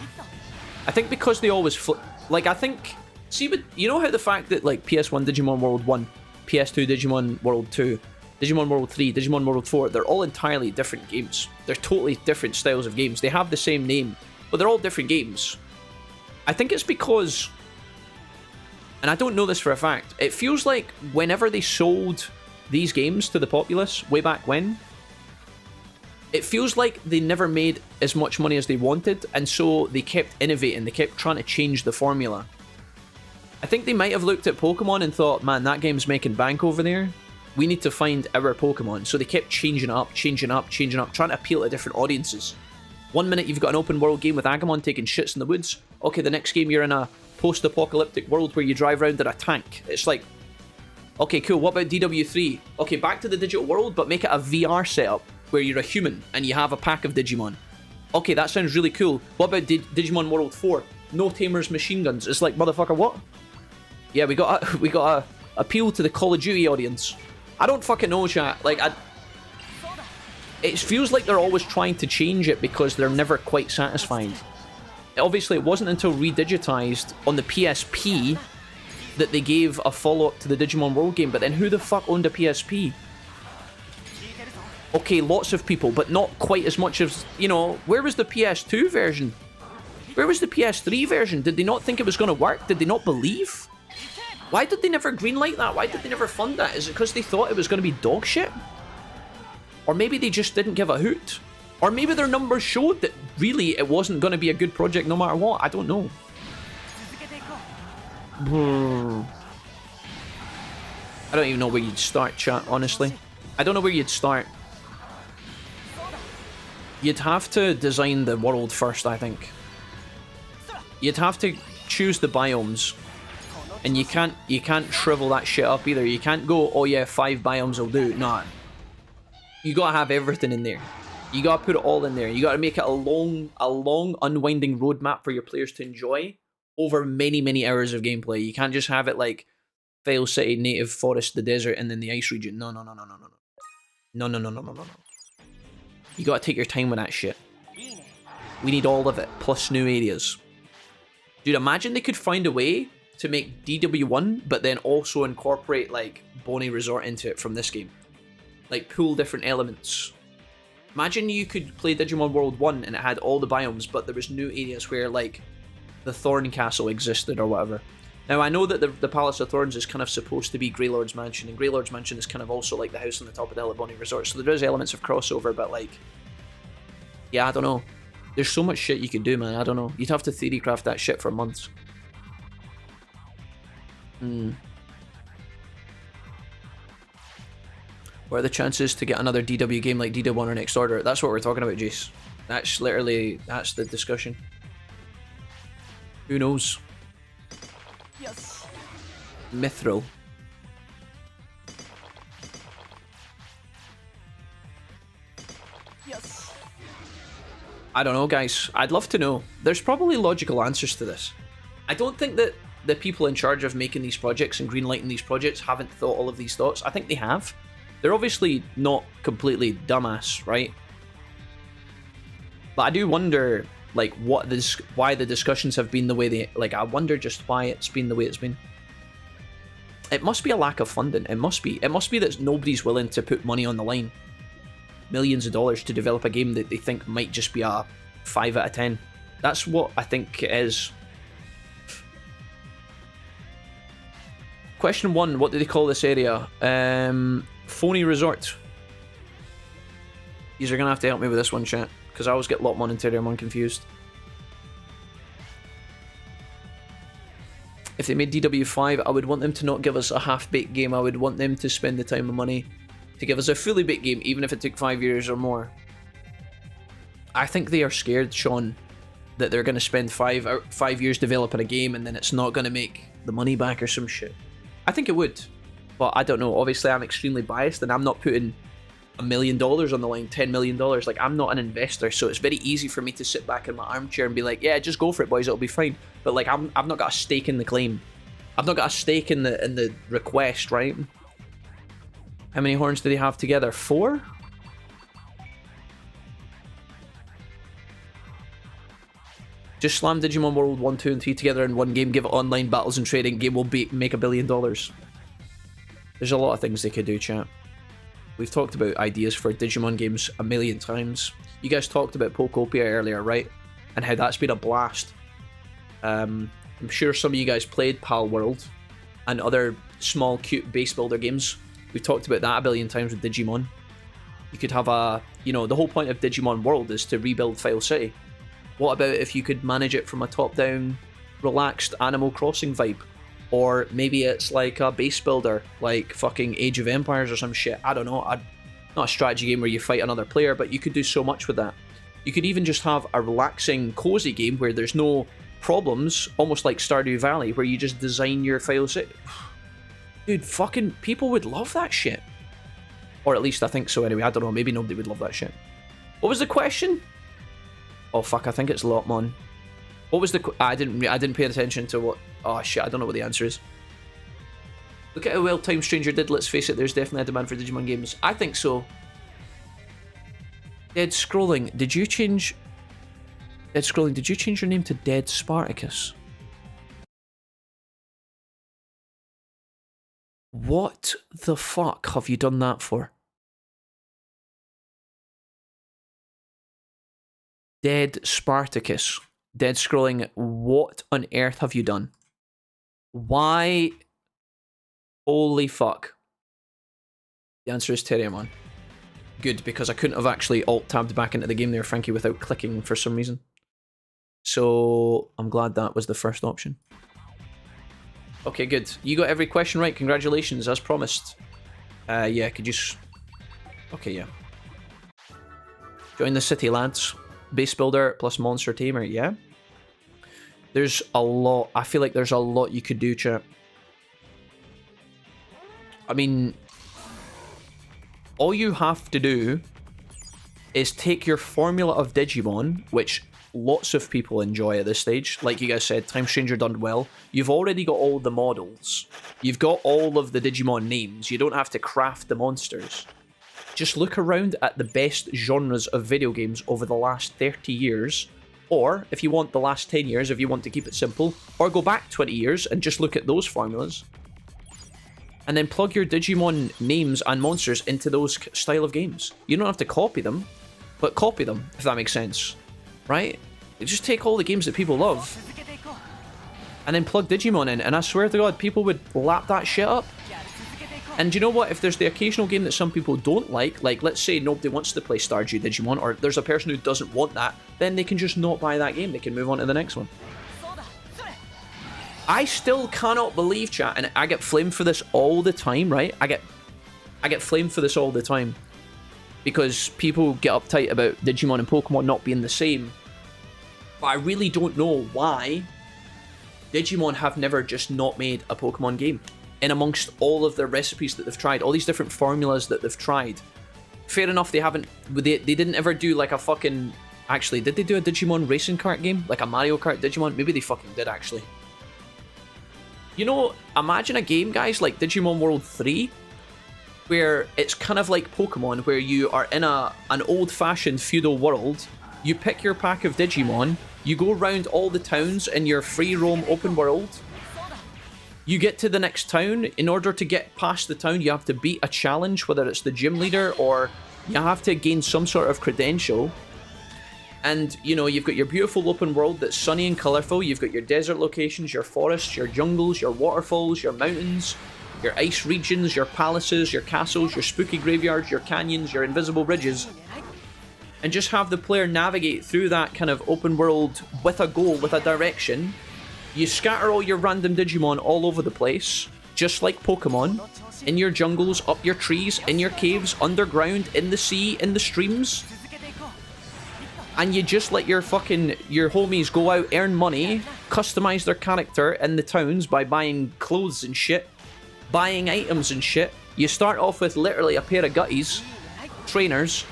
I think because they always... Like, I think... See, but you know how the fact that, like, PS1 Digimon World 1, PS2 Digimon World 2, Digimon World 3, Digimon World 4, they're all entirely different games. They're totally different styles of games. They have the same name, but they're all different games. I think it's because, and I don't know this for a fact, it feels like whenever they sold these games to the populace, way back when, it feels like they never made as much money as they wanted, and so they kept innovating, they kept trying to change the formula. I think they might have looked at Pokemon and thought, man, that game's making bank over there. We need to find our Pokemon. So they kept changing up, trying to appeal to different audiences. One minute you've got an open world game with Agumon taking shits in the woods. Okay, the next game you're in a post-apocalyptic world where you drive around in a tank. It's like, okay, cool, what about DW3? Okay, back to the digital world, but make it a VR setup where you're a human and you have a pack of Digimon. Okay, that sounds really cool. What about Digimon World 4? No tamers, machine guns. It's like, motherfucker, what? Yeah, we got a appeal to the Call of Duty audience. I don't fucking know, chat. Like, it feels like they're always trying to change it because they're never quite satisfied. Obviously, it wasn't until redigitized on the PSP that they gave a follow-up to the Digimon World game, but then who the fuck owned a PSP? Okay, lots of people, but not quite as much as, you know, where was the PS2 version? Where was the PS3 version? Did they not think it was going to work? Did they not believe? Why did they never greenlight that? Why did they never fund that? Is it because they thought it was going to be dog shit? Or maybe they just didn't give a hoot? Or maybe their numbers showed that really it wasn't going to be a good project no matter what? I don't know. I don't even know where you'd start, chat, honestly. I don't know where you'd start. You'd have to design the world first, I think. You'd have to choose the biomes. And you can't shrivel that shit up either. You can't go, oh yeah, 5 biomes will do. Nah. You gotta have everything in there. You gotta put it all in there. You gotta make it a long, unwinding roadmap for your players to enjoy over many, many hours of gameplay. You can't just have it like Fail City, Native Forest, the desert, and then the ice region. No. No. You gotta take your time with that shit. We need all of it, plus new areas. Dude, imagine they could find a way to make DW1, but then also incorporate, like, Bonnie Resort into it from this game. Like, pull different elements. Imagine you could play Digimon World 1 and it had all the biomes, but there was new areas where, like, the Thorn Castle existed or whatever. Now, I know that the Palace of Thorns is kind of supposed to be Greylord's Mansion, and Greylord's Mansion is kind of also like the house on the top of the hill at Bonnie Resort, so there is elements of crossover, but, like, yeah, I don't know. There's so much shit you could do, man. I don't know. You'd have to theorycraft that shit for months. What are the chances to get another DW game like DWNO Next Order? That's what we're talking about, Jace. That's literally, that's the discussion. Who knows? Yes. Mithril. Yes. I don't know, guys. I'd love to know. There's probably logical answers to this. I don't think that the people in charge of making these projects and greenlighting these projects haven't thought all of these thoughts. I think they have. They're obviously not completely dumbass, right? But I do wonder, like, why the discussions have been the way they... Like, I wonder just why it's been the way it's been. It must be a lack of funding. It must be that nobody's willing to put money on the line. Millions of dollars to develop a game that they think might just be a 5 out of 10. That's what I think it is. Question 1, what do they call this area? Phony Resort. You're gonna have to help me with this one, chat, because I always get Lotmon and Terriermon confused. If they made DW5, I would want them to not give us a half-baked game. I would want them to spend the time and money to give us a fully baked game, even if it took 5 years or more. I think they are scared, Sean, that they're going to spend 5 years developing a game and then it's not going to make the money back or some shit. I think it would, but I don't know. Obviously, I'm extremely biased and I'm not putting $1 million on the line, $10 million. Like, I'm not an investor, so it's very easy for me to sit back in my armchair and be like, yeah, just go for it, boys, it'll be fine. But, like, I've not got a stake in the claim. I've not got a stake in the request, right? How many horns do they have together? 4? Just slam Digimon World 1, 2, and 3 together in one game, give it online battles and trading, game will make $1 billion. There's a lot of things they could do, chat. We've talked about ideas for Digimon games a million times. You guys talked about Pokopia earlier, right? And how that's been a blast. I'm sure some of you guys played Pal World and other small, cute base builder games. We've talked about that a billion times with Digimon. You could have a... You know, the whole point of Digimon World is to rebuild File City. What about if you could manage it from a top-down, relaxed Animal Crossing vibe? Or maybe it's like a base builder, like fucking Age of Empires or some shit. I don't know. Not a strategy game where you fight another player, but you could do so much with that. You could even just have a relaxing, cozy game where there's no problems, almost like Stardew Valley, where you just design your File City. Dude, fucking people would love that shit. Or at least I think so anyway. I don't know. Maybe nobody would love that shit. What was the question? Oh fuck, I think it's Lotmon. What was the... I didn't pay attention to what... Oh shit, I don't know what the answer is. Look at how well Time Stranger did. Let's face it, there's definitely a demand for Digimon games. I think so. Dead Scrolling, did you change... Dead Scrolling, did you change your name to Dead Spartacus? What the fuck have you done that for? Dead Spartacus. Dead scrolling, what on earth have you done? Why? Holy fuck. The answer is Terriermon. Good, because I couldn't have actually alt-tabbed back into the game there, Frankie, without clicking for some reason. So, I'm glad that was the first option. Okay, good. You got every question right. Congratulations, as promised. Yeah, could you... Okay, yeah. Join the city, lads. Base builder plus monster tamer, yeah? There's a lot. I feel like there's a lot you could do, chat. I mean... all you have to do is take your formula of Digimon, which lots of people enjoy at this stage. Like you guys said, Time Stranger done well. You've already got all the models. You've got all of the Digimon names. You don't have to craft the monsters. Just look around at the best genres of video games over the last 30 years. Or, if you want the last 10 years, if you want to keep it simple, or go back 20 years and just look at those formulas. And then plug your Digimon names and monsters into those style of games. You don't have to copy them, but copy them, if that makes sense. Right? You just take all the games that people love, and then plug Digimon in, and I swear to God, people would lap that shit up. And you know what? If there's the occasional game that some people don't like let's say nobody wants to play Stardew Digimon, or there's a person who doesn't want that, then they can just not buy that game. They can move on to the next one. I still cannot believe, chat, and I get flamed for this all the time, right? I get flamed for this all the time. Because people get uptight about Digimon and Pokemon not being the same. But I really don't know why Digimon have never just not made a Pokemon game. In amongst all of the recipes that they've tried, all these different formulas that they've tried. Fair enough, they haven't... They didn't ever do like a fucking... Actually, did they do a Digimon racing kart game? Like a Mario Kart Digimon? Maybe they fucking did, actually. You know, imagine a game, guys, like Digimon World 3, where it's kind of like Pokemon, where you are in an old-fashioned feudal world, you pick your pack of Digimon, you go around all the towns in your free roam open world, you get to the next town. In order to get past the town, you have to beat a challenge, whether it's the gym leader or you have to gain some sort of credential. And, you know, you've got your beautiful open world that's sunny and colourful. You've got your desert locations, your forests, your jungles, your waterfalls, your mountains, your ice regions, your palaces, your castles, your spooky graveyards, your canyons, your invisible bridges. And just have the player navigate through that kind of open world with a goal, with a direction. You scatter all your random Digimon all over the place, just like Pokemon. In your jungles, up your trees, in your caves, underground, in the sea, in the streams. And you just let your homies go out, earn money, customize their character in the towns by buying clothes and shit, buying items and shit. You start off with literally a pair of gutties, trainers,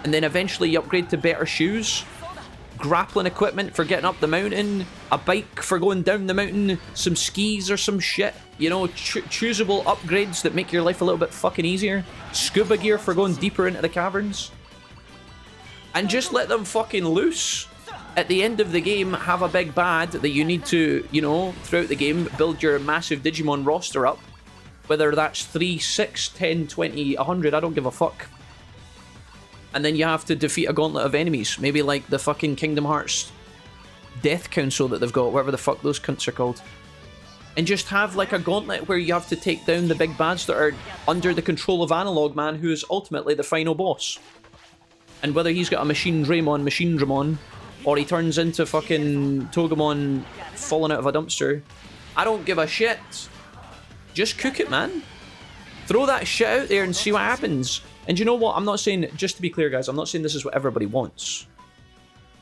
and then eventually you upgrade to better shoes, grappling equipment for getting up the mountain, a bike for going down the mountain, some skis or some shit, you know, choosable upgrades that make your life a little bit fucking easier, scuba gear for going deeper into the caverns. And just let them fucking loose. At the end of the game, have a big bad that you need to, you know, throughout the game, build your massive Digimon roster up. Whether that's 3, 6, 10, 20, 100, I don't give a fuck. And then you have to defeat a gauntlet of enemies. Maybe like the fucking Kingdom Hearts Death Council that they've got, whatever the fuck those cunts are called. And just have like a gauntlet where you have to take down the big bads that are under the control of Analog Man, who is ultimately the final boss. And whether he's got a Machine Dramon, or he turns into fucking Togemon falling out of a dumpster, I don't give a shit. Just cook it, man. Throw that shit out there and see what happens. And you know what? I'm not saying, just to be clear, guys, I'm not saying this is what everybody wants.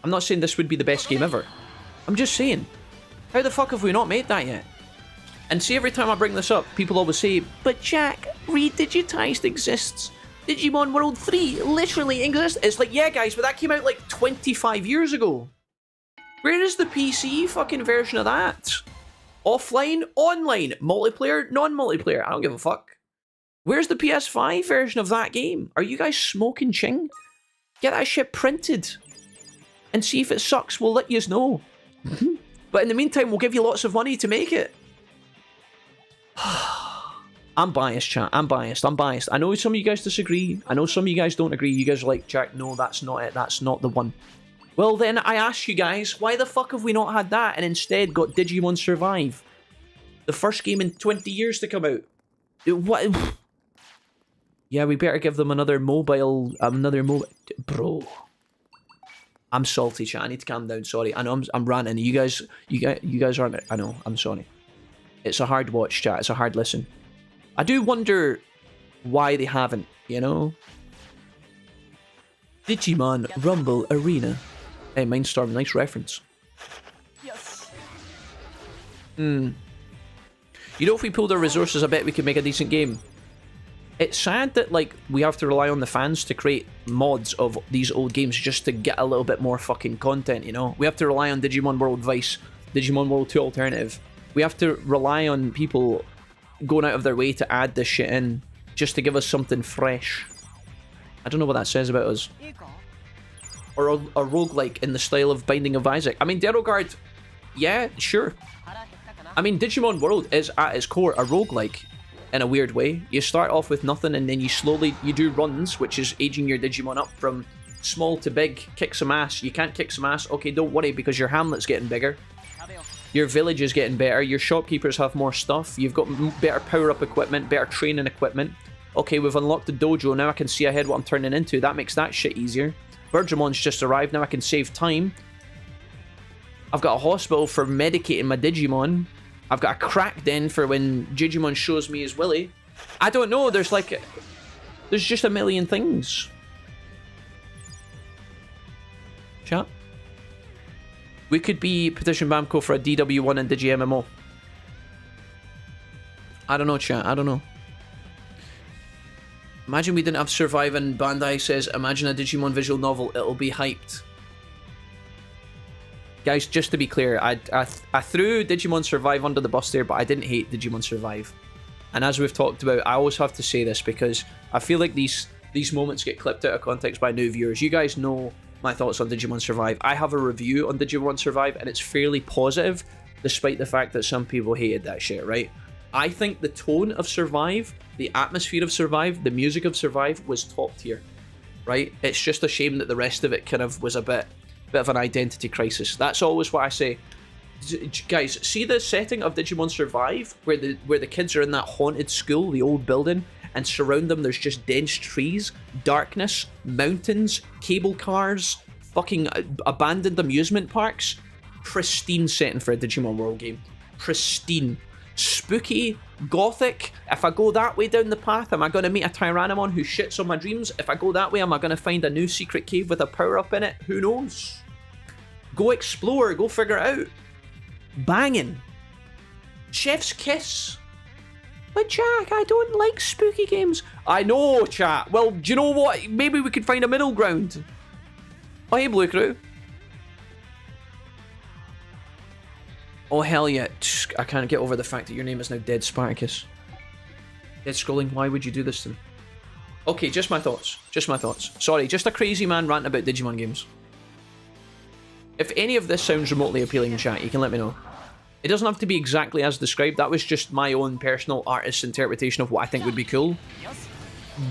I'm not saying this would be the best game ever. I'm just saying, how the fuck have we not made that yet? And see, every time I bring this up, people always say, but Jack, Redigitized exists. Digimon World 3 literally exists. It's like, yeah, guys, but that came out like 25 years ago. Where is the PC fucking version of that? Offline, online, multiplayer, non-multiplayer, I don't give a fuck. Where's the PS5 version of that game? Are you guys smoking ching? Get that shit printed. And see if it sucks, we'll let yous know. But in the meantime, we'll give you lots of money to make it. I'm biased, chat. I'm biased. I know some of you guys disagree. I know some of you guys don't agree. You guys are like, Jack, no, that's not it. That's not the one. Well, then I ask you guys, why the fuck have we not had that and instead got Digimon Survive? The first game in 20 years to come out. What? Yeah, we better give them another mobile. Bro. I'm salty, chat. I need to calm down. Sorry. I know I'm ranting. You guys aren't. I know. I'm sorry. It's a hard watch, chat. It's a hard listen. I do wonder why they haven't, you know? Digimon Rumble Arena. Hey, Mindstorm, nice reference. Yes. You know, if we pulled our resources, I bet we could make a decent game. It's sad that, like, we have to rely on the fans to create mods of these old games just to get a little bit more fucking content, you know? We have to rely on Digimon World Vice, Digimon World 2 Alternative. We have to rely on people going out of their way to add this shit in just to give us something fresh. I don't know what that says about us. Or a roguelike in the style of Binding of Isaac. I mean, Derogard, yeah, sure. I mean, Digimon World is at its core a roguelike in a weird way. You start off with nothing and then you do runs, which is aging your Digimon up from small to big. Kick some ass. You can't kick some ass. Okay, don't worry, because your hamlet's getting bigger. Your village is getting better. Your shopkeepers have more stuff. You've got better power-up equipment, better training equipment. Okay, we've unlocked the dojo. Now I can see ahead what I'm turning into. That makes that shit easier. Virgimon's just arrived. Now I can save time. I've got a hospital for medicating my Digimon. I've got a crack den for when Jijimon shows me his willy. I don't know. There's just a million things. Chat. We could be Petition Bamco for a DW1 and DigiMMO. I don't know, chat. I don't know. Imagine we didn't have Survive and Bandai says, imagine a Digimon visual novel. It'll be hyped. Guys, just to be clear, I threw Digimon Survive under the bus there, but I didn't hate Digimon Survive. And as we've talked about, I always have to say this because I feel like these moments get clipped out of context by new viewers. You guys know my thoughts on Digimon Survive. I have a review on Digimon Survive, and it's fairly positive, despite the fact that some people hated that shit, right? I think the tone of Survive, the atmosphere of Survive, the music of Survive was top tier, right? It's just a shame that the rest of it kind of was a bit of an identity crisis. That's always what I say. Guys, see the setting of Digimon Survive, where the kids are in that haunted school, the old building, and surround them there's just dense trees, darkness, mountains, cable cars, fucking abandoned amusement parks. Pristine setting for a Digimon World game. Pristine. Spooky, gothic. If I go that way down the path, am I going to meet a Tyrannomon who shits on my dreams? If I go that way, am I going to find a new secret cave with a power-up in it? Who knows? Go explore, go figure it out. Banging. Chef's kiss. But Jack, I don't like spooky games. I know, chat. Well, do you know what? Maybe we could find a middle ground. Oh, hey, Blue Crew. Oh, hell yeah. I can't get over the fact that your name is now Dead Spartacus. Dead Scrolling, why would you do this to me? Okay, just my thoughts. Just my thoughts. Sorry, just a crazy man ranting about Digimon games. If any of this sounds remotely appealing in chat, you can let me know. It doesn't have to be exactly as described. That was just my own personal artist's interpretation of what I think would be cool.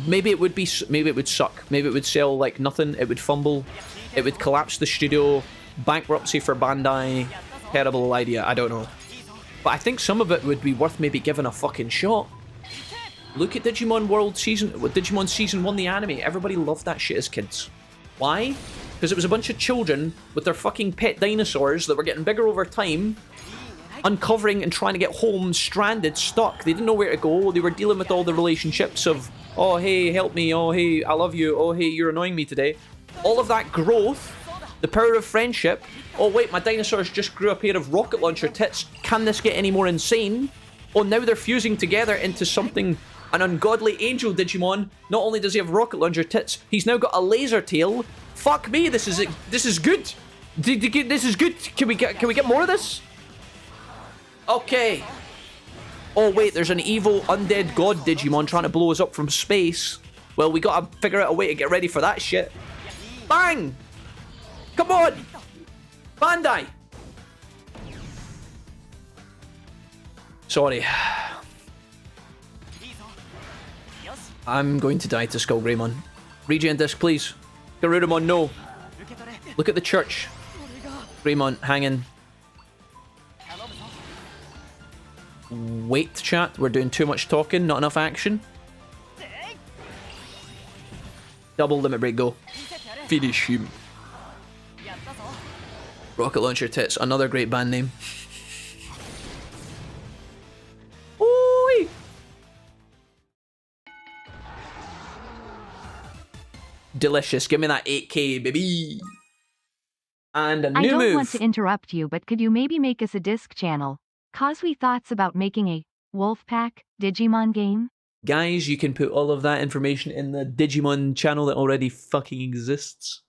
Maybe it would be, maybe it would suck. Maybe it would sell like nothing. It would fumble. It would collapse the studio. Bankruptcy for Bandai. Terrible idea. I don't know. But I think some of it would be worth maybe giving a fucking shot. Look at Digimon World Digimon Season 1, the anime. Everybody loved that shit as kids. Why? Because it was a bunch of children with their fucking pet dinosaurs that were getting bigger over time, uncovering and trying to get home, stranded, stuck. They didn't know where to go. They were dealing with all the relationships of, oh, hey, help me. Oh, hey, I love you. Oh, hey, you're annoying me today. All of that growth, the power of friendship. Oh, wait, my dinosaurs just grew a pair of rocket launcher tits. Can this get any more insane? Oh, now they're fusing together into something, an ungodly angel Digimon. Not only does he have rocket launcher tits, he's now got a laser tail. Fuck me, this is good. This is good. Can we get more of this? Okay. Oh wait, there's an evil undead god Digimon trying to blow us up from space. Well, we gotta figure out a way to get ready for that shit. Bang! Come on! Bandai! Sorry. I'm going to die to Skull Greymon. Regen disc, please. Garurumon, no. Look at the church. Greymon hanging. Wait, chat. We're doing too much talking, not enough action. Double limit break, go. Finish him. Rocket Launcher Tits, another great band name. Oi! Delicious. Give me that 8K, baby. And a new I don't move. want to interrupt you, but could you maybe make us a disc channel? Cause we thoughts about making a Wolfpack Digimon game? Guys, you can put all of that information in the Digimon channel that already fucking exists.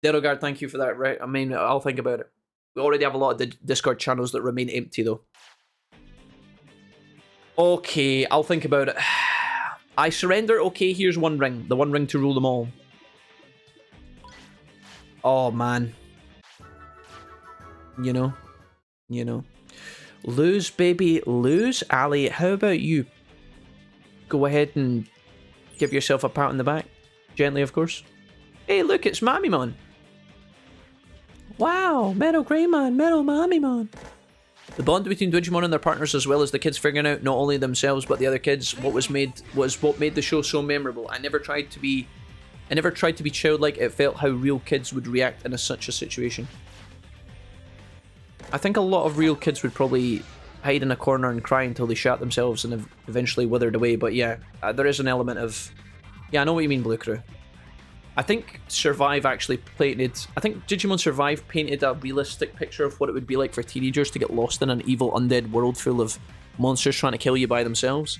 Derogard, thank you for that, right? I mean, I'll think about it. We already have a lot of Discord channels that remain empty, though. Okay, I'll think about it. I surrender. Okay, here's one ring. The one ring to rule them all. Oh, man. You know. Lose, baby, lose. Ali, how about you? Go ahead and give yourself a pat on the back. Gently, of course. Hey, look, it's Mamimon. Wow, Metal Greymon, Metal Mamimon. The bond between Digimon and their partners, as well as the kids figuring out not only themselves but the other kids, was what made the show so memorable. I never tried to be childlike. It felt how real kids would react in such a situation. I think a lot of real kids would probably hide in a corner and cry until they shat themselves and eventually withered away. But yeah, there is an element of... Yeah, I know what you mean, Blue Crew. I think Survive actually painted... I think Digimon Survive painted a realistic picture of what it would be like for teenagers to get lost in an evil undead world full of monsters trying to kill you by themselves,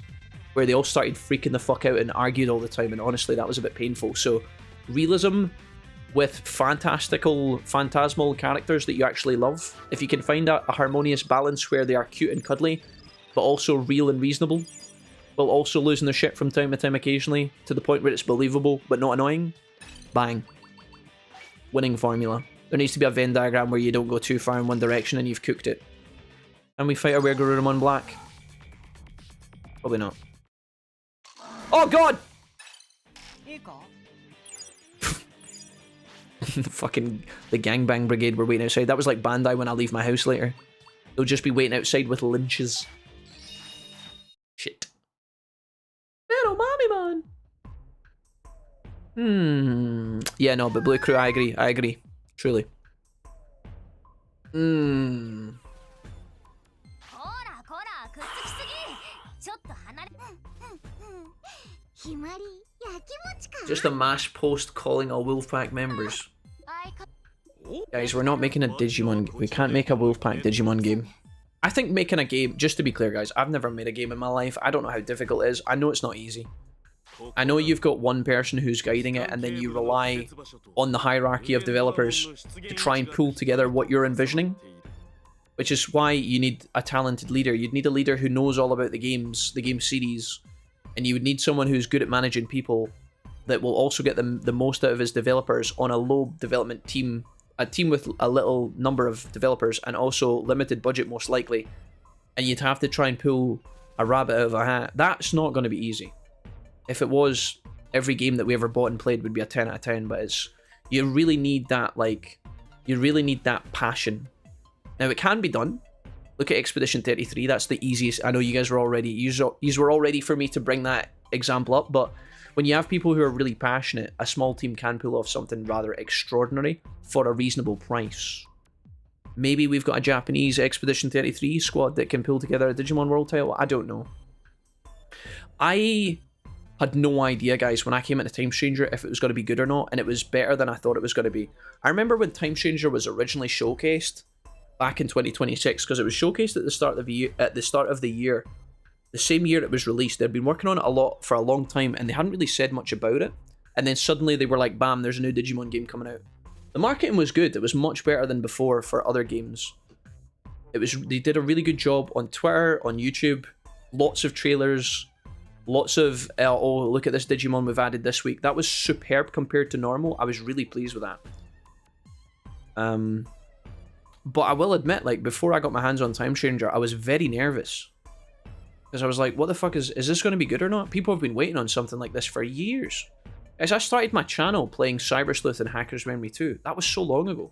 where they all started freaking the fuck out and argued all the time, and honestly, that was a bit painful. So, realism with phantasmal characters that you actually love. If you can find a harmonious balance where they are cute and cuddly, but also real and reasonable, while also losing their shit from time to time occasionally, to the point where it's believable but not annoying, bang. Winning formula. There needs to be a Venn diagram where you don't go too far in one direction and you've cooked it. And we fight our Garurumon Black? Probably not. Oh god! Fucking the gangbang brigade were waiting outside. That was like Bandai when I leave my house later. They'll just be waiting outside with lynches. Shit. Little Mamimon! Yeah, no, but Blue Crew, I agree. Truly. Just a mass post calling all Wolfpack members. Guys, we're not making a Digimon... We can't make a Wolfpack Digimon game. I think making a game... Just to be clear, guys, I've never made a game in my life. I don't know how difficult it is. I know it's not easy. I know you've got one person who's guiding it, and then you rely on the hierarchy of developers to try and pull together what you're envisioning. Which is why you need a talented leader. You'd need a leader who knows all about the games, the game series. And you would need someone who's good at managing people that will also get the most out of his developers on a low development team. A team with a little number of developers and also limited budget most likely. And you'd have to try and pull a rabbit out of a hat. That's not going to be easy. If it was, every game that we ever bought and played would be a 10 out of 10, but it's... You really need that, like... You really need that passion. Now, it can be done. Look at Expedition 33, that's the easiest. I know you guys were already... You were all ready for me to bring that example up, but when you have people who are really passionate, a small team can pull off something rather extraordinary for a reasonable price. Maybe we've got a Japanese Expedition 33 squad that can pull together a Digimon World title. I don't know. I had no idea, guys, when I came into Time Stranger if it was going to be good or not, and it was better than I thought it was going to be. I remember when Time Stranger was originally showcased back in 2026, because it was showcased at the start of the year, the same year it was released. They'd been working on it a lot for a long time, and they hadn't really said much about it. And then suddenly they were like, bam, there's a new Digimon game coming out. The marketing was good. It was much better than before for other games. They did a really good job on Twitter, on YouTube, lots of trailers, lots of, oh, look at this Digimon we've added this week. That was superb compared to normal. I was really pleased with that. But I will admit, like, before I got my hands on Time Stranger, I was very nervous. Because I was like, what the fuck is this going to be good or not? People have been waiting on something like this for years. As I started my channel playing Cyber Sleuth and Hacker's Memory 2, that was so long ago.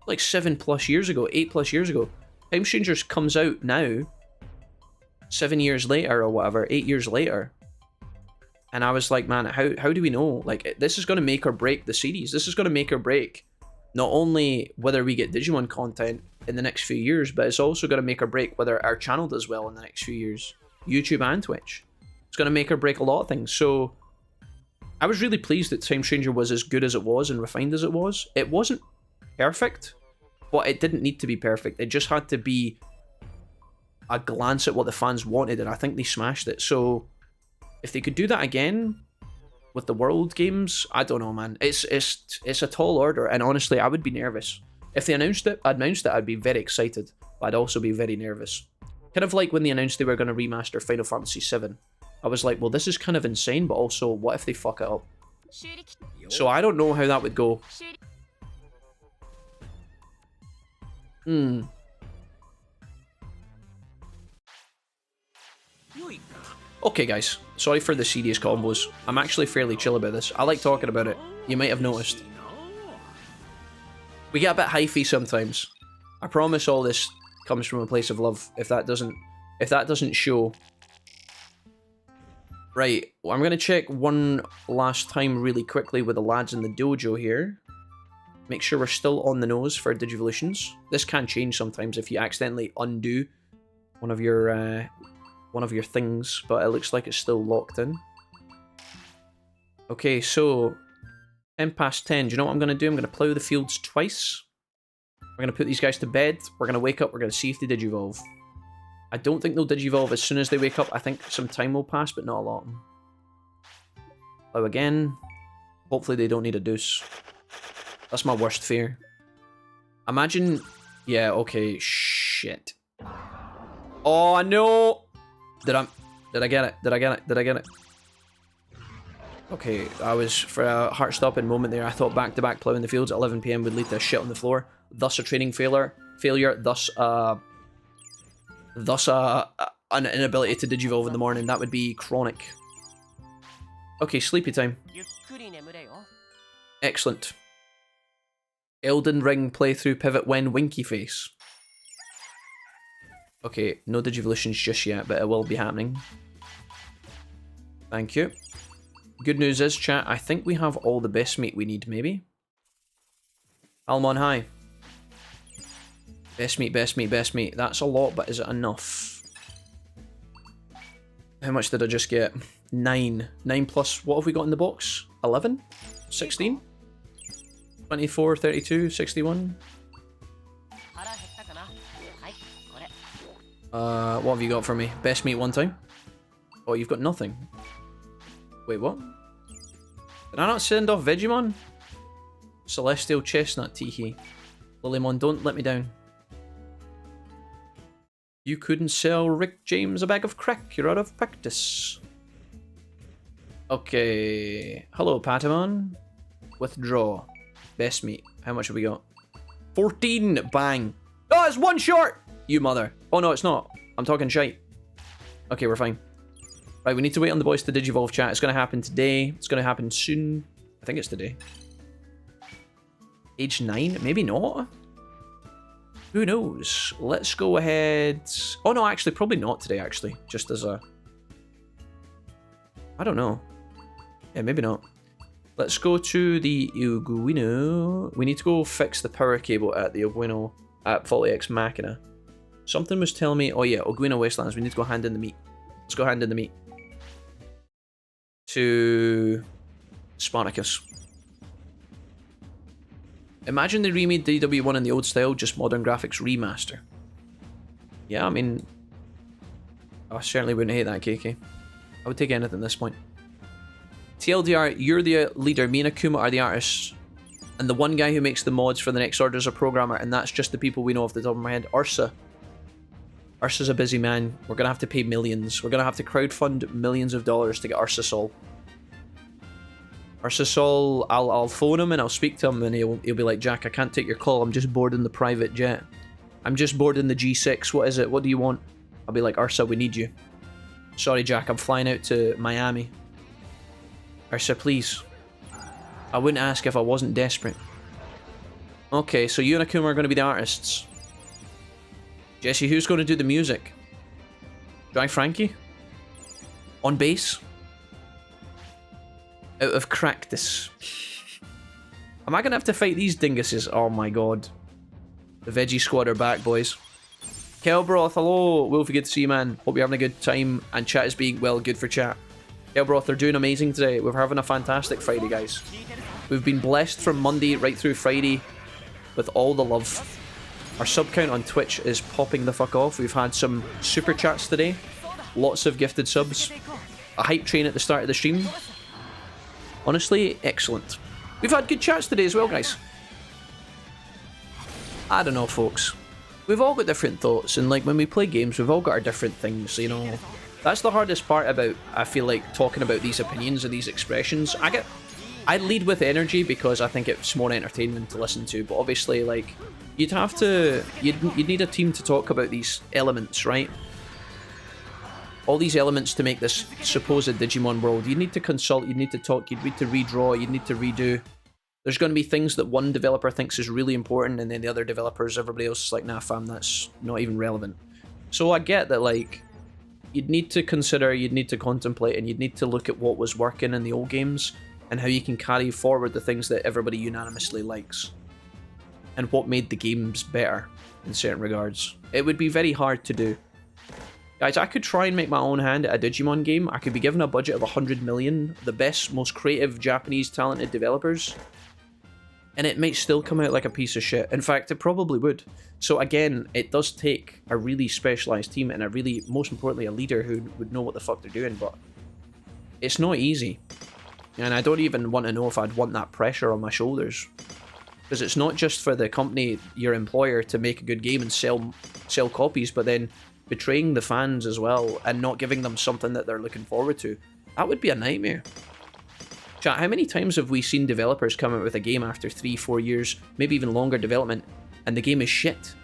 like 7+ years ago, 8+ years ago. Time Changers comes out now, 7 years later or whatever, 8 years later. And I was like, man, how do we know? Like, this is going to make or break the series. This is going to make or break not only whether we get Digimon content in the next few years, but it's also going to make or break whether our channel does well in the next few years. YouTube and Twitch. It's going to make or break a lot of things. So I was really pleased that Time Changer was as good as it was and refined as it was. It wasn't perfect, but it didn't need to be perfect. It just had to be a glance at what the fans wanted, and I think they smashed it. So if they could do that again with the World games, I don't know, man. It's a tall order, and honestly, I would be nervous. If they announced it, I'd be very excited, but I'd also be very nervous. Kind of like when they announced they were going to remaster Final Fantasy VII. I was like, well, this is kind of insane, but also, what if they fuck it up? So I don't know how that would go. Okay, guys. Sorry for the serious combos. I'm actually fairly chill about this. I like talking about it. You might have noticed. We get a bit hyphy sometimes. I promise all this comes from a place of love. If that doesn't show. Right, well, I'm gonna check one last time really quickly with the lads in the dojo here. Make sure we're still on the nose for Digivolutions. This can change sometimes if you accidentally undo one of your things, but it looks like it's still locked in. Okay, so 10 past 10. Do you know what I'm going to do? I'm going to plough the fields twice. We're going to put these guys to bed. We're going to wake up. We're going to see if they digivolve. I don't think they'll digivolve as soon as they wake up. I think some time will pass, but not a lot. Plough again. Hopefully they don't need a deuce. That's my worst fear. Imagine... Yeah, okay. Shit. Oh, no! Did I get it? Did I get it? Did I get it? Okay, I was, for a heart-stopping moment there, I thought back-to-back ploughing the fields at 11 PM would lead to a shit on the floor, thus a training failure, thus an inability to digivolve in the morning. That would be chronic. Okay, sleepy time. Excellent. Elden Ring playthrough pivot when winky face. Okay, no Digivolutions just yet, but it will be happening. Thank you. Good news is, chat, I think we have all the best meat we need, maybe? Almon high. Best meat, best meat, best meat. That's a lot, but is it enough? How much did I just get? 9. 9 plus, what have we got in the box? 11? 16? 24, 32, 61? What have you got for me? Best meat one time? Oh, you've got nothing. Wait, what? Did I not send off Digimon? Celestial Chestnut Teehee. Lilymon, don't let me down. You couldn't sell Rick James a bag of crack. You're out of practice. Okay. Hello, Patamon. Withdraw. Best meat. How much have we got? 14! Bang! Oh, it's one short! You mother. Oh no, it's not. I'm talking shite. Okay, we're fine. Right, we need to wait on the boys to digivolve, chat. It's going to happen today. It's going to happen soon. I think it's today. Age 9? Maybe not. Who knows? Let's go ahead. Oh no, actually, probably not today, actually. Just as a... I don't know. Yeah, maybe not. Let's go to the DWNO. We need to go fix the power cable at the DWNO at Faulty Ex Machina. Something was telling me... Oh yeah, DWNO Wastelands. We need to go hand in the meat. Let's go hand in the meat. To... Spartacus. Imagine they remade DW1 in the old style, just modern graphics remaster. Yeah, I mean... I certainly wouldn't hate that, KK. I would take anything at this point. TLDR, you're the leader. Me and Akuma are the artists. And the one guy who makes the mods for the Next Order is a programmer, and that's just the people we know off the top of my head. Ursa. Ursa's a busy man. We're gonna have to pay millions. We're gonna have to crowdfund millions of dollars to get Ursa Sol. Ursa Sol, I'll phone him and I'll speak to him, and he'll be like, Jack, I can't take your call. I'm just boarding the private jet. I'm just boarding the G6. What is it? What do you want? I'll be like, Ursa, we need you. Sorry, Jack. I'm flying out to Miami. Ursa, please. I wouldn't ask if I wasn't desperate. Okay, so you and Akuma are going to be the artists. Jesse, who's going to do the music? Dry Frankie? On bass? Out of Cractus. Am I going to have to fight these dinguses? Oh my god. The Veggie Squad are back, boys. Kelbroth, hello. Wolfie, good to see you, man. Hope you're having a good time. And chat is being, well, good for chat. Kelbroth, they're doing amazing today. We're having a fantastic Friday, guys. We've been blessed from Monday right through Friday with all the love. Our sub count on Twitch is popping the fuck off. We've had some super chats today. Lots of gifted subs. A hype train at the start of the stream. Honestly, excellent. We've had good chats today as well, guys. I don't know, folks. We've all got different thoughts, and like when we play games, we've all got our different things, you know. That's the hardest part about, I feel like, talking about these opinions and these expressions. I lead with energy because I think it's more entertainment to listen to, but obviously, like, you'd need a team to talk about these elements, right? All these elements to make this supposed Digimon world. You need to consult, you need to talk, you need to redraw, you need to redo. There's going to be things that one developer thinks is really important, and then the other developers, everybody else is like, nah fam, that's not even relevant. So I get that, like, you'd need to consider, you'd need to contemplate, and you'd need to look at what was working in the old games, and how you can carry forward the things that everybody unanimously likes. And what made the games better, in certain regards. It would be very hard to do. Guys, I could try and make my own hand at a Digimon game. I could be given a budget of 100 million, the best, most creative, Japanese, talented developers, and it might still come out like a piece of shit. In fact, it probably would. So again, it does take a really specialised team and a really, most importantly, a leader who would know what the fuck they're doing, but it's not easy. And I don't even want to know if I'd want that pressure on my shoulders. Because it's not just for the company, your employer, to make a good game and sell copies, but then betraying the fans as well and not giving them something that they're looking forward to. That would be a nightmare. Chat, how many times have we seen developers come out with a game after 3-4 years, maybe even longer development, and the game is shit?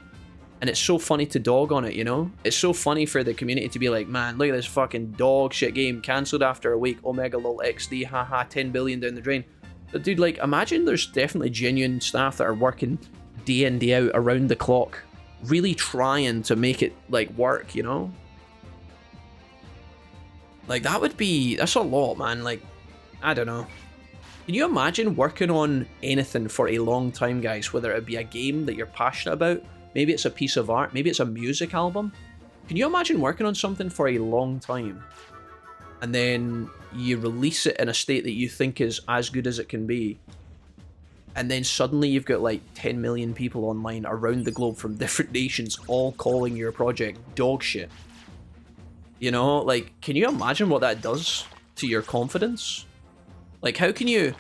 And it's so funny to dog on it, you know? It's so funny for the community to be like, man, look at this fucking dog shit game, cancelled after a week, Omega lol XD, haha, 10 billion down the drain. But dude, like, imagine there's definitely genuine staff that are working day in, day out, around the clock, really trying to make it, like, work, you know? Like, that's a lot, man. Like, I don't know. Can you imagine working on anything for a long time, guys? Whether it be a game that you're passionate about, maybe it's a piece of art, maybe it's a music album. Can you imagine working on something for a long time, and then you release it in a state that you think is as good as it can be, and then suddenly you've got like 10 million people online around the globe from different nations all calling your project dog shit? You know, like, can you imagine what that does to your confidence? Like, how can you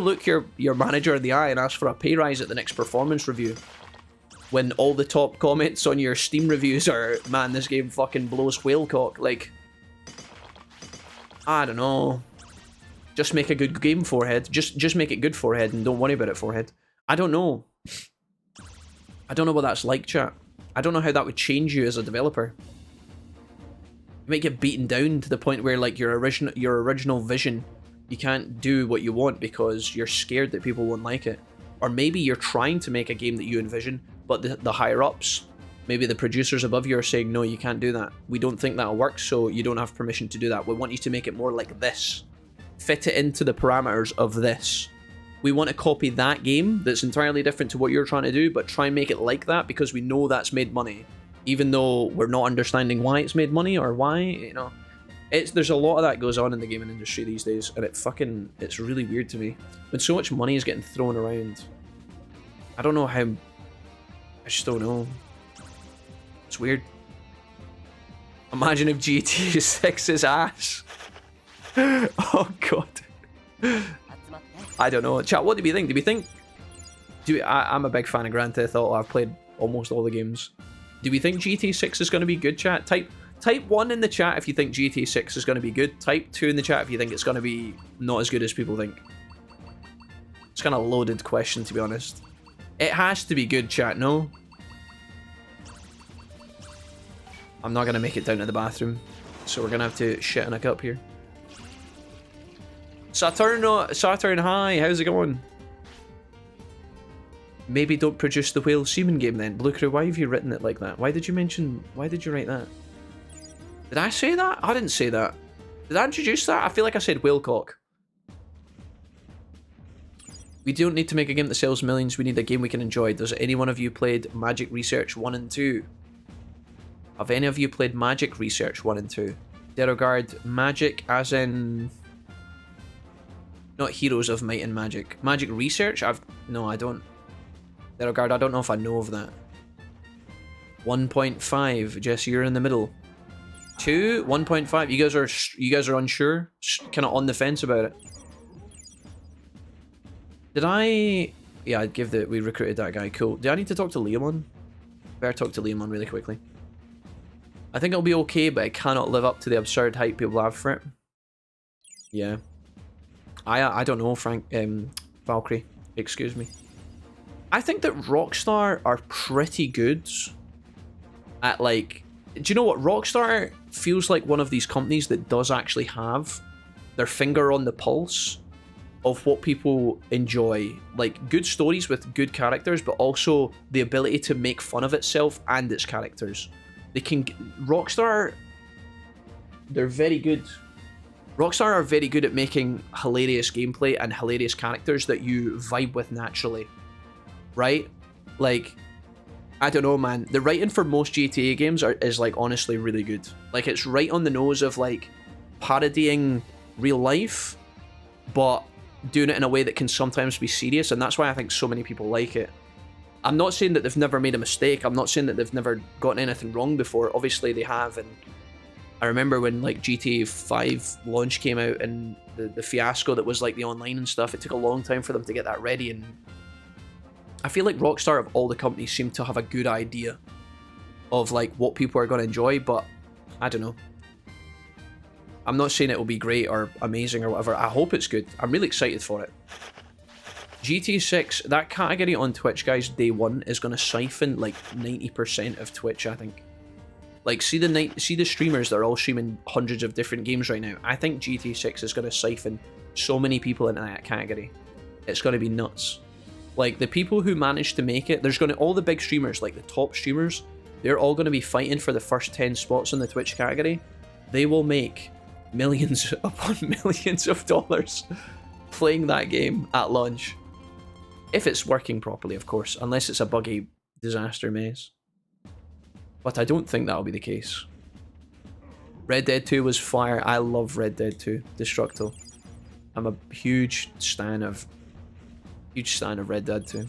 look your manager in the eye and ask for a pay rise at the next performance review when all the top comments on your Steam reviews are, man, this game fucking blows whale cock? Like, I don't know. Just make a good game, Forehead. Just make it good, Forehead, and don't worry about it, Forehead. I don't know. I don't know what that's like, chat. I don't know how that would change you as a developer. You might get beaten down to the point where, like, your original vision, you can't do what you want because you're scared that people won't like it. Or maybe you're trying to make a game that you envision, but the higher-ups, maybe the producers above you are saying, no, you can't do that. We don't think that'll work, so you don't have permission to do that. We want you to make it more like this. Fit it into the parameters of this. We want to copy that game that's entirely different to what you're trying to do, but try and make it like that because we know that's made money. Even though we're not understanding why it's made money or why, you know. There's a lot of that goes on in the gaming industry these days, and it's really weird to me. When so much money is getting thrown around, I don't know how, I just don't know. It's weird. Imagine if GTA 6 is ass. Oh god. I don't know. Chat, what do we think? I'm a big fan of Grand Theft Auto. I've played almost all the games. Do we think GTA 6 is going to be good, chat? Type 1 in the chat if you think GTA 6 is going to be good. Type 2 in the chat if you think it's going to be not as good as people think. It's kind of a loaded question, to be honest. It has to be good, chat, no? I'm not going to make it down to the bathroom, so we're going to have to shit in a cup here. Saturn, hi, how's it going? Maybe don't produce the whale seaman game then. Blue Crew, why have you written it like that? Why did you write that? Did I say that? I didn't say that. Did I introduce that? I feel like I said whalecock. We don't need to make a game that sells millions. We need a game we can enjoy. Does any one of you played Magic Research 1 and 2? Have any of you played Magic Research 1 and 2? Derogard, Magic as in... Not Heroes of Might and Magic. Magic Research? No, I don't. Derogard, I don't know if I know of that. 1.5. Jess, you're in the middle. 2? 1.5. You guys are unsure? Kind of on the fence about it. Did I... Yeah, I'd give we recruited that guy. Cool. Do I need to talk to Leomon? Better talk to Leomon really quickly. I think it'll be okay, but it cannot live up to the absurd hype people have for it. Yeah. I don't know, Valkyrie. Excuse me. I think that Rockstar are pretty good at, like... Do you know what? Rockstar feels like one of these companies that does actually have their finger on the pulse of what people enjoy. Like, good stories with good characters, but also the ability to make fun of itself and its characters. They can... Rockstar... They're very good. Rockstar are very good at making hilarious gameplay and hilarious characters that you vibe with naturally. Right? Like, I don't know, man. The writing for most GTA games is, like, honestly really good. Like, it's right on the nose of, like, parodying real life, but doing it in a way that can sometimes be serious, and that's why I think so many people like it. I'm not saying that they've never made a mistake. I'm not saying that they've never gotten anything wrong before. Obviously, they have, and I remember when, like, GTA 5 launch came out and the fiasco that was, like, the online and stuff, it took a long time for them to get that ready, and I feel like Rockstar of all the companies seem to have a good idea of, like, what people are going to enjoy, but I don't know. I'm not saying it will be great or amazing or whatever. I hope it's good. I'm really excited for it. GTA 6, that category on Twitch, guys, day one, is going to siphon, like, 90% of Twitch, I think. Like, see the streamers that are all streaming hundreds of different games right now. I think GTA 6 is going to siphon so many people into that category. It's going to be nuts. Like, the people who manage to make it, there's going to... All the big streamers, like the top streamers, they're all going to be fighting for the first 10 spots in the Twitch category. They will make millions upon millions of dollars playing that game at launch. If it's working properly, of course. Unless it's a buggy disaster maze. But I don't think that'll be the case. Red Dead 2 was fire. I love Red Dead 2. Destructo. I'm a huge stan of Red Dead 2.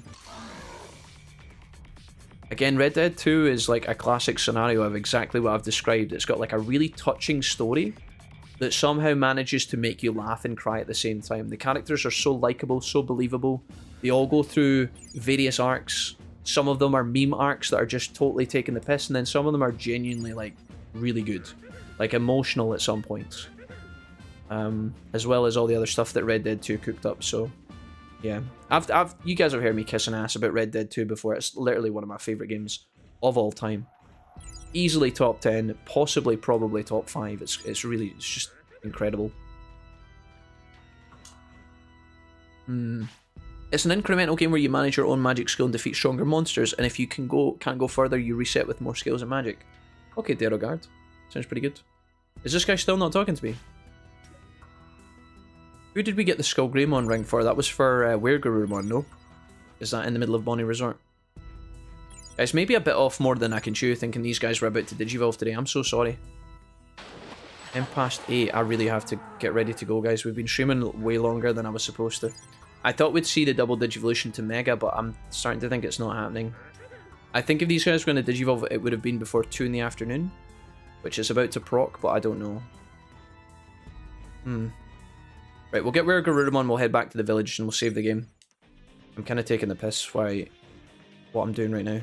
Again, Red Dead 2 is like a classic scenario of exactly what I've described. It's got like a really touching story that somehow manages to make you laugh and cry at the same time. The characters are so likable, so believable. They all go through various arcs. Some of them are meme arcs that are just totally taking the piss, and then some of them are genuinely, like, really good. Like, emotional at some points. As well as all the other stuff that Red Dead 2 cooked up, so... Yeah. You guys have heard me kissing ass about Red Dead 2 before. It's literally one of my favourite games of all time. Easily top 10, possibly, probably top 5. It's just incredible. It's an incremental game where you manage your own magic skill and defeat stronger monsters, and if you can't go further, you reset with more skills and magic. Okay, Derogard. Sounds pretty good. Is this guy still not talking to me? Who did we get the Skull Greymon ring for? That was for Weregarurumon, no? Is that in the middle of Bonnie Resort? Guys, maybe a bit off more than I can chew, thinking these guys were about to Digivolve today. I'm so sorry. 10 past 8. I really have to get ready to go, guys. We've been streaming way longer than I was supposed to. I thought we'd see the double Digivolution to Mega, but I'm starting to think it's not happening. I think if these guys were going to Digivolve, it would have been before 2 in the afternoon, which is about to proc, but I don't know. Right, we'll get Weregarurumon, we'll head back to the village, and we'll save the game. I'm kind of taking the piss what I'm doing right now.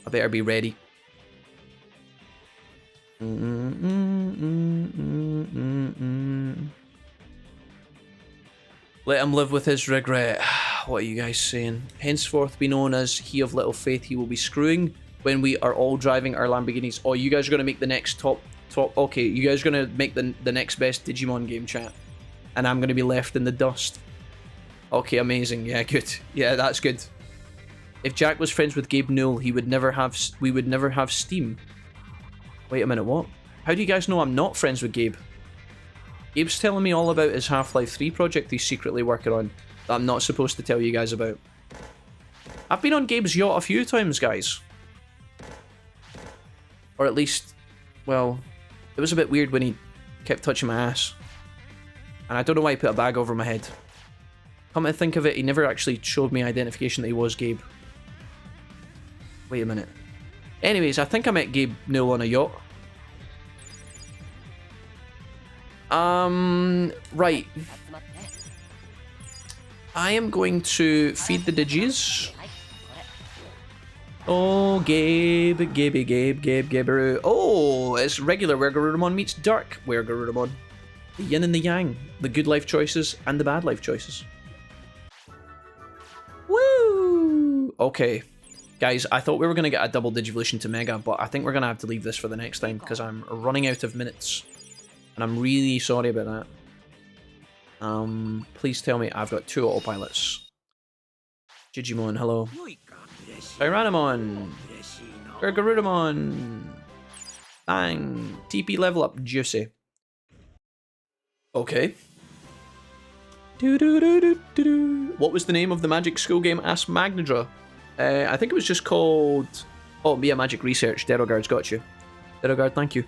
I better be ready. Let him live with his regret. What are you guys saying? Henceforth be known as He of Little Faith. He will be screwing when we are all driving our Lamborghinis. Oh, you guys are going to make the next top... Okay, you guys are going to make the next best Digimon game, chat. And I'm going to be left in the dust. Okay, amazing. Yeah, good. Yeah, that's good. If Jack was friends with Gabe Newell, we would never have Steam. Wait a minute, what? How do you guys know I'm not friends with Gabe? Gabe's telling me all about his Half-Life 3 project he's secretly working on that I'm not supposed to tell you guys about. I've been on Gabe's yacht a few times, guys. Or at least, well, it was a bit weird when he kept touching my ass. And I don't know why he put a bag over my head. Come to think of it, he never actually showed me identification that he was Gabe. Wait a minute. Anyways, I think I met Gabe Newell on a yacht. Right. I am going to feed the Digis. Oh, Gabe. Oh, it's regular Wergarurumon meets dark Wergarurumon. The yin and the yang. The good life choices and the bad life choices. Woo! Okay. Guys, I thought we were going to get a double Digivolution to Mega, but I think we're going to have to leave this for the next time because I'm running out of minutes. And I'm really sorry about that. Please tell me I've got 2 autopilots. Jijimon, hello. Tyrannomon. Garurumon. Bang. TP level up, juicy. Okay. What was the name of the Magic School game? Ask Magnadra. I think it was just called... Oh, Mia Magic Research. Derogard's got you. Derogard, thank you.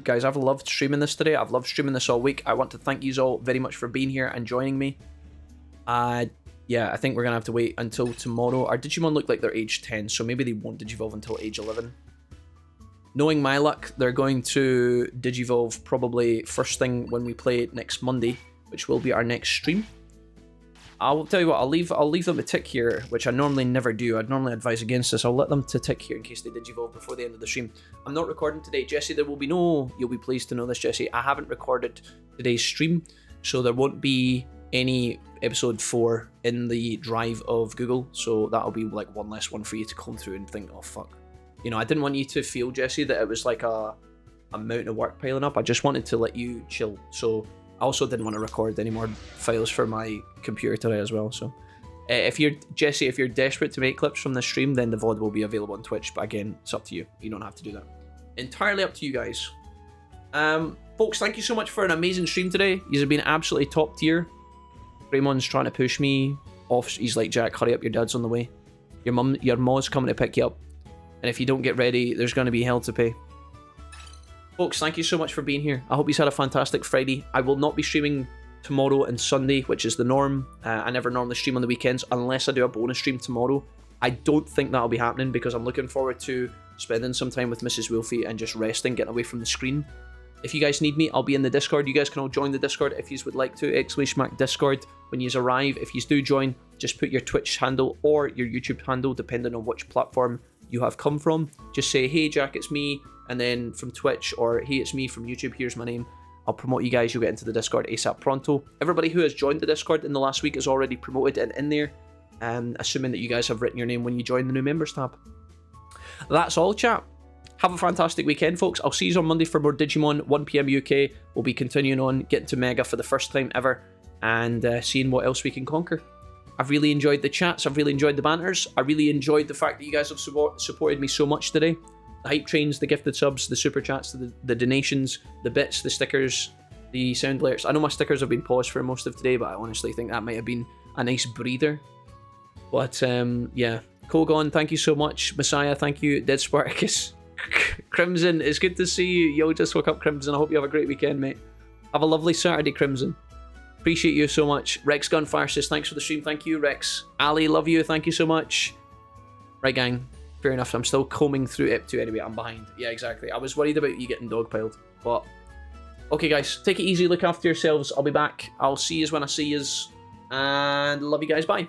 Guys, I've loved streaming this today. I've loved streaming this all week. I want to thank you all very much for being here and joining me. Yeah, I think we're going to have to wait until tomorrow. Our Digimon look like they're age 10, so maybe they won't Digivolve until age 11. Knowing my luck, they're going to Digivolve probably first thing when we play next Monday, which will be our next stream. I'll tell you what, I'll leave them to tick here, which I normally never do. I'd normally advise against this. I'll let them to tick here in case they Digivolve before the end of the stream. I'm not recording today. Jesse, there will be no... You'll be pleased to know this, Jesse. I haven't recorded today's stream, so there won't be any episode 4 in the drive of Google, so that'll be like one less one for you to comb through and think, oh, fuck. You know, I didn't want you to feel, Jesse, that it was like a mountain of work piling up. I just wanted to let you chill, so... I also didn't want to record any more files for my computer today as well. So, if you're Jesse, if you're desperate to make clips from the stream, then the VOD will be available on Twitch. But again, it's up to you. You don't have to do that. Entirely up to you guys. Folks, thank you so much for an amazing stream today. You've been absolutely top tier. Raymon's trying to push me off. He's like, Jack, hurry up, your dad's on the way. Your mom's coming to pick you up. And if you don't get ready, there's going to be hell to pay. Folks, thank you so much for being here. I hope you've had a fantastic Friday. I will not be streaming tomorrow and Sunday, which is the norm. I never normally stream on the weekends unless I do a bonus stream tomorrow. I don't think that'll be happening because I'm looking forward to spending some time with Mrs. Wilfie and just resting, getting away from the screen. If you guys need me, I'll be in the Discord. You guys can all join the Discord if you would like to. ! Discord when you arrive. If you do join, just put your Twitch handle or your YouTube handle, depending on which platform you have come from. Just say, hey Jack, it's me. And then from Twitch, or hey, it's me from YouTube, here's my name. I'll promote you guys, you'll get into the Discord ASAP pronto. Everybody who has joined the Discord in the last week is already promoted and in there, assuming that you guys have written your name when you join the new members tab. That's all, chat. Have a fantastic weekend, folks. I'll see you on Monday for more Digimon, 1 PM UK. We'll be continuing on, getting to Mega for the first time ever, and seeing what else we can conquer. I've really enjoyed the chats, I've really enjoyed the banters, I really enjoyed the fact that you guys have supported me so much today. The hype trains, the gifted subs, the super chats, the donations, the bits, the stickers, the sound alerts. I know my stickers have been paused for most of today, but I honestly think that might have been a nice breather. But yeah, Kogon, thank you so much. Messiah, thank you. Dead Spartacus, Crimson, it's good to see you. Yo, just woke up, Crimson. I hope you have a great weekend, mate. Have a lovely Saturday, Crimson. Appreciate you so much. Rex Gunfire says thanks for the stream. Thank you, Rex. Ali, love you. Thank you so much. Right, gang. Fair enough, I'm still combing through Ip2 anyway, I'm behind. Yeah, exactly. I was worried about you getting dogpiled, but... Okay, guys, take it easy, look after yourselves. I'll be back. I'll see yous when I see yous, and love you guys, bye.